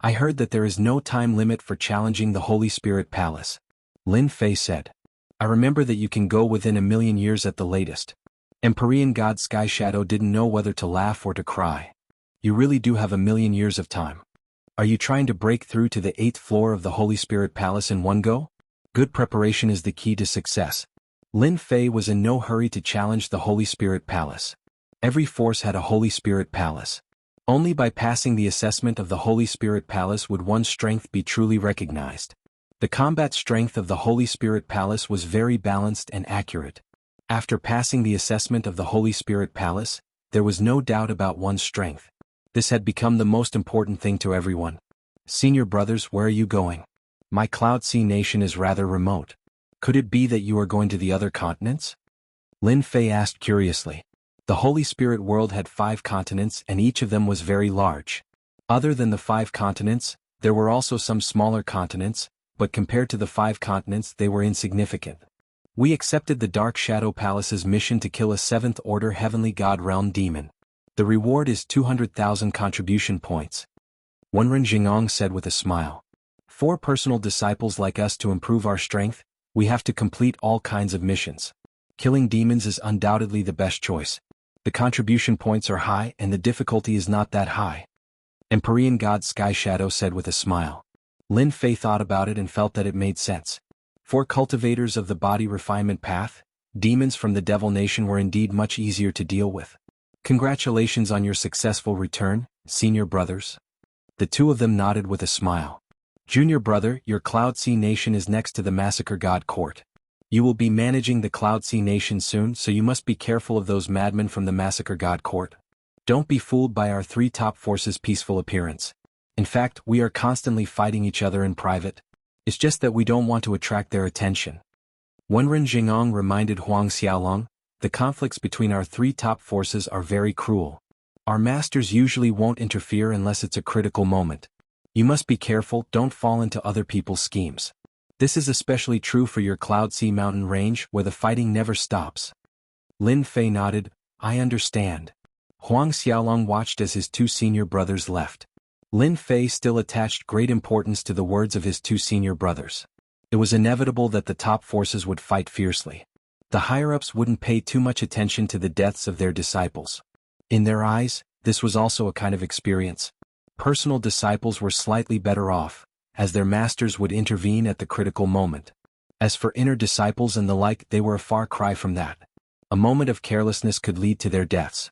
"I heard that there is no time limit for challenging the Holy Spirit Palace," Lin Fei said. "I remember that you can go within 1,000,000 years at the latest." Empyrean God Sky Shadow didn't know whether to laugh or to cry. "You really do have 1,000,000 years of time. Are you trying to break through to the 8th floor of the Holy Spirit Palace in one go? Good preparation is the key to success." Lin Fei was in no hurry to challenge the Holy Spirit Palace. Every force had a Holy Spirit Palace. Only by passing the assessment of the Holy Spirit Palace would one's strength be truly recognized. The combat strength of the Holy Spirit Palace was very balanced and accurate. After passing the assessment of the Holy Spirit Palace, there was no doubt about one's strength. This had become the most important thing to everyone. "Senior brothers, where are you going?" "My Cloud Sea nation is rather remote. Could it be that you are going to the other continents?" Lin Fei asked curiously. The Holy Spirit world had 5 continents and each of them was very large. Other than the 5 continents, there were also some smaller continents, but compared to the 5 continents they were insignificant. We accepted the Dark Shadow Palace's mission to kill a 7th Order Heavenly God Realm demon. The reward is 200,000 contribution points. Wenren Jingong said with a smile. 4 personal disciples like us to improve our strength, we have to complete all kinds of missions. Killing demons is undoubtedly the best choice. The contribution points are high and the difficulty is not that high. Empyrean God Sky Shadow said with a smile. Lin Fei thought about it and felt that it made sense. For cultivators of the body refinement path, demons from the Devil Nation were indeed much easier to deal with. Congratulations on your successful return, senior brothers. The 2 of them nodded with a smile. Junior brother, your Cloud Sea Nation is next to the Massacre God Court. You will be managing the Cloud Sea Nation soon, so you must be careful of those madmen from the Massacre God Court. Don't be fooled by our 3 top forces' peaceful appearance. In fact, we are constantly fighting each other in private. It's just that we don't want to attract their attention. Wenren Jingong reminded Huang Xiaolong, the conflicts between our 3 top forces are very cruel. Our masters usually won't interfere unless it's a critical moment. You must be careful, don't fall into other people's schemes. This is especially true for your Cloud Sea Mountain range where the fighting never stops. Lin Fei nodded, I understand. Huang Xiaolong watched as his 2 senior brothers left. Lin Fei still attached great importance to the words of his 2 senior brothers. It was inevitable that the top forces would fight fiercely. The higher-ups wouldn't pay too much attention to the deaths of their disciples. In their eyes, this was also a kind of experience. Personal disciples were slightly better off, as their masters would intervene at the critical moment. As for inner disciples and the like, they were a far cry from that. A moment of carelessness could lead to their deaths.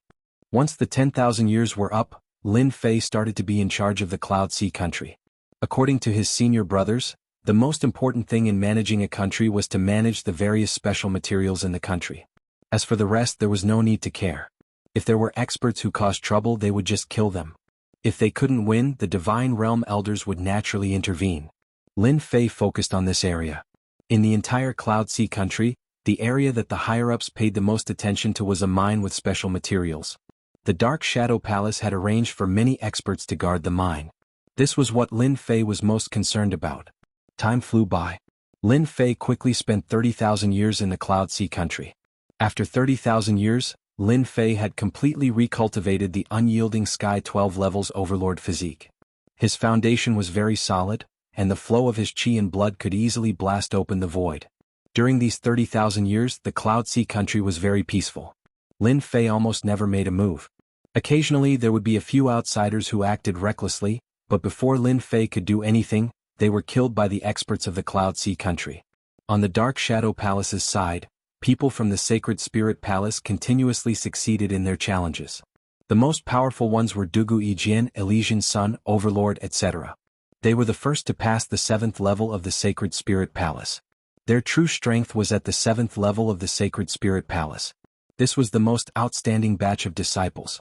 Once the 10,000 years were up, Lin Fei started to be in charge of the Cloud Sea country. According to his senior brothers, the most important thing in managing a country was to manage the various special materials in the country. As for the rest, there was no need to care. If there were experts who caused trouble, they would just kill them. If they couldn't win, the Divine Realm Elders would naturally intervene. Lin Fei focused on this area. In the entire Cloud Sea country, the area that the higher-ups paid the most attention to was a mine with special materials. The Dark Shadow Palace had arranged for many experts to guard the mine. This was what Lin Fei was most concerned about. Time flew by. Lin Fei quickly spent 30,000 years in the Cloud Sea country. After 30,000 years, Lin Fei had completely recultivated the unyielding Sky 12 levels Overlord physique. His foundation was very solid, and the flow of his qi and blood could easily blast open the void. During these 30,000 years, the Cloud Sea country was very peaceful. Lin Fei almost never made a move. Occasionally there would be a few outsiders who acted recklessly, but before Lin Fei could do anything, they were killed by the experts of the Cloud Sea country. On the Dark Shadow Palace's side, people from the Sacred Spirit Palace continuously succeeded in their challenges. The most powerful ones were Dugu Yijian, Elysian Sun, Overlord, etc. They were the first to pass the 7th level of the Sacred Spirit Palace. Their true strength was at the 7th level of the Sacred Spirit Palace. This was the most outstanding batch of disciples.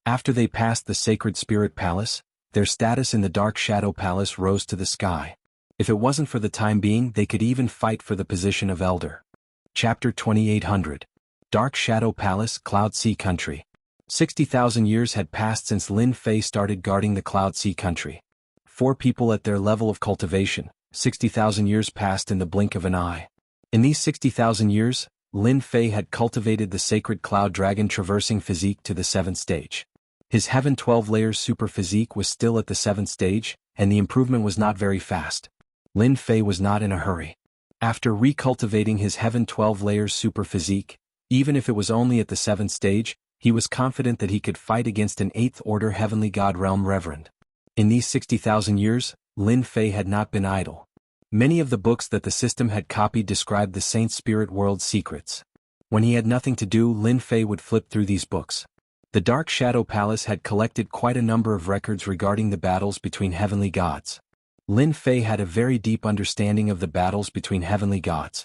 After they passed the Sacred Spirit Palace, their status in the Dark Shadow Palace rose to the sky. If it wasn't for the time being, they could even fight for the position of Elder. Chapter 2800. Dark Shadow Palace, Cloud Sea Country. 60,000 years had passed since Lin Fei started guarding the Cloud Sea Country. 4 people at their level of cultivation, 60,000 years passed in the blink of an eye. In these 60,000 years, Lin Fei had cultivated the Sacred Cloud Dragon Traversing Physique to the 7th stage. His Heaven 12 Layers Super Physique was still at the 7th stage, and the improvement was not very fast. Lin Fei was not in a hurry. After recultivating his Heaven 12 Layers Super Physique, even if it was only at the 7th stage, he was confident that he could fight against an 8th Order Heavenly God Realm Reverend. In these 60,000 years, Lin Fei had not been idle. Many of the books that the system had copied described the Saint Spirit World's secrets. When he had nothing to do, Lin Fei would flip through these books. The Dark Shadow Palace had collected quite a number of records regarding the battles between heavenly gods. Lin Fei had a very deep understanding of the battles between heavenly gods.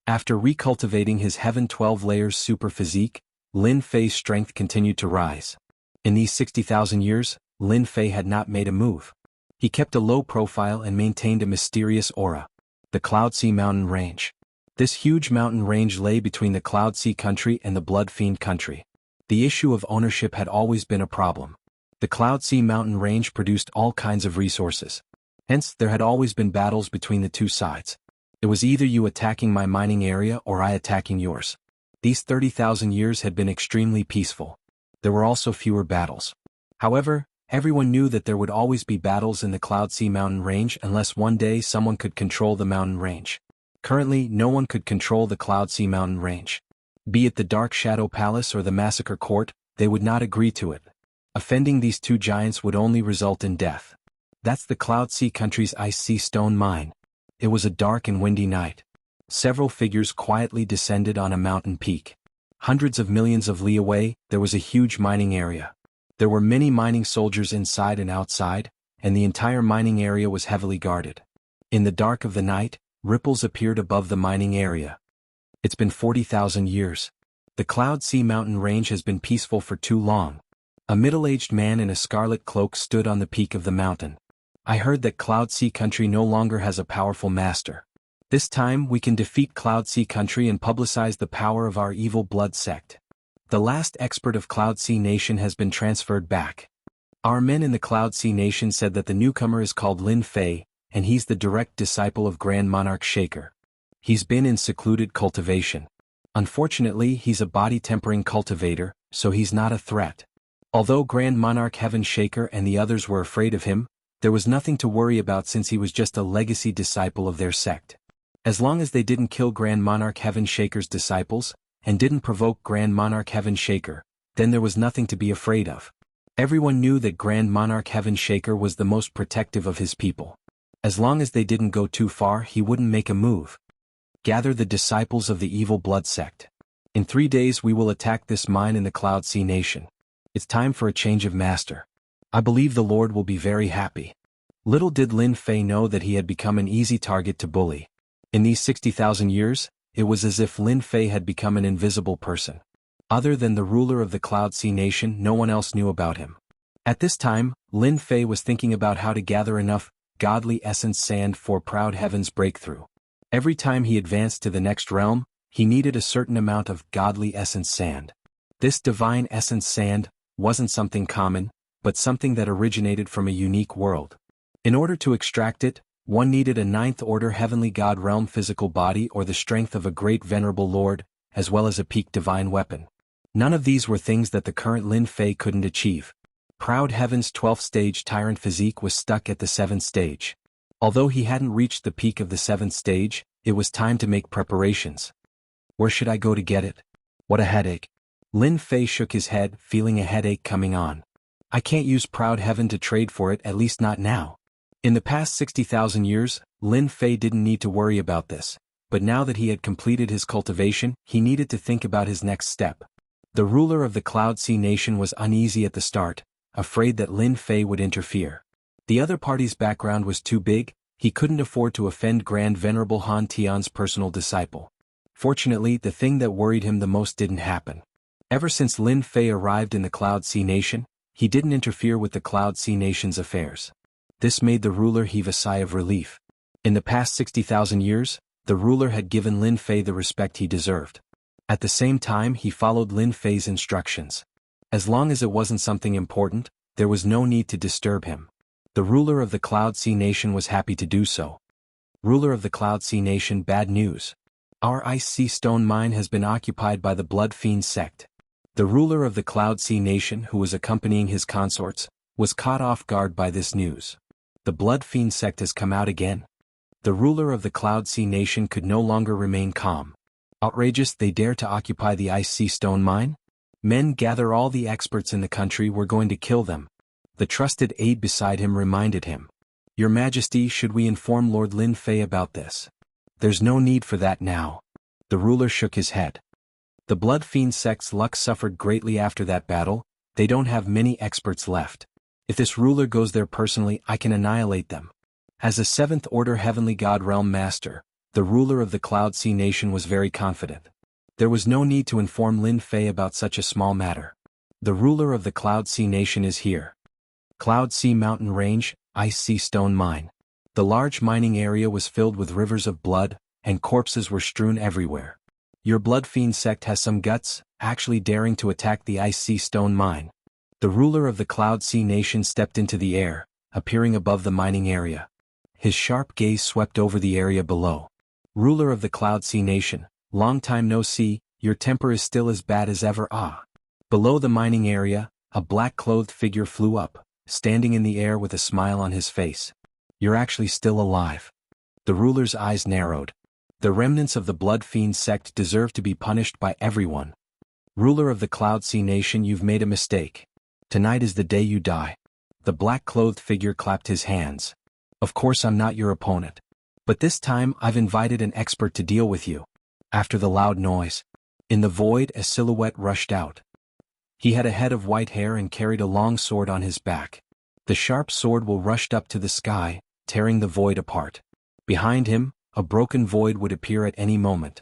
After recultivating his Heaven 12 Layers Super Physique, Lin Fei's strength continued to rise. In these 60,000 years, Lin Fei had not made a move. He kept a low profile and maintained a mysterious aura. The Cloud Sea Mountain Range. This huge mountain range lay between the Cloud Sea country and the Blood Fiend country. The issue of ownership had always been a problem. The Cloud Sea Mountain Range produced all kinds of resources. Hence, there had always been battles between the two sides. It was either you attacking my mining area or I attacking yours. These 30,000 years had been extremely peaceful. There were also fewer battles. However, everyone knew that there would always be battles in the Cloud Sea mountain range unless one day someone could control the mountain range. Currently, no one could control the Cloud Sea mountain range. Be it the Dark Shadow Palace or the Massacre Court, they would not agree to it. Offending these two giants would only result in death. That's the Cloud Sea country's Ice Sea Stone Mine. It was a dark and windy night. Several figures quietly descended on a mountain peak. Hundreds of millions of li away, there was a huge mining area. There were many mining soldiers inside and outside, and the entire mining area was heavily guarded. In the dark of the night, ripples appeared above the mining area. It's been 40,000 years. The Cloud Sea mountain range has been peaceful for too long. A middle-aged man in a scarlet cloak stood on the peak of the mountain. I heard that Cloud Sea country no longer has a powerful master. This time we can defeat Cloud Sea country and publicize the power of our evil blood sect. The last expert of Cloud Sea Nation has been transferred back. Our men in the Cloud Sea Nation said that the newcomer is called Lin Fei, and he's the direct disciple of Grand Monarch Shaker. He's been in secluded cultivation. Unfortunately, he's a body-tempering cultivator, so he's not a threat. Although Grand Monarch Heaven Shaker and the others were afraid of him, there was nothing to worry about since he was just a legacy disciple of their sect. As long as they didn't kill Grand Monarch Heaven Shaker's disciples, and didn't provoke Grand Monarch Heaven Shaker, then there was nothing to be afraid of. Everyone knew that Grand Monarch Heaven Shaker was the most protective of his people. As long as they didn't go too far, he wouldn't make a move. Gather the disciples of the evil blood sect. In 3 days we will attack this mine in the Cloud Sea Nation. It's time for a change of master. I believe the Lord will be very happy. Little did Lin Fei know that he had become an easy target to bully. In these 60,000 years, it was as if Lin Fei had become an invisible person. Other than the ruler of the Cloud Sea Nation, no one else knew about him. At this time, Lin Fei was thinking about how to gather enough godly essence sand for Proud Heaven's breakthrough. Every time he advanced to the next realm, he needed a certain amount of godly essence sand. This divine essence sand wasn't something common, but something that originated from a unique world. In order to extract it, one needed a 9th-order heavenly god realm physical body or the strength of a great venerable lord, as well as a peak divine weapon. None of these were things that the current Lin Fei couldn't achieve. Proud Heaven's 12th stage tyrant physique was stuck at the 7th stage. Although he hadn't reached the peak of the 7th stage, it was time to make preparations. Where should I go to get it? What a headache. Lin Fei shook his head, feeling a headache coming on. I can't use Proud Heaven to trade for it, at least not now. In the past 60,000 years, Lin Fei didn't need to worry about this, but now that he had completed his cultivation, he needed to think about his next step. The ruler of the Cloud Sea Nation was uneasy at the start, afraid that Lin Fei would interfere. The other party's background was too big, he couldn't afford to offend Grand Venerable Han Tian's personal disciple. Fortunately, the thing that worried him the most didn't happen. Ever since Lin Fei arrived in the Cloud Sea Nation, he didn't interfere with the Cloud Sea Nation's affairs. This made the ruler heave a sigh of relief. In the past 60,000 years, the ruler had given Lin Fei the respect he deserved. At the same time, he followed Lin Fei's instructions. As long as it wasn't something important, there was no need to disturb him. The ruler of the Cloud Sea Nation was happy to do so. Ruler of the Cloud Sea Nation, bad news. Our Ice Sea Stone Mine has been occupied by the Blood Fiend sect. The ruler of the Cloud Sea Nation, who was accompanying his consorts, was caught off guard by this news. The Blood Fiend sect has come out again. The ruler of the Cloud Sea Nation could no longer remain calm. Outrageous, they dare to occupy the Ice Sea Stone Mine? Men, gather all the experts in the country, we're going to kill them. The trusted aide beside him reminded him. Your Majesty, should we inform Lord Lin Fei about this? There's no need for that now. The ruler shook his head. The Blood Fiend sect's luck suffered greatly after that battle, they don't have many experts left. If this ruler goes there personally, I can annihilate them. As a 7th-order heavenly god realm master, the ruler of the Cloud Sea Nation was very confident. There was no need to inform Lin Fei about such a small matter. The ruler of the Cloud Sea Nation is here. Cloud Sea Mountain Range, Ice Sea Stone Mine. The large mining area was filled with rivers of blood, and corpses were strewn everywhere. Your Blood Fiend sect has some guts, actually daring to attack the Ice Sea Stone Mine. The ruler of the Cloud Sea Nation stepped into the air, appearing above the mining area. His sharp gaze swept over the area below. Ruler of the Cloud Sea Nation, long time no see, your temper is still as bad as ever. Ah. Below the mining area, a black-clothed figure flew up, standing in the air with a smile on his face. You're actually still alive. The ruler's eyes narrowed. The remnants of the Blood Fiend sect deserve to be punished by everyone. Ruler of the Cloud Sea Nation, you've made a mistake. Tonight is the day you die. The black-clothed figure clapped his hands. Of course I'm not your opponent. But this time I've invited an expert to deal with you. After the loud noise, in the void a silhouette rushed out. He had a head of white hair and carried a long sword on his back. The sharp sword will rushed up to the sky, tearing the void apart. Behind him, a broken void would appear at any moment.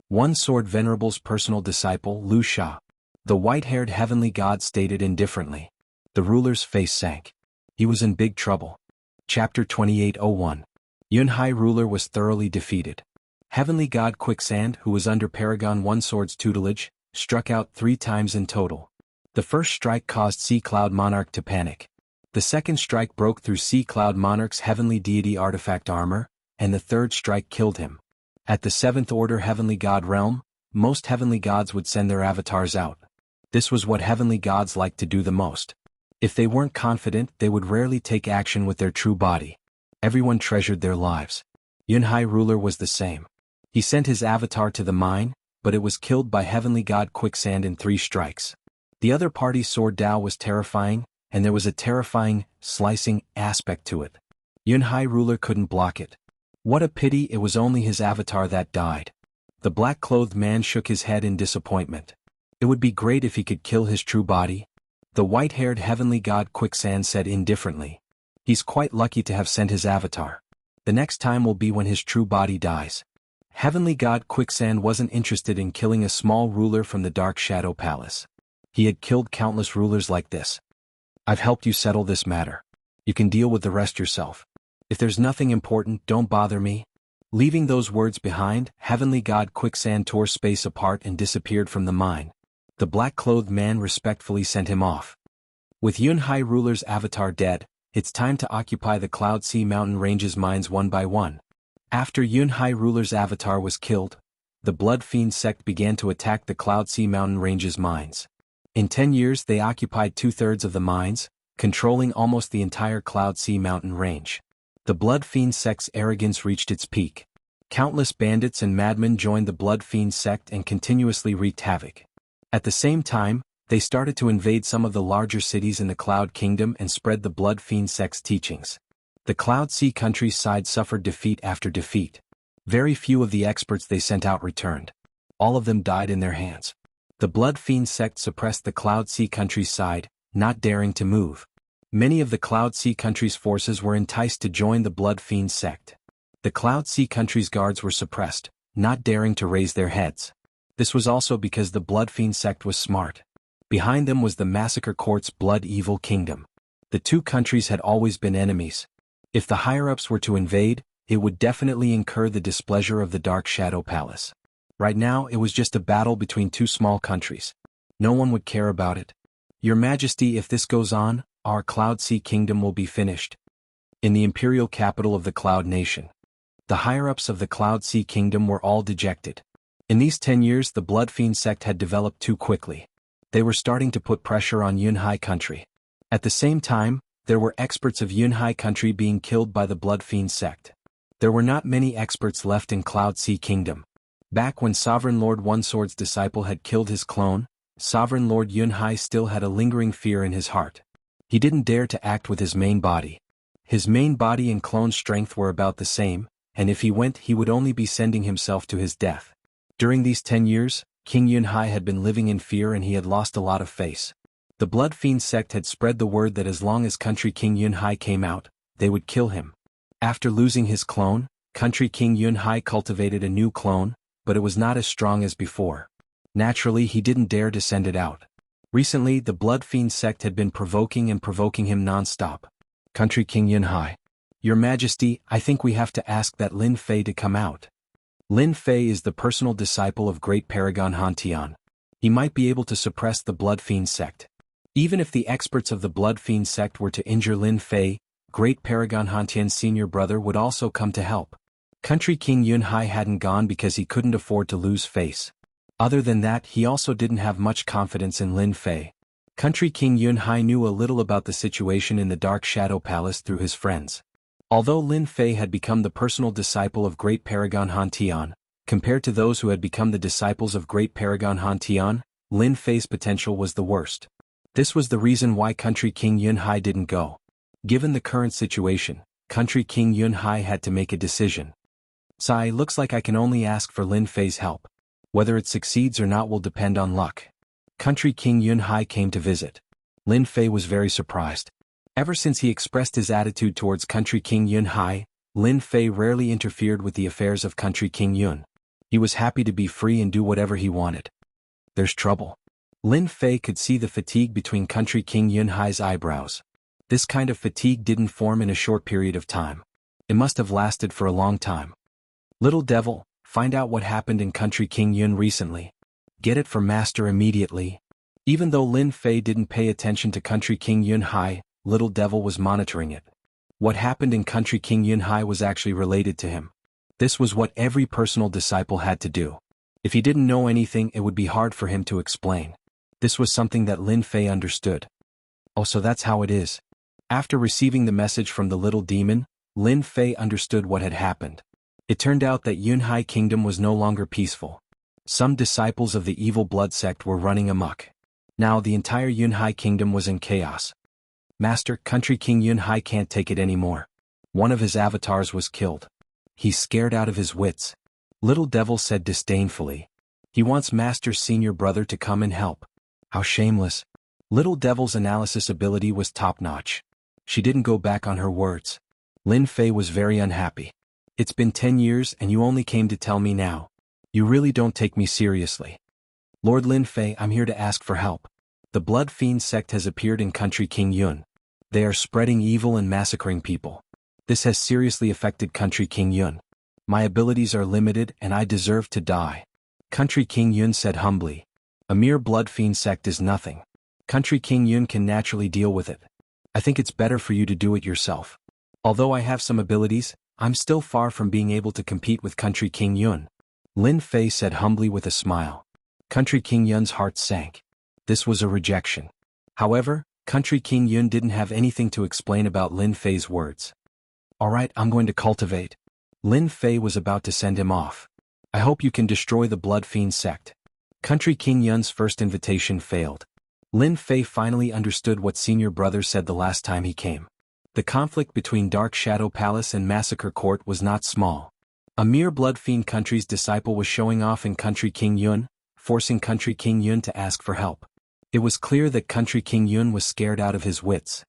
One Sword Venerable's personal disciple, Wuxia. The white-haired heavenly god stated indifferently. The ruler's face sank. He was in big trouble. Chapter 28:01. Yunhai ruler was thoroughly defeated. Heavenly god Quicksand, who was under Paragon One Sword's tutelage, struck out 3 times in total. The first strike caused Sea Cloud Monarch to panic. The second strike broke through Sea Cloud Monarch's heavenly deity artifact armor, and the third strike killed him. At the 7th Order Heavenly God realm, most heavenly gods would send their avatars out. This was what heavenly gods liked to do the most. If they weren't confident, they would rarely take action with their true body. Everyone treasured their lives. Yunhai ruler was the same. He sent his avatar to the mine, but it was killed by heavenly god Quicksand in 3 strikes. The other party's sword Dao was terrifying, and there was a terrifying, slicing aspect to it. Yunhai ruler couldn't block it. What a pity it was only his avatar that died. The black-clothed man shook his head in disappointment. It would be great if he could kill his true body. The white-haired heavenly god Quicksand said indifferently. He's quite lucky to have sent his avatar. The next time will be when his true body dies. Heavenly god Quicksand wasn't interested in killing a small ruler from the Dark Shadow Palace. He had killed countless rulers like this. I've helped you settle this matter. You can deal with the rest yourself. If there's nothing important, don't bother me. Leaving those words behind, heavenly god Quicksand tore space apart and disappeared from the mine. The black-clothed man respectfully sent him off. With Yunhai ruler's avatar dead, it's time to occupy the Cloud Sea Mountain Ranges mines one by one. After Yunhai ruler's avatar was killed, the Blood Fiend sect began to attack the Cloud Sea Mountain Ranges mines. In 10 years they occupied 2/3 of the mines, controlling almost the entire Cloud Sea Mountain range. The Blood Fiend sect's arrogance reached its peak. Countless bandits and madmen joined the Blood Fiend sect and continuously wreaked havoc. At the same time, they started to invade some of the larger cities in the Cloud Kingdom and spread the Blood Fiend sect's teachings. The Cloud Sea countryside suffered defeat after defeat. Very few of the experts they sent out returned. All of them died in their hands. The Blood Fiend sect suppressed the Cloud Sea countryside, not daring to move. Many of the Cloud Sea country's forces were enticed to join the Blood Fiend sect. The Cloud Sea country's guards were suppressed, not daring to raise their heads. This was also because the Blood Fiend sect was smart. Behind them was the Massacre Court's Blood Evil Kingdom. The 2 countries had always been enemies. If the higher-ups were to invade, it would definitely incur the displeasure of the Dark Shadow Palace. Right now it was just a battle between 2 small countries. No one would care about it. Your Majesty, if this goes on, our Cloud Sea Kingdom will be finished. In the imperial capital of the Cloud Nation, the higher-ups of the Cloud Sea Kingdom were all dejected. In these 10 years the Blood Fiend sect had developed too quickly. They were starting to put pressure on Yunhai country. At the same time, there were experts of Yunhai country being killed by the Blood Fiend sect. There were not many experts left in Cloud Sea Kingdom. Back when Sovereign Lord One Sword's disciple had killed his clone, Sovereign Lord Yunhai still had a lingering fear in his heart. He didn't dare to act with his main body. His main body and clone strength were about the same, and if he went he would only be sending himself to his death. During these 10 years, King Yunhai had been living in fear and he had lost a lot of face. The Blood Fiend sect had spread the word that as long as Country King Yunhai came out, they would kill him. After losing his clone, Country King Yunhai cultivated a new clone, but it was not as strong as before. Naturally he didn't dare to send it out. Recently the Blood Fiend sect had been provoking him non-stop. Country King Yunhai. Your Majesty, I think we have to ask that Lin Fei to come out. Lin Fei is the personal disciple of Great Paragon Hantian. He might be able to suppress the Blood Fiend sect. Even if the experts of the Blood Fiend sect were to injure Lin Fei, Great Paragon Hantian's senior brother would also come to help. Country King Yunhai hadn't gone because he couldn't afford to lose face. Other than that, he also didn't have much confidence in Lin Fei. Country King Yunhai knew a little about the situation in the Dark Shadow Palace through his friends. Although Lin Fei had become the personal disciple of Great Paragon Han Tian, compared to those who had become the disciples of Great Paragon Han Tian, Lin Fei's potential was the worst. This was the reason why Country King Yunhai didn't go. Given the current situation, Country King Yunhai had to make a decision. "Sai, looks like I can only ask for Lin Fei's help. Whether it succeeds or not will depend on luck." Country King Yunhai came to visit. Lin Fei was very surprised. Ever since he expressed his attitude towards Country King Yunhai, Lin Fei rarely interfered with the affairs of Country King Yun. He was happy to be free and do whatever he wanted. "There's trouble." Lin Fei could see the fatigue between Country King Yunhai's eyebrows. This kind of fatigue didn't form in a short period of time. It must have lasted for a long time. "Little devil, find out what happened in Country King Yun recently. Get it from Master immediately." Even though Lin Fei didn't pay attention to Country King Yunhai, Little Devil was monitoring it. What happened in Country King Yunhai was actually related to him. This was what every personal disciple had to do. If he didn't know anything, it would be hard for him to explain. This was something that Lin Fei understood. "Oh, so that's how it is." After receiving the message from the little demon, Lin Fei understood what had happened. It turned out that Yunhai Kingdom was no longer peaceful. Some disciples of the evil blood sect were running amok. Now the entire Yunhai Kingdom was in chaos. "Master, Country King Yunhai can't take it anymore. One of his avatars was killed. He's scared out of his wits." Little Devil said disdainfully. "He wants Master's senior brother to come and help. How shameless." Little Devil's analysis ability was top-notch. She didn't go back on her words. Lin Fei was very unhappy. "It's been 10 years and you only came to tell me now. You really don't take me seriously." "Lord Lin Fei, I'm here to ask for help. The Blood Fiend sect has appeared in Country King Yun. They are spreading evil and massacring people. This has seriously affected Country King Yun. My abilities are limited and I deserve to die." Country King Yun said humbly. "A mere Blood Fiend sect is nothing. Country King Yun can naturally deal with it. I think it's better for you to do it yourself. Although I have some abilities, I'm still far from being able to compete with Country King Yun." Lin Fei said humbly with a smile. Country King Yun's heart sank. This was a rejection. However, Country King Yun didn't have anything to explain about Lin Fei's words. "Alright, I'm going to cultivate." Lin Fei was about to send him off. "I hope you can destroy the Blood Fiend sect." Country King Yun's first invitation failed. Lin Fei finally understood what Senior Brother said the last time he came. The conflict between Dark Shadow Palace and Massacre Court was not small. A mere Blood Fiend country's disciple was showing off in Country King Yun, forcing Country King Yun to ask for help. It was clear that Country King Yun was scared out of his wits.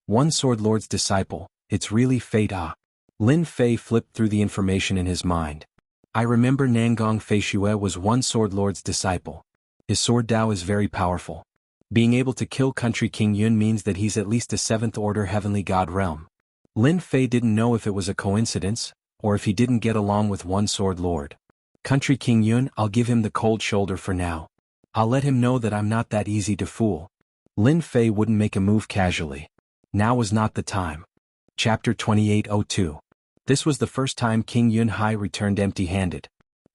One Sword Lord's disciple, it's really fate ah. Lin Fei flipped through the information in his mind. "I remember Nangong Fei Shue was one Sword Lord's disciple. His sword Dao is very powerful. Being able to kill Country King Yun means that he's at least a 7th order heavenly god realm." Lin Fei didn't know if it was a coincidence, or if he didn't get along with one Sword Lord. "Country King Yun, I'll give him the cold shoulder for now. I'll let him know that I'm not that easy to fool." Lin Fei wouldn't make a move casually. Now was not the time. Chapter 2802. This was the first time King Yunhai returned empty-handed.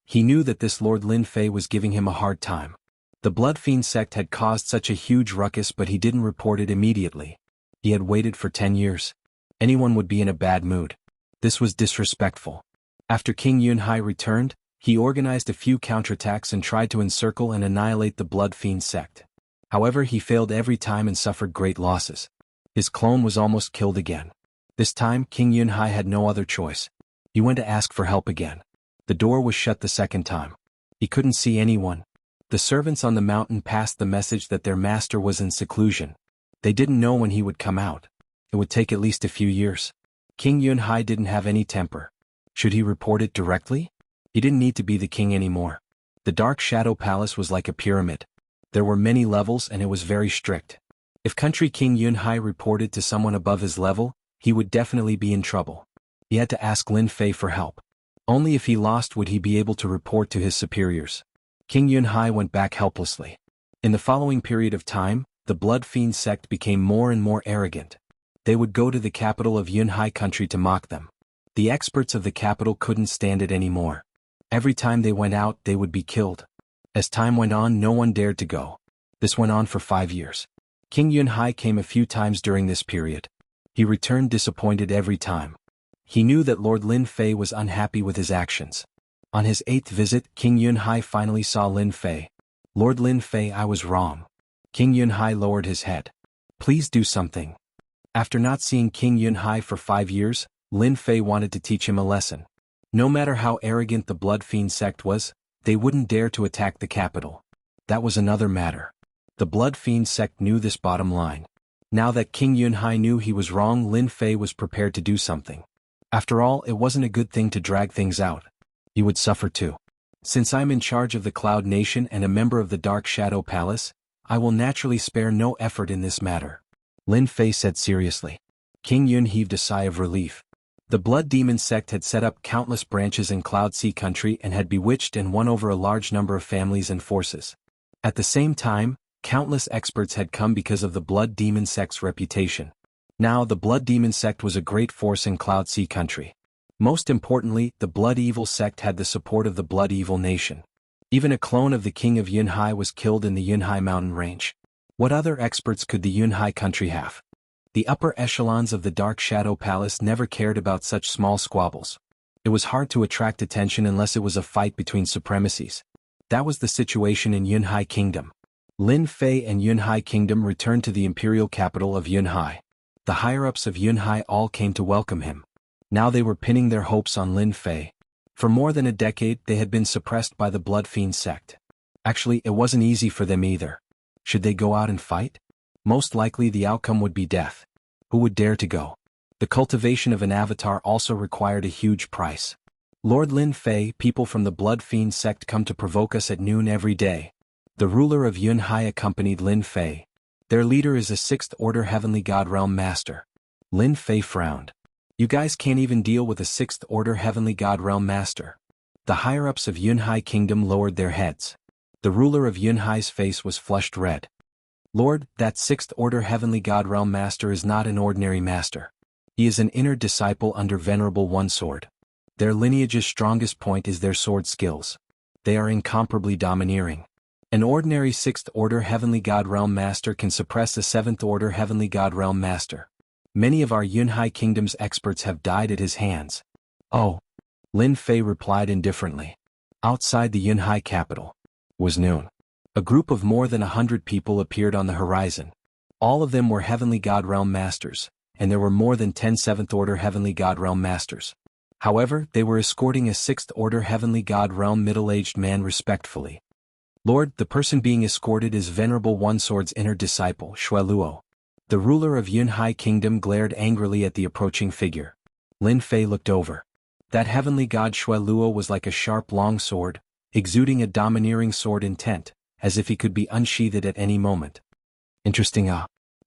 He knew that this Lord Lin Fei was giving him a hard time. The Blood Fiend sect had caused such a huge ruckus, but he didn't report it immediately. He had waited for 10 years. Anyone would be in a bad mood. This was disrespectful. After King Yunhai returned, he organized a few counterattacks and tried to encircle and annihilate the Blood Fiend sect. However, he failed every time and suffered great losses. His clone was almost killed again. This time, King Yunhai had no other choice. He went to ask for help again. The door was shut the second time. He couldn't see anyone. The servants on the mountain passed the message that their master was in seclusion. They didn't know when he would come out. It would take at least a few years. King Yunhai didn't have any temper. Should he report it directly? He didn't need to be the king anymore. The Dark Shadow Palace was like a pyramid. There were many levels and it was very strict. If Country King Yunhai reported to someone above his level, he would definitely be in trouble. He had to ask Lin Fei for help. Only if he lost would he be able to report to his superiors. King Yunhai went back helplessly. In the following period of time, the Blood Fiend sect became more and more arrogant. They would go to the capital of Yunhai country to mock them. The experts of the capital couldn't stand it anymore. Every time they went out, they would be killed. As time went on, no one dared to go. This went on for 5 years. King Yunhai came a few times during this period. He returned disappointed every time. He knew that Lord Lin Fei was unhappy with his actions. On his 8th visit, King Yunhai finally saw Lin Fei. Lord Lin Fei, I was wrong. King Yunhai lowered his head. Please do something. After not seeing King Yunhai for 5 years, Lin Fei wanted to teach him a lesson. No matter how arrogant the Blood Fiend sect was, they wouldn't dare to attack the capital. That was another matter. The Blood Fiend sect knew this bottom line. Now that King Yunhai knew he was wrong, Lin Fei was prepared to do something. After all, it wasn't a good thing to drag things out. He would suffer too. Since I'm in charge of the Cloud Nation and a member of the Dark Shadow Palace, I will naturally spare no effort in this matter. Lin Fei said seriously. King Yun heaved a sigh of relief. The Blood Demon sect had set up countless branches in Cloud Sea country and had bewitched and won over a large number of families and forces. At the same time, countless experts had come because of the Blood Demon sect's reputation. Now the Blood Demon sect was a great force in Cloud Sea country. Most importantly, the Blood Evil sect had the support of the Blood Evil nation. Even a clone of the king of Yunhai was killed in the Yunhai mountain range. What other experts could the Yunhai country have? The upper echelons of the Dark Shadow Palace never cared about such small squabbles. It was hard to attract attention unless it was a fight between supremacies. That was the situation in Yunhai Kingdom. Lin Fei and Yunhai Kingdom returned to the imperial capital of Yunhai. The higher-ups of Yunhai all came to welcome him. Now they were pinning their hopes on Lin Fei. For more than a decade they had been suppressed by the Blood Fiend sect. Actually, it wasn't easy for them either. Should they go out and fight? Most likely the outcome would be death. Who would dare to go? The cultivation of an avatar also required a huge price. Lord Lin Fei, people from the Blood Fiend sect come to provoke us at noon every day. The ruler of Yunhai accompanied Lin Fei. Their leader is a 6th Order Heavenly God Realm Master. Lin Fei frowned. You guys can't even deal with a 6th Order Heavenly God Realm Master. The higher-ups of Yunhai Kingdom lowered their heads. The ruler of Yunhai's face was flushed red. Lord, that 6th Order Heavenly God Realm Master is not an ordinary master. He is an inner disciple under Venerable One Sword. Their lineage's strongest point is their sword skills. They are incomparably domineering. An ordinary 6th Order Heavenly God Realm Master can suppress a 7th Order Heavenly God Realm Master. Many of our Yunhai Kingdom's experts have died at his hands. Oh. Lin Fei replied indifferently. Outside the Yunhai capital. Was noon. A group of more than 100 people appeared on the horizon. All of them were Heavenly God Realm Masters, and there were more than 10 7th Order Heavenly God Realm Masters. However, they were escorting a 6th Order Heavenly God Realm middle-aged man respectfully. Lord, the person being escorted is Venerable One Sword's inner disciple, Shueluo. The ruler of Yunhai Kingdom glared angrily at the approaching figure. Lin Fei looked over. That heavenly god Shueluo was like a sharp long sword, exuding a domineering sword intent, as if he could be unsheathed at any moment. Interesting.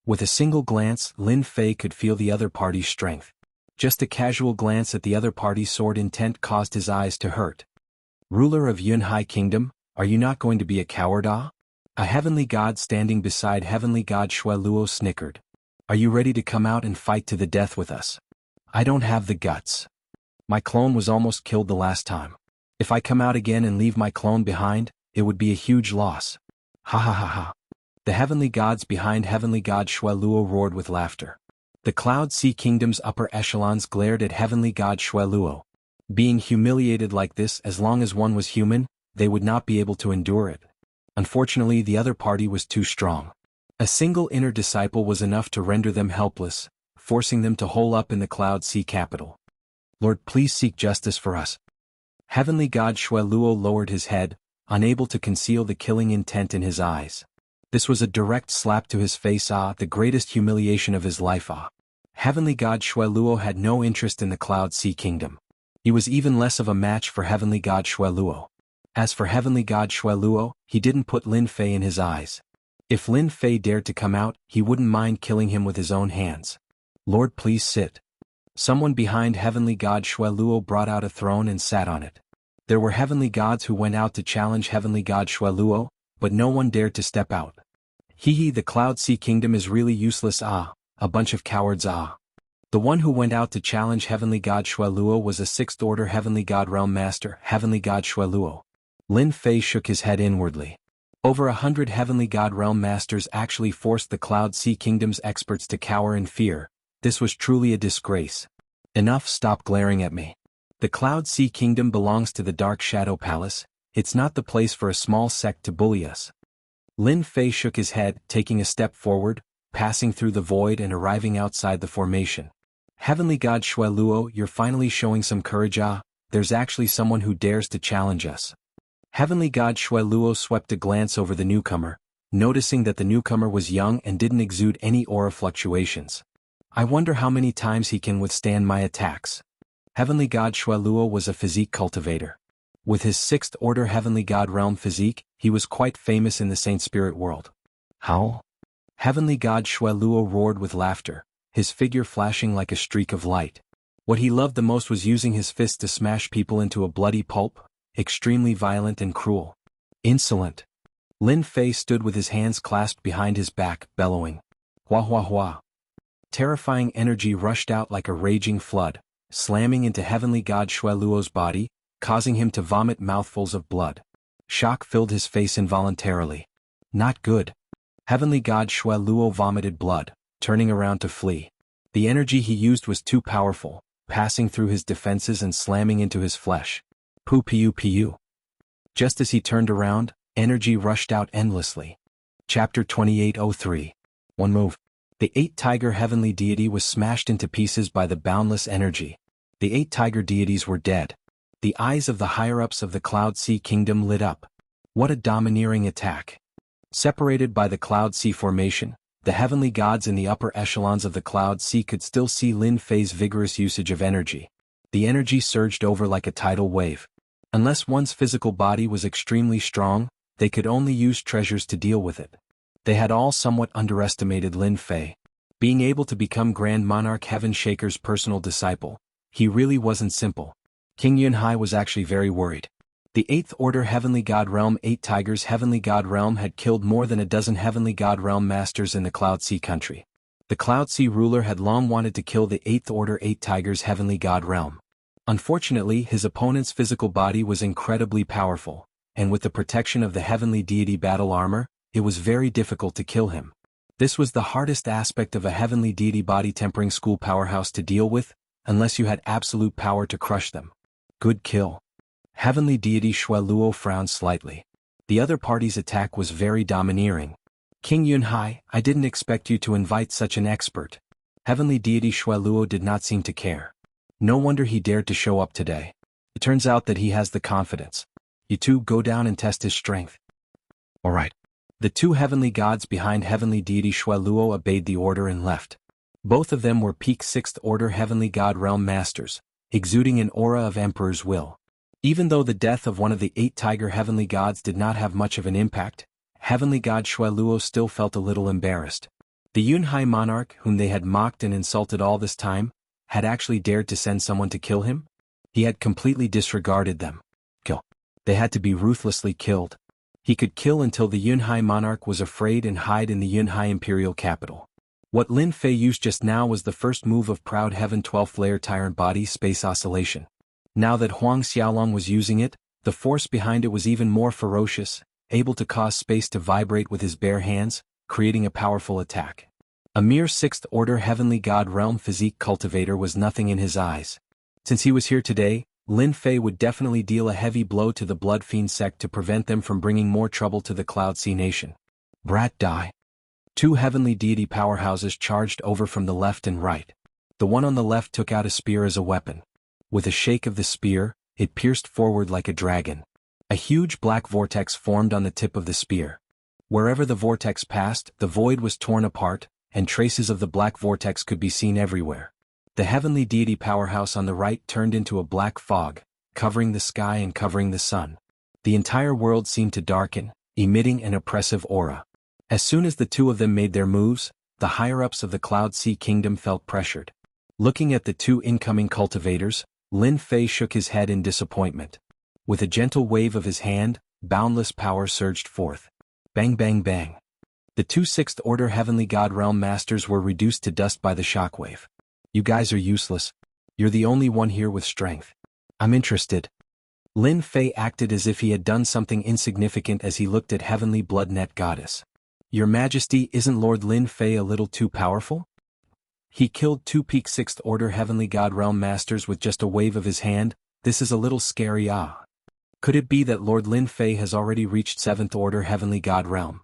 With a single glance, Lin Fei could feel the other party's strength. Just a casual glance at the other party's sword intent caused his eyes to hurt. Ruler of Yunhai Kingdom, are you not going to be a coward? A heavenly god standing beside heavenly god Shueluo snickered. Are you ready to come out and fight to the death with us? I don't have the guts. My clone was almost killed the last time. If I come out again and leave my clone behind, it would be a huge loss. Ha ha ha ha. The heavenly gods behind heavenly god Shueluo roared with laughter. The Cloud Sea Kingdom's upper echelons glared at heavenly god Shueluo. Being humiliated like this, as long as one was human, they would not be able to endure it. Unfortunately, the other party was too strong. A single inner disciple was enough to render them helpless, forcing them to hole up in the Cloud Sea capital. Lord, please seek justice for us. Heavenly god Shueluo lowered his head, unable to conceal the killing intent in his eyes. This was a direct slap to his face. The greatest humiliation of his life. Heavenly god Shueluo had no interest in the Cloud Sea Kingdom. He was even less of a match for heavenly god Shueluo. As for heavenly god Shueluo, he didn't put Lin Fei in his eyes. If Lin Fei dared to come out, he wouldn't mind killing him with his own hands. Lord, please sit. Someone behind heavenly god Shueluo brought out a throne and sat on it. There were heavenly gods who went out to challenge heavenly god Shueluo, but no one dared to step out. The Cloud Sea Kingdom is really useless. A bunch of cowards. The one who went out to challenge Heavenly God Shueluo was a 6th Order Heavenly God Realm Master, Heavenly God Shueluo. Lin Fei shook his head inwardly. Over 100 Heavenly God Realm Masters actually forced the Cloud Sea Kingdom's experts to cower in fear. This was truly a disgrace. Enough, stop glaring at me. The Cloud Sea Kingdom belongs to the Dark Shadow Palace. It's not the place for a small sect to bully us. Lin Fei shook his head, taking a step forward, passing through the void and arriving outside the formation. Heavenly God Shueluo, you're finally showing some courage. There's actually someone who dares to challenge us. Heavenly God Shueluo swept a glance over the newcomer, noticing that the newcomer was young and didn't exude any aura fluctuations. I wonder how many times he can withstand my attacks. Heavenly God Shueluo was a physique cultivator. With his 6th Order Heavenly God Realm physique, he was quite famous in the Saint Spirit world. How? Heavenly God Shueluo roared with laughter, his figure flashing like a streak of light. What he loved the most was using his fists to smash people into a bloody pulp, extremely violent and cruel. Insolent. Lin Fei stood with his hands clasped behind his back, bellowing. Hua hua hua. Terrifying energy rushed out like a raging flood, slamming into Heavenly God Shueluo's body, causing him to vomit mouthfuls of blood. Shock filled his face involuntarily. Not good. Heavenly God Shueluo vomited blood, turning around to flee. The energy he used was too powerful, passing through his defenses and slamming into his flesh. Pu piu piu. Just as he turned around, energy rushed out endlessly. Chapter 2803. One move. The 8 Tiger Heavenly Deity was smashed into pieces by the boundless energy. The 8 Tiger Deities were dead. The eyes of the higher-ups of the Cloud Sea Kingdom lit up. What a domineering attack. Separated by the Cloud Sea formation, the heavenly gods in the upper echelons of the Cloud Sea could still see Lin Fei's vigorous usage of energy. The energy surged over like a tidal wave. Unless one's physical body was extremely strong, they could only use treasures to deal with it. They had all somewhat underestimated Lin Fei. Being able to become Grand Monarch Heaven Shaker's personal disciple, he really wasn't simple. King Yunhai was actually very worried. The 8th Order Heavenly God Realm 8 Tigers Heavenly God Realm had killed more than a dozen Heavenly God Realm Masters in the Cloud Sea country. The Cloud Sea ruler had long wanted to kill the 8th Order 8 Tigers Heavenly God Realm. Unfortunately, his opponent's physical body was incredibly powerful, and with the protection of the Heavenly Deity battle armor, it was very difficult to kill him. This was the hardest aspect of a Heavenly Deity body tempering school powerhouse to deal with, unless you had absolute power to crush them. Good kill. Heavenly Deity Shueluo frowned slightly. The other party's attack was very domineering. King Yunhai, I didn't expect you to invite such an expert. Heavenly Deity Shueluo did not seem to care. No wonder he dared to show up today. It turns out that he has the confidence. You two go down and test his strength. Alright. The 2 heavenly gods behind Heavenly Deity Shueluo obeyed the order and left. Both of them were peak 6th Order Heavenly God Realm Masters, exuding an aura of Emperor's will. Even though the death of one of the 8 Tiger Heavenly Gods did not have much of an impact, Heavenly God Shueluo still felt a little embarrassed. The Yunhai monarch, whom they had mocked and insulted all this time, had actually dared to send someone to kill him? He had completely disregarded them. Kill. They had to be ruthlessly killed. He could kill until the Yunhai monarch was afraid and hide in the Yunhai imperial capital. What Lin Fei used just now was the first move of Proud Heaven 12th Layer Tyrant Body Space Oscillation. Now that Huang Xiaolong was using it, the force behind it was even more ferocious, able to cause space to vibrate with his bare hands, creating a powerful attack. A mere 6th Order Heavenly God Realm Physique Cultivator was nothing in his eyes. Since he was here today, Lin Fei would definitely deal a heavy blow to the Blood Fiend sect to prevent them from bringing more trouble to the Cloud Sea Nation. Brat die. 2 heavenly deity powerhouses charged over from the left and right. The one on the left took out a spear as a weapon. With a shake of the spear, it pierced forward like a dragon. A huge black vortex formed on the tip of the spear. Wherever the vortex passed, the void was torn apart, and traces of the black vortex could be seen everywhere. The heavenly deity powerhouse on the right turned into a black fog, covering the sky and covering the sun. The entire world seemed to darken, emitting an oppressive aura. As soon as the 2 of them made their moves, the higher-ups of the Cloud Sea Kingdom felt pressured. Looking at the 2 incoming cultivators, Lin Fei shook his head in disappointment. With a gentle wave of his hand, boundless power surged forth. Bang bang bang. The 2 6th Order Heavenly God Realm Masters were reduced to dust by the shockwave. You guys are useless. You're the only one here with strength. I'm interested. Lin Fei acted as if he had done something insignificant as he looked at Heavenly Blood Net Goddess. Your Majesty, isn't Lord Lin Fei a little too powerful? He killed 2 peak 6th Order Heavenly God Realm Masters with just a wave of his hand. This is a little scary. Could it be that Lord Lin Fei has already reached 7th Order Heavenly God Realm?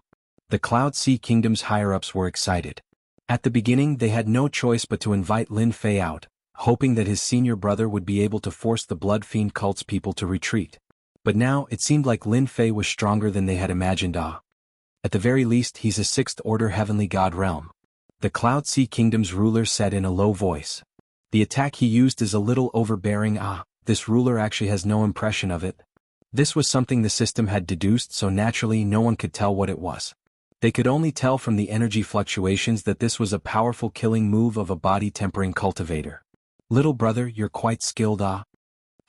The Cloud Sea Kingdom's higher-ups were excited. At the beginning they had no choice but to invite Lin Fei out, hoping that his senior brother would be able to force the Blood Fiend cult's people to retreat. But now it seemed like Lin Fei was stronger than they had imagined. At the very least he's a 6th Order Heavenly God Realm. The Cloud Sea Kingdom's ruler said in a low voice. The attack he used is a little overbearing. This ruler actually has no impression of it. This was something the system had deduced, so naturally no one could tell what it was. They could only tell from the energy fluctuations that this was a powerful killing move of a body-tempering cultivator. Little brother, you're quite skilled.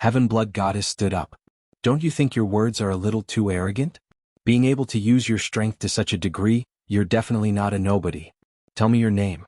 Heaven Blood Goddess stood up. Don't you think your words are a little too arrogant? Being able to use your strength to such a degree, you're definitely not a nobody. Tell me your name.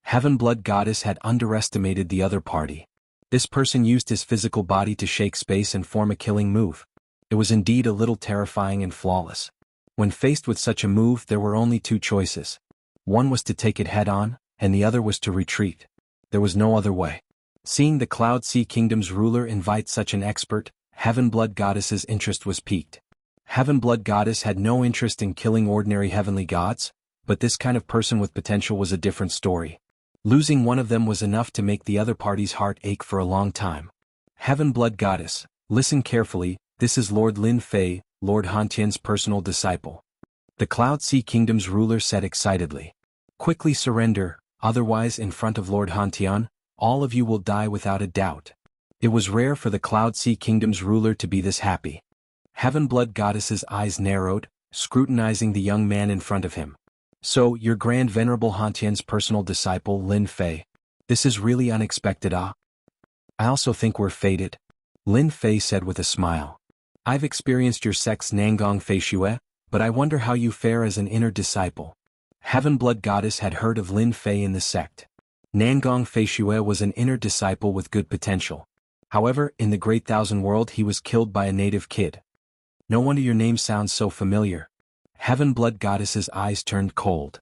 Heaven Blood Goddess had underestimated the other party. This person used his physical body to shake space and form a killing move. It was indeed a little terrifying and flawless. When faced with such a move there were only 2 choices. One was to take it head-on, and the other was to retreat. There was no other way. Seeing the Cloud Sea Kingdom's ruler invite such an expert, Heaven Blood Goddess's interest was piqued. Heaven Blood Goddess had no interest in killing ordinary heavenly gods, but this kind of person with potential was a different story. Losing one of them was enough to make the other party's heart ache for a long time. Heaven Blood Goddess, listen carefully, this is Lord Lin Fei, Lord Hantian's personal disciple. The Cloud Sea Kingdom's ruler said excitedly. Quickly surrender, otherwise in front of Lord Hantian, all of you will die without a doubt. It was rare for the Cloud Sea Kingdom's ruler to be this happy. Heaven Blood Goddess's eyes narrowed, scrutinizing the young man in front of him. So, your Grand Venerable Hantian's personal disciple Lin Fei. This is really unexpected. I also think we're fated. Lin Fei said with a smile. I've experienced your sect's Nangong Fei Xue, but I wonder how you fare as an inner disciple. Heaven Blood Goddess had heard of Lin Fei in the sect. Nangong Fei Xue was an inner disciple with good potential. However, in the Great Thousand World he was killed by a native kid. No wonder your name sounds so familiar. Heaven Blood Goddess's eyes turned cold.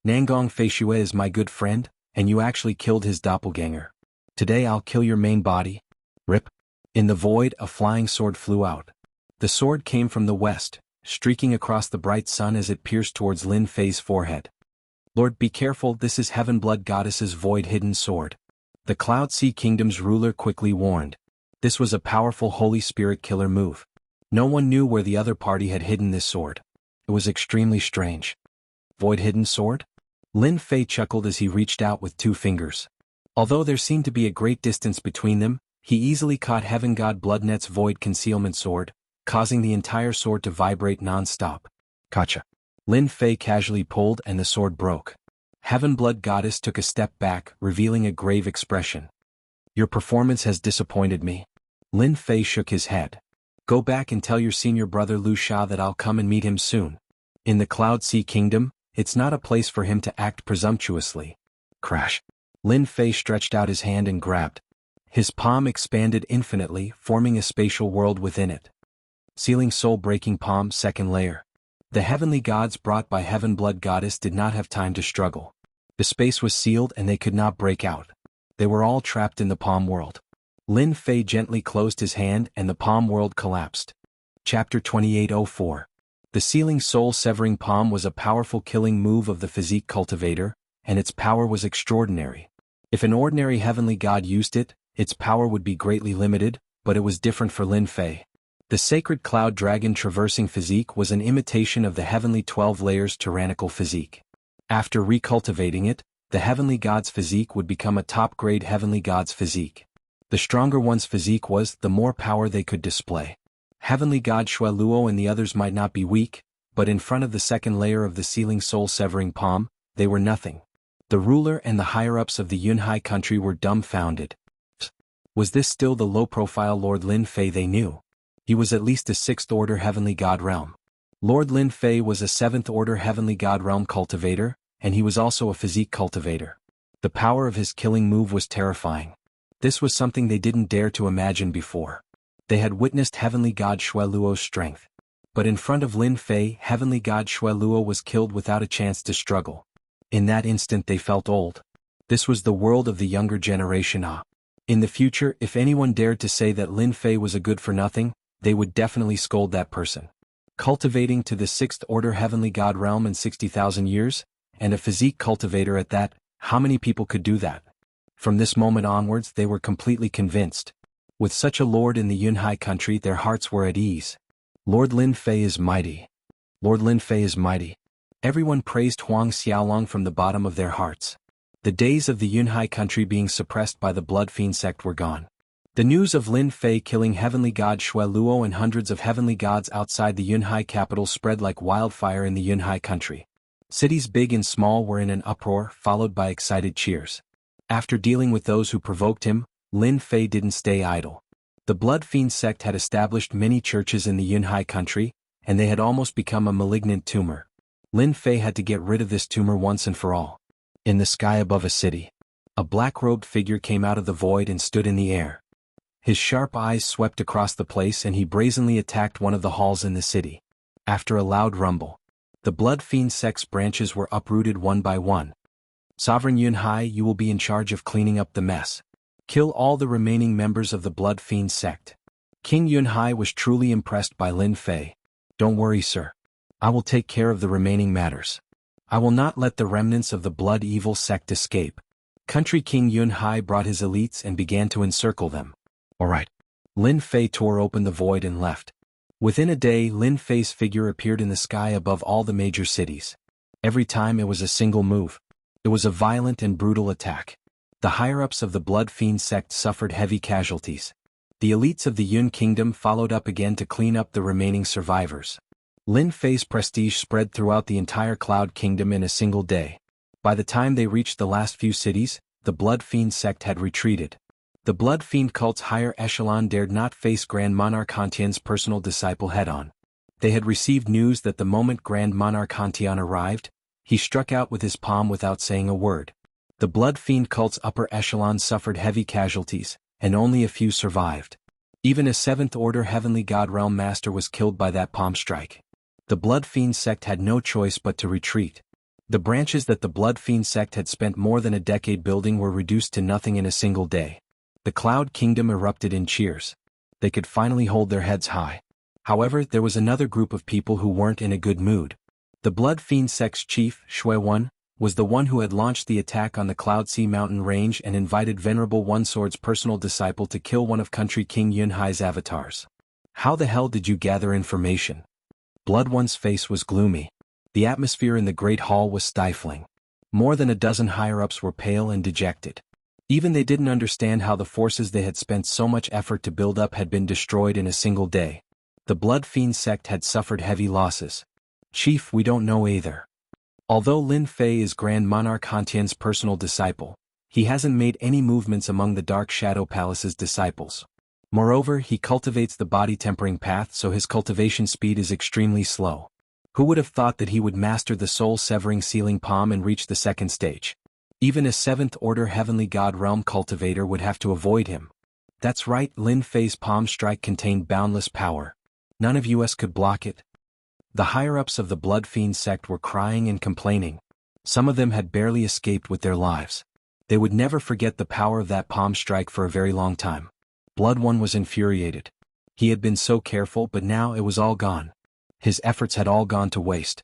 Nangong Fei Xue is my good friend, and you actually killed his doppelganger. Today I'll kill your main body. Rip. In the void a flying sword flew out. The sword came from the west, streaking across the bright sun as it pierced towards Lin Fei's forehead. Lord, be careful, this is Heaven Blood Goddess's void-hidden sword. The Cloud Sea Kingdom's ruler quickly warned. This was a powerful Holy Spirit killer move. No one knew where the other party had hidden this sword. It was extremely strange. Void-hidden sword? Lin Fei chuckled as he reached out with 2 fingers. Although there seemed to be a great distance between them, he easily caught Heaven God Bloodnet's void concealment sword, causing the entire sword to vibrate non-stop. Gotcha. Lin Fei casually pulled and the sword broke. Heaven Blood Goddess took a step back, revealing a grave expression. Your performance has disappointed me. Lin Fei shook his head. Go back and tell your senior brother Lu Sha that I'll come and meet him soon. In the Cloud Sea Kingdom, it's not a place for him to act presumptuously. Crash. Lin Fei stretched out his hand and grabbed. His palm expanded infinitely, forming a spatial world within it. Sealing soul-breaking palm, 2nd layer. The heavenly gods brought by Heaven Blood Goddess did not have time to struggle. The space was sealed and they could not break out. They were all trapped in the palm world. Lin Fei gently closed his hand and the palm world collapsed. Chapter 2804. The sealing soul-severing palm was a powerful killing move of the physique cultivator, and its power was extraordinary. If an ordinary heavenly god used it, its power would be greatly limited, but it was different for Lin Fei. The sacred cloud dragon traversing physique was an imitation of the heavenly 12 layers tyrannical physique. After recultivating it, the heavenly god's physique would become a top-grade heavenly god's physique. The stronger one's physique was, the more power they could display. Heavenly god Xue Luo and the others might not be weak, but in front of the 2nd layer of the sealing soul-severing palm, they were nothing. The ruler and the higher-ups of the Yunhai country were dumbfounded. Was this still the low-profile Lord Lin Fei they knew? He was at least a 6th-order heavenly god realm. Lord Lin Fei was a 7th-order heavenly god realm cultivator, and he was also a physique cultivator. The power of his killing move was terrifying. This was something they didn't dare to imagine before. They had witnessed Heavenly God Shui Luo's strength. But in front of Lin Fei, Heavenly God Shui Luo was killed without a chance to struggle. In that instant they felt old. This was the world of the younger generation. In the future, if anyone dared to say that Lin Fei was a good-for-nothing, they would definitely scold that person. Cultivating to the 6th order Heavenly God realm in 60,000 years? And a physique cultivator at that, how many people could do that? From this moment onwards they were completely convinced. With such a lord in the Yunhai country their hearts were at ease. Lord Lin Fei is mighty. Lord Lin Fei is mighty. Everyone praised Huang Xiaolong from the bottom of their hearts. The days of the Yunhai country being suppressed by the Blood Fiend sect were gone. The news of Lin Fei killing Heavenly God Shui Luo and hundreds of heavenly gods outside the Yunhai capital spread like wildfire in the Yunhai country. Cities big and small were in an uproar, followed by excited cheers. After dealing with those who provoked him, Lin Fei didn't stay idle. The Blood Fiend sect had established many churches in the Yunhai country, and they had almost become a malignant tumor. Lin Fei had to get rid of this tumor once and for all. In the sky above a city, a black-robed figure came out of the void and stood in the air. His sharp eyes swept across the place and he brazenly attacked one of the halls in the city. After a loud rumble, the Blood Fiend sect's branches were uprooted one by one. Sovereign Yunhai, you will be in charge of cleaning up the mess. Kill all the remaining members of the Blood Fiend sect. King Yunhai was truly impressed by Lin Fei. Don't worry, sir. I will take care of the remaining matters. I will not let the remnants of the Blood Evil sect escape. Country King Yunhai brought his elites and began to encircle them. Alright. Lin Fei tore open the void and left. Within a day, Lin Fei's figure appeared in the sky above all the major cities. Every time it was a single move. It was a violent and brutal attack. The higher-ups of the Blood Fiend sect suffered heavy casualties. The elites of the Yun Kingdom followed up again to clean up the remaining survivors. Lin Fei's prestige spread throughout the entire Cloud Kingdom in a single day. By the time they reached the last few cities, the Blood Fiend sect had retreated. The Blood Fiend cult's higher echelon dared not face Grand Monarch Hantian's personal disciple head-on. They had received news that the moment Grand Monarch Hantian arrived, he struck out with his palm without saying a word. The Blood Fiend cult's upper echelon suffered heavy casualties, and only a few survived. Even a 7th order Heavenly God Realm Master was killed by that palm strike. The Blood Fiend sect had no choice but to retreat. The branches that the Blood Fiend sect had spent more than a decade building were reduced to nothing in a single day. The Cloud Kingdom erupted in cheers. They could finally hold their heads high. However, there was another group of people who weren't in a good mood. The Blood Fiend sect's chief, Shui Wan, was the one who had launched the attack on the Cloud Sea mountain range and invited Venerable One Sword's personal disciple to kill one of Country King Yunhai's avatars. How the hell did you gather information? Blood One's face was gloomy. The atmosphere in the Great Hall was stifling. More than a dozen higher-ups were pale and dejected. Even they didn't understand how the forces they had spent so much effort to build up had been destroyed in a single day. The Blood Fiend sect had suffered heavy losses. Chief, we don't know either. Although Lin Fei is Grand Monarch Hantian's personal disciple, he hasn't made any movements among the Dark Shadow Palace's disciples. Moreover, he cultivates the body tempering path, so his cultivation speed is extremely slow. Who would have thought that he would master the soul-severing sealing palm and reach the 2nd stage? Even a 7th order Heavenly God Realm cultivator would have to avoid him. That's right, Lin Fei's palm strike contained boundless power. None of us could block it. The higher-ups of the Blood Fiend sect were crying and complaining. Some of them had barely escaped with their lives. They would never forget the power of that palm strike for a very long time. Blood One was infuriated. He had been so careful, but now it was all gone. His efforts had all gone to waste.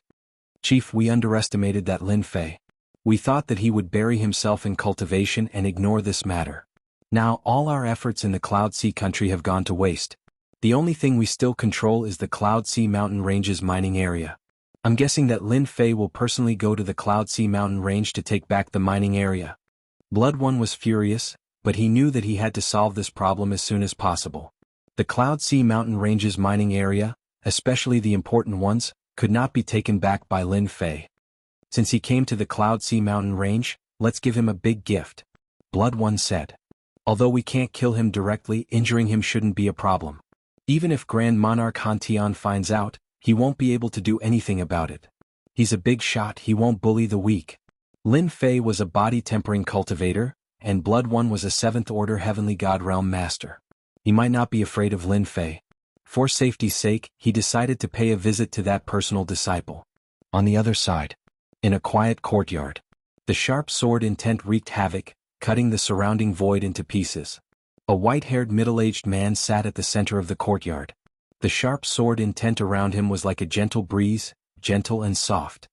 Chief, we underestimated that Lin Fei. We thought that he would bury himself in cultivation and ignore this matter. Now all our efforts in the Cloud Sea country have gone to waste. The only thing we still control is the Cloud Sea mountain range's mining area. I'm guessing that Lin Fei will personally go to the Cloud Sea mountain range to take back the mining area. Blood One was furious, but he knew that he had to solve this problem as soon as possible. The Cloud Sea mountain range's mining area, especially the important ones, could not be taken back by Lin Fei. Since he came to the Cloud Sea mountain range, let's give him a big gift. Blood One said. Although we can't kill him directly, injuring him shouldn't be a problem. Even if Grand Monarch Hantian finds out, he won't be able to do anything about it. He's a big shot, he won't bully the weak. Lin Fei was a body-tempering cultivator, and Blood One was a 7th-order heavenly god realm master. He might not be afraid of Lin Fei. For safety's sake, he decided to pay a visit to that personal disciple. On the other side, in a quiet courtyard, the sharp sword intent wreaked havoc, cutting the surrounding void into pieces. A white-haired middle-aged man sat at the center of the courtyard. The sharp sword intent around him was like a gentle breeze, gentle and soft.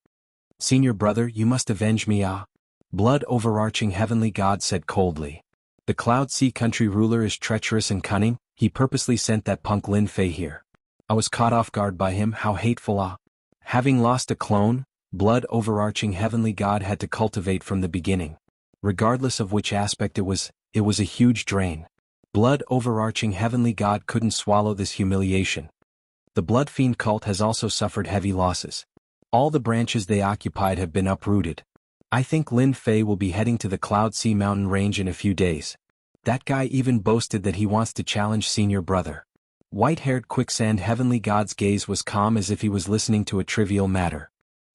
"Senior brother, you must avenge me, ah." Blood overarching heavenly god said coldly. "The Cloud Sea country ruler is treacherous and cunning. He purposely sent that punk Lin Fei here. I was caught off guard by him. How hateful, ah." Having lost a clone, Blood overarching heavenly god had to cultivate from the beginning. Regardless of which aspect it was a huge drain. Blood overarching heavenly god couldn't swallow this humiliation. The Blood Fiend cult has also suffered heavy losses. All the branches they occupied have been uprooted. I think Lin Fei will be heading to the Cloud Sea mountain range in a few days. That guy even boasted that he wants to challenge senior brother. White-haired quicksand heavenly god's gaze was calm as if he was listening to a trivial matter.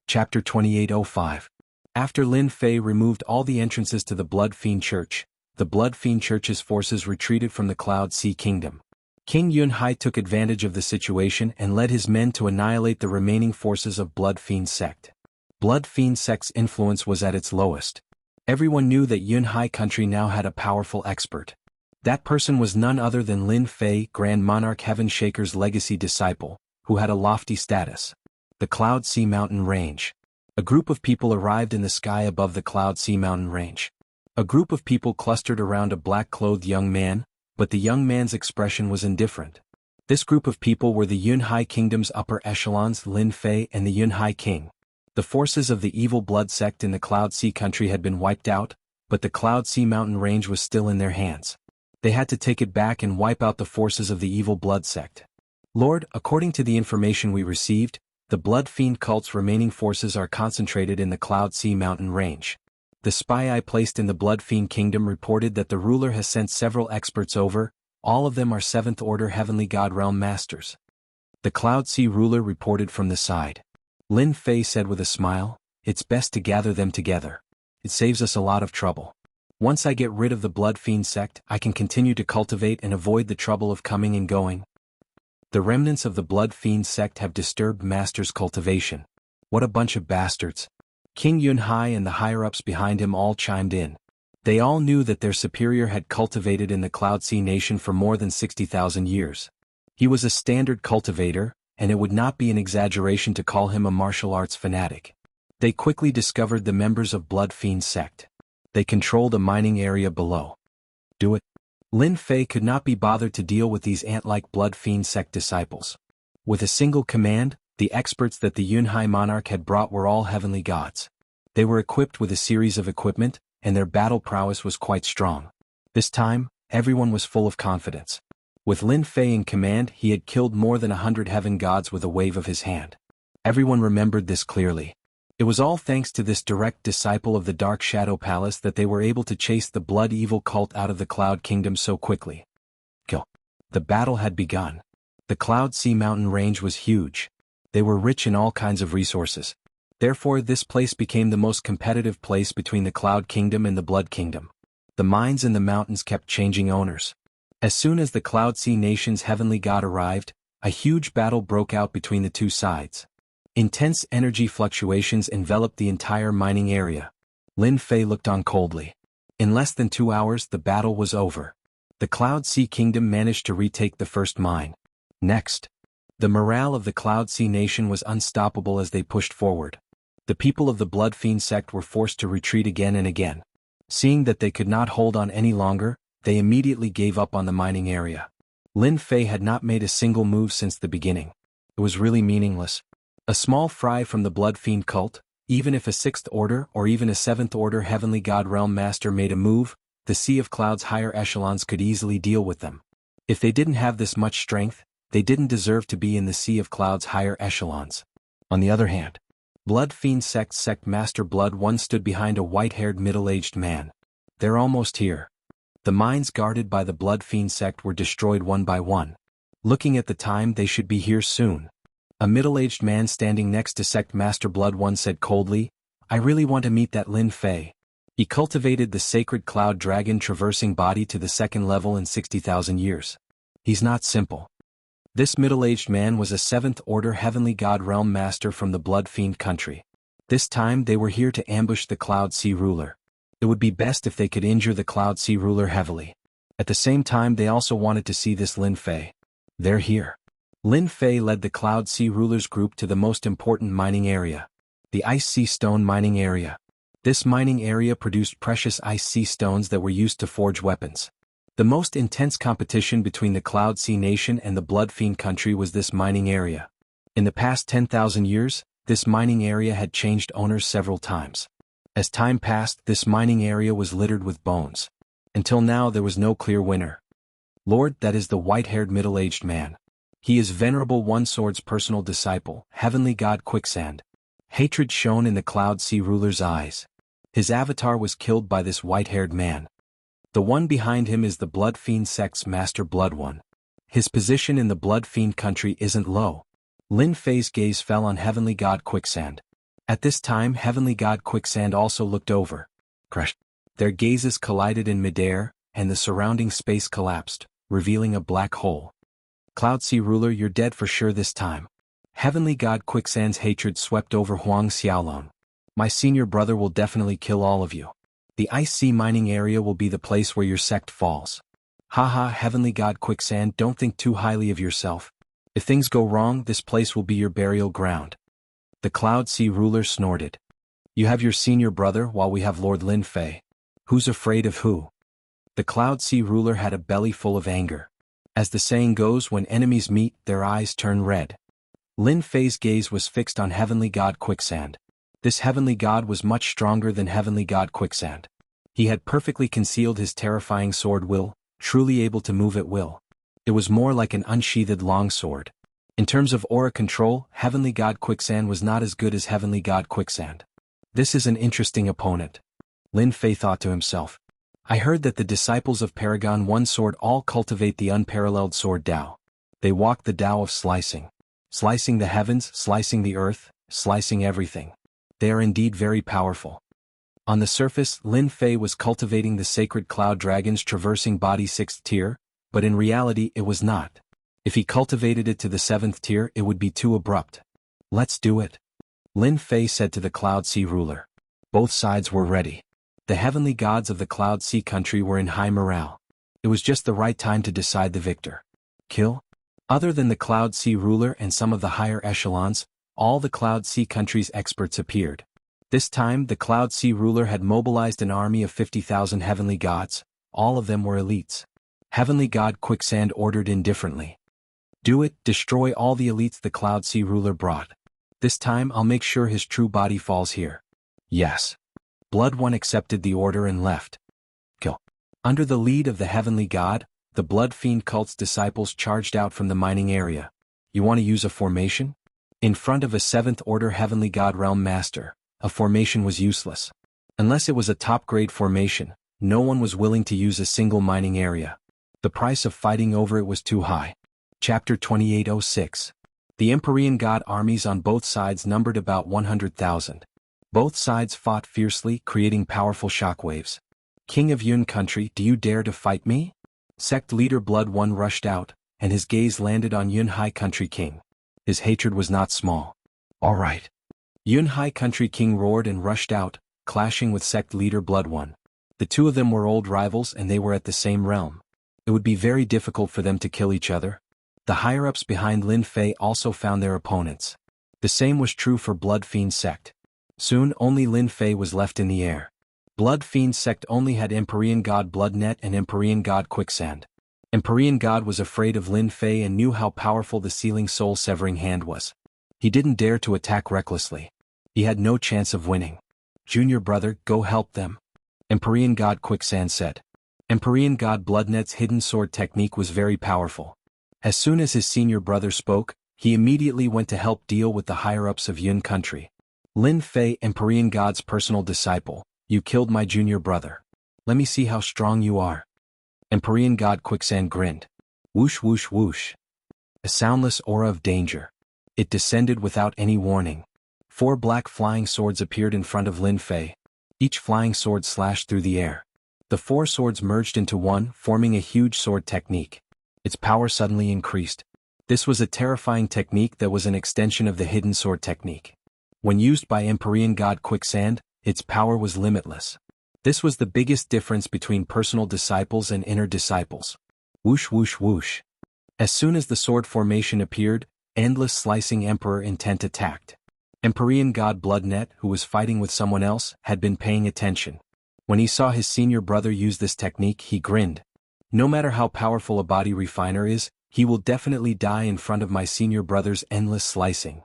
Chapter 2805. After Lin Fei removed all the entrances to the Blood Fiend Church, the Blood Fiend Church's forces retreated from the Cloud Sea Kingdom. King Yunhai took advantage of the situation and led his men to annihilate the remaining forces of Blood Fiend sect. Blood Fiend sect's influence was at its lowest. Everyone knew that Yunhai country now had a powerful expert. That person was none other than Lin Fei, Grand Monarch Heaven Shaker's legacy disciple, who had a lofty status. The Cloud Sea Mountain Range. A group of people arrived in the sky above the Cloud Sea Mountain Range. A group of people clustered around a black-clothed young man, but the young man's expression was indifferent. This group of people were the Yunhai Kingdom's upper echelons, Lin Fei and the Yunhai King. The forces of the evil blood sect in the Cloud Sea country had been wiped out, but the Cloud Sea mountain range was still in their hands. They had to take it back and wipe out the forces of the evil blood sect. Lord, according to the information we received, the Blood Fiend cult's remaining forces are concentrated in the Cloud Sea mountain range. The spy I placed in the Blood Fiend Kingdom reported that the ruler has sent several experts over, all of them are 7th-order heavenly god realm masters. The Cloud Sea ruler reported from the side. Lin Fei said with a smile, "It's best to gather them together. It saves us a lot of trouble. Once I get rid of the Blood Fiend sect, I can continue to cultivate and avoid the trouble of coming and going." The remnants of the Blood Fiend sect have disturbed Master's cultivation. What a bunch of bastards. King Yunhai and the higher-ups behind him all chimed in. They all knew that their superior had cultivated in the Cloud Sea nation for more than 60,000 years. He was a standard cultivator, and it would not be an exaggeration to call him a martial arts fanatic. They quickly discovered the members of Blood Fiend sect. They controlled a mining area below. Do it. Lin Fei could not be bothered to deal with these ant-like Blood Fiend sect disciples. With a single command, the experts that the Yunhai monarch had brought were all heavenly gods. They were equipped with a series of equipment, and their battle prowess was quite strong. This time, everyone was full of confidence. With Lin Fei in command, he had killed more than 100 heaven gods with a wave of his hand. Everyone remembered this clearly. It was all thanks to this direct disciple of the Dark Shadow Palace that they were able to chase the Blood Evil cult out of the Cloud Kingdom so quickly. Go. The battle had begun. The Cloud Sea mountain range was huge. They were rich in all kinds of resources. Therefore, this place became the most competitive place between the Cloud Kingdom and the Blood Kingdom. The mines in the mountains kept changing owners. As soon as the Cloud Sea nation's heavenly god arrived, a huge battle broke out between the two sides. Intense energy fluctuations enveloped the entire mining area. Lin Fei looked on coldly. In less than 2 hours, the battle was over. The Cloud Sea Kingdom managed to retake the first mine. Next, the morale of the Cloud Sea nation was unstoppable as they pushed forward. The people of the Blood Fiend sect were forced to retreat again and again. Seeing that they could not hold on any longer, they immediately gave up on the mining area. Lin Fei had not made a single move since the beginning. It was really meaningless. A small fry from the Blood Fiend cult, even if a 6th order or even a 7th order heavenly god realm master made a move, the Sea of Cloud's higher echelons could easily deal with them. If they didn't have this much strength, they didn't deserve to be in the Sea of Cloud's higher echelons. On the other hand, Blood Fiend sect Master Blood One stood behind a white-haired middle-aged man. They're almost here. The mines guarded by the Blood Fiend sect were destroyed one by one. Looking at the time, they should be here soon. A middle-aged man standing next to Sect Master Blood One said coldly, I really want to meet that Lin Fei. He cultivated the sacred cloud dragon traversing body to the second level in 60,000 years. He's not simple. This middle-aged man was a 7th Order Heavenly God Realm Master from the Blood Fiend country. This time they were here to ambush the Cloud Sea Ruler. It would be best if they could injure the Cloud Sea Ruler heavily. At the same time they also wanted to see this Lin Fei. They're here. Lin Fei led the Cloud Sea Ruler's group to the most important mining area. The Ice Sea Stone mining area. This mining area produced precious ice sea stones that were used to forge weapons. The most intense competition between the Cloud Sea Nation and the Blood Fiend country was this mining area. In the past 10,000 years, this mining area had changed owners several times. As time passed, this mining area was littered with bones. Until now there was no clear winner. Lord, that is the white-haired middle-aged man. He is Venerable One Sword's personal disciple, Heavenly God Quicksand. Hatred shone in the Cloud Sea Ruler's eyes. His avatar was killed by this white-haired man. The one behind him is the Blood Fiend sect's Master Blood One. His position in the Blood Fiend country isn't low. Lin Fei's gaze fell on Heavenly God Quicksand. At this time Heavenly God Quicksand also looked over. Crash. Their gazes collided in midair, and the surrounding space collapsed, revealing a black hole. Cloud Sea Ruler, you're dead for sure this time. Heavenly God Quicksand's hatred swept over Huang Xiaolong. My senior brother will definitely kill all of you. The Ice Sea mining area will be the place where your sect falls. Haha, Heavenly God Quicksand, don't think too highly of yourself. If things go wrong, this place will be your burial ground. The Cloud Sea Ruler snorted. You have your senior brother while we have Lord Lin Fei. Who's afraid of who? The Cloud Sea Ruler had a belly full of anger. As the saying goes, when enemies meet, their eyes turn red. Lin Fei's gaze was fixed on Heavenly God Quicksand. This Heavenly God was much stronger than Heavenly God Quicksand. He had perfectly concealed his terrifying sword will, truly able to move at will. It was more like an unsheathed longsword. In terms of aura control, Heavenly God Quicksand was not as good as Heavenly God Quicksand. This is an interesting opponent. Lin Fei thought to himself. I heard that the disciples of Paragon One Sword all cultivate the unparalleled sword Tao. They walk the Tao of slicing. Slicing the heavens, slicing the earth, slicing everything. They are indeed very powerful. On the surface, Lin Fei was cultivating the sacred cloud dragon's traversing body 6th tier, but in reality it was not. If he cultivated it to the 7th tier, it would be too abrupt. Let's do it. Lin Fei said to the Cloud Sea Ruler. Both sides were ready. The heavenly gods of the Cloud Sea country were in high morale. It was just the right time to decide the victor. Kill? Other than the Cloud Sea Ruler and some of the higher echelons, all the Cloud Sea country's experts appeared. This time the Cloud Sea Ruler had mobilized an army of 50,000 heavenly gods. All of them were elites. Heavenly God Quicksand ordered indifferently. Do it, destroy all the elites the Cloud Sea Ruler brought. This time I'll make sure his true body falls here. Yes. Blood One accepted the order and left. Kill. Under the lead of the Heavenly God, the Blood Fiend cult's disciples charged out from the mining area. You want to use a formation? In front of a 7th Order Heavenly God Realm Master, a formation was useless. Unless it was a top-grade formation, no one was willing to use a single mining area. The price of fighting over it was too high. Chapter 2806. The Empyrean God armies on both sides numbered about 100,000. Both sides fought fiercely, creating powerful shockwaves. King of Yun country, do you dare to fight me? Sect leader Blood One rushed out, and his gaze landed on Yun High country king. His hatred was not small. All right. Yun High country king roared and rushed out, clashing with sect leader Blood One. The two of them were old rivals and they were at the same realm. It would be very difficult for them to kill each other. The higher-ups behind Lin Fei also found their opponents. The same was true for Blood Fiend sect. Soon only Lin Fei was left in the air. Blood Fiend sect only had Empyrean God Bloodnet and Empyrean God Quicksand. Empyrean God was afraid of Lin Fei and knew how powerful the sealing soul-severing hand was. He didn't dare to attack recklessly. He had no chance of winning. Junior brother, go help them. Empyrean God Quicksand said. Empyrean God Bloodnet's hidden sword technique was very powerful. As soon as his senior brother spoke, he immediately went to help deal with the higher-ups of Yun country. Lin Fei, Empyrean God's personal disciple, you killed my junior brother. Let me see how strong you are. Empyrean God Quicksand grinned. Whoosh whoosh whoosh. A soundless aura of danger. It descended without any warning. 4 black flying swords appeared in front of Lin Fei. Each flying sword slashed through the air. The 4 swords merged into one, forming a huge sword technique. Its power suddenly increased. This was a terrifying technique that was an extension of the hidden sword technique. When used by Empyrean god Quicksand, its power was limitless. This was the biggest difference between personal disciples and inner disciples. Whoosh whoosh whoosh. As soon as the sword formation appeared, Endless Slicing Emperor Intent attacked. Empyrean god Bloodnet, who was fighting with someone else, had been paying attention. When he saw his senior brother use this technique, he grinned. No matter how powerful a body refiner is, he will definitely die in front of my senior brother's endless slicing.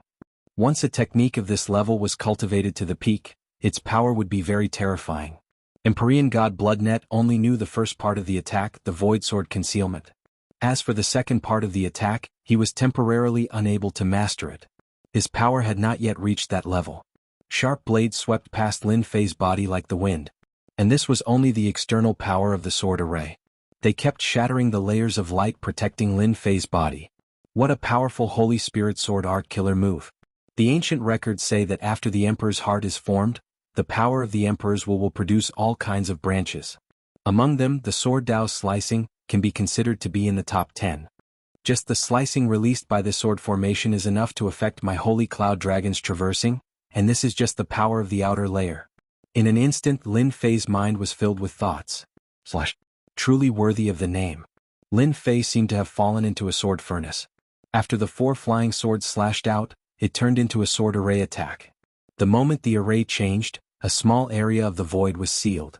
Once a technique of this level was cultivated to the peak, its power would be very terrifying. Empyrean god Bloodnet only knew the first part of the attack, the Void Sword Concealment. As for the second part of the attack, he was temporarily unable to master it. His power had not yet reached that level. Sharp blades swept past Lin Fei's body like the wind. And this was only the external power of the sword array. They kept shattering the layers of light protecting Lin Fei's body. What a powerful Holy Spirit sword art killer move. The ancient records say that after the Emperor's heart is formed, the power of the Emperor's will produce all kinds of branches. Among them, the sword Dao's slicing can be considered to be in the top 10. Just the slicing released by the sword formation is enough to affect my holy cloud dragon's traversing, and this is just the power of the outer layer. In an instant, Lin Fei's mind was filled with thoughts. Truly worthy of the name. Lin Fei seemed to have fallen into a sword furnace. After the 4 flying swords slashed out, it turned into a sword array attack. The moment the array changed, a small area of the void was sealed.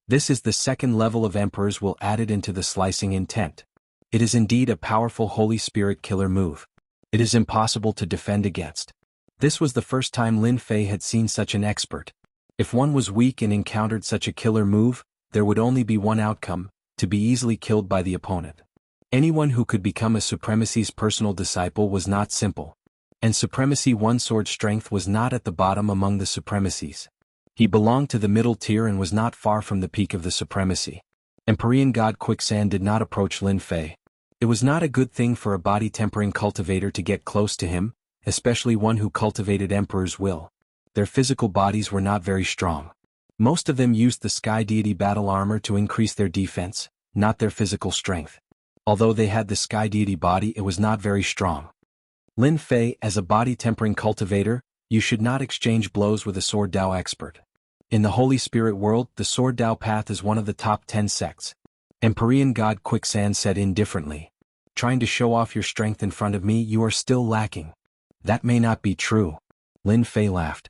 This is the second level of Emperor's will added into the slicing intent. It is indeed a powerful Holy Spirit killer move. It is impossible to defend against. This was the first time Lin Fei had seen such an expert. If one was weak and encountered such a killer move, there would only be one outcome, to be easily killed by the opponent. Anyone who could become a Supremacy's personal disciple was not simple. And Supremacy 1 sword strength was not at the bottom among the Supremacies. He belonged to the middle tier and was not far from the peak of the Supremacy. Empyrean god Quicksand did not approach Lin Fei. It was not a good thing for a body-tempering cultivator to get close to him, especially one who cultivated Emperor's will. Their physical bodies were not very strong. Most of them used the Sky Deity battle armor to increase their defense, not their physical strength. Although they had the Sky Deity body, it was not very strong. Lin Fei, as a body-tempering cultivator, you should not exchange blows with a Sword Dao expert. In the Holy Spirit world, the Sword Dao path is one of the top 10 sects. Empyrean god Quicksand said indifferently. Trying to show off your strength in front of me, you are still lacking. That may not be true. Lin Fei laughed.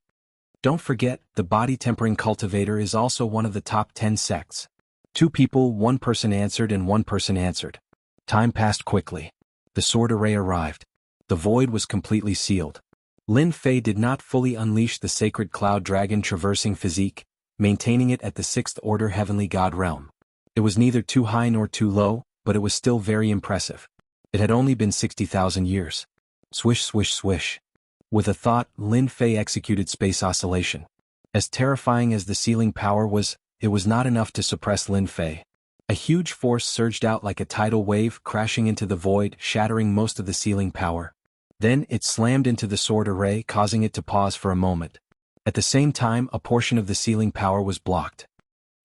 Don't forget, the body-tempering cultivator is also one of the top 10 sects. 2 people, 1 person answered and 1 person answered. Time passed quickly. The sword array arrived. The void was completely sealed. Lin Fei did not fully unleash the sacred cloud dragon traversing physique, maintaining it at the 6th order heavenly god realm. It was neither too high nor too low, but it was still very impressive. It had only been 60,000 years. Swish swish swish. With a thought, Lin Fei executed space oscillation. As terrifying as the sealing power was, it was not enough to suppress Lin Fei. A huge force surged out like a tidal wave, crashing into the void, shattering most of the sealing power. Then it slammed into the sword array, causing it to pause for a moment. At the same time, a portion of the sealing power was blocked.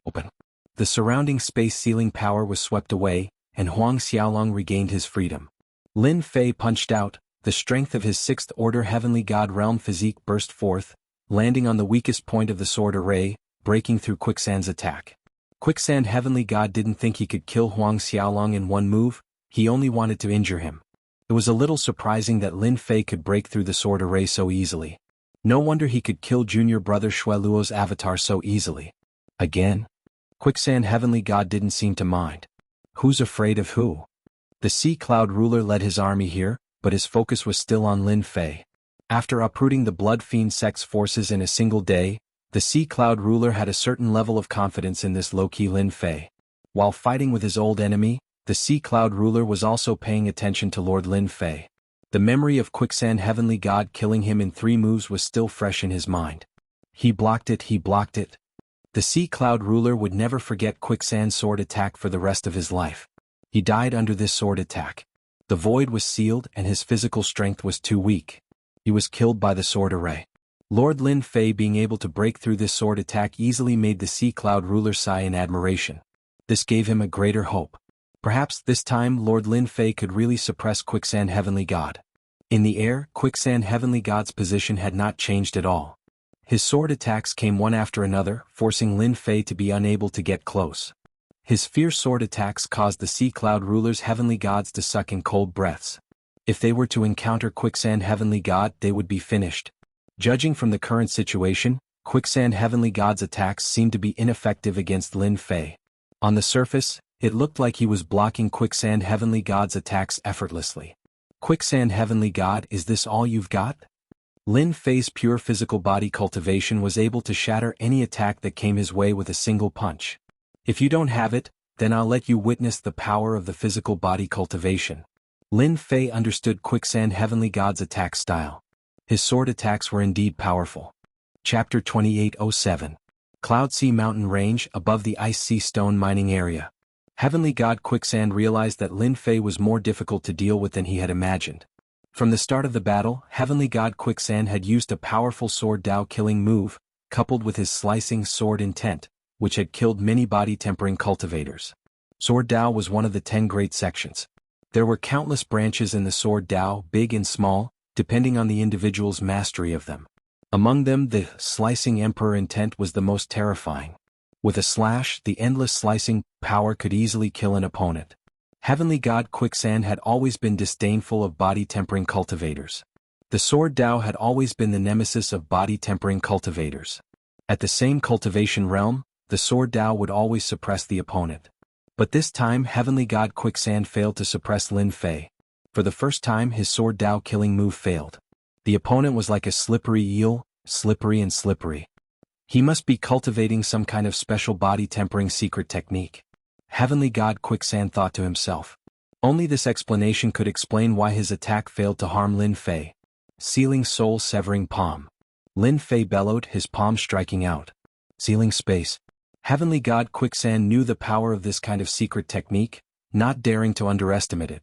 Open. The surrounding space sealing power was swept away, and Huang Xiaolong regained his freedom. Lin Fei punched out. The strength of his 6th order heavenly god realm physique burst forth, landing on the weakest point of the sword array, breaking through Quicksand's attack. Quicksand heavenly god didn't think he could kill Huang Xiaolong in one move, he only wanted to injure him. It was a little surprising that Lin Fei could break through the sword array so easily. No wonder he could kill junior brother Shueluo's avatar so easily. Again? Quicksand heavenly god didn't seem to mind. Who's afraid of who? The Sea Cloud ruler led his army here, but his focus was still on Lin Fei. After uprooting the Blood Fiend sect's forces in a single day, the Sea Cloud ruler had a certain level of confidence in this low-key Lin Fei. While fighting with his old enemy, the Sea Cloud ruler was also paying attention to Lord Lin Fei. The memory of Quicksand heavenly god killing him in 3 moves was still fresh in his mind. He blocked it. The Sea Cloud ruler would never forget Quicksand's sword attack for the rest of his life. He died under this sword attack. The void was sealed and his physical strength was too weak. He was killed by the sword array. Lord Lin Fei being able to break through this sword attack easily made the Sea Cloud ruler sigh in admiration. This gave him a greater hope. Perhaps this time Lord Lin Fei could really suppress Quicksand Heavenly God. In the air, Quicksand Heavenly God's position had not changed at all. His sword attacks came one after another, forcing Lin Fei to be unable to get close. His fierce sword attacks caused the Sea Cloud ruler's heavenly gods to suck in cold breaths. If they were to encounter Quicksand Heavenly God, they would be finished. Judging from the current situation, Quicksand Heavenly God's attacks seemed to be ineffective against Lin Fei. On the surface, it looked like he was blocking Quicksand Heavenly God's attacks effortlessly. Quicksand Heavenly God, is this all you've got? Lin Fei's pure physical body cultivation was able to shatter any attack that came his way with a single punch. If you don't have it, then I'll let you witness the power of the physical body cultivation. Lin Fei understood Quicksand Heavenly God's attack style. His sword attacks were indeed powerful. Chapter 2807. Cloudsea Mountain Range above the Ice Sea Stone Mining Area. Heavenly God Quicksand realized that Lin Fei was more difficult to deal with than he had imagined. From the start of the battle, Heavenly God Quicksand had used a powerful sword Dao killing move, coupled with his slicing sword intent, which had killed many body-tempering cultivators. Sword Dao was one of the 10 great sections. There were countless branches in the sword Dao, big and small, depending on the individual's mastery of them. Among them, the slicing Emperor intent was the most terrifying. With a slash, the endless slicing power could easily kill an opponent. Heavenly God Quicksand had always been disdainful of body-tempering cultivators. The sword Dao had always been the nemesis of body-tempering cultivators. At the same cultivation realm, the sword Dao would always suppress the opponent. But this time Heavenly God Quicksand failed to suppress Lin Fei. For the first time his sword Dao killing move failed. The opponent was like a slippery eel, slippery and slippery. He must be cultivating some kind of special body-tempering secret technique. Heavenly God Quicksand thought to himself. Only this explanation could explain why his attack failed to harm Lin Fei. Sealing soul-severing palm. Lin Fei bellowed, his palm striking out. Sealing space. Heavenly God Quicksand knew the power of this kind of secret technique, not daring to underestimate it.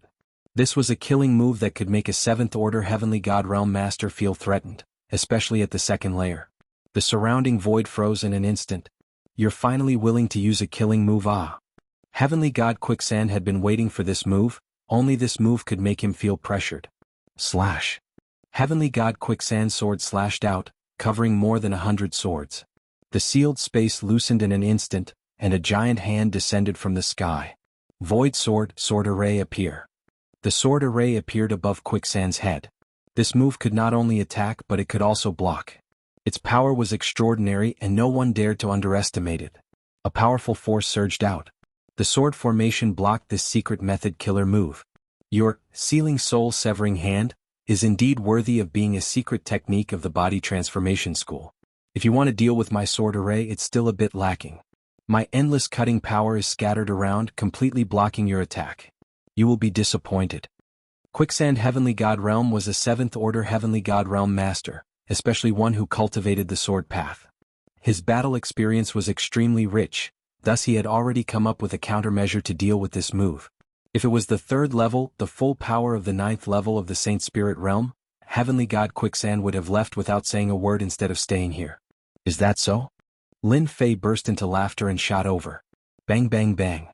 This was a killing move that could make a 7th-order Heavenly God Realm Master feel threatened, especially at the second layer. The surrounding void froze in an instant. You're finally willing to use a killing move, ah. Heavenly God Quicksand had been waiting for this move, only this move could make him feel pressured. Slash. Heavenly God Quicksand's sword slashed out, covering more than 100 swords. The sealed space loosened in an instant, and a giant hand descended from the sky. Void sword array appear. The sword array appeared above Quicksand's head. This move could not only attack but it could also block. Its power was extraordinary and no one dared to underestimate it. A powerful force surged out. The sword formation blocked this secret method killer move. Your sealing soul-severing hand is indeed worthy of being a secret technique of the body transformation school. If you want to deal with my sword array, it's still a bit lacking. My endless cutting power is scattered around, completely blocking your attack. You will be disappointed. Quicksand Heavenly God Realm was a 7th-order Heavenly God Realm Master, especially one who cultivated the sword path. His battle experience was extremely rich, thus he had already come up with a countermeasure to deal with this move. If it was the 3rd level, the full power of the 9th level of the Saint Spirit Realm, Heavenly God Quicksand would have left without saying a word instead of staying here. Is that so? Lin Fei burst into laughter and shot over. Bang bang bang.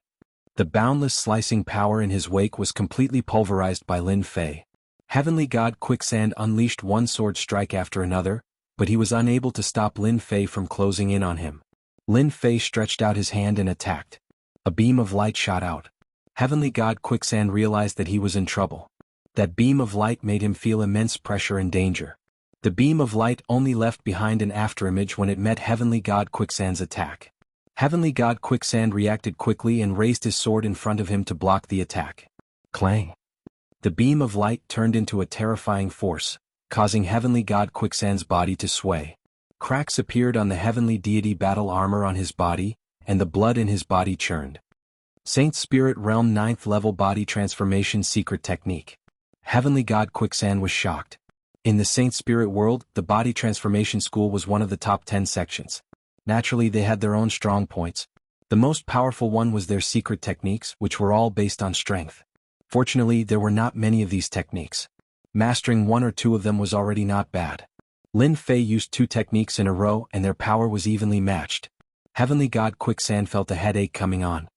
The boundless slicing power in his wake was completely pulverized by Lin Fei. Heavenly God Quicksand unleashed one sword strike after another, but he was unable to stop Lin Fei from closing in on him. Lin Fei stretched out his hand and attacked. A beam of light shot out. Heavenly God Quicksand realized that he was in trouble. That beam of light made him feel immense pressure and danger. The beam of light only left behind an afterimage when it met Heavenly God Quicksand's attack. Heavenly God Quicksand reacted quickly and raised his sword in front of him to block the attack. Clang! The beam of light turned into a terrifying force, causing Heavenly God Quicksand's body to sway. Cracks appeared on the Heavenly Deity battle armor on his body, and the blood in his body churned. Saint Spirit Realm 9th level body transformation secret technique. Heavenly God Quicksand was shocked. In the Saint Spirit world, the body transformation school was one of the top 10 sections. Naturally, they had their own strong points. The most powerful one was their secret techniques, which were all based on strength. Fortunately, there were not many of these techniques. Mastering one or two of them was already not bad. Lin Fei used 2 techniques in a row and their power was evenly matched. Heavenly God Quicksand felt a headache coming on.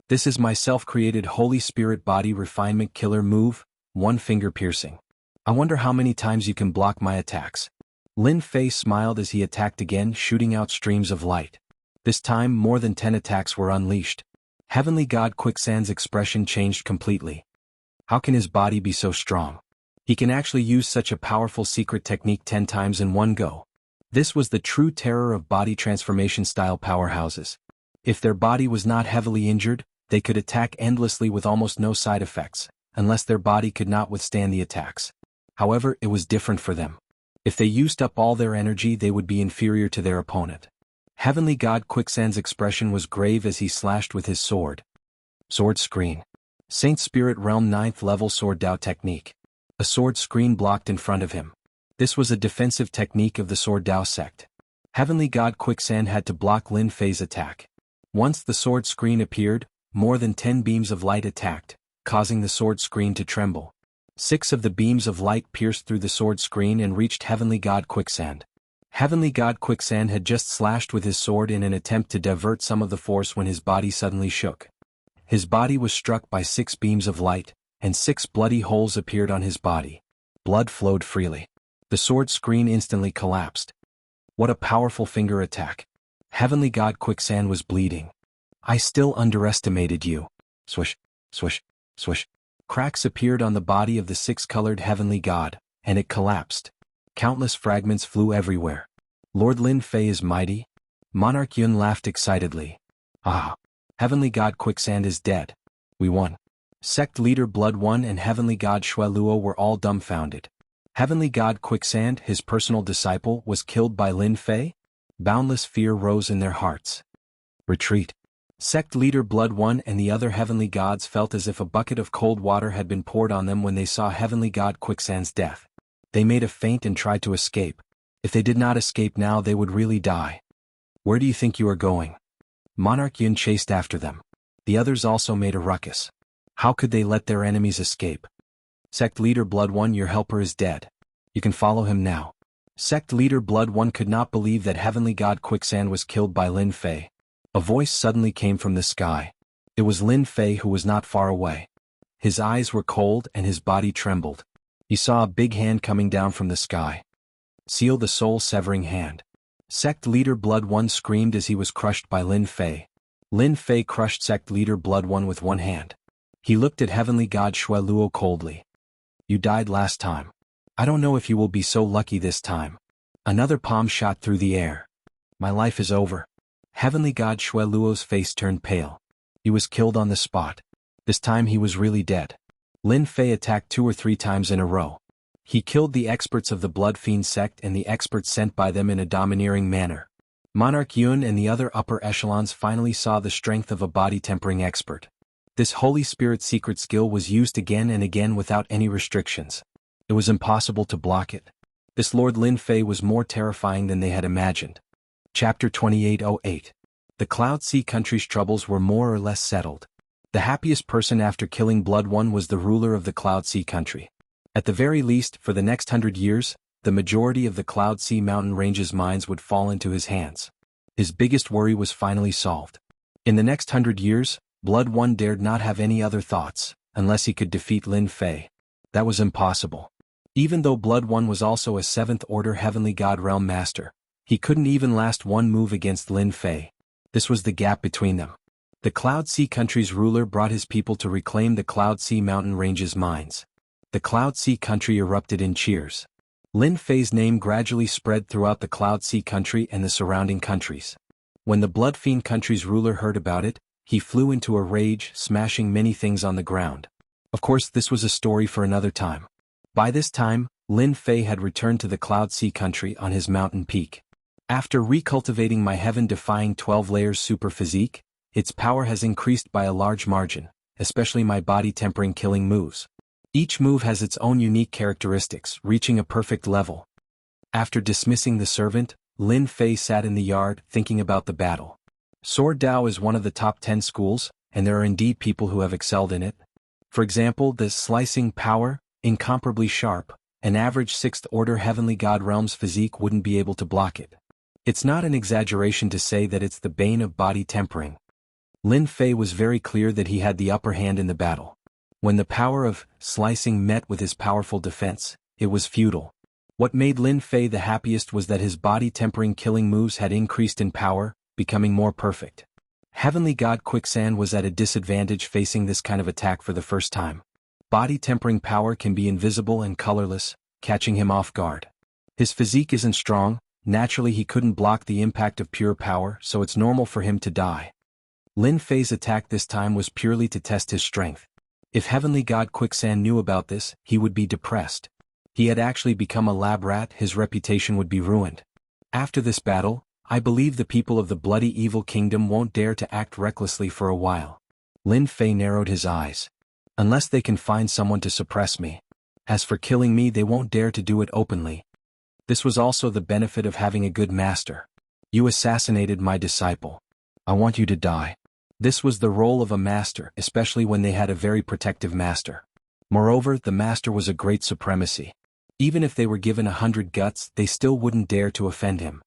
This is my self-created Holy Spirit body refinement killer move, 1 finger piercing. I wonder how many times you can block my attacks. Lin Fei smiled as he attacked again, shooting out streams of light. This time more than 10 attacks were unleashed. Heavenly God Quicksand's expression changed completely. How can his body be so strong? He can actually use such a powerful secret technique 10 times in one go. This was the true terror of body transformation style powerhouses. If their body was not heavily injured, they could attack endlessly with almost no side effects, unless their body could not withstand the attacks. However, it was different for them. If they used up all their energy, they would be inferior to their opponent. Heavenly God Quicksand's expression was grave as he slashed with his sword. Sword screen. Saint Spirit Realm 9th level Sword Dao technique. A sword screen blocked in front of him. This was a defensive technique of the Sword Dao sect. Heavenly God Quicksand had to block Lin Fei's attack. Once the sword screen appeared, more than 10 beams of light attacked, causing the sword screen to tremble. 6 of the beams of light pierced through the sword screen and reached Heavenly God Quicksand. Heavenly God Quicksand had just slashed with his sword in an attempt to divert some of the force when his body suddenly shook. His body was struck by 6 beams of light, and 6 bloody holes appeared on his body. Blood flowed freely. The sword screen instantly collapsed. What a powerful finger attack. Heavenly God Quicksand was bleeding. I still underestimated you. Swish, swish, swish. Cracks appeared on the body of the 6-colored Heavenly God, and it collapsed. Countless fragments flew everywhere. Lord Lin Fei is mighty? Monarch Yun laughed excitedly. Ah! Heavenly God Quicksand is dead. We won. Sect Leader Blood One and Heavenly God Shui Luo were all dumbfounded. Heavenly God Quicksand, his personal disciple, was killed by Lin Fei? Boundless fear rose in their hearts. Retreat. Sect Leader Blood One and the other Heavenly Gods felt as if a bucket of cold water had been poured on them when they saw Heavenly God Quicksand's death. They made a feint and tried to escape. If they did not escape now, they would really die. Where do you think you are going? Monarch Yun chased after them. The others also made a ruckus. How could they let their enemies escape? Sect Leader Blood One, your helper is dead. You can follow him now. Sect Leader Blood One could not believe that Heavenly God Quicksand was killed by Lin Fei. A voice suddenly came from the sky. It was Lin Fei, who was not far away. His eyes were cold and his body trembled. He saw a big hand coming down from the sky. Seal the soul-severing hand. Sect Leader Blood One screamed as he was crushed by Lin Fei. Lin Fei crushed Sect Leader Blood One with one hand. He looked at Heavenly God Shui Luo coldly. You died last time. I don't know if you will be so lucky this time. Another palm shot through the air. My life is over. Heavenly God Shui Luo's face turned pale. He was killed on the spot. This time he was really dead. Lin Fei attacked 2 or 3 times in a row. He killed the experts of the Blood Fiend sect and the experts sent by them in a domineering manner. Monarch Yun and the other upper echelons finally saw the strength of a body-tempering expert. This Holy Spirit secret skill was used again and again without any restrictions. It was impossible to block it. This Lord Lin Fei was more terrifying than they had imagined. Chapter 2808. The Cloud Sea country's troubles were more or less settled. The happiest person after killing Blood One was the ruler of the Cloud Sea country. At the very least, for the next 100 years, the majority of the Cloud Sea mountain range's mines would fall into his hands. His biggest worry was finally solved. In the next 100 years, Blood One dared not have any other thoughts, unless he could defeat Lin Fei. That was impossible. Even though Blood One was also a 7th Order Heavenly God Realm Master, he couldn't even last one move against Lin Fei. This was the gap between them. The Cloud Sea country's ruler brought his people to reclaim the Cloud Sea mountain range's mines. The Cloud Sea country erupted in cheers. Lin Fei's name gradually spread throughout the Cloud Sea country and the surrounding countries. When the Blood Fiend country's ruler heard about it, he flew into a rage, smashing many things on the ground. Of course, this was a story for another time. By this time, Lin Fei had returned to the Cloud Sea country on his mountain peak. After recultivating my heaven-defying 12 layers super physique, its power has increased by a large margin, especially my body-tempering killing moves. Each move has its own unique characteristics, reaching a perfect level. After dismissing the servant, Lin Fei sat in the yard, thinking about the battle. Sword Dao is one of the top 10 schools, and there are indeed people who have excelled in it. For example, the slicing power, incomparably sharp, An average 6th order Heavenly God realm's physique wouldn't be able to block it. It's not an exaggeration to say that it's the bane of body tempering. Lin Fei was very clear that he had the upper hand in the battle. When the power of slicing met with his powerful defense, it was futile. What made Lin Fei the happiest was that his body-tempering killing moves had increased in power, becoming more perfect. Heavenly God Quicksand was at a disadvantage facing this kind of attack for the first time. Body-tempering power can be invisible and colorless, catching him off guard. His physique isn't strong, naturally he couldn't block the impact of pure power, so it's normal for him to die. Lin Fei's attack this time was purely to test his strength. If Heavenly God Quicksand knew about this, he would be depressed. He had actually become a lab rat, his reputation would be ruined. After this battle, I believe the people of the bloody evil kingdom won't dare to act recklessly for a while. Lin Fei narrowed his eyes. Unless they can find someone to suppress me. As for killing me, they won't dare to do it openly. This was also the benefit of having a good master. You assassinated my disciple. I want you to die. This was the role of a master, especially when they had a very protective master. Moreover, the master was a great supremacy. Even if they were given 100 guts, they still wouldn't dare to offend him.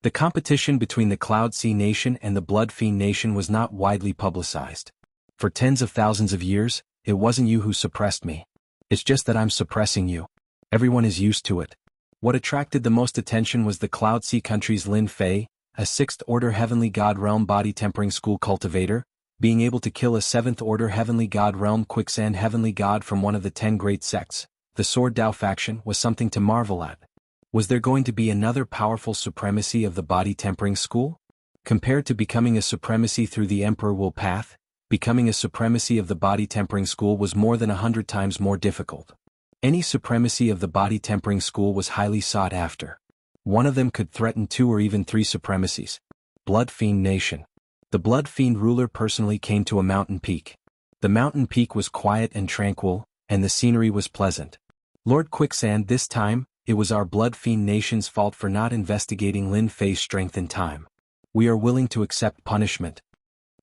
The competition between the Cloud Sea Nation and the Blood Fiend Nation was not widely publicized. For tens of thousands of years, it wasn't you who suppressed me. It's just that I'm suppressing you. Everyone is used to it. What attracted the most attention was the Cloud Sea country's Lin Fei, a 6th order Heavenly God realm body tempering school cultivator, being able to kill a 7th order Heavenly God realm quicksand Heavenly God from one of the 10 great sects. The Sword Dao faction was something to marvel at. Was there going to be another powerful supremacy of the body tempering school? Compared to becoming a supremacy through the Emperor Will path, becoming a supremacy of the body tempering school was more than 100 times more difficult. Any supremacy of the body tempering school was highly sought after. One of them could threaten 2 or even 3 supremacies. Blood Fiend Nation. The Blood Fiend ruler personally came to a mountain peak. The mountain peak was quiet and tranquil, and the scenery was pleasant. Lord Quicksand, this time, it was our Blood Fiend Nation's fault for not investigating Lin Fei's strength in time. We are willing to accept punishment.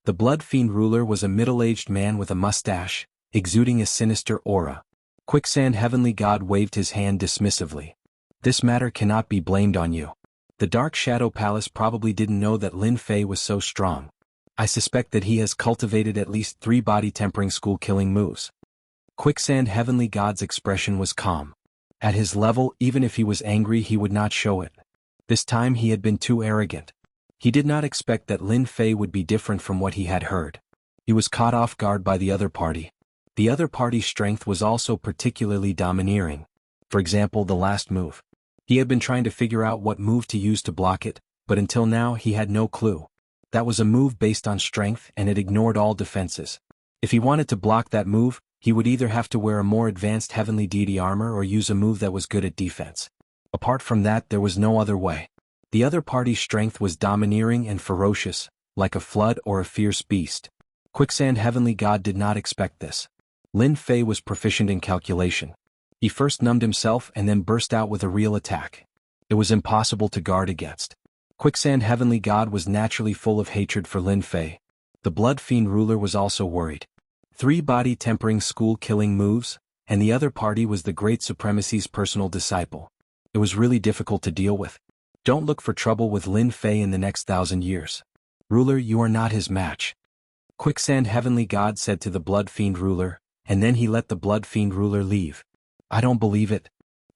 The Blood Fiend ruler was a middle-aged man with a mustache, exuding a sinister aura. Quicksand Heavenly God waved his hand dismissively. This matter cannot be blamed on you. The Dark Shadow Palace probably didn't know that Lin Fei was so strong. I suspect that he has cultivated at least 3 body tempering school killing moves. Quicksand Heavenly God's expression was calm. At his level, even if he was angry, he would not show it. This time he had been too arrogant. He did not expect that Lin Fei would be different from what he had heard. He was caught off guard by the other party. The other party's strength was also particularly domineering. For example, the last move. He had been trying to figure out what move to use to block it, but until now he had no clue. That was a move based on strength and it ignored all defenses. If he wanted to block that move, he would either have to wear a more advanced heavenly deity armor or use a move that was good at defense. Apart from that, there was no other way. The other party's strength was domineering and ferocious, like a flood or a fierce beast. Quicksand Heavenly God did not expect this. Lin Fei was proficient in calculation. He first numbed himself and then burst out with a real attack. It was impossible to guard against. Quicksand Heavenly God was naturally full of hatred for Lin Fei. The Blood Fiend ruler was also worried. 3 body tempering school killing moves, and the other party was the Great Supremacy's personal disciple. It was really difficult to deal with. Don't look for trouble with Lin Fei in the next 1,000 years. Ruler, you are not his match. Quicksand Heavenly God said to the Blood Fiend ruler, and then he let the Blood Fiend ruler leave. I don't believe it.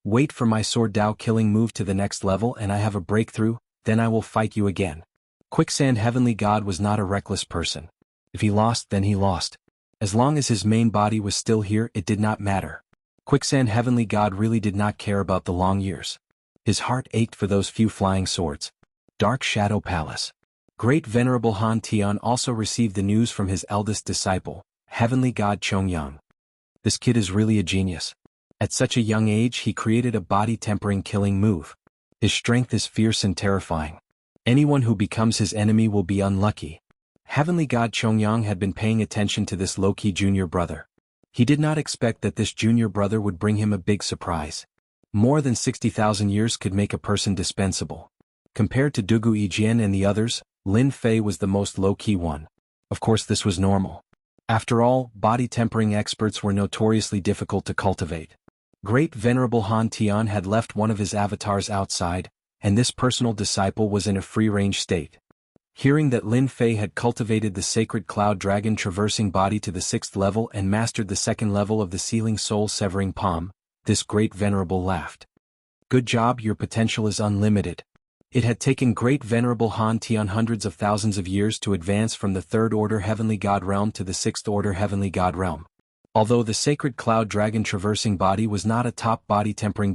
Wait for my Sword Dao killing move to the next level and I have a breakthrough, then I will fight you again. Quicksand Heavenly God was not a reckless person. If he lost, then he lost. As long as his main body was still here, it did not matter. Quicksand Heavenly God really did not care about the long years. His heart ached for those few flying swords. Dark Shadow Palace. Great Venerable Han Tian also received the news from his eldest disciple, Heavenly God Chongyang. This kid is really a genius. At such a young age he created a body-tempering killing move. His strength is fierce and terrifying. Anyone who becomes his enemy will be unlucky. Heavenly God Chongyang had been paying attention to this low-key junior brother. He did not expect that this junior brother would bring him a big surprise. More than 60,000 years could make a person dispensable. Compared to Dugu Yijian and the others, Lin Fei was the most low-key one. Of course this was normal. After all, body tempering experts were notoriously difficult to cultivate. Great Venerable Han Tian had left one of his avatars outside, and this personal disciple was in a free-range state. Hearing that Lin Fei had cultivated the sacred cloud dragon traversing body to the 6th level and mastered the 2nd level of the sealing soul severing palm, this Great Venerable laughed. Good job, your potential is unlimited. It had taken Great Venerable Han Tian hundreds of thousands of years to advance from the 3rd Order Heavenly God Realm to the 6th Order Heavenly God Realm. Although the sacred cloud dragon traversing body was not a top body tempering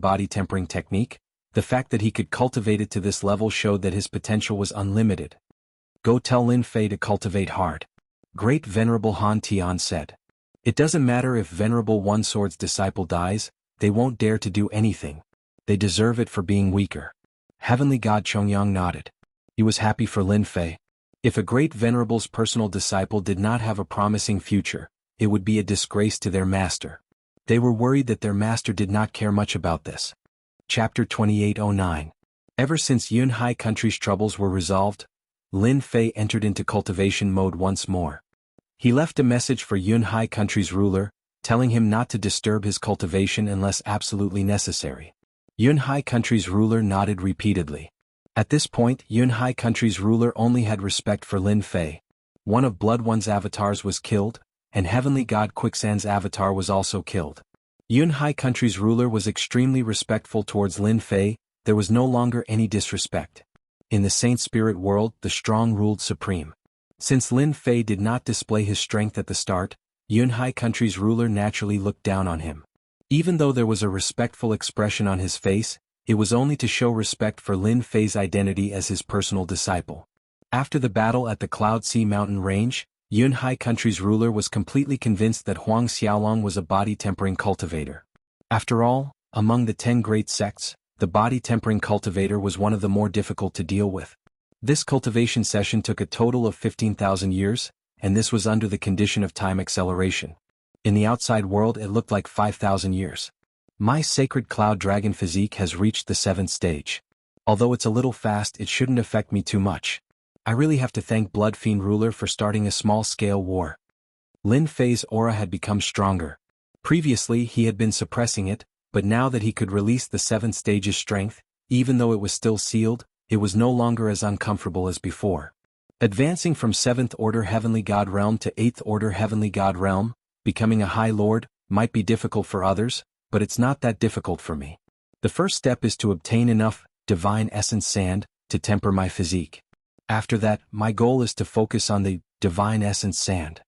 technique, the fact that he could cultivate it to this level showed that his potential was unlimited. Go tell Lin Fei to cultivate hard. Great Venerable Han Tian said. It doesn't matter if Venerable One Sword's disciple dies, they won't dare to do anything. They deserve it for being weaker. Heavenly God Chongyang nodded. He was happy for Lin Fei. If a Great Venerable's personal disciple did not have a promising future, it would be a disgrace to their master. They were worried that their master did not care much about this. Chapter 2809. Ever since Yunhai country's troubles were resolved, Lin Fei entered into cultivation mode once more. He left a message for Yunhai country's ruler, telling him not to disturb his cultivation unless absolutely necessary. Yunhai country's ruler nodded repeatedly. At this point, Yunhai country's ruler only had respect for Lin Fei. One of Blood One's avatars was killed, and Heavenly God Quicksand's avatar was also killed. Yunhai country's ruler was extremely respectful towards Lin Fei. There was no longer any disrespect. In the Saint Spirit world, the strong ruled supreme. Since Lin Fei did not display his strength at the start, Yunhai country's ruler naturally looked down on him. Even though there was a respectful expression on his face, it was only to show respect for Lin Fei's identity as his personal disciple. After the battle at the Cloud Sea Mountain Range, Yunhai country's ruler was completely convinced that Huang Xiaolong was a body-tempering cultivator. After all, among the 10 great sects, the body-tempering cultivator was one of the more difficult to deal with. This cultivation session took a total of 15,000 years, and this was under the condition of time acceleration. In the outside world it looked like 5,000 years. My sacred cloud dragon physique has reached the 7th stage. Although it's a little fast, it shouldn't affect me too much. I really have to thank Blood Fiend Ruler for starting a small-scale war. Lin Fei's aura had become stronger. Previously he had been suppressing it, but now that he could release the 7th stage's strength, even though it was still sealed, it was no longer as uncomfortable as before. Advancing from 7th Order Heavenly God Realm to 8th Order Heavenly God Realm, becoming a High Lord, might be difficult for others, but it's not that difficult for me. The first step is to obtain enough Divine Essence Sand to temper my physique. After that, my goal is to focus on the Divine Essence Sand.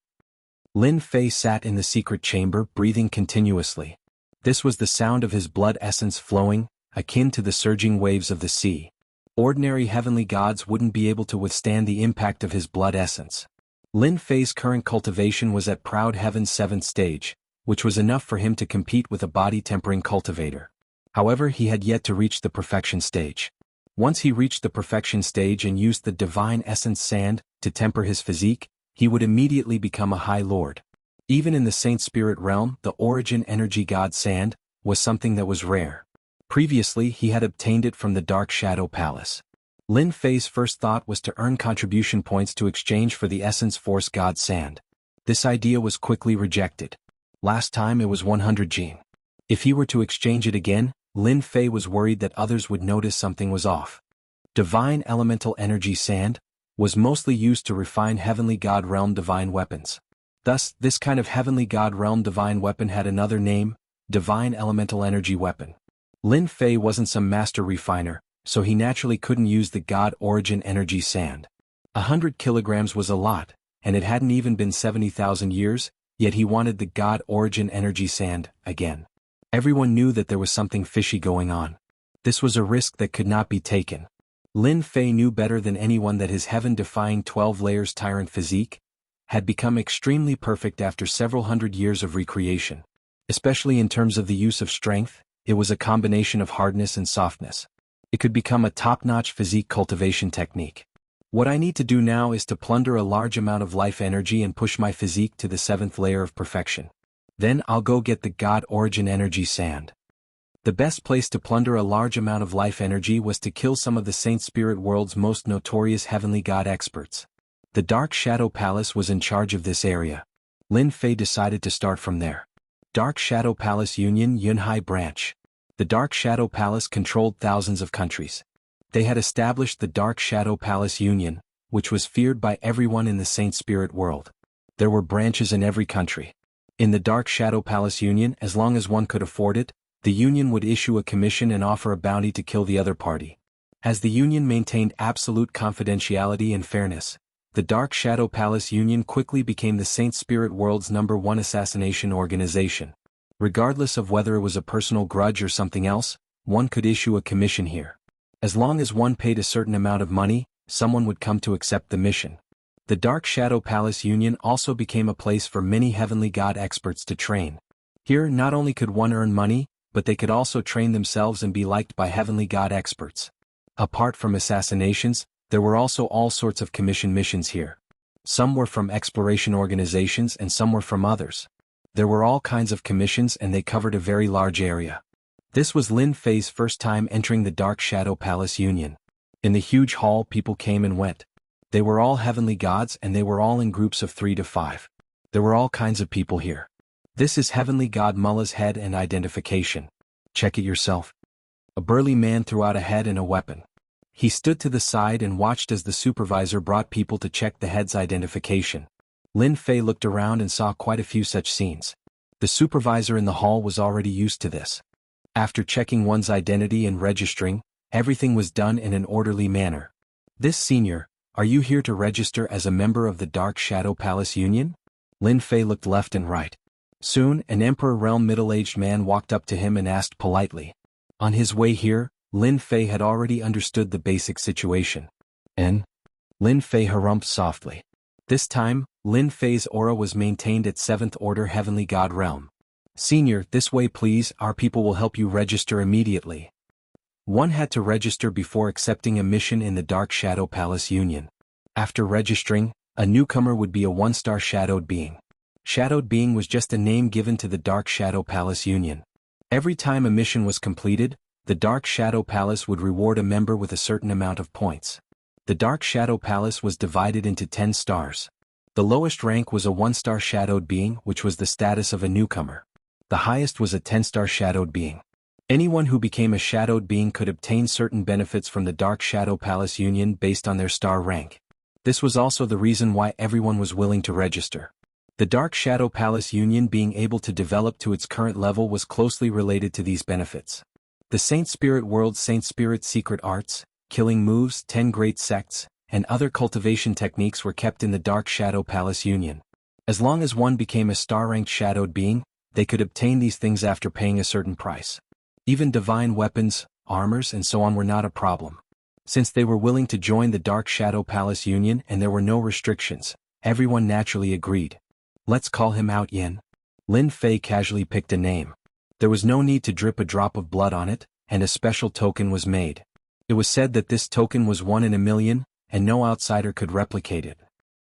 Lin Fei sat in the secret chamber breathing continuously. This was the sound of his blood essence flowing, akin to the surging waves of the sea. Ordinary heavenly gods wouldn't be able to withstand the impact of his blood essence. Lin Fei's current cultivation was at Proud Heaven's 7th stage, which was enough for him to compete with a body-tempering cultivator. However, he had yet to reach the perfection stage. Once he reached the perfection stage and used the Divine Essence Sand to temper his physique, he would immediately become a High Lord. Even in the Saint Spirit realm, the Origin Energy God Sand was something that was rare. Previously he had obtained it from the Dark Shadow Palace. Lin Fei's first thought was to earn contribution points to exchange for the Essence Force God Sand. This idea was quickly rejected. Last time it was 100 Jing. If he were to exchange it again, Lin Fei was worried that others would notice something was off. Divine Elemental Energy Sand was mostly used to refine Heavenly God Realm divine weapons. Thus, this kind of Heavenly God Realm divine weapon had another name, Divine Elemental Energy Weapon. Lin Fei wasn't some master refiner, so he naturally couldn't use the God Origin Energy Sand. 100 kilograms was a lot, and it hadn't even been 70,000 years, yet he wanted the God Origin Energy Sand again. Everyone knew that there was something fishy going on. This was a risk that could not be taken. Lin Fei knew better than anyone that his heaven-defying 12 layers tyrant physique had become extremely perfect after several hundred years of recreation. Especially in terms of the use of strength, it was a combination of hardness and softness. It could become a top-notch physique cultivation technique. What I need to do now is to plunder a large amount of life energy and push my physique to the 7th layer of perfection. Then I'll go get the God Origin Energy Sand. The best place to plunder a large amount of life energy was to kill some of the Saint Spirit world's most notorious heavenly god experts. The Dark Shadow Palace was in charge of this area. Lin Fei decided to start from there. Dark Shadow Palace Union Yunhai Branch. The Dark Shadow Palace controlled thousands of countries. They had established the Dark Shadow Palace Union, which was feared by everyone in the Saint Spirit world. There were branches in every country. In the Dark Shadow Palace Union, as long as one could afford it, the Union would issue a commission and offer a bounty to kill the other party. As the Union maintained absolute confidentiality and fairness, the Dark Shadow Palace Union quickly became the Saint Spirit world's #1 assassination organization. Regardless of whether it was a personal grudge or something else, one could issue a commission here. As long as one paid a certain amount of money, someone would come to accept the mission. The Dark Shadow Palace Union also became a place for many heavenly god experts to train. Here not only could one earn money, but they could also train themselves and be liked by heavenly god experts. Apart from assassinations, there were also all sorts of commission missions here. Some were from exploration organizations and some were from others. There were all kinds of commissions and they covered a very large area. This was Lin Fei's first time entering the Dark Shadow Palace Union. In the huge hall people came and went. They were all heavenly gods and they were all in groups of 3 to 5. There were all kinds of people here. This is Heavenly God Mullah's head and identification. Check it yourself. A burly man threw out a head and a weapon. He stood to the side and watched as the supervisor brought people to check the head's identification. Lin Fei looked around and saw quite a few such scenes. The supervisor in the hall was already used to this. After checking one's identity and registering, everything was done in an orderly manner. This senior, are you here to register as a member of the Dark Shadow Palace Union? Lin Fei looked left and right. Soon, an Emperor Realm middle-aged man walked up to him and asked politely. On his way here, Lin Fei had already understood the basic situation. And? Lin Fei harumphed softly. This time, Lin Fei's aura was maintained at 7th Order Heavenly God Realm. Senior, this way please, our people will help you register immediately. One had to register before accepting a mission in the Dark Shadow Palace Union. After registering, a newcomer would be a 1-star Shadowed Being. Shadowed Being was just a name given to the Dark Shadow Palace Union. Every time a mission was completed, the Dark Shadow Palace would reward a member with a certain amount of points. The Dark Shadow Palace was divided into 10 stars. The lowest rank was a 1-star Shadowed Being, which was the status of a newcomer. The highest was a 10-star Shadowed Being. Anyone who became a Shadowed Being could obtain certain benefits from the Dark Shadow Palace Union based on their star rank. This was also the reason why everyone was willing to register. The Dark Shadow Palace Union being able to develop to its current level was closely related to these benefits. The Saint Spirit World's Saint Spirit secret arts, killing moves, 10 great sects, and other cultivation techniques were kept in the Dark Shadow Palace Union. As long as one became a star-ranked Shadowed Being, they could obtain these things after paying a certain price. Even divine weapons, armors and so on were not a problem. Since they were willing to join the Dark Shadow Palace Union and there were no restrictions, everyone naturally agreed. Let's call him out Yin. Lin Fei casually picked a name. There was no need to drip a drop of blood on it, and a special token was made. It was said that this token was 1 in a million, and no outsider could replicate it.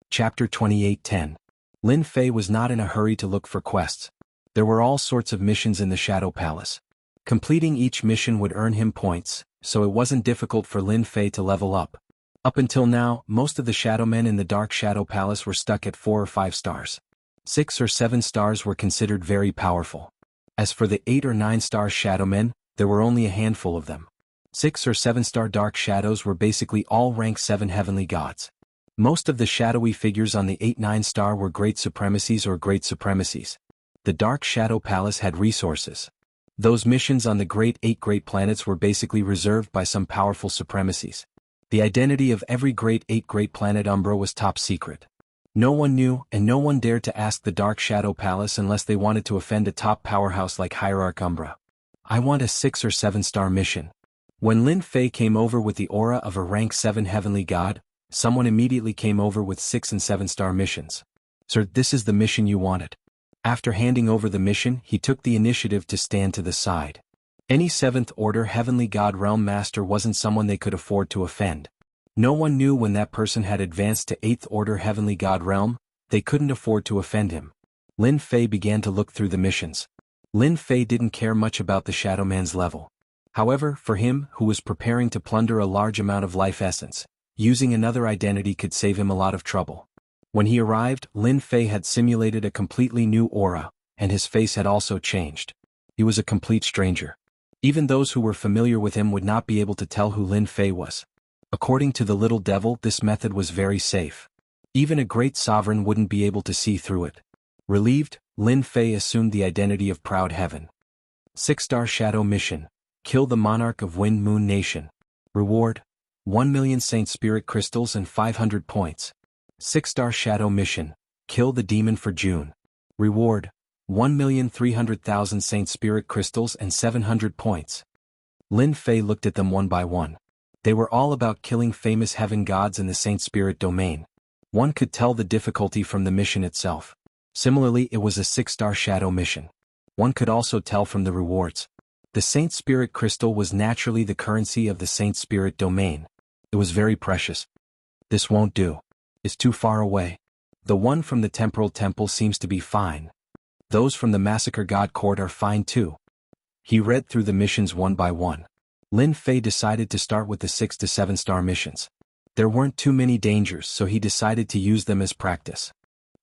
Chapter 28:10. Lin Fei was not in a hurry to look for quests. There were all sorts of missions in the Shadow Palace. Completing each mission would earn him points, so it wasn't difficult for Lin Fei to level up. Up until now, most of the Shadow Men in the Dark Shadow Palace were stuck at 4 or 5 stars. 6 or 7 stars were considered very powerful. As for the 8 or 9-star Shadow Men, there were only a handful of them. 6 or 7-star Dark Shadows were basically all rank 7 heavenly gods. Most of the shadowy figures on the 8-9 star were great supremacies or great supremacies. The Dark Shadow Palace had resources. Those missions on the Great 8 Great Planets were basically reserved by some powerful supremacies. The identity of every Great 8 Great Planet Umbra was top secret. No one knew, and no one dared to ask the Dark Shadow Palace unless they wanted to offend a top powerhouse like Hierarch Umbra. I want a 6 or 7-star mission. When Lin Fei came over with the aura of a rank 7 heavenly god, someone immediately came over with 6 and 7-star missions. Sir, this is the mission you wanted. After handing over the mission, he took the initiative to stand to the side. Any 7th Order Heavenly God Realm Master wasn't someone they could afford to offend. No one knew when that person had advanced to 8th Order Heavenly God Realm, they couldn't afford to offend him. Lin Fei began to look through the missions. Lin Fei didn't care much about the Shadow Man's level. However, for him, who was preparing to plunder a large amount of life essence, using another identity could save him a lot of trouble. When he arrived, Lin Fei had simulated a completely new aura, and his face had also changed. He was a complete stranger. Even those who were familiar with him would not be able to tell who Lin Fei was. According to the little devil, this method was very safe. Even a great sovereign wouldn't be able to see through it. Relieved, Lin Fei assumed the identity of Proud Heaven. 6-star Shadow Mission. Kill the Monarch of Wind Moon Nation. Reward: 1 million Saint Spirit Crystals and 500 points. 6-star Shadow Mission. Kill the Demon for June. Reward: 1,300,000 Saint Spirit Crystals and 700 points. Lin Fei looked at them one by one. They were all about killing famous heaven gods in the Saint Spirit domain. One could tell the difficulty from the mission itself. Similarly, it was a 6-star Shadow Mission. One could also tell from the rewards. The Saint Spirit Crystal was naturally the currency of the Saint Spirit domain. It was very precious. This won't do. It's too far away. The one from the Temporal Temple seems to be fine. Those from the Massacre God Court are fine too. He read through the missions one by one. Lin Fei decided to start with the 6 to 7-star missions. There weren't too many dangers, so he decided to use them as practice.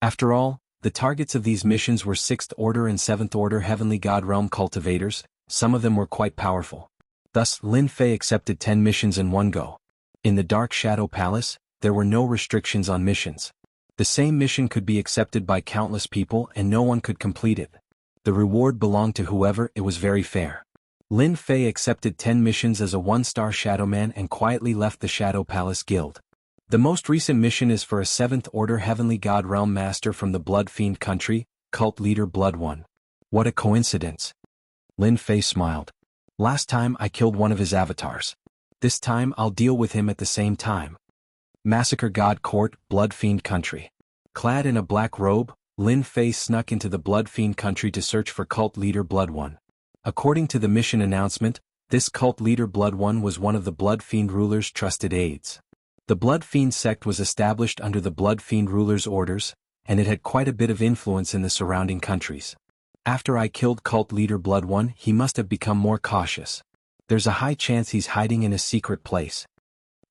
After all, the targets of these missions were 6th Order and 7th Order Heavenly God Realm cultivators. Some of them were quite powerful. Thus, Lin Fei accepted 10 missions in one go. In the Dark Shadow Palace, there were no restrictions on missions. The same mission could be accepted by countless people and no one could complete it. The reward belonged to whoever. It was very fair. Lin Fei accepted 10 missions as a 1-star Shadowman and quietly left the Shadow Palace Guild. The most recent mission is for a 7th Order Heavenly God Realm Master from the Blood Fiend country, Cult Leader Blood One. What a coincidence. Lin Fei smiled. Last time I killed one of his avatars. This time I'll deal with him at the same time. Massacre God Court, Blood Fiend country. Clad in a black robe, Lin Fei snuck into the Blood Fiend country to search for Cult Leader Blood One. According to the mission announcement, this Cult Leader Blood One was one of the Blood Fiend ruler's trusted aides. The Blood Fiend sect was established under the Blood Fiend ruler's orders, and it had quite a bit of influence in the surrounding countries. After I killed Cult Leader Blood One, he must have become more cautious. There's a high chance he's hiding in a secret place.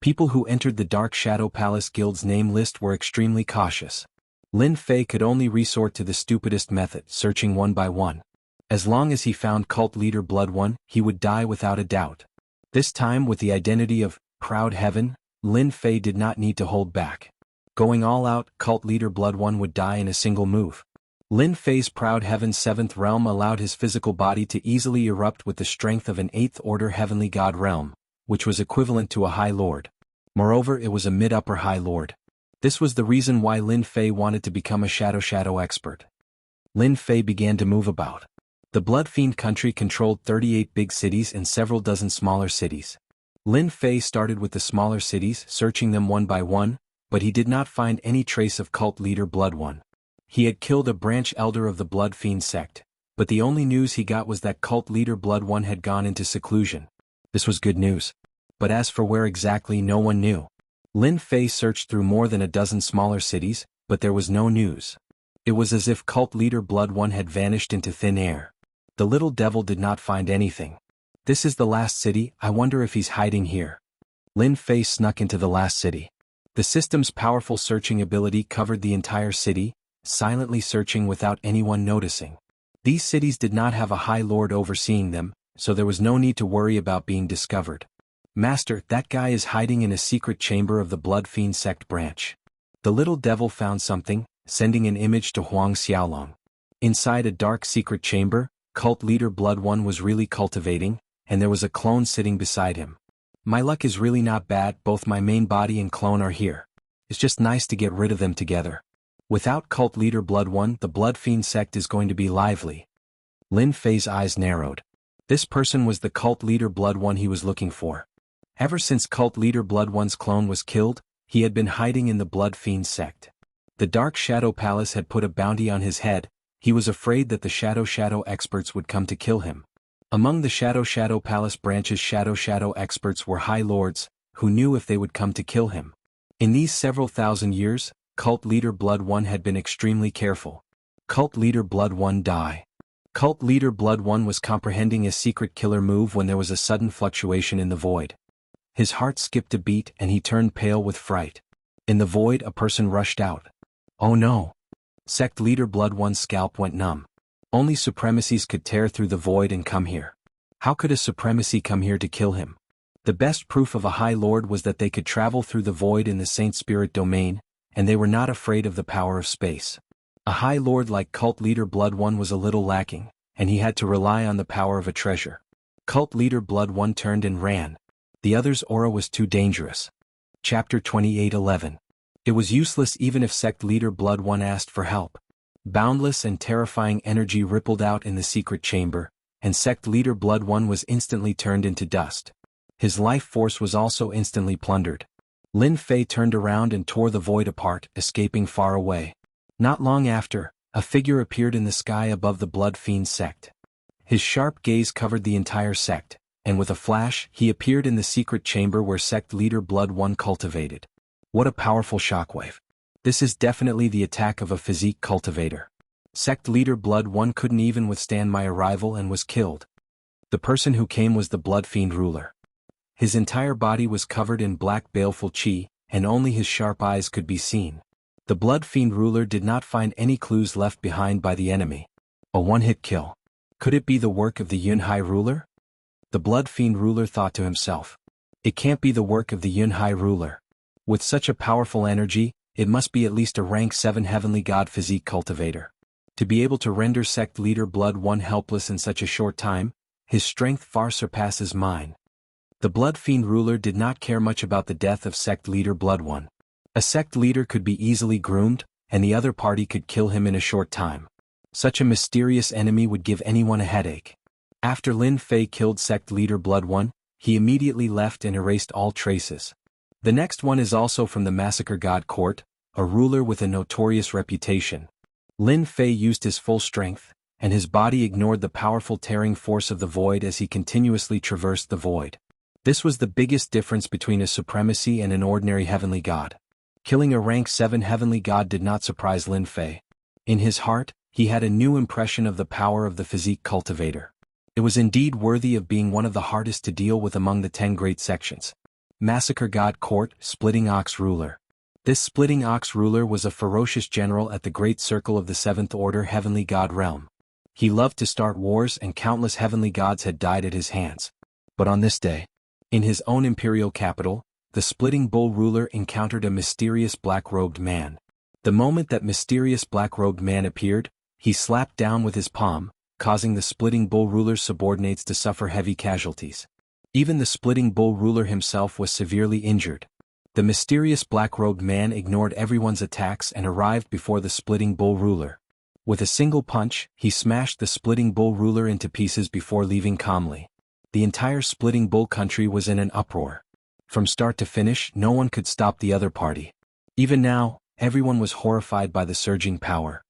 People who entered the Dark Shadow Palace Guild's name list were extremely cautious. Lin Fei could only resort to the stupidest method, searching one by one. As long as he found Cult Leader Blood One, he would die without a doubt. This time, with the identity of Proud Heaven, Lin Fei did not need to hold back. Going all out, Cult Leader Blood One would die in a single move. Lin Fei's Proud Heaven's 7th realm allowed his physical body to easily erupt with the strength of an 8th Order Heavenly God realm, which was equivalent to a High Lord. Moreover, it was a mid-upper High Lord. This was the reason why Lin Fei wanted to become a Shadow expert. Lin Fei began to move about. The Blood Fiend country controlled 38 big cities and several dozen smaller cities. Lin Fei started with the smaller cities, searching them one by one, but he did not find any trace of Cult Leader Blood One. He had killed a branch elder of the Blood Fiend sect, but the only news he got was that Cult Leader Blood One had gone into seclusion. This was good news. But as for where exactly, no one knew. Lin Fei searched through more than a dozen smaller cities, but there was no news. It was as if Cult Leader Blood One had vanished into thin air. The little devil did not find anything. This is the last city. I wonder if he's hiding here. Lin Fei snuck into the last city. The system's powerful searching ability covered the entire city, silently searching without anyone noticing. These cities did not have a High Lord overseeing them, so there was no need to worry about being discovered. Master, that guy is hiding in a secret chamber of the Blood Fiend sect branch. The little devil found something, sending an image to Huang Xiaolong. Inside a dark secret chamber, Cult Leader Blood One was really cultivating, and there was a clone sitting beside him. My luck is really not bad, both my main body and clone are here. It's just nice to get rid of them together. Without Cult Leader Blood One, the Blood Fiend sect is going to be lively. Lin Fei's eyes narrowed. This person was the Cult Leader Blood One he was looking for. Ever since Cult Leader Blood One's clone was killed, he had been hiding in the Blood Fiend sect. The Dark Shadow Palace had put a bounty on his head. He was afraid that the Shadow experts would come to kill him. Among the Shadow Palace branch's Shadow experts were High Lords, who knew if they would come to kill him. In these several thousand years, Cult Leader Blood One had been extremely careful. Cult Leader Blood One die. Cult Leader Blood One was comprehending a secret killer move when there was a sudden fluctuation in the void. His heart skipped a beat and he turned pale with fright. In the void, a person rushed out. Oh no! Sect Leader Blood One's scalp went numb. Only supremacies could tear through the void and come here. How could a supremacy come here to kill him? The best proof of a High Lord was that they could travel through the void in the Saint Spirit domain, and they were not afraid of the power of space. A High Lord like Cult Leader Blood One was a little lacking, and he had to rely on the power of a treasure. Cult Leader Blood One turned and ran. The other's aura was too dangerous. Chapter 28:11. It was useless even if Sect Leader Blood One asked for help. Boundless and terrifying energy rippled out in the secret chamber, and Sect Leader Blood One was instantly turned into dust. His life force was also instantly plundered. Lin Fei turned around and tore the void apart, escaping far away. Not long after, a figure appeared in the sky above the Blood Fiend sect. His sharp gaze covered the entire sect, and with a flash, he appeared in the secret chamber where Sect Leader Blood One cultivated. What a powerful shockwave. This is definitely the attack of a physique cultivator. Sect Leader Blood One couldn't even withstand my arrival and was killed. The person who came was the Blood Fiend ruler. His entire body was covered in black baleful chi, and only his sharp eyes could be seen. The Blood Fiend ruler did not find any clues left behind by the enemy. A one-hit kill. Could it be the work of the Yunhai ruler? The Blood Fiend ruler thought to himself. It can't be the work of the Yunhai ruler. With such a powerful energy, it must be at least a rank 7 heavenly god physique cultivator. To be able to render Sect Leader Blood One helpless in such a short time, his strength far surpasses mine. The Blood Fiend ruler did not care much about the death of Sect Leader Blood One. A sect leader could be easily groomed, and the other party could kill him in a short time. Such a mysterious enemy would give anyone a headache. After Lin Fei killed Sect Leader Blood One, he immediately left and erased all traces. The next one is also from the Massacre God Court, a ruler with a notorious reputation. Lin Fei used his full strength, and his body ignored the powerful tearing force of the void as he continuously traversed the void. This was the biggest difference between a supremacy and an ordinary heavenly god. Killing a rank 7 heavenly god did not surprise Lin Fei. In his heart, he had a new impression of the power of the physique cultivator. It was indeed worthy of being one of the hardest to deal with among the 10 great sections. Massacre God Court, Splitting Ox Ruler. This Splitting Ox ruler was a ferocious general at the Great Circle of the 7th Order Heavenly God Realm. He loved to start wars and countless heavenly gods had died at his hands. But on this day, in his own imperial capital, the Splitting Bull ruler encountered a mysterious black-robed man. The moment that mysterious black-robed man appeared, he slapped down with his palm, causing the Splitting Bull ruler's subordinates to suffer heavy casualties. Even the Splitting Bull ruler himself was severely injured. The mysterious black-robed man ignored everyone's attacks and arrived before the Splitting Bull ruler. With a single punch, he smashed the Splitting Bull ruler into pieces before leaving calmly. The entire Splitting Bull country was in an uproar. From start to finish, no one could stop the other party. Even now, everyone was horrified by the surging power.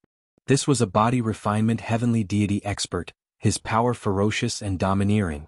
This was a body refinement heavenly deity expert, his power ferocious and domineering.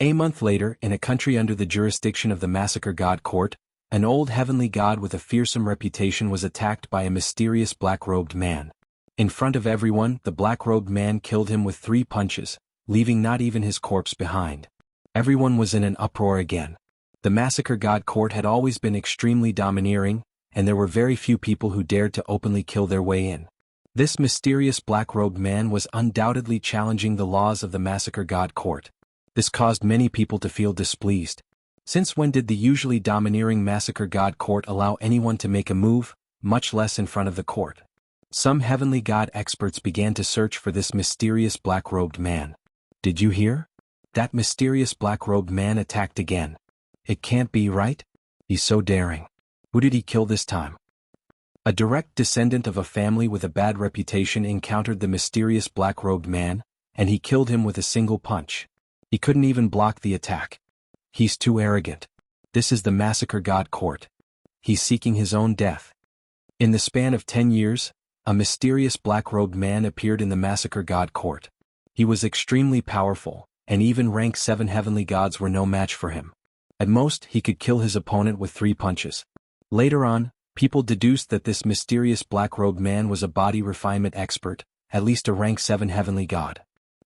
A month later, in a country under the jurisdiction of the Massacre God Court, an old heavenly god with a fearsome reputation was attacked by a mysterious black-robed man. In front of everyone, the black-robed man killed him with 3 punches, leaving not even his corpse behind. Everyone was in an uproar again. The Massacre God Court had always been extremely domineering, and there were very few people who dared to openly kill their way in. This mysterious black-robed man was undoubtedly challenging the laws of the Massacre God Court. This caused many people to feel displeased. Since when did the usually domineering Massacre God Court allow anyone to make a move, much less in front of the court? Some heavenly god experts began to search for this mysterious black-robed man. Did you hear? That mysterious black-robed man attacked again. It can't be right? He's so daring. Who did he kill this time? A direct descendant of a family with a bad reputation encountered the mysterious black-robed man, and he killed him with a single punch. He couldn't even block the attack. He's too arrogant. This is the Massacre God Court. He's seeking his own death. In the span of 10 years, a mysterious black-robed man appeared in the Massacre God Court. He was extremely powerful, and even rank 7 heavenly gods were no match for him. At most, he could kill his opponent with 3 punches. Later on, people deduced that this mysterious black-robed man was a body refinement expert, at least a rank 7 heavenly god.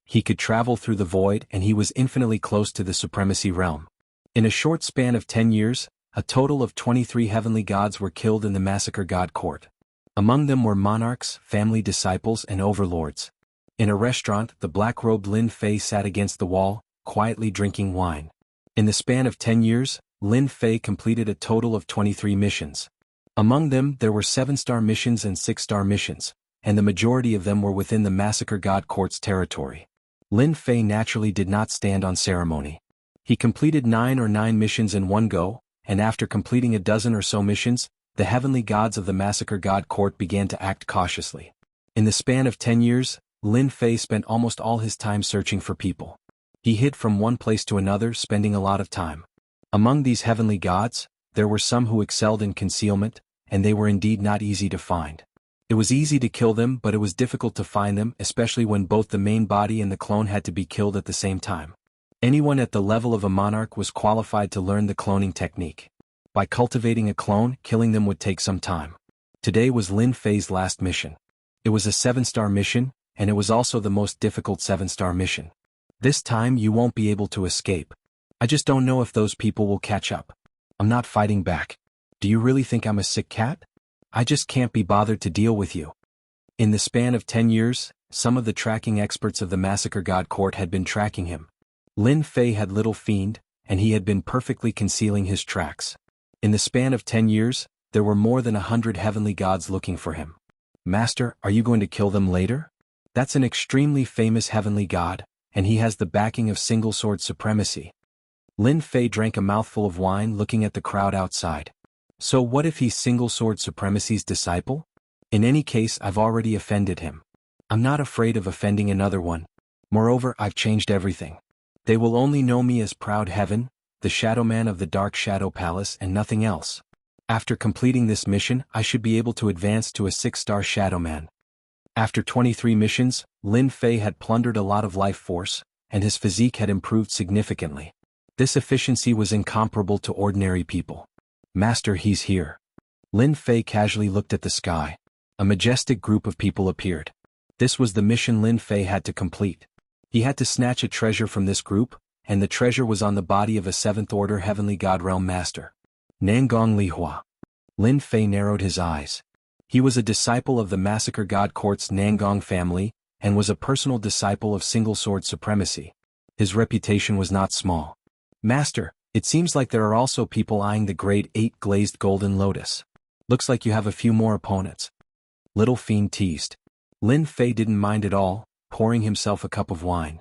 He could travel through the void and he was infinitely close to the supremacy realm. In a short span of 10 years, a total of 23 heavenly gods were killed in the Massacre God Court. Among them were monarchs, family disciples and overlords. In a restaurant, the black-robed Lin Fei sat against the wall, quietly drinking wine. In the span of 10 years, Lin Fei completed a total of 23 missions. Among them, there were 7-star missions and 6-star missions, and the majority of them were within the Massacre God Court's territory. Lin Fei naturally did not stand on ceremony. He completed 9 missions in one go, and after completing a dozen or so missions, the heavenly gods of the Massacre God Court began to act cautiously. In the span of 10 years, Lin Fei spent almost all his time searching for people. He hid from one place to another, spending a lot of time. Among these heavenly gods, there were some who excelled in concealment, and they were indeed not easy to find. It was easy to kill them, but it was difficult to find them, especially when both the main body and the clone had to be killed at the same time. Anyone at the level of a monarch was qualified to learn the cloning technique. By cultivating a clone, killing them would take some time. Today was Lin Fei's last mission. It was a 7-star mission, and it was also the most difficult 7-star mission. This time you won't be able to escape. I just don't know if those people will catch up. I'm not fighting back. Do you really think I'm a sick cat? I just can't be bothered to deal with you. In the span of 10 years, some of the tracking experts of the Massacre God Court had been tracking him. Lin Fei had little fiend, and he had been perfectly concealing his tracks. In the span of 10 years, there were more than 100 heavenly gods looking for him. Master, are you going to kill them later? That's an extremely famous heavenly god, and he has the backing of single sword supremacy. Lin Fei drank a mouthful of wine looking at the crowd outside. So what if he's single sword supremacy's disciple? In any case, I've already offended him. I'm not afraid of offending another one. Moreover, I've changed everything. They will only know me as Proud Heaven, the Shadow Man of the Dark Shadow Palace, and nothing else. After completing this mission, I should be able to advance to a 6-star Shadow Man. After 23 missions, Lin Fei had plundered a lot of life force, and his physique had improved significantly. This efficiency was incomparable to ordinary people. Master, he's here. Lin Fei casually looked at the sky. A majestic group of people appeared. This was the mission Lin Fei had to complete. He had to snatch a treasure from this group, and the treasure was on the body of a 7th-order heavenly god realm master. Nangong Lihua. Lin Fei narrowed his eyes. He was a disciple of the Massacre God Court's Nangong family, and was a personal disciple of single sword supremacy. His reputation was not small. Master, it seems like there are also people eyeing the grade 8 glazed golden lotus. Looks like you have a few more opponents. Little fiend teased. Lin Fei didn't mind at all, pouring himself a cup of wine.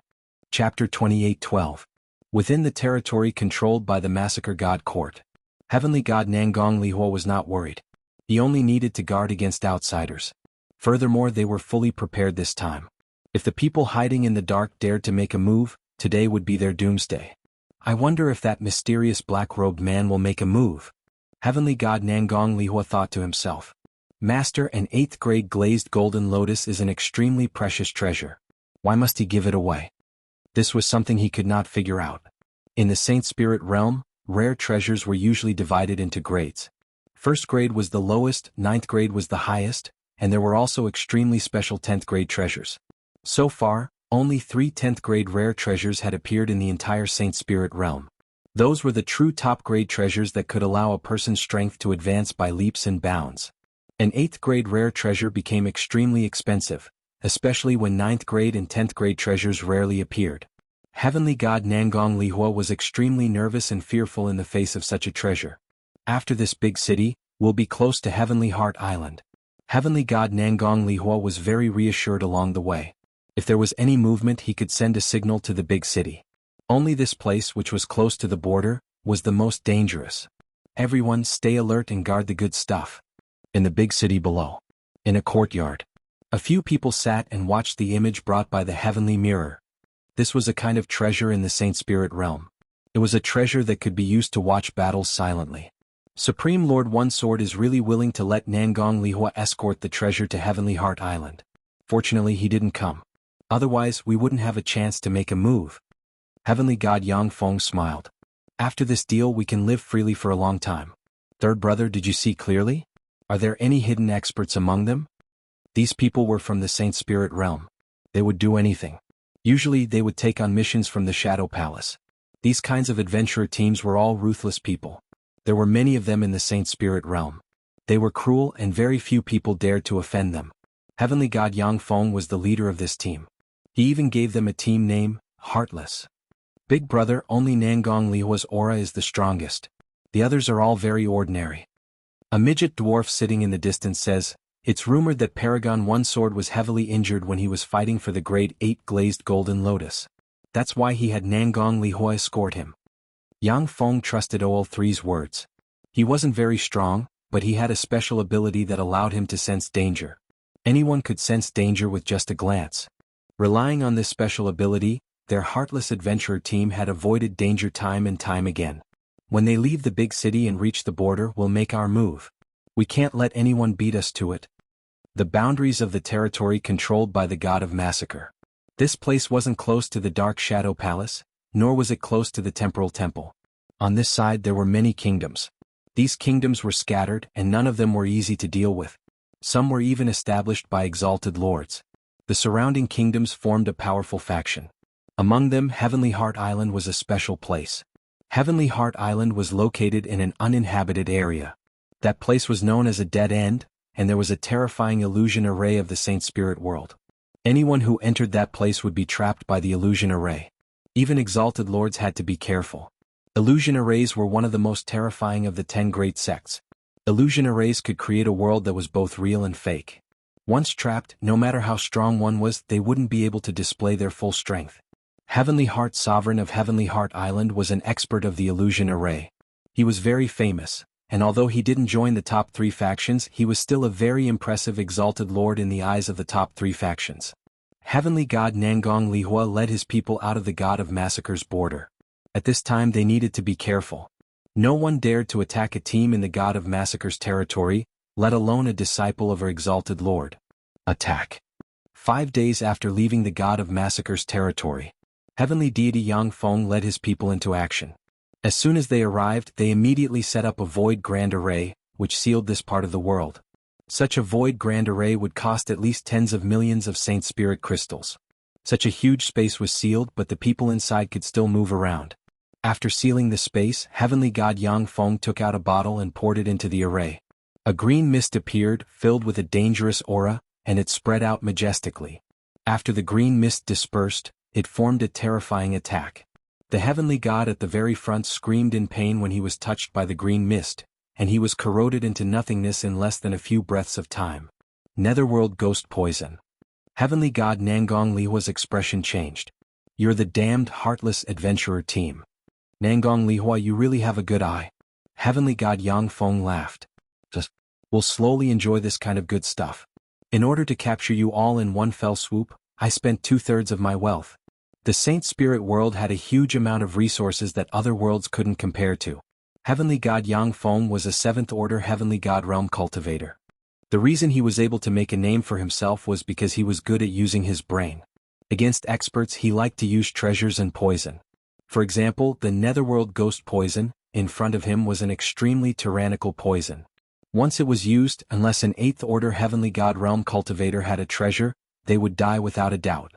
Chapter 28:12. Within the territory controlled by the Massacre God Court, heavenly god Nangong Lihua was not worried. He only needed to guard against outsiders. Furthermore, they were fully prepared this time. If the people hiding in the dark dared to make a move, today would be their doomsday. I wonder if that mysterious black-robed man will make a move. Heavenly god Nangong Lihua thought to himself. Master, an 8th grade glazed golden lotus is an extremely precious treasure. Why must he give it away? This was something he could not figure out. In the Saint Spirit realm, rare treasures were usually divided into grades. 1st grade was the lowest, 9th grade was the highest, and there were also extremely special 10th grade treasures. So far, only 3 10th grade rare treasures had appeared in the entire Saint Spirit realm. Those were the true top grade treasures that could allow a person's strength to advance by leaps and bounds. An 8th grade rare treasure became extremely expensive, especially when 9th grade and 10th grade treasures rarely appeared. Heavenly god Nangong Lihua was extremely nervous and fearful in the face of such a treasure. After this big city, we'll be close to Heavenly Heart Island. Heavenly god Nangong Lihua was very reassured along the way. If there was any movement, he could send a signal to the big city. Only this place, which was close to the border, was the most dangerous. Everyone stay alert and guard the good stuff. In the big city below. In a courtyard. A few people sat and watched the image brought by the heavenly mirror. This was a kind of treasure in the Saint Spirit realm. It was a treasure that could be used to watch battles silently. Supreme Lord One Sword is really willing to let Nangong Lihua escort the treasure to Heavenly Heart Island. Fortunately, he didn't come. Otherwise, we wouldn't have a chance to make a move. Heavenly God Yang Feng smiled. After this deal, we can live freely for a long time. Third brother, did you see clearly? Are there any hidden experts among them? These people were from the Saint Spirit realm. They would do anything. Usually, they would take on missions from the Shadow Palace. These kinds of adventurer teams were all ruthless people. There were many of them in the Saint Spirit realm. They were cruel and very few people dared to offend them. Heavenly God Yang Feng was the leader of this team. He even gave them a team name, Heartless. Big brother, only Nangong Lihua's aura is the strongest. The others are all very ordinary. A midget dwarf sitting in the distance says, "It's rumored that Paragon One Sword was heavily injured when he was fighting for the Grade 8 Glazed Golden Lotus. That's why he had Nangong Lihua escort him." Yang Feng trusted OL3's words. He wasn't very strong, but he had a special ability that allowed him to sense danger. Anyone could sense danger with just a glance. Relying on this special ability, their heartless adventurer team had avoided danger time and time again. "When they leave the big city and reach the border, we'll make our move. We can't let anyone beat us to it." The boundaries of the territory controlled by the God of Massacre. This place wasn't close to the Dark Shadow Palace, nor was it close to the Temporal Temple. On this side there were many kingdoms. These kingdoms were scattered and none of them were easy to deal with. Some were even established by exalted lords. The surrounding kingdoms formed a powerful faction. Among them, Heavenly Heart Island was a special place. Heavenly Heart Island was located in an uninhabited area. That place was known as a dead end, and there was a terrifying illusion array of the Saint Spirit world. Anyone who entered that place would be trapped by the illusion array. Even exalted lords had to be careful. Illusion arrays were one of the most terrifying of the 10 great sects. Illusion arrays could create a world that was both real and fake. Once trapped, no matter how strong one was, they wouldn't be able to display their full strength. Heavenly Heart, sovereign of Heavenly Heart Island, was an expert of the illusion array. He was very famous, and although he didn't join the top 3 factions, he was still a very impressive exalted lord in the eyes of the top 3 factions. Heavenly God Nangong Lihua led his people out of the God of Massacre's border. At this time they needed to be careful. No one dared to attack a team in the God of Massacre's territory, let alone a disciple of her exalted lord. Attack. 5 days after leaving the God of Massacre's territory, Heavenly Deity Yang Feng led his people into action. As soon as they arrived, they immediately set up a Void Grand Array, which sealed this part of the world. Such a Void Grand Array would cost at least tens of millions of Saint Spirit crystals. Such a huge space was sealed, but the people inside could still move around. After sealing the space, Heavenly God Yang Feng took out a bottle and poured it into the array. A green mist appeared, filled with a dangerous aura, and it spread out majestically. After the green mist dispersed, it formed a terrifying attack. The Heavenly God at the very front screamed in pain when he was touched by the green mist, and he was corroded into nothingness in less than a few breaths of time. Netherworld Ghost Poison. Heavenly God Nangong Lihua's expression changed. "You're the damned heartless adventurer team. Nangong Lihua, you really have a good eye." Heavenly God Yang Feng laughed. "We'll slowly enjoy this kind of good stuff. In order to capture you all in one fell swoop, I spent 2/3 of my wealth." The Saint Spirit world had a huge amount of resources that other worlds couldn't compare to. Heavenly God Yang Feng was a 7th order Heavenly God realm cultivator. The reason he was able to make a name for himself was because he was good at using his brain. Against experts he liked to use treasures and poison. For example, the Netherworld Ghost Poison, in front of him, was an extremely tyrannical poison. Once it was used, unless an 8th order Heavenly God realm cultivator had a treasure, they would die without a doubt.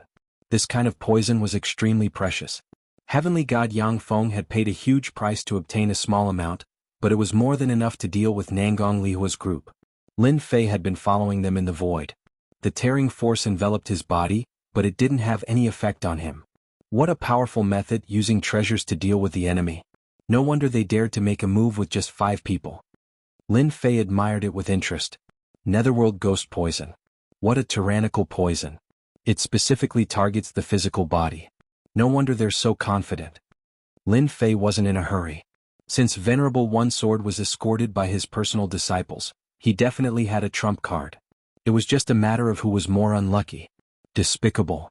This kind of poison was extremely precious. Heavenly God Yang Feng had paid a huge price to obtain a small amount, but it was more than enough to deal with Nangong Lihua's group. Lin Fei had been following them in the void. The tearing force enveloped his body, but it didn't have any effect on him. What a powerful method, using treasures to deal with the enemy. No wonder they dared to make a move with just 5 people. Lin Fei admired it with interest. Netherworld Ghost Poison. What a tyrannical poison. It specifically targets the physical body. No wonder they're so confident. Lin Fei wasn't in a hurry. Since Venerable One Sword was escorted by his personal disciples, he definitely had a trump card. It was just a matter of who was more unlucky. Despicable.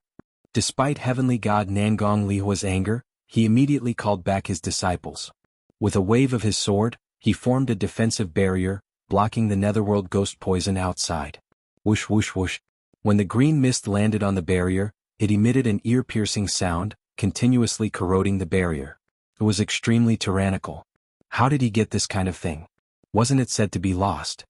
Despite Heavenly God Nangong Lihua's anger, he immediately called back his disciples. With a wave of his sword, he formed a defensive barrier, blocking the Netherworld Ghost Poison outside. Whoosh whoosh whoosh. When the green mist landed on the barrier, it emitted an ear-piercing sound, continuously corroding the barrier. It was extremely tyrannical. How did he get this kind of thing? Wasn't it said to be lost?